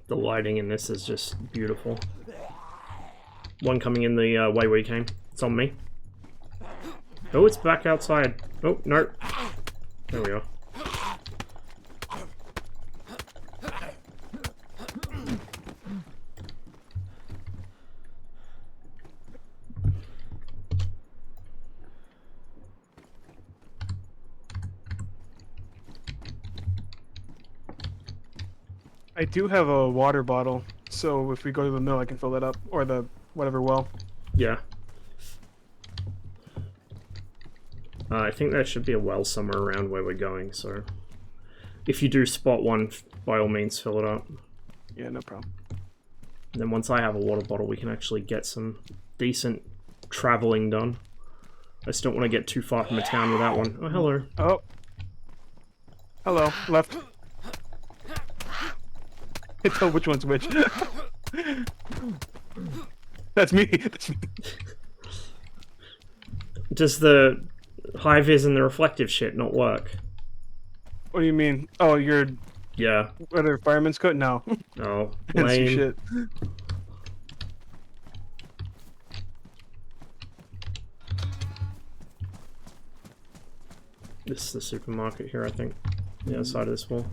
The lighting in this is just beautiful. One coming in the way we came. It's on me. Oh, it's back outside. Oh, no. There we are. I do have a water bottle, so if we go to the mill, I can fill that up, or the whatever well. Yeah. I think there should be a well somewhere around where we're going, so... If you do spot one, by all means fill it up. Yeah, no problem. And then once I have a water bottle, we can actually get some decent traveling done. I just don't want to get too far from a town with that one. Oh, hello. Oh. Hello. Left. I tell which one's which. That's me. That's me. Does the high-vis and the reflective shit not work? What do you mean? Oh, you're... Yeah. What are fireman's coat? No. Oh, That's your lame. shit. This is the supermarket here, I think. The other side of this wall.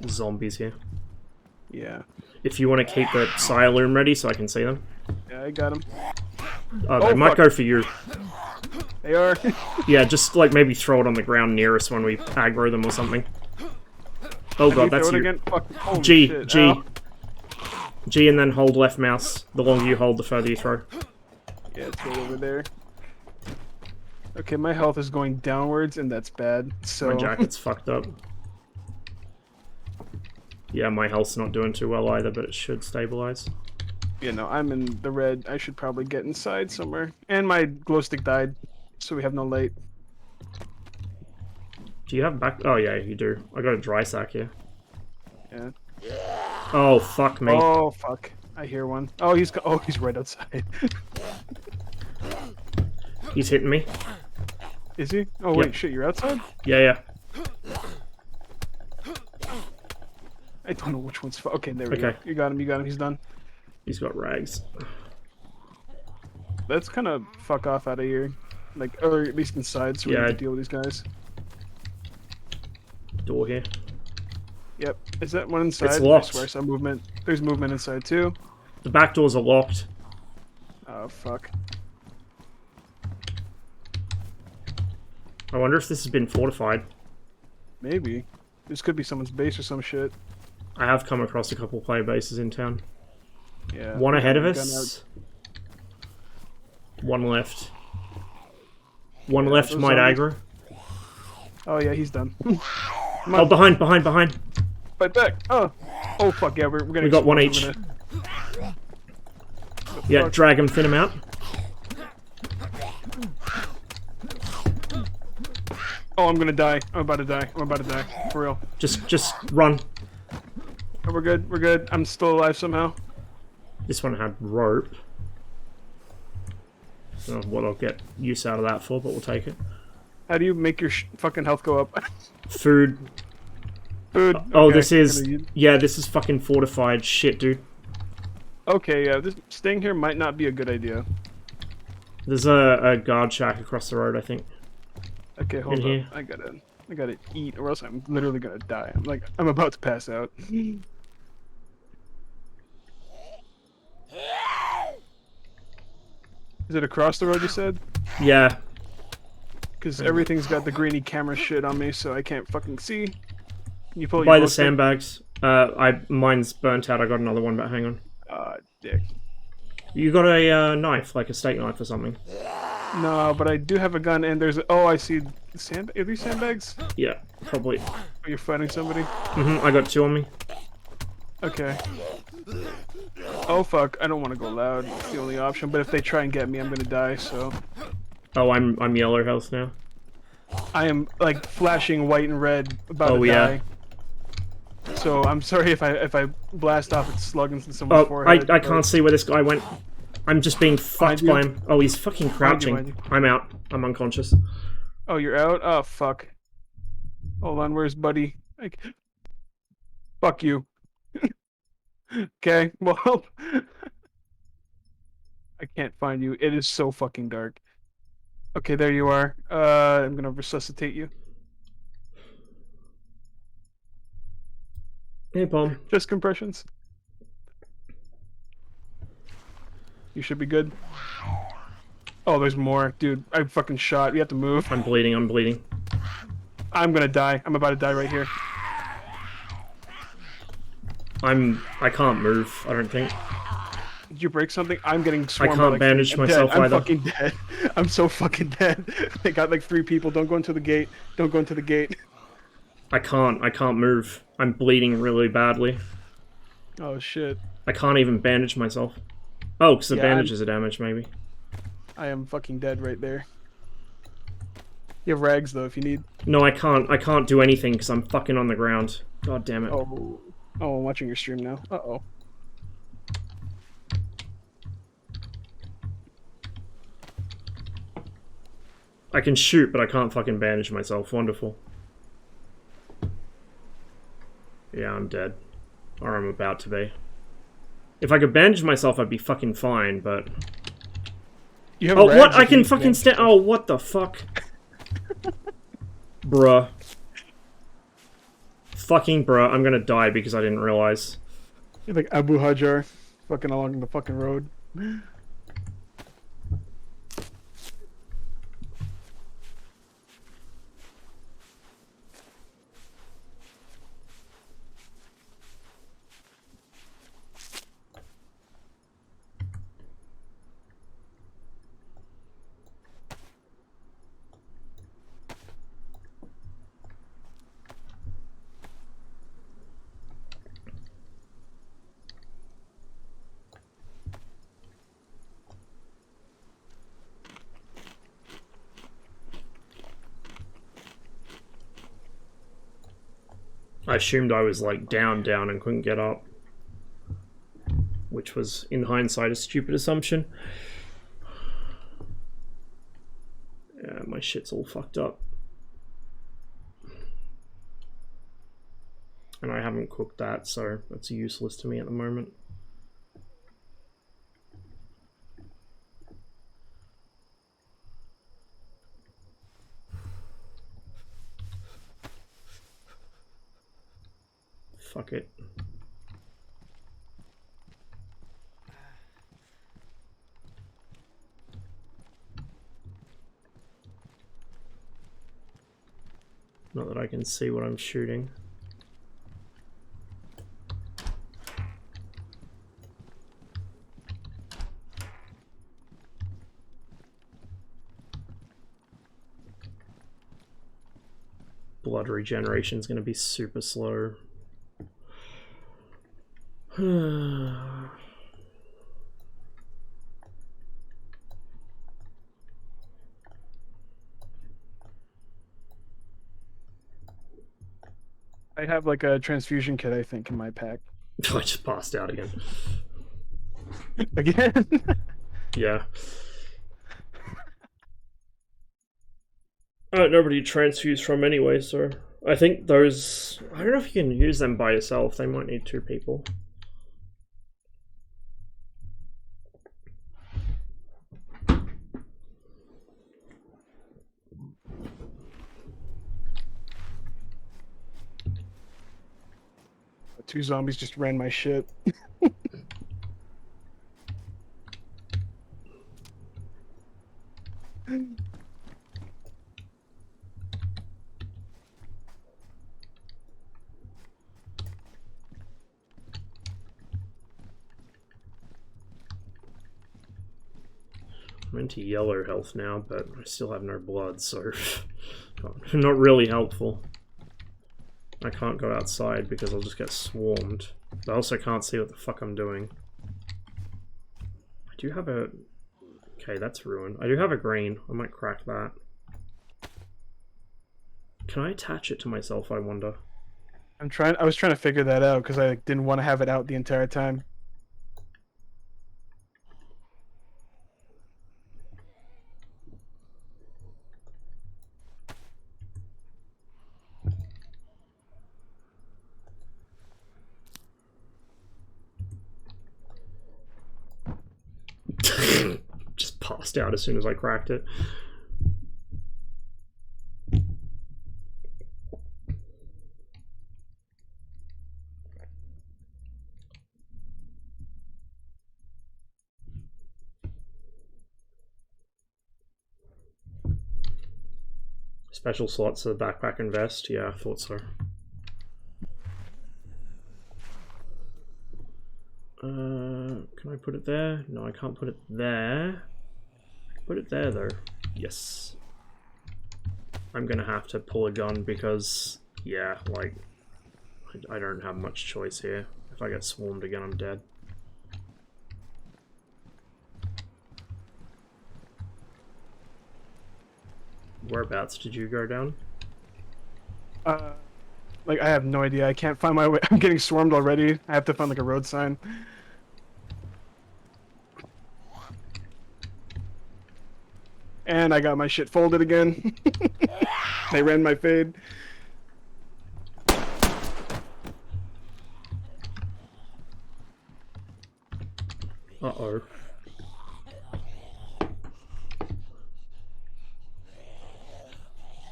Zombies here. Yeah. If you want to keep the Siloom ready so I can see them. Yeah, I got him. Oh, they might go for you. They are. Yeah, just like maybe throw it on the ground near us when we aggro them or something. Oh god, that's you. Again? Fuck. Holy G, shit. G. Ow. G and then hold left mouse. The longer you hold, the further you throw. Yeah, it's right over there. Okay, my health is going downwards, and that's bad. So My jacket's fucked up. Yeah, my health's not doing too well either, but it should stabilize. You know, I'm in the red. I should probably get inside somewhere. And my glow stick died, so we have no light. Do you have back? Oh yeah, you do. I got a dry sack here. Yeah. Oh fuck me. Oh fuck! I hear one. Oh, he's right outside. He's hitting me. Is he? Oh Yep. wait, shit! You're outside? Yeah, yeah. I don't know which one's. Okay, there we go. Okay. You got him. You got him. He's done. He's got rags. Let's kind of fuck off out of here, like, or at least inside, so we Yeah. have to deal with these guys. Door here. Yep. Is that one inside? It's locked. I swear I saw movement. There's movement inside too. The back doors are locked. Oh fuck. I wonder if this has been fortified. Maybe. This could be someone's base or some shit. I have come across a couple player bases in town. Yeah. One ahead of Gun us. One left. One Yeah, left those might zombies- aggro. Oh yeah, he's done. Come Oh, on, behind. fight back. Oh. Oh fuck yeah, we're gonna. We got one explode. each. We're gonna- Yeah, fuck? drag him, thin him out. Oh, I'm gonna die. I'm about to die. I'm about to die. For real. Just run. Oh, we're good. We're good. I'm still alive somehow. This one had rope. I don't know what I'll get use out of that for, but we'll take it. How do you make your fucking health go up? Food. Food. Oh, okay. this is... Gonna use- Yeah, this is fucking fortified shit, dude. Okay, yeah. This staying here might not be a good idea. There's a guard shack across the road, I think. Okay, hold In on. here. I gotta eat, or else I'm literally gonna die. I'm about to pass out. Is it across the road? You said? Yeah. Because everything's got the grainy camera shit on me, so I can't fucking see. Can you pull By your the glow stick? sandbags. Mine's burnt out. I got another one, but hang on. Dick. You got a knife, like a steak knife or something. No, but I do have a gun, and there's. Oh, I see. Are these sandbags? Yeah, probably. Are you fighting somebody? I got two on me. Okay. Oh fuck! I don't want to go loud. It's the only option. But if they try and get me, I'm gonna die. So. Oh, I'm yellow health now. I am like flashing white and red, about Oh, to yeah. die. So I'm sorry if I blast off its slug into someone's Oh, forehead. I can't see where this guy went. I'm just being fucked you. by him. Oh, he's fucking crouching. behind you. I'm out. I'm unconscious. Oh, you're out? Oh fuck. Hold on, where's Buddy? Like, fuck you. Okay, well, I can't find you. It is so fucking dark. Okay, there you are. I'm gonna resuscitate you. Hey, Bomb. Just compressions. You should be good. Oh, there's more. Dude, I fucking shot. We have to move. I'm bleeding. I'm gonna die. I'm about to die right here. I can't move, I don't think. Did you break something? I'm getting swarmed. I by, can't like, bandage I'm myself dead. I'm either. fucking dead. I'm so fucking dead. They got like 3 people. Don't go into the gate. Don't go into the gate. I can't move. I'm bleeding really badly. Oh shit. I can't even bandage myself. Oh, because the Yeah, bandages are damaged, maybe. I am fucking dead right there. You have rags though if you need. No, I can't do anything because I'm fucking on the ground. God damn it. Oh, I'm watching your stream now. Uh-oh. I can shoot, but I can't fucking bandage myself. Wonderful. Yeah, I'm dead. Or I'm about to be. If I could bandage myself, I'd be fucking fine, but... You have Oh, rags what? if I you can need fucking bandage. stand... Oh, what the fuck? Bruh. Fucking bruh. I'm gonna die because I didn't realize. You're like Abu Hajar, fucking along the fucking road. I assumed I was like down and couldn't get up, which was in hindsight a stupid assumption. Yeah, my shit's all fucked up. And I haven't cooked that, so that's useless to me at the moment. Fuck it. Not that I can see what I'm shooting. Blood regeneration is going to be super slow. I have like a transfusion kit, I think, in my pack. I just passed out again. Again? Yeah. Nobody transfuse from anyway, so I think those, I don't know if you can use them by yourself. They might need 2 people. Two zombies just ran my shit. I'm into yellow health now, but I still have no blood, so not really helpful. I can't go outside because I'll just get swarmed. I also can't see what the fuck I'm doing. I do have a... Okay, that's ruined. I do have a green. I might crack that. Can I attach it to myself, I wonder? I was trying to figure that out because I didn't want to have it out the entire time. Just passed out as soon as I cracked it. Special slots for the backpack and vest? Yeah, I thought so. Can I put it there? No, I can't put it there. Put it there though. Yes. I'm gonna have to pull a gun because, yeah, like, I don't have much choice here. If I get swarmed again, I'm dead. Whereabouts did you go down? Like, I have no idea. I can't find my way. I'm getting swarmed already. I have to find like a road sign. And I got my shit folded again. They ran my fade. Uh-oh.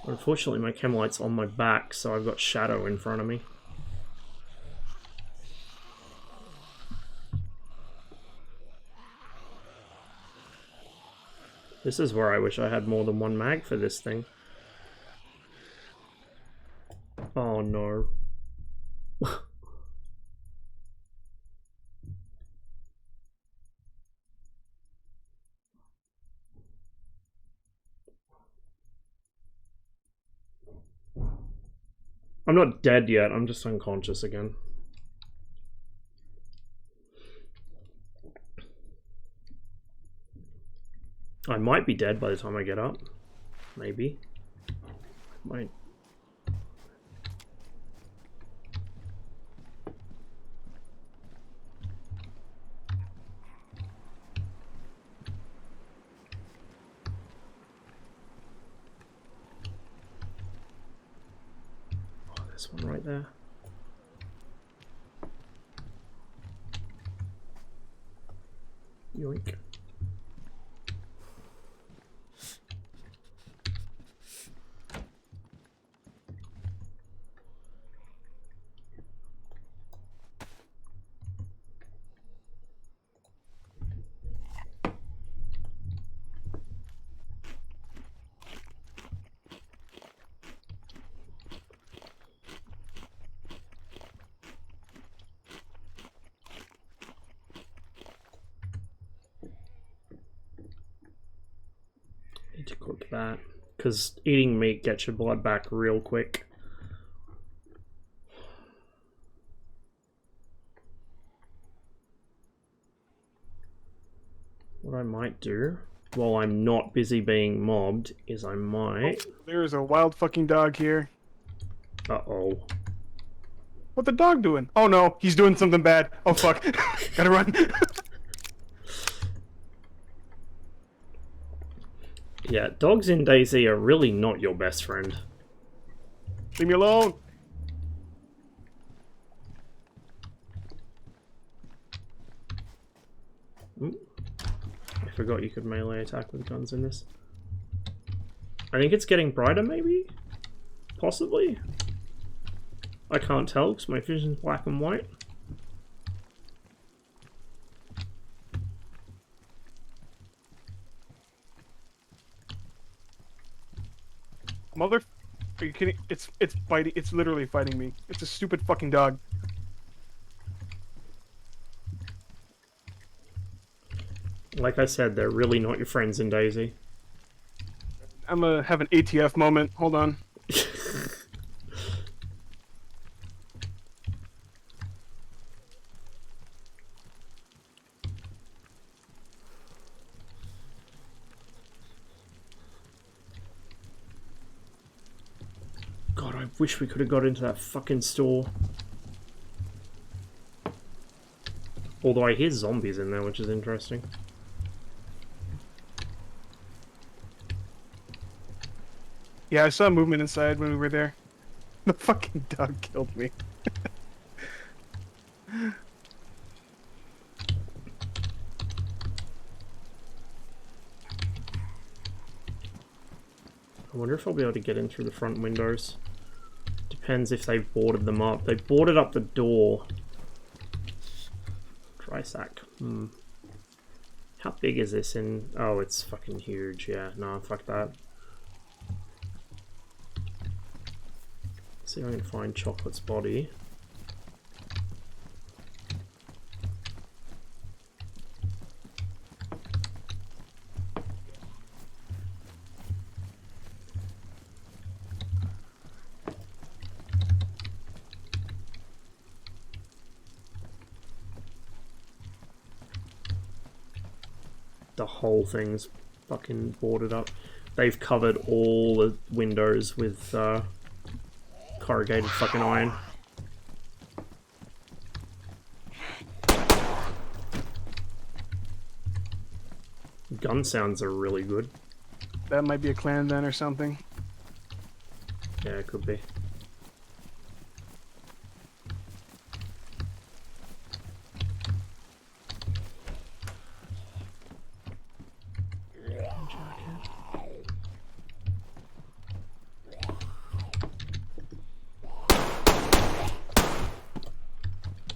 Unfortunately, my chem light's on my back, so I've got shadow in front of me. This is where I wish I had more than one mag for this thing. Oh no. I'm not dead yet, I'm just unconscious again. I might be dead by the time I get up. Maybe. Might. This one right there. Yoink. Need to cook that, because eating meat gets your blood back real quick. What I might do, while I'm not busy being mobbed, is I might... Oh, there's a wild fucking dog here. Uh-oh. What the dog doing? Oh no, he's doing something bad. Oh fuck. Gotta run. Yeah, dogs in DayZ are really not your best friend. Leave me alone. Ooh. I forgot you could melee attack with guns in this. I think it's getting brighter, maybe? Possibly? I can't tell because my vision's black and white. Mother... Are you kidding? It's fighting. It's literally fighting me. It's a stupid fucking dog. Like I said, they're really not your friends in DayZ. I'm gonna have an ATF moment. Hold on. God, I wish we could have got into that fucking store. Although I hear zombies in there, which is interesting. Yeah, I saw movement inside when we were there. The fucking dog killed me. I wonder if I'll be able to get in through the front windows. Depends if they've boarded them up. They boarded up the door. Dry sack. How big is this in... Oh, it's fucking huge. Yeah, no, fuck that. See if I can find Chocolate's body. The whole thing's fucking boarded up. They've covered all the windows with corrugated fucking iron. Gun sounds are really good. That might be a clan then or something. Yeah, it could be.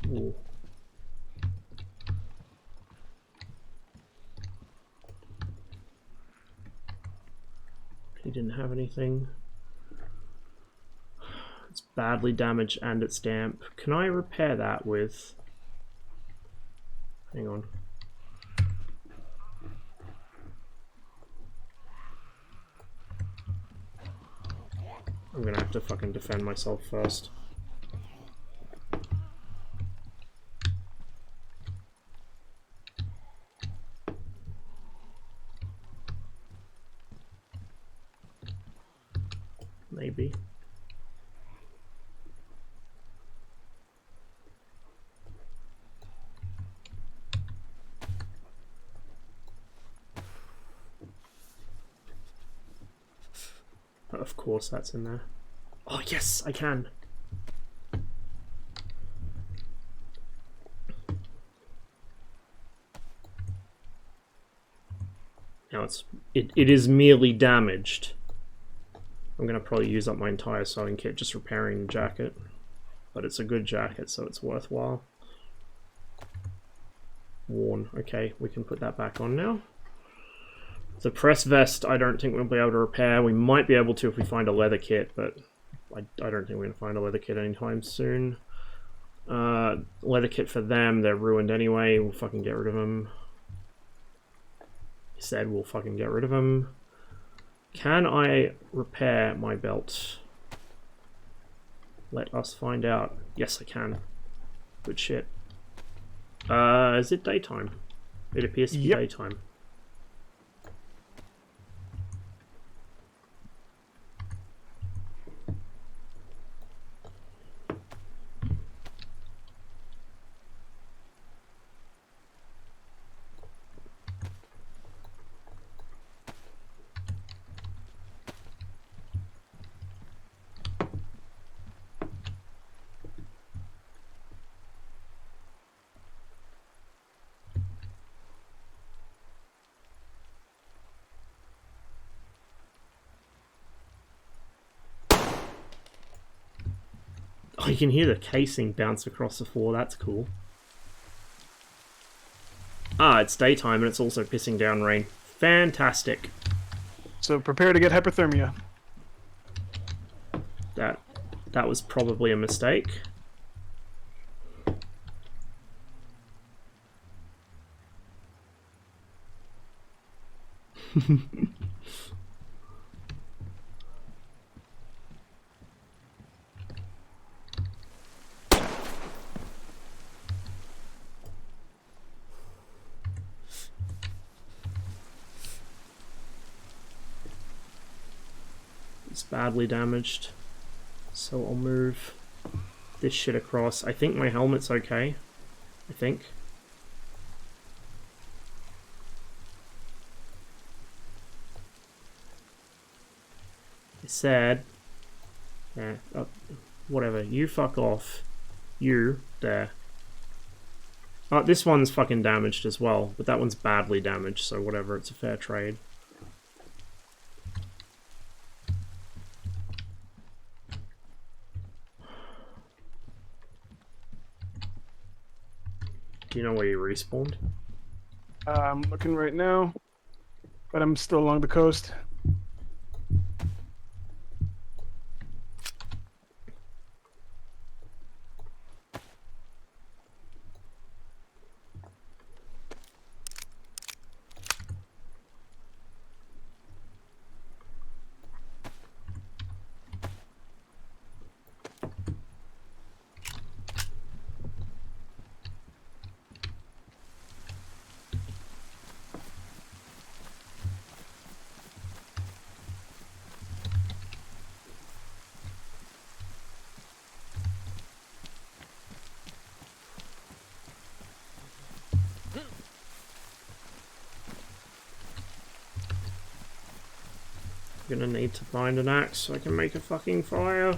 Ooh. He didn't have anything. It's badly damaged and it's damp. Can I repair that with... Hang on. I'm gonna have to fucking defend myself first. Maybe. Of course that's in there. Oh yes, I can. it is merely damaged. I'm gonna probably use up my entire sewing kit just repairing the jacket, but it's a good jacket, so it's worthwhile. Worn. Okay, we can put that back on now. The press vest, I don't think we'll be able to repair. We might be able to if we find a leather kit, but I don't think we're gonna find a leather kit anytime soon. Leather kit for them, they're ruined anyway. We'll fucking get rid of them. He said we'll fucking get rid of them. Can I repair my belt? Let us find out. Yes, I can. Good shit. Is it daytime? It appears to be daytime. Oh, you can hear the casing bounce across the floor, that's cool. Ah, it's daytime and it's also pissing down rain. Fantastic. So prepare to get hypothermia. That was probably a mistake. It's badly damaged, so I'll move this shit across. I think my helmet's okay. I think. I said, whatever. You fuck off. You there. Oh, this one's fucking damaged as well, but that one's badly damaged, so whatever. It's a fair trade. Do you know where you respawned? I'm looking right now, but I'm still along the coast. I'm gonna need to find an axe so I can make a fucking fire.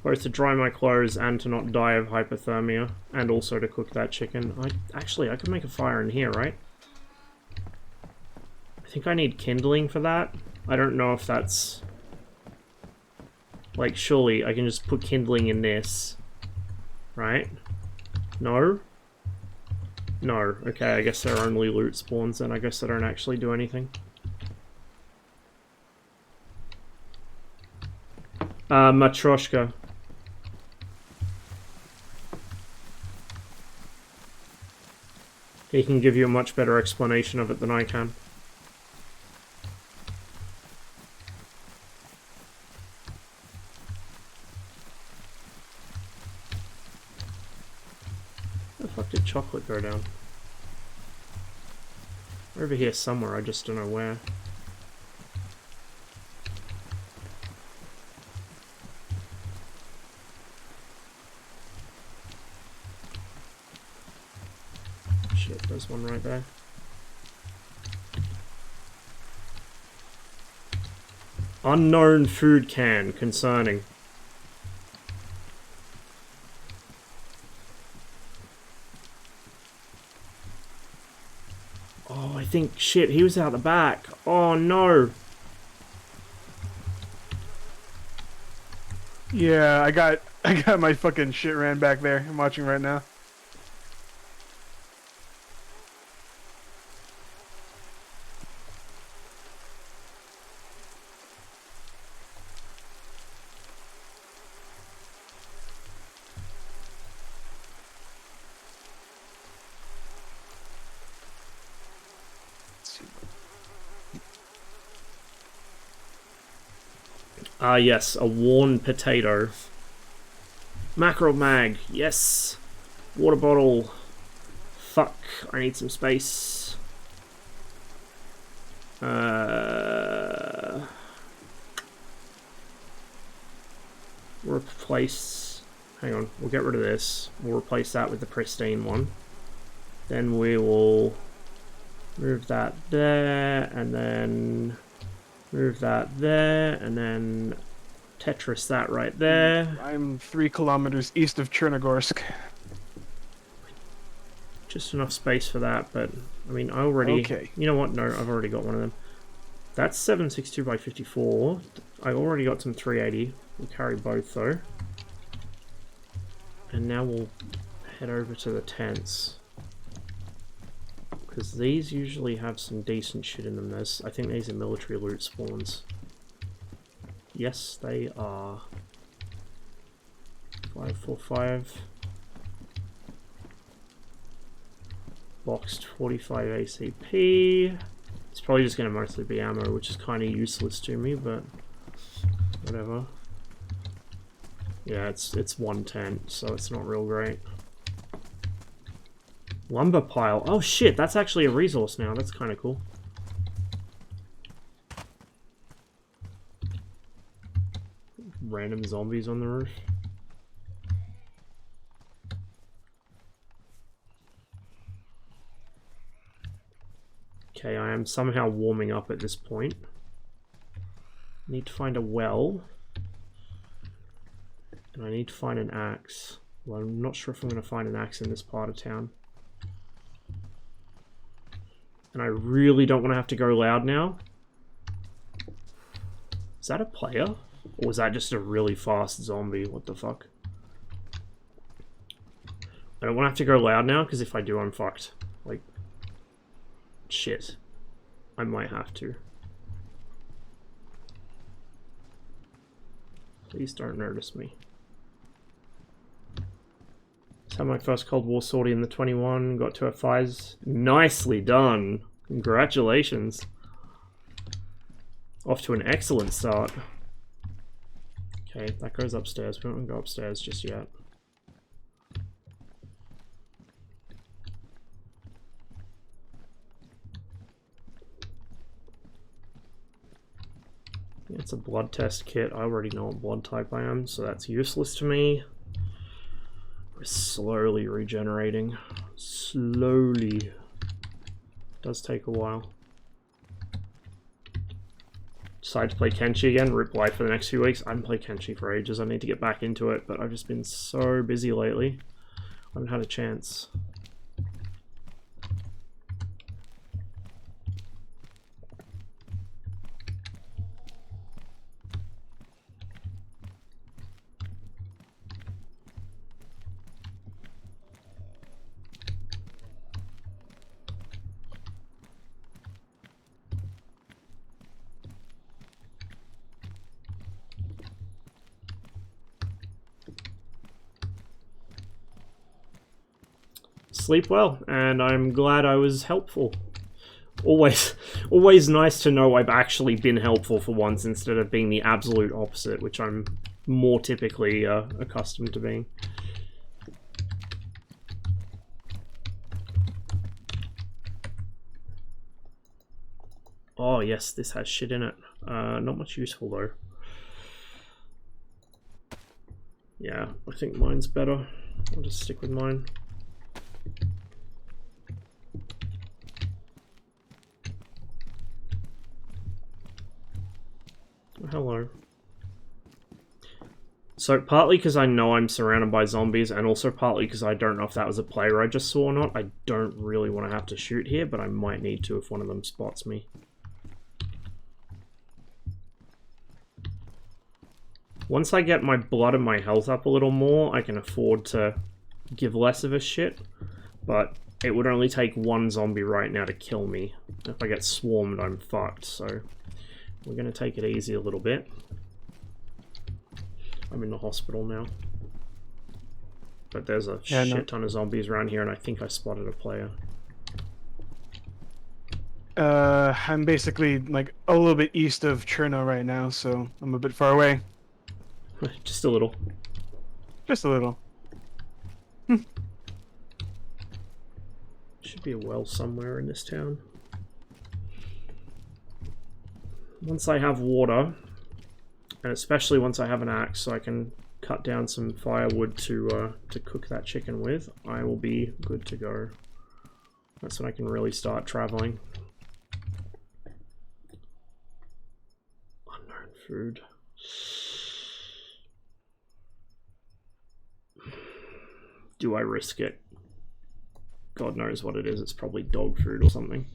Both to dry my clothes and to not die of hypothermia, and also to cook that chicken. I could make a fire in here, right? I think I need kindling for that. I don't know if that's... Like, surely I can just put kindling in this, right? No? No. Okay, I guess they're only loot spawns, and I guess they don't actually do anything. Matryoshka. He can give you a much better explanation of it than I can. Where the fuck did chocolate go down? Over here somewhere, I just don't know where. Shit, there's one right there. Unknown food can, concerning. shit, he was out the back. Oh no. Yeah, I got my fucking shit ran back there. I'm watching right now. Ah, yes, a worn potato. Macro mag, yes. Water bottle. Fuck, I need some space. Replace. Hang on, we'll get rid of this. We'll replace that with the pristine one. Then we will move that there, and then move that there, and then Tetris that right there. I'm 3 kilometers east of Chernogorsk. Just enough space for that, but I mean, I already. Okay. You know what? No, I've already got one of them. That's 762 by 54. I already got some 380. We'll carry both though. And now we'll head over to the tents. Because these usually have some decent shit in them. I think these are military loot spawns. Yes, they are. 545. Boxed 45 ACP. It's probably just going to mostly be ammo, which is kind of useless to me, but whatever. Yeah, it's one tent, so it's not real great. Lumber pile. Oh shit, that's actually a resource now. That's kind of cool. Random zombies on the roof. Okay, I am somehow warming up at this point. Need to find a well. And I need to find an axe. Well, I'm not sure if I'm going to find an axe in this part of town. And I really don't want to have to go loud now. Is that a player? Or was that just a really fast zombie? What the fuck? I don't want to have to go loud now, because if I do, I'm fucked. Like, shit. I might have to. Please don't notice me. Just had my first Cold War sortie in the 21, got to a FIS. Nicely done. Congratulations. Off to an excellent start. Okay, that goes upstairs. We don't want to go upstairs just yet. It's a blood test kit. I already know what blood type I am, so that's useless to me. We're slowly regenerating. Slowly. Does take a while. Decide to play Kenshi again, rip life for the next few weeks. I haven't played Kenshi for ages. I need to get back into it, but I've just been so busy lately. I haven't had a chance. Sleep well, and I'm glad I was helpful. Always nice to know I've actually been helpful for once instead of being the absolute opposite, which I'm more typically accustomed to being. Oh yes, this has shit in it. Not much useful though. Yeah, I think mine's better. I'll just stick with mine. Hello. So partly because I know I'm surrounded by zombies, and also partly because I don't know if that was a player I just saw or not, I don't really want to have to shoot here, but I might need to if one of them spots me. Once I get my blood and my health up a little more, I can afford to give less of a shit, but it would only take one zombie right now to kill me. If I get swarmed, I'm fucked, so we're going to take it easy a little bit. I'm in the hospital now. But there's a shit ton of zombies around here, and I think I spotted a player. I'm basically like a little bit east of Cherno right now, so I'm a bit far away. Just a little. Just a little. Should be a well somewhere in this town. Once I have water, and especially once I have an axe so I can cut down some firewood to cook that chicken with, I will be good to go. That's when I can really start traveling. Unknown food. Do I risk it? God knows what it is. It's probably dog food or something.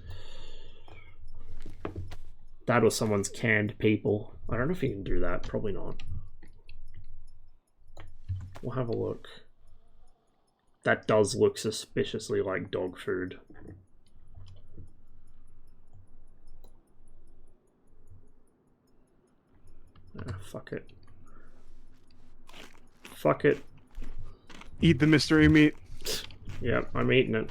That or someone's canned people. I don't know if you can do that. Probably not. We'll have a look. That does look suspiciously like dog food. Fuck it. Fuck it. Eat the mystery meat. Yep, I'm eating it.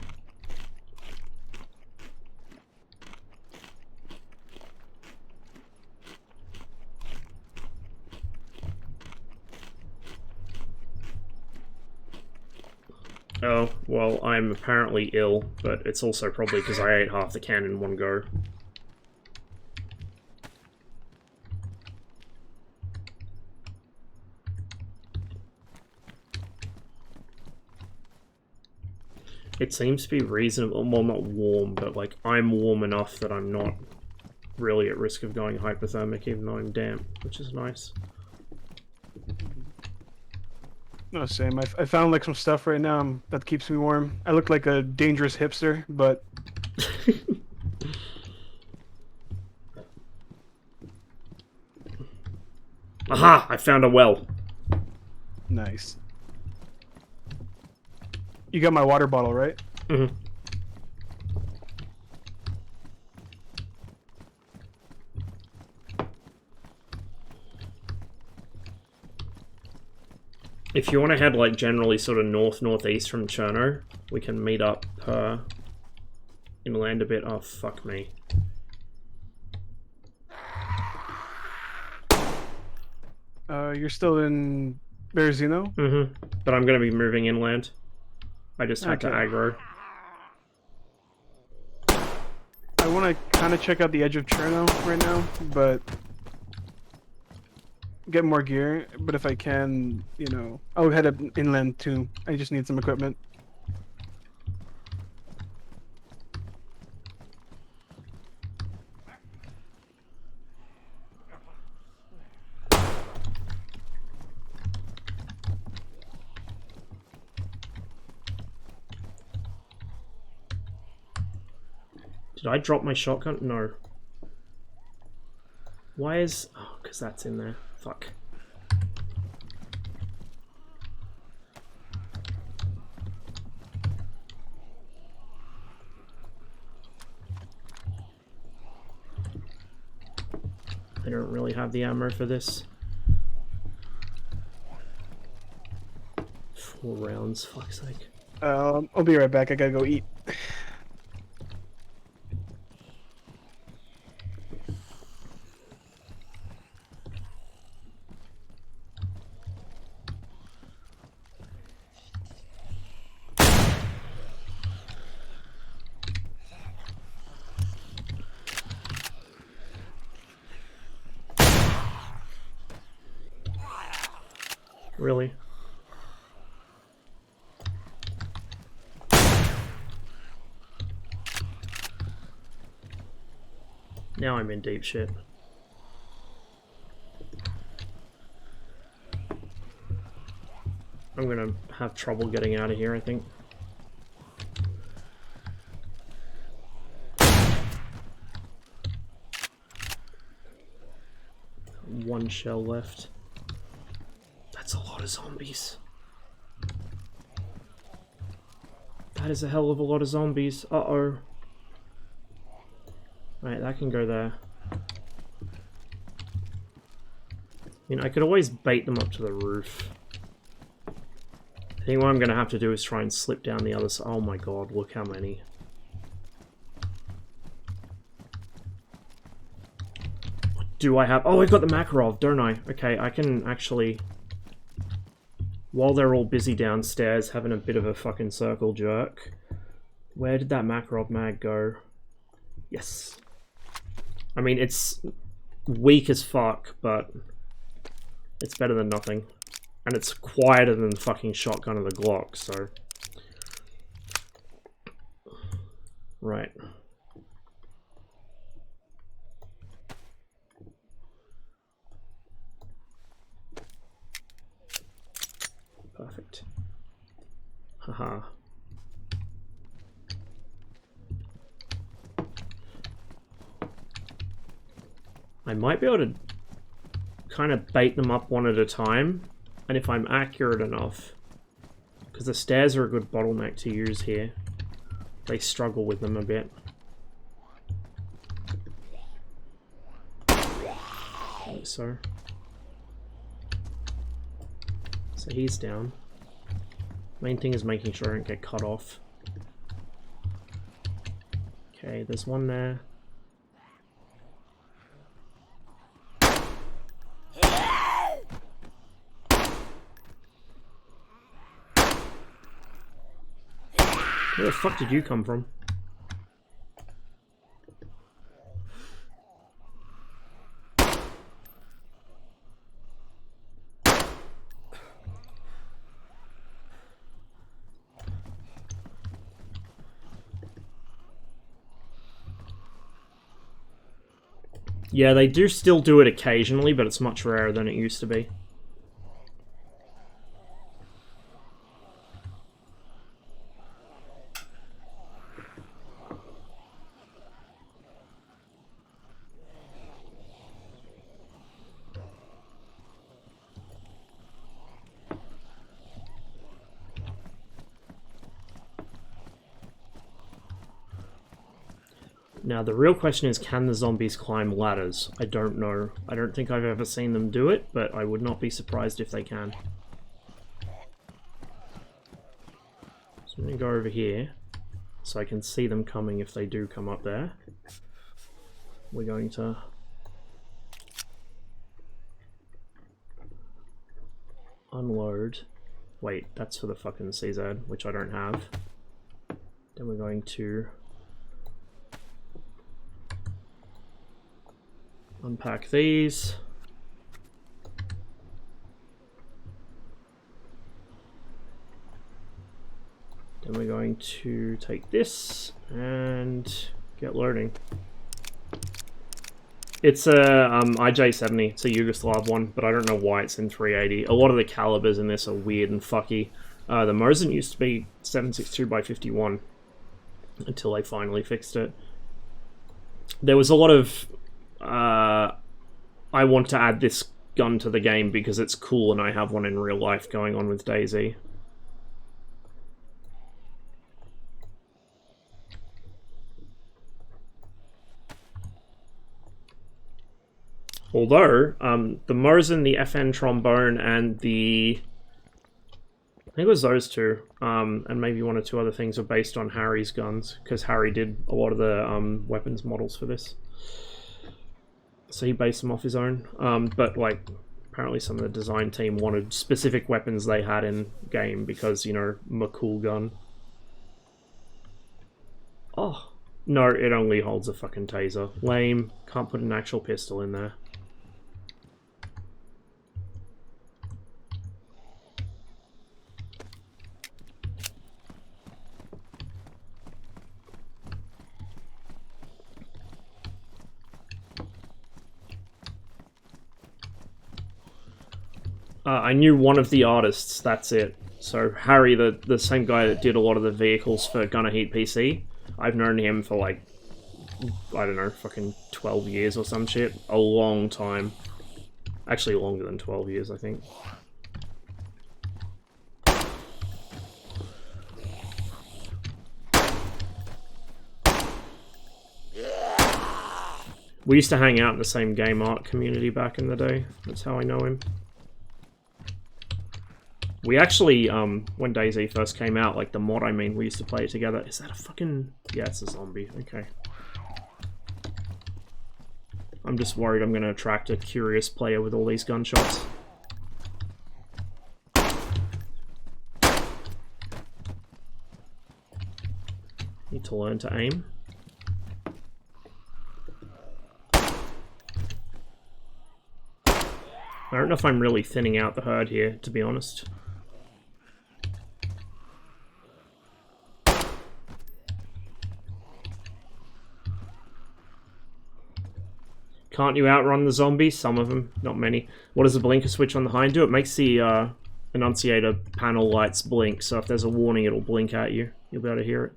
Oh, well, I'm apparently ill, but it's also probably because I ate half the can in one go. It seems to be reasonable, well, not warm, but like I'm warm enough that I'm not really at risk of going hypothermic even though I'm damp, which is nice. No, same. I found like some stuff right now that keeps me warm. I look like a dangerous hipster, but... Aha! I found a well. Nice. You got my water bottle, right? Mm-hmm. If you want to head like generally sort of north-northeast from Cherno, we can meet up inland a bit. Oh, fuck me. You're still in Berezino? Mm-hmm. But I'm going to be moving inland. I just had to aggro. I want to kind of check out the edge of Cherno right now, but... get more gear, but if I can, you know, I'll head up inland too. I just need some equipment. Did I drop my shotgun? No. Why is... Oh, because that's in there. Fuck. I don't really have the ammo for this. 4 rounds, fuck's sake. I'll be right back. I gotta go eat. Really? Now I'm in deep shit. I'm gonna have trouble getting out of here, I think. One shell left. That's a lot of zombies. That is a hell of a lot of zombies. Uh-oh. Right, that can go there. I mean, I could always bait them up to the roof. I think what I'm going to have to do is try and slip down the other side. Oh my god, look how many. What do I have? Oh, I got the Makarov, don't I? Okay, I can actually... While they're all busy downstairs having a bit of a fucking circle jerk. Where did that Makarov mag go? Yes. I mean, it's weak as fuck, but it's better than nothing. And it's quieter than the fucking shotgun of the Glock, so... Right. Perfect. Haha. I might be able to kind of bait them up one at a time, and if I'm accurate enough, because the stairs are a good bottleneck to use here, they struggle with them a bit. Like so. So he's down. Main thing is making sure I don't get cut off. Okay, there's one there. Where the fuck did you come from? Yeah, they do still do it occasionally, but it's much rarer than it used to be. Now, the real question is, can the zombies climb ladders? I don't know. I don't think I've ever seen them do it, but I would not be surprised if they can. So I'm going to go over here, so I can see them coming if they do come up there. We're going to... unload. Wait, that's for the fucking CZ, which I don't have. Then we're going to... unpack these. Then we're going to take this and get loading. It's a IJ-70, it's a Yugoslav one, but I don't know why it's in 380. A lot of the calibers in this are weird and fucky. The Mosin used to be 7.62x51 until they finally fixed it. There was a lot of I want to add this gun to the game because it's cool and I have one in real life going on with DayZ. Although, the Mosin, the FN trombone, and the... I think it was those two, and maybe one or two other things are based on Harry's guns, because Harry did a lot of the weapons models for this. So he based them off his own, but like apparently some of the design team wanted specific weapons they had in game because, you know, McCool gun. Oh, no, it only holds a fucking taser. Lame, can't put an actual pistol in there. I knew one of the artists, that's it. So Harry, the same guy that did a lot of the vehicles for Gunner Heat PC, I've known him for like, I don't know, fucking 12 years or some shit. A long time. Actually longer than 12 years, I think. We used to hang out in the same game art community back in the day. That's how I know him. We actually, when DayZ first came out, like the mod I mean, we used to play it together. Is that a fucking... Yeah, it's a zombie. Okay. I'm just worried I'm going to attract a curious player with all these gunshots. Need to learn to aim. I don't know if I'm really thinning out the herd here, to be honest. Can't you outrun the zombies? Some of them, not many. What does the blinker switch on the hind do? It makes the annunciator panel lights blink, so if there's a warning, it'll blink at you. You'll be able to hear it.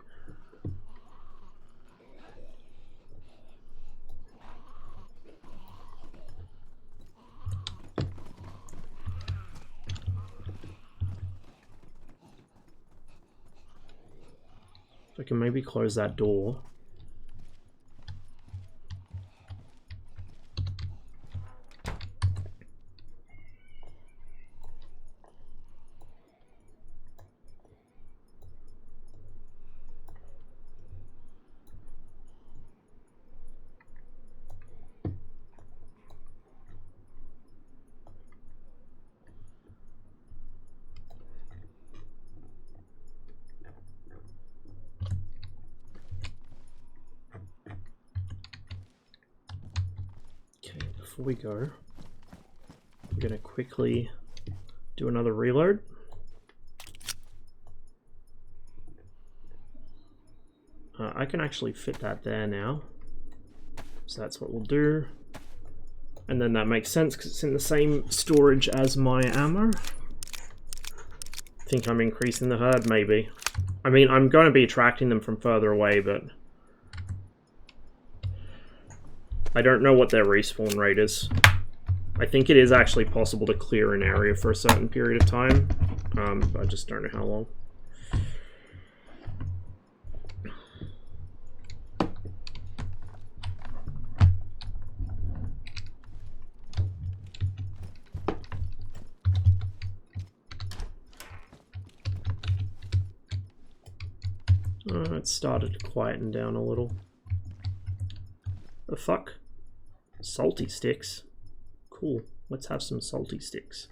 I can maybe close that door. Before we go, I'm going to quickly do another reload. I can actually fit that there now, so that's what we'll do. And then that makes sense because it's in the same storage as my ammo. I think I'm increasing the herd, maybe. I mean, I'm going to be attracting them from further away, but I don't know what their respawn rate is. I think it is actually possible to clear an area for a certain period of time. I just don't know how long. It started to quieten down a little. The fuck? Salty sticks? Cool. Let's have some salty sticks.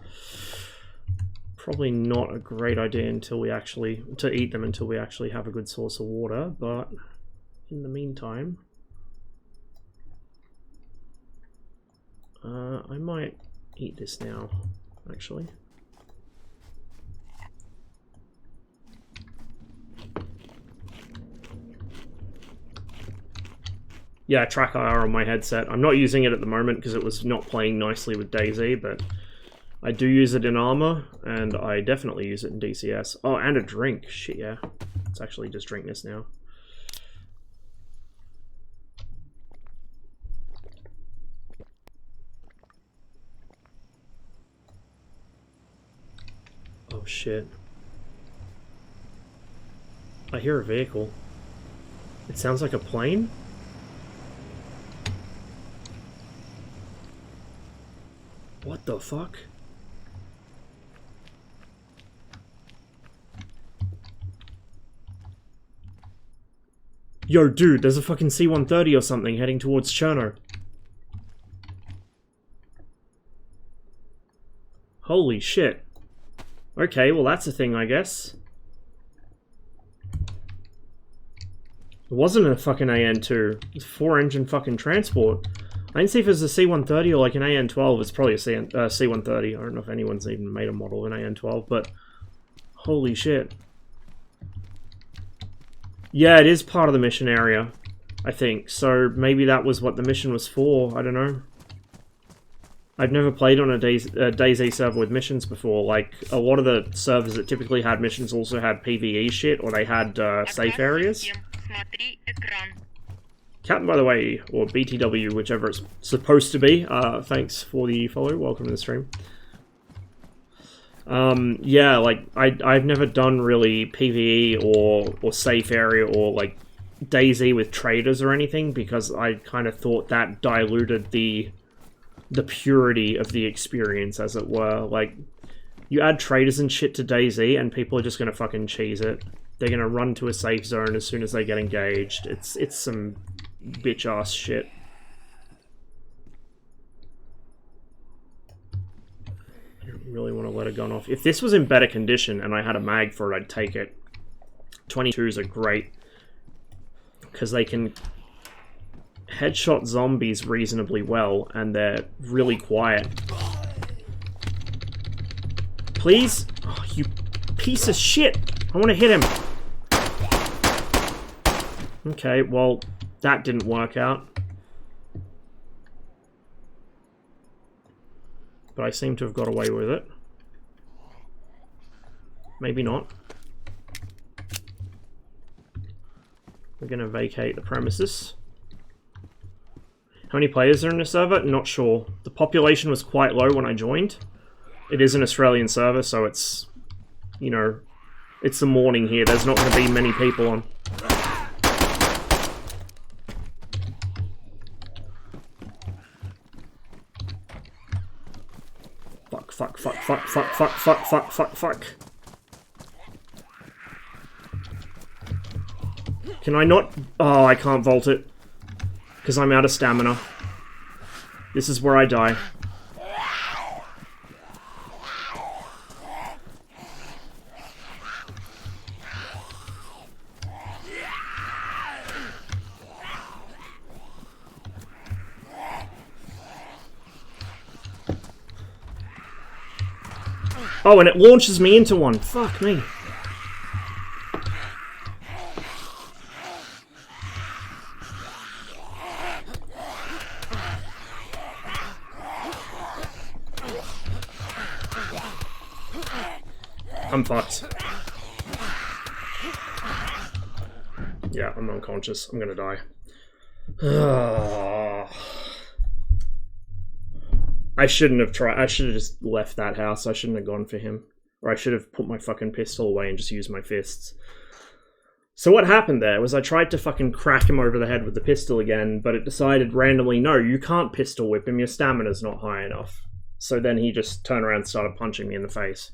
Probably not a great idea until we actually... to eat them until we actually have a good source of water, but in the meantime... I might eat this now, actually. Yeah, track IR on my headset. I'm not using it at the moment because it was not playing nicely with DayZ, but I do use it in ArmA, and I definitely use it in DCS. Oh, and a drink. Shit, yeah. Let's actually just drink this now. Oh, shit. I hear a vehicle. It sounds like a plane? What the fuck? Yo, dude, there's a fucking C-130 or something heading towards Cherno. Holy shit. Okay, well that's a thing, I guess. It wasn't a fucking AN2. It's a 4-engine fucking transport. I didn't see if it was a C-130 or like an AN-12. It's probably a C-130. I don't know if anyone's even made a model of an AN-12, but holy shit. Yeah, it is part of the mission area, I think. So maybe that was what the mission was for. I don't know. I've never played on a DayZ server with missions before. Like, a lot of the servers that typically had missions also had PvE shit, or they had safe areas. Captain, by the way, or BTW, whichever it's supposed to be, thanks for the follow. Welcome to the stream. Yeah, like, I've never done really PvE or safe area or, like, DayZ with traders or anything, because I kind of thought that diluted the purity of the experience, as it were. Like, you add traders and shit to DayZ, and people are just gonna fucking cheese it. They're gonna run to a safe zone as soon as they get engaged. It's some bitch-ass shit. I don't really want to let a gun off. If this was in better condition and I had a mag for it, I'd take it. 22s are great, because they can headshot zombies reasonably well, and they're really quiet. Please? Oh, you piece of shit! I want to hit him! Okay, well, that didn't work out. But I seem to have got away with it. Maybe not. We're going to vacate the premises. How many players are in the server? Not sure. The population was quite low when I joined. It is an Australian server, so it's, you know, it's the morning here. There's not going to be many people on. Fuck, fuck, fuck, fuck, fuck, fuck, fuck, fuck, fuck, fuck. Can I not? Oh, I can't vault it. Because I'm out of stamina. This is where I die. Oh, and it launches me into one. Fuck me. I'm fucked. Yeah, I'm unconscious. I'm gonna die. I shouldn't have tried. I should have just left that house. I shouldn't have gone for him. Or I should have put my fucking pistol away and just used my fists. So what happened there was I tried to fucking crack him over the head with the pistol again, but it decided randomly, no, you can't pistol whip him, your stamina's not high enough. So then he just turned around and started punching me in the face.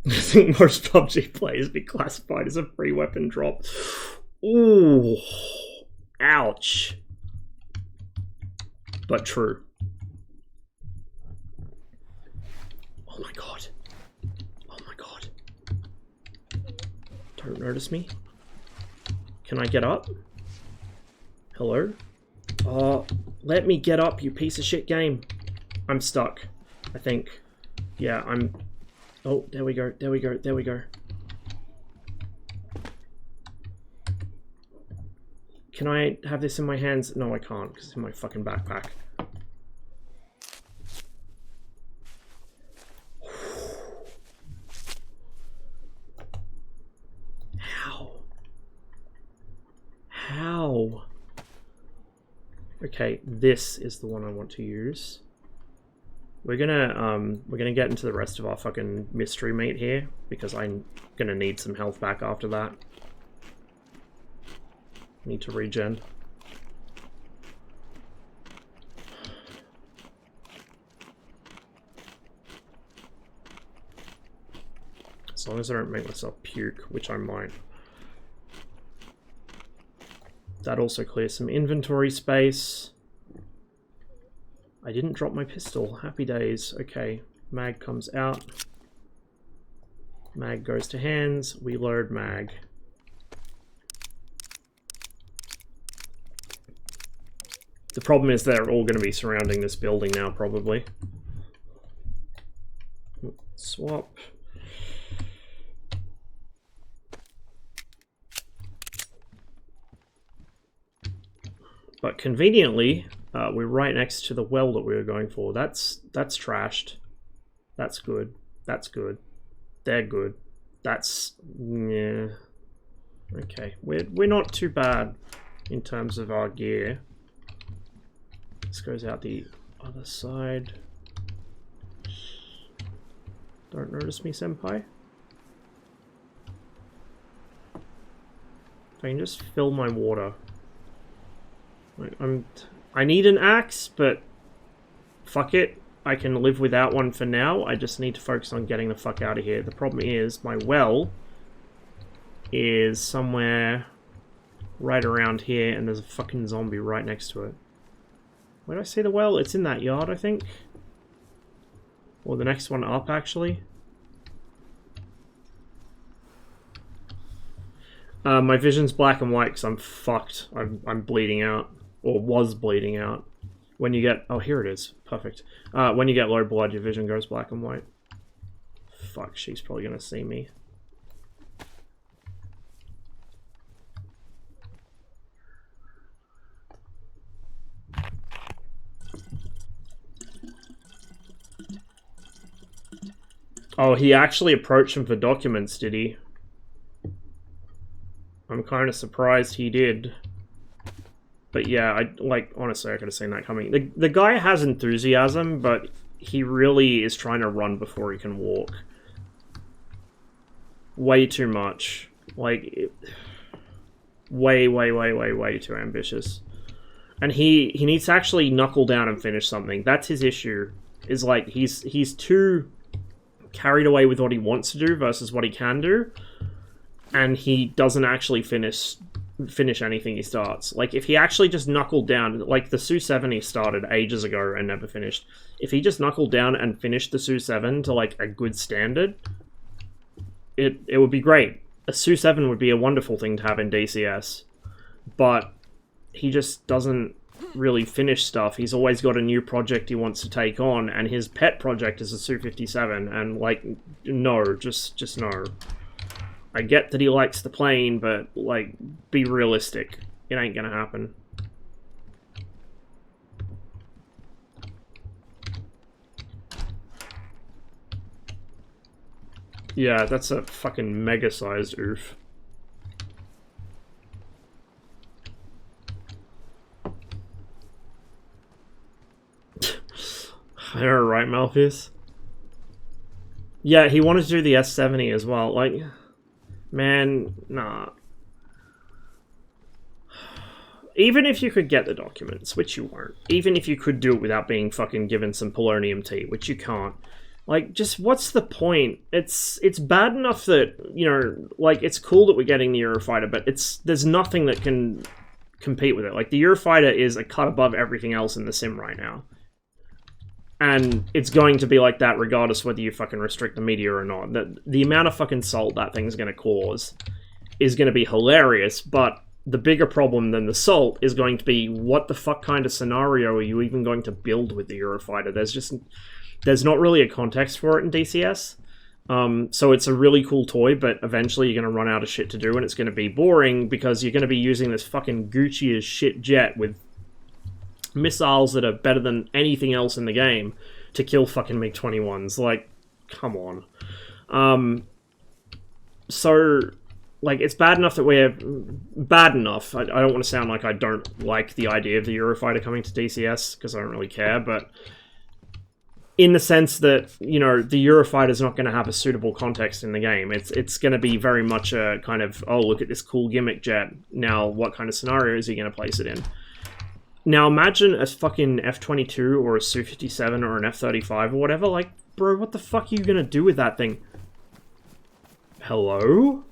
I think most PUBG players be classified as a free weapon drop. Ooh. Ouch. But true. Oh my god. Oh my god. Don't notice me. Can I get up? Hello? Let me get up, you piece of shit game. I'm stuck, I think. Yeah, I'm... Oh, there we go, there we go, there we go. Can I have this in my hands? No, I can't, because it's in my fucking backpack. How? How? Okay, this is the one I want to use. We're gonna get into the rest of our fucking mystery meat here, because I'm gonna need some health back after that. Need to regen. As long as I don't make myself puke, which I might. That also clears some inventory space. I didn't drop my pistol. Happy days. Okay, mag comes out. Mag goes to hands. We load mag. The problem is they're all going to be surrounding this building now, probably. Swap. But conveniently, we're right next to the well that we were going for. That's trashed. That's good. That's good. They're good. That's yeah. Okay, we're not too bad in terms of our gear. This goes out the other side. Don't notice me, senpai. I can just fill my water. Like, I need an axe, but fuck it. I can live without one for now. I just need to focus on getting the fuck out of here. The problem is my well is somewhere right around here, and there's a fucking zombie right next to it. Where did I see the well? It's in that yard, I think. Or the next one up, actually. My vision's black and white because I'm fucked. I'm bleeding out. Or was bleeding out. When you get... Oh, here it is. Perfect. When you get low blood, your vision goes black and white. Fuck, she's probably gonna see me. Oh, he actually approached him for documents, did he? I'm kind of surprised he did. But yeah, honestly, I could have seen that coming. The guy has enthusiasm, but he really is trying to run before he can walk. Way too much. Like, way too ambitious. And he needs to actually knuckle down and finish something. That's his issue. Is like, he's too carried away with what he wants to do versus what he can do, and he doesn't actually finish anything he starts. Like, if he actually just knuckled down, like the Su-7 he started ages ago and never finished, if he just knuckled down and finished the Su-7 to like a good standard, it would be great. A Su-7 would be a wonderful thing to have in DCS, but he just doesn't really finish stuff. He's always got a new project he wants to take on, and his pet project is a Su-57, and like, no, just no. I get that he likes the plane, but like, be realistic. It ain't gonna happen. Yeah, that's a fucking mega-sized oof. You're right, Malphus. Yeah, he wanted to do the S70 as well. Like, man, nah. Even if you could get the documents, which you won't. Even if you could do it without being fucking given some polonium tea, which you can't. Like, just what's the point? It's bad enough that, you know, like, it's cool that we're getting the Eurofighter, but there's nothing that can compete with it. Like, the Eurofighter is a cut above everything else in the sim right now. And it's going to be like that regardless whether you fucking restrict the media or not. The amount of fucking salt that thing's going to cause is going to be hilarious, but the bigger problem than the salt is going to be what the fuck kind of scenario are you even going to build with the Eurofighter? There's not really a context for it in DCS. So it's a really cool toy, but eventually you're going to run out of shit to do and it's going to be boring because you're going to be using this fucking Gucci as shit jet with missiles that are better than anything else in the game to kill fucking MiG-21s. Like, come on. So, like, it's bad enough that we're... Bad enough. I don't want to sound like I don't like the idea of the Eurofighter coming to DCS, because I don't really care, but... in the sense that, you know, the Eurofighter's not going to have a suitable context in the game. It's going to be very much a kind of, oh, look at this cool gimmick jet. Now, what kind of scenario is he going to place it in? Now, imagine a fucking F-22 or a Su-57 or an F-35 or whatever. Like, bro, what the fuck are you going to do with that thing? Hello?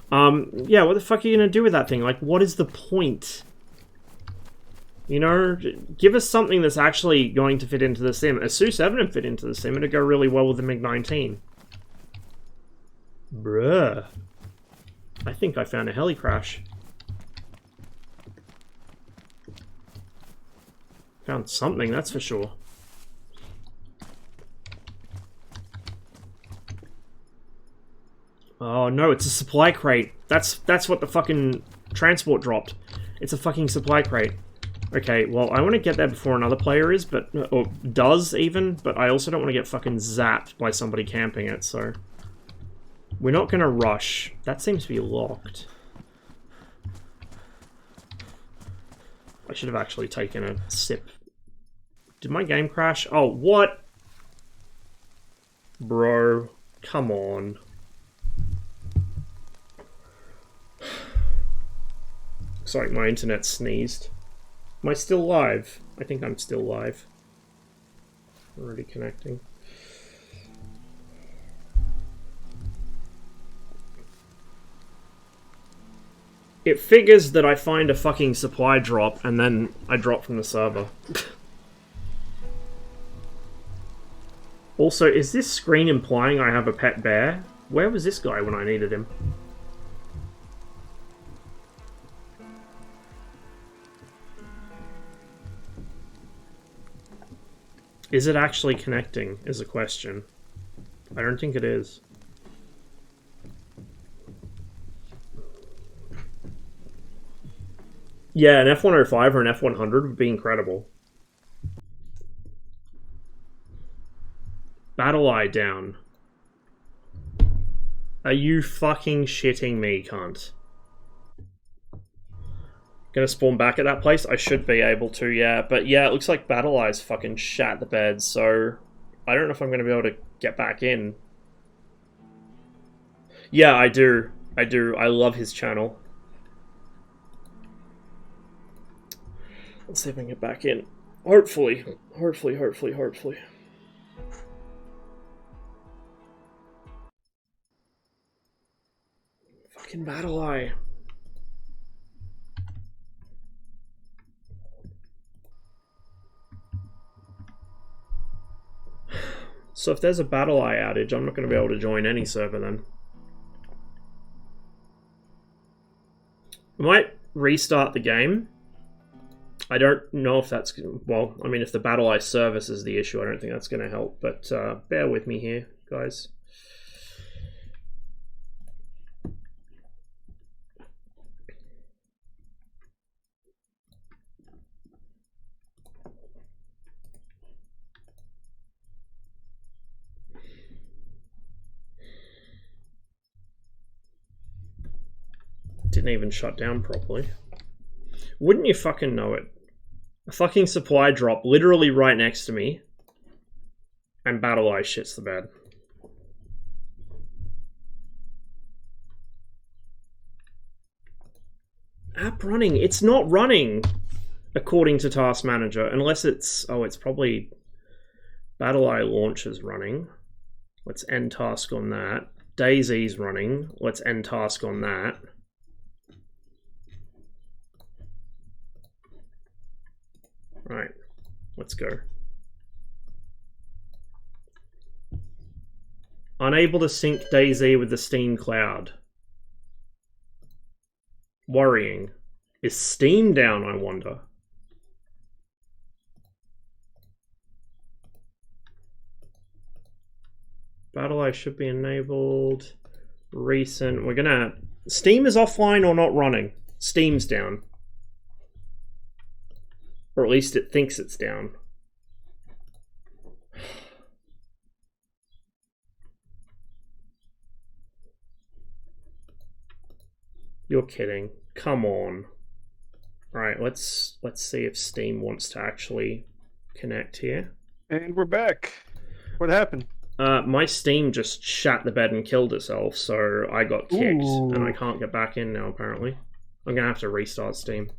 Yeah, what the fuck are you going to do with that thing? Like, what is the point? You know, give us something that's actually going to fit into the sim. A Su-7 would fit into the sim, and it'd go really well with the MiG-19. Bruh. I think I found a heli crash. Found something, that's for sure. Oh no, it's a supply crate. That's what the fucking transport dropped. It's a fucking supply crate. Okay, well, I want to get there before another player is, but... Or does, even, but I also don't want to get fucking zapped by somebody camping it, so... We're not gonna rush. That seems to be locked. I should have actually taken a sip. Did my game crash? Oh, what? Bro, come on. Looks like my internet sneezed. Am I still live? I think I'm still live. Already connecting. It figures that I find a fucking supply drop and then I drop from the server. Also, is this screen implying I have a pet bear? Where was this guy when I needed him? Is it actually connecting, is a question. I don't think it is. Yeah, an F-105 or an F-100 would be incredible. Battle Eye down. Are you fucking shitting me, cunt? Gonna spawn back at that place? I should be able to, yeah. But yeah, it looks like Battle Eye's fucking shat the bed, so... I don't know if I'm gonna be able to get back in. Yeah, I do. I do. I love his channel. Let's see if I can get back in. Hopefully. Hopefully. Fucking Battle Eye. So if there's a Battle Eye outage, I'm not going to be able to join any server then. I might restart the game. I don't know if that's... Well, I mean, if the Battle Eye service is the issue, I don't think that's going to help. But bear with me here, guys. Didn't even shut down properly. Wouldn't you fucking know it? A fucking supply drop literally right next to me. And Battle Eye shits the bed. App running. It's not running, according to Task Manager, unless it's... Oh, it's probably... Battle Eye launch is running. Let's end task on that. DayZ's running. Let's end task on that. Right, let's go. Unable to sync DayZ with the Steam cloud. Worrying. Is Steam down, I wonder? Battle Eye should be enabled. Recent. We're gonna... Steam is offline or not running. Steam's down. Or at least it thinks it's down. You're kidding. Come on. Alright, let's see if Steam wants to actually connect here. And we're back. What happened? My Steam just shat the bed and killed itself, so I got kicked. Ooh. And I can't get back in now, apparently. I'm gonna have to restart Steam.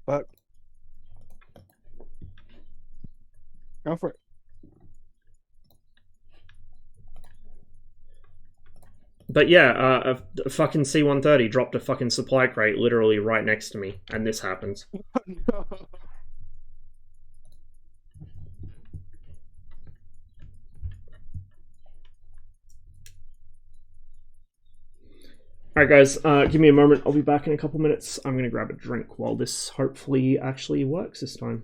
But go for it. But yeah, a fucking C-130 dropped a fucking supply crate literally right next to me, and this happens. No. Alright guys, give me a moment, I'll be back in a couple minutes. I'm gonna grab a drink while this hopefully actually works this time.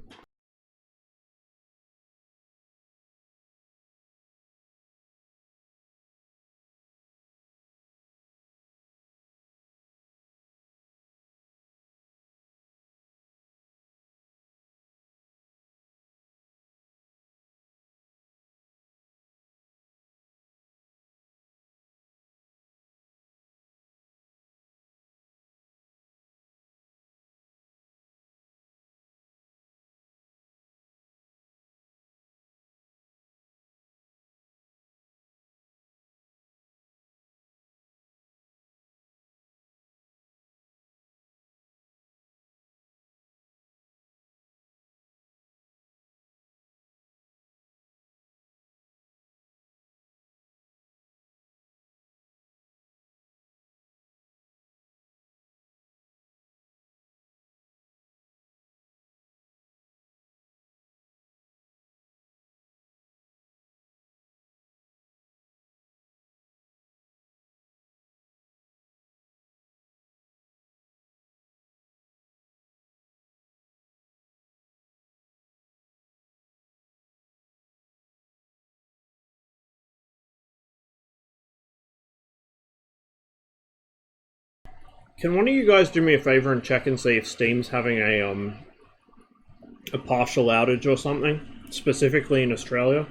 Can one of you guys do me a favor and check and see if Steam's having a partial outage or something, specifically in Australia?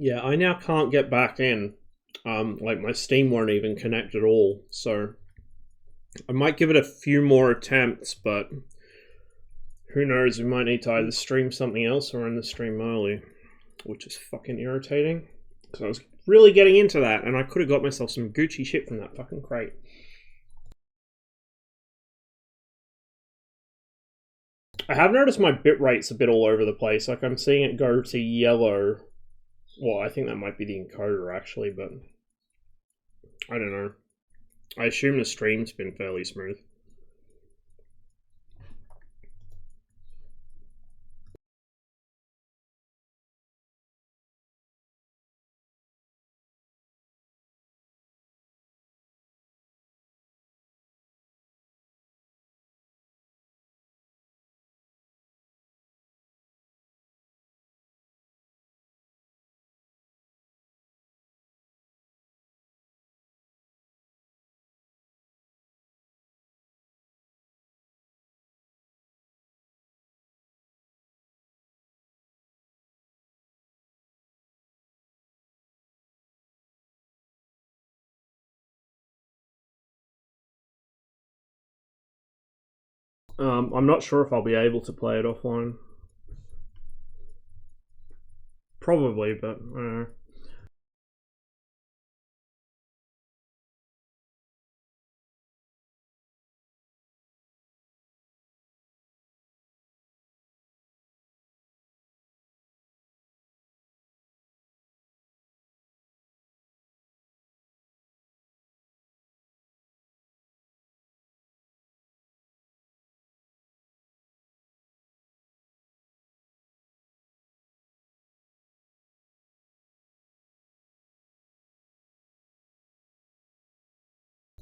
Yeah, I now can't get back in. Like my Steam won't even connect at all, so I might give it a few more attempts, but who knows, we might need to either stream something else or end the stream early, which is fucking irritating, because I was really getting into that, and I could have got myself some Gucci shit from that fucking crate. I have noticed my bitrate's a bit all over the place, like I'm seeing it go to yellow. Well, I think that might be the encoder actually, but I don't know. I assume the stream's been fairly smooth. I'm not sure if I'll be able to play it offline. Probably, but I don't know.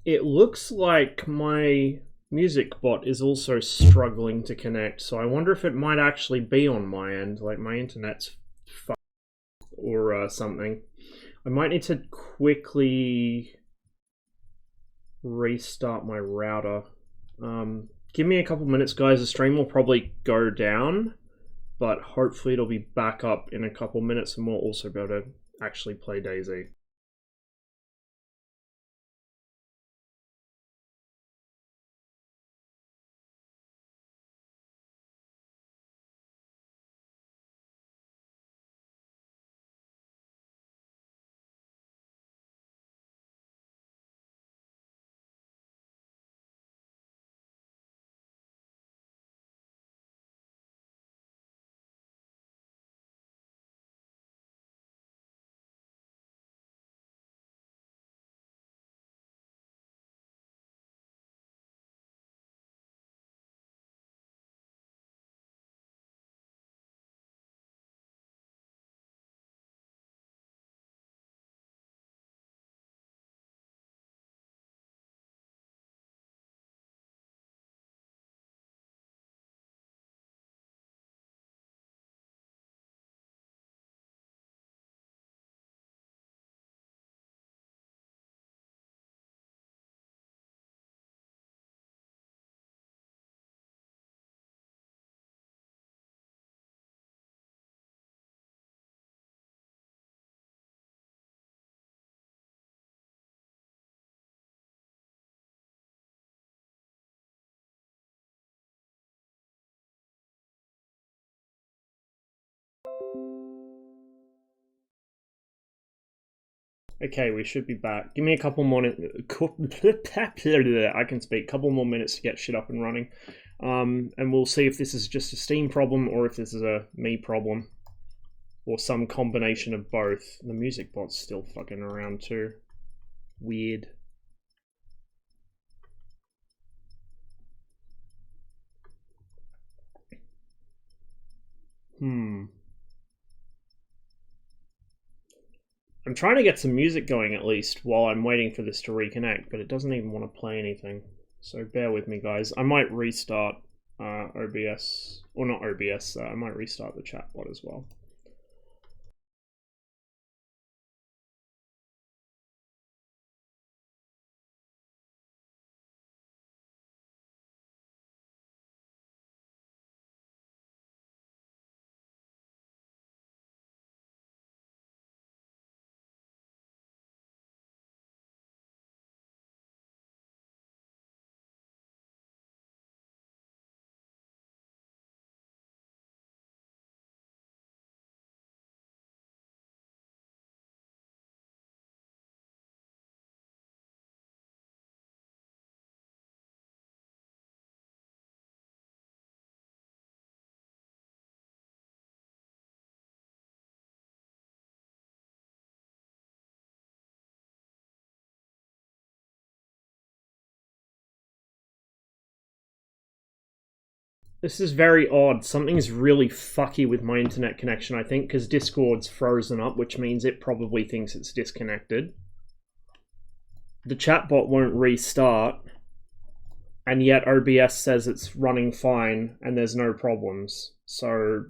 It looks like my music bot is also struggling to connect, so I wonder if it might actually be on my end, like my internet's fucked or something. I might need to quickly restart my router. Give me a couple minutes, guys. The stream will probably go down, but hopefully it'll be back up in a couple minutes and we'll also be able to actually play DayZ. Okay, we should be back. Give me a couple more. I can speak. Couple more minutes to get shit up and running, and we'll see if this is just a Steam problem or if this is a me problem, or some combination of both. The music bot's still fucking around too. Weird. I'm trying to get some music going at least while I'm waiting for this to reconnect, but it doesn't even want to play anything. So bear with me, guys. I might restart OBS, or not OBS, I might restart the chat bot as well. This is very odd. Something's really fucky with my internet connection, I think, because Discord's frozen up, which means it probably thinks it's disconnected. The chatbot won't restart, and yet OBS says it's running fine and there's no problems. So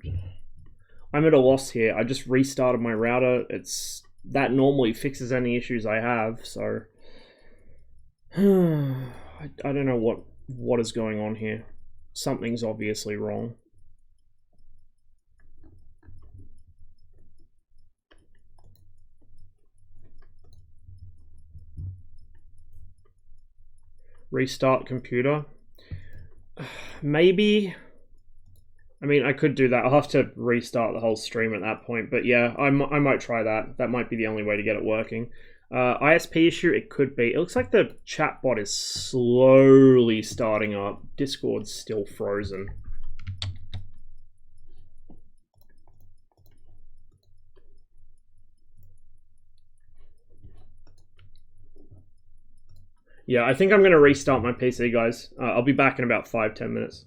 I'm at a loss here. I just restarted my router. That normally fixes any issues I have, so I don't know what is going on here. Something's obviously wrong. Restart computer. Maybe. I mean, I could do that. I'll have to restart the whole stream at that point. But yeah, I might try that. That might be the only way to get it working. ISP issue, it could be. It looks like the chat bot is slowly starting up. Discord's still frozen. Yeah, I think I'm going to restart my PC, guys. I'll be back in about 5-10 minutes.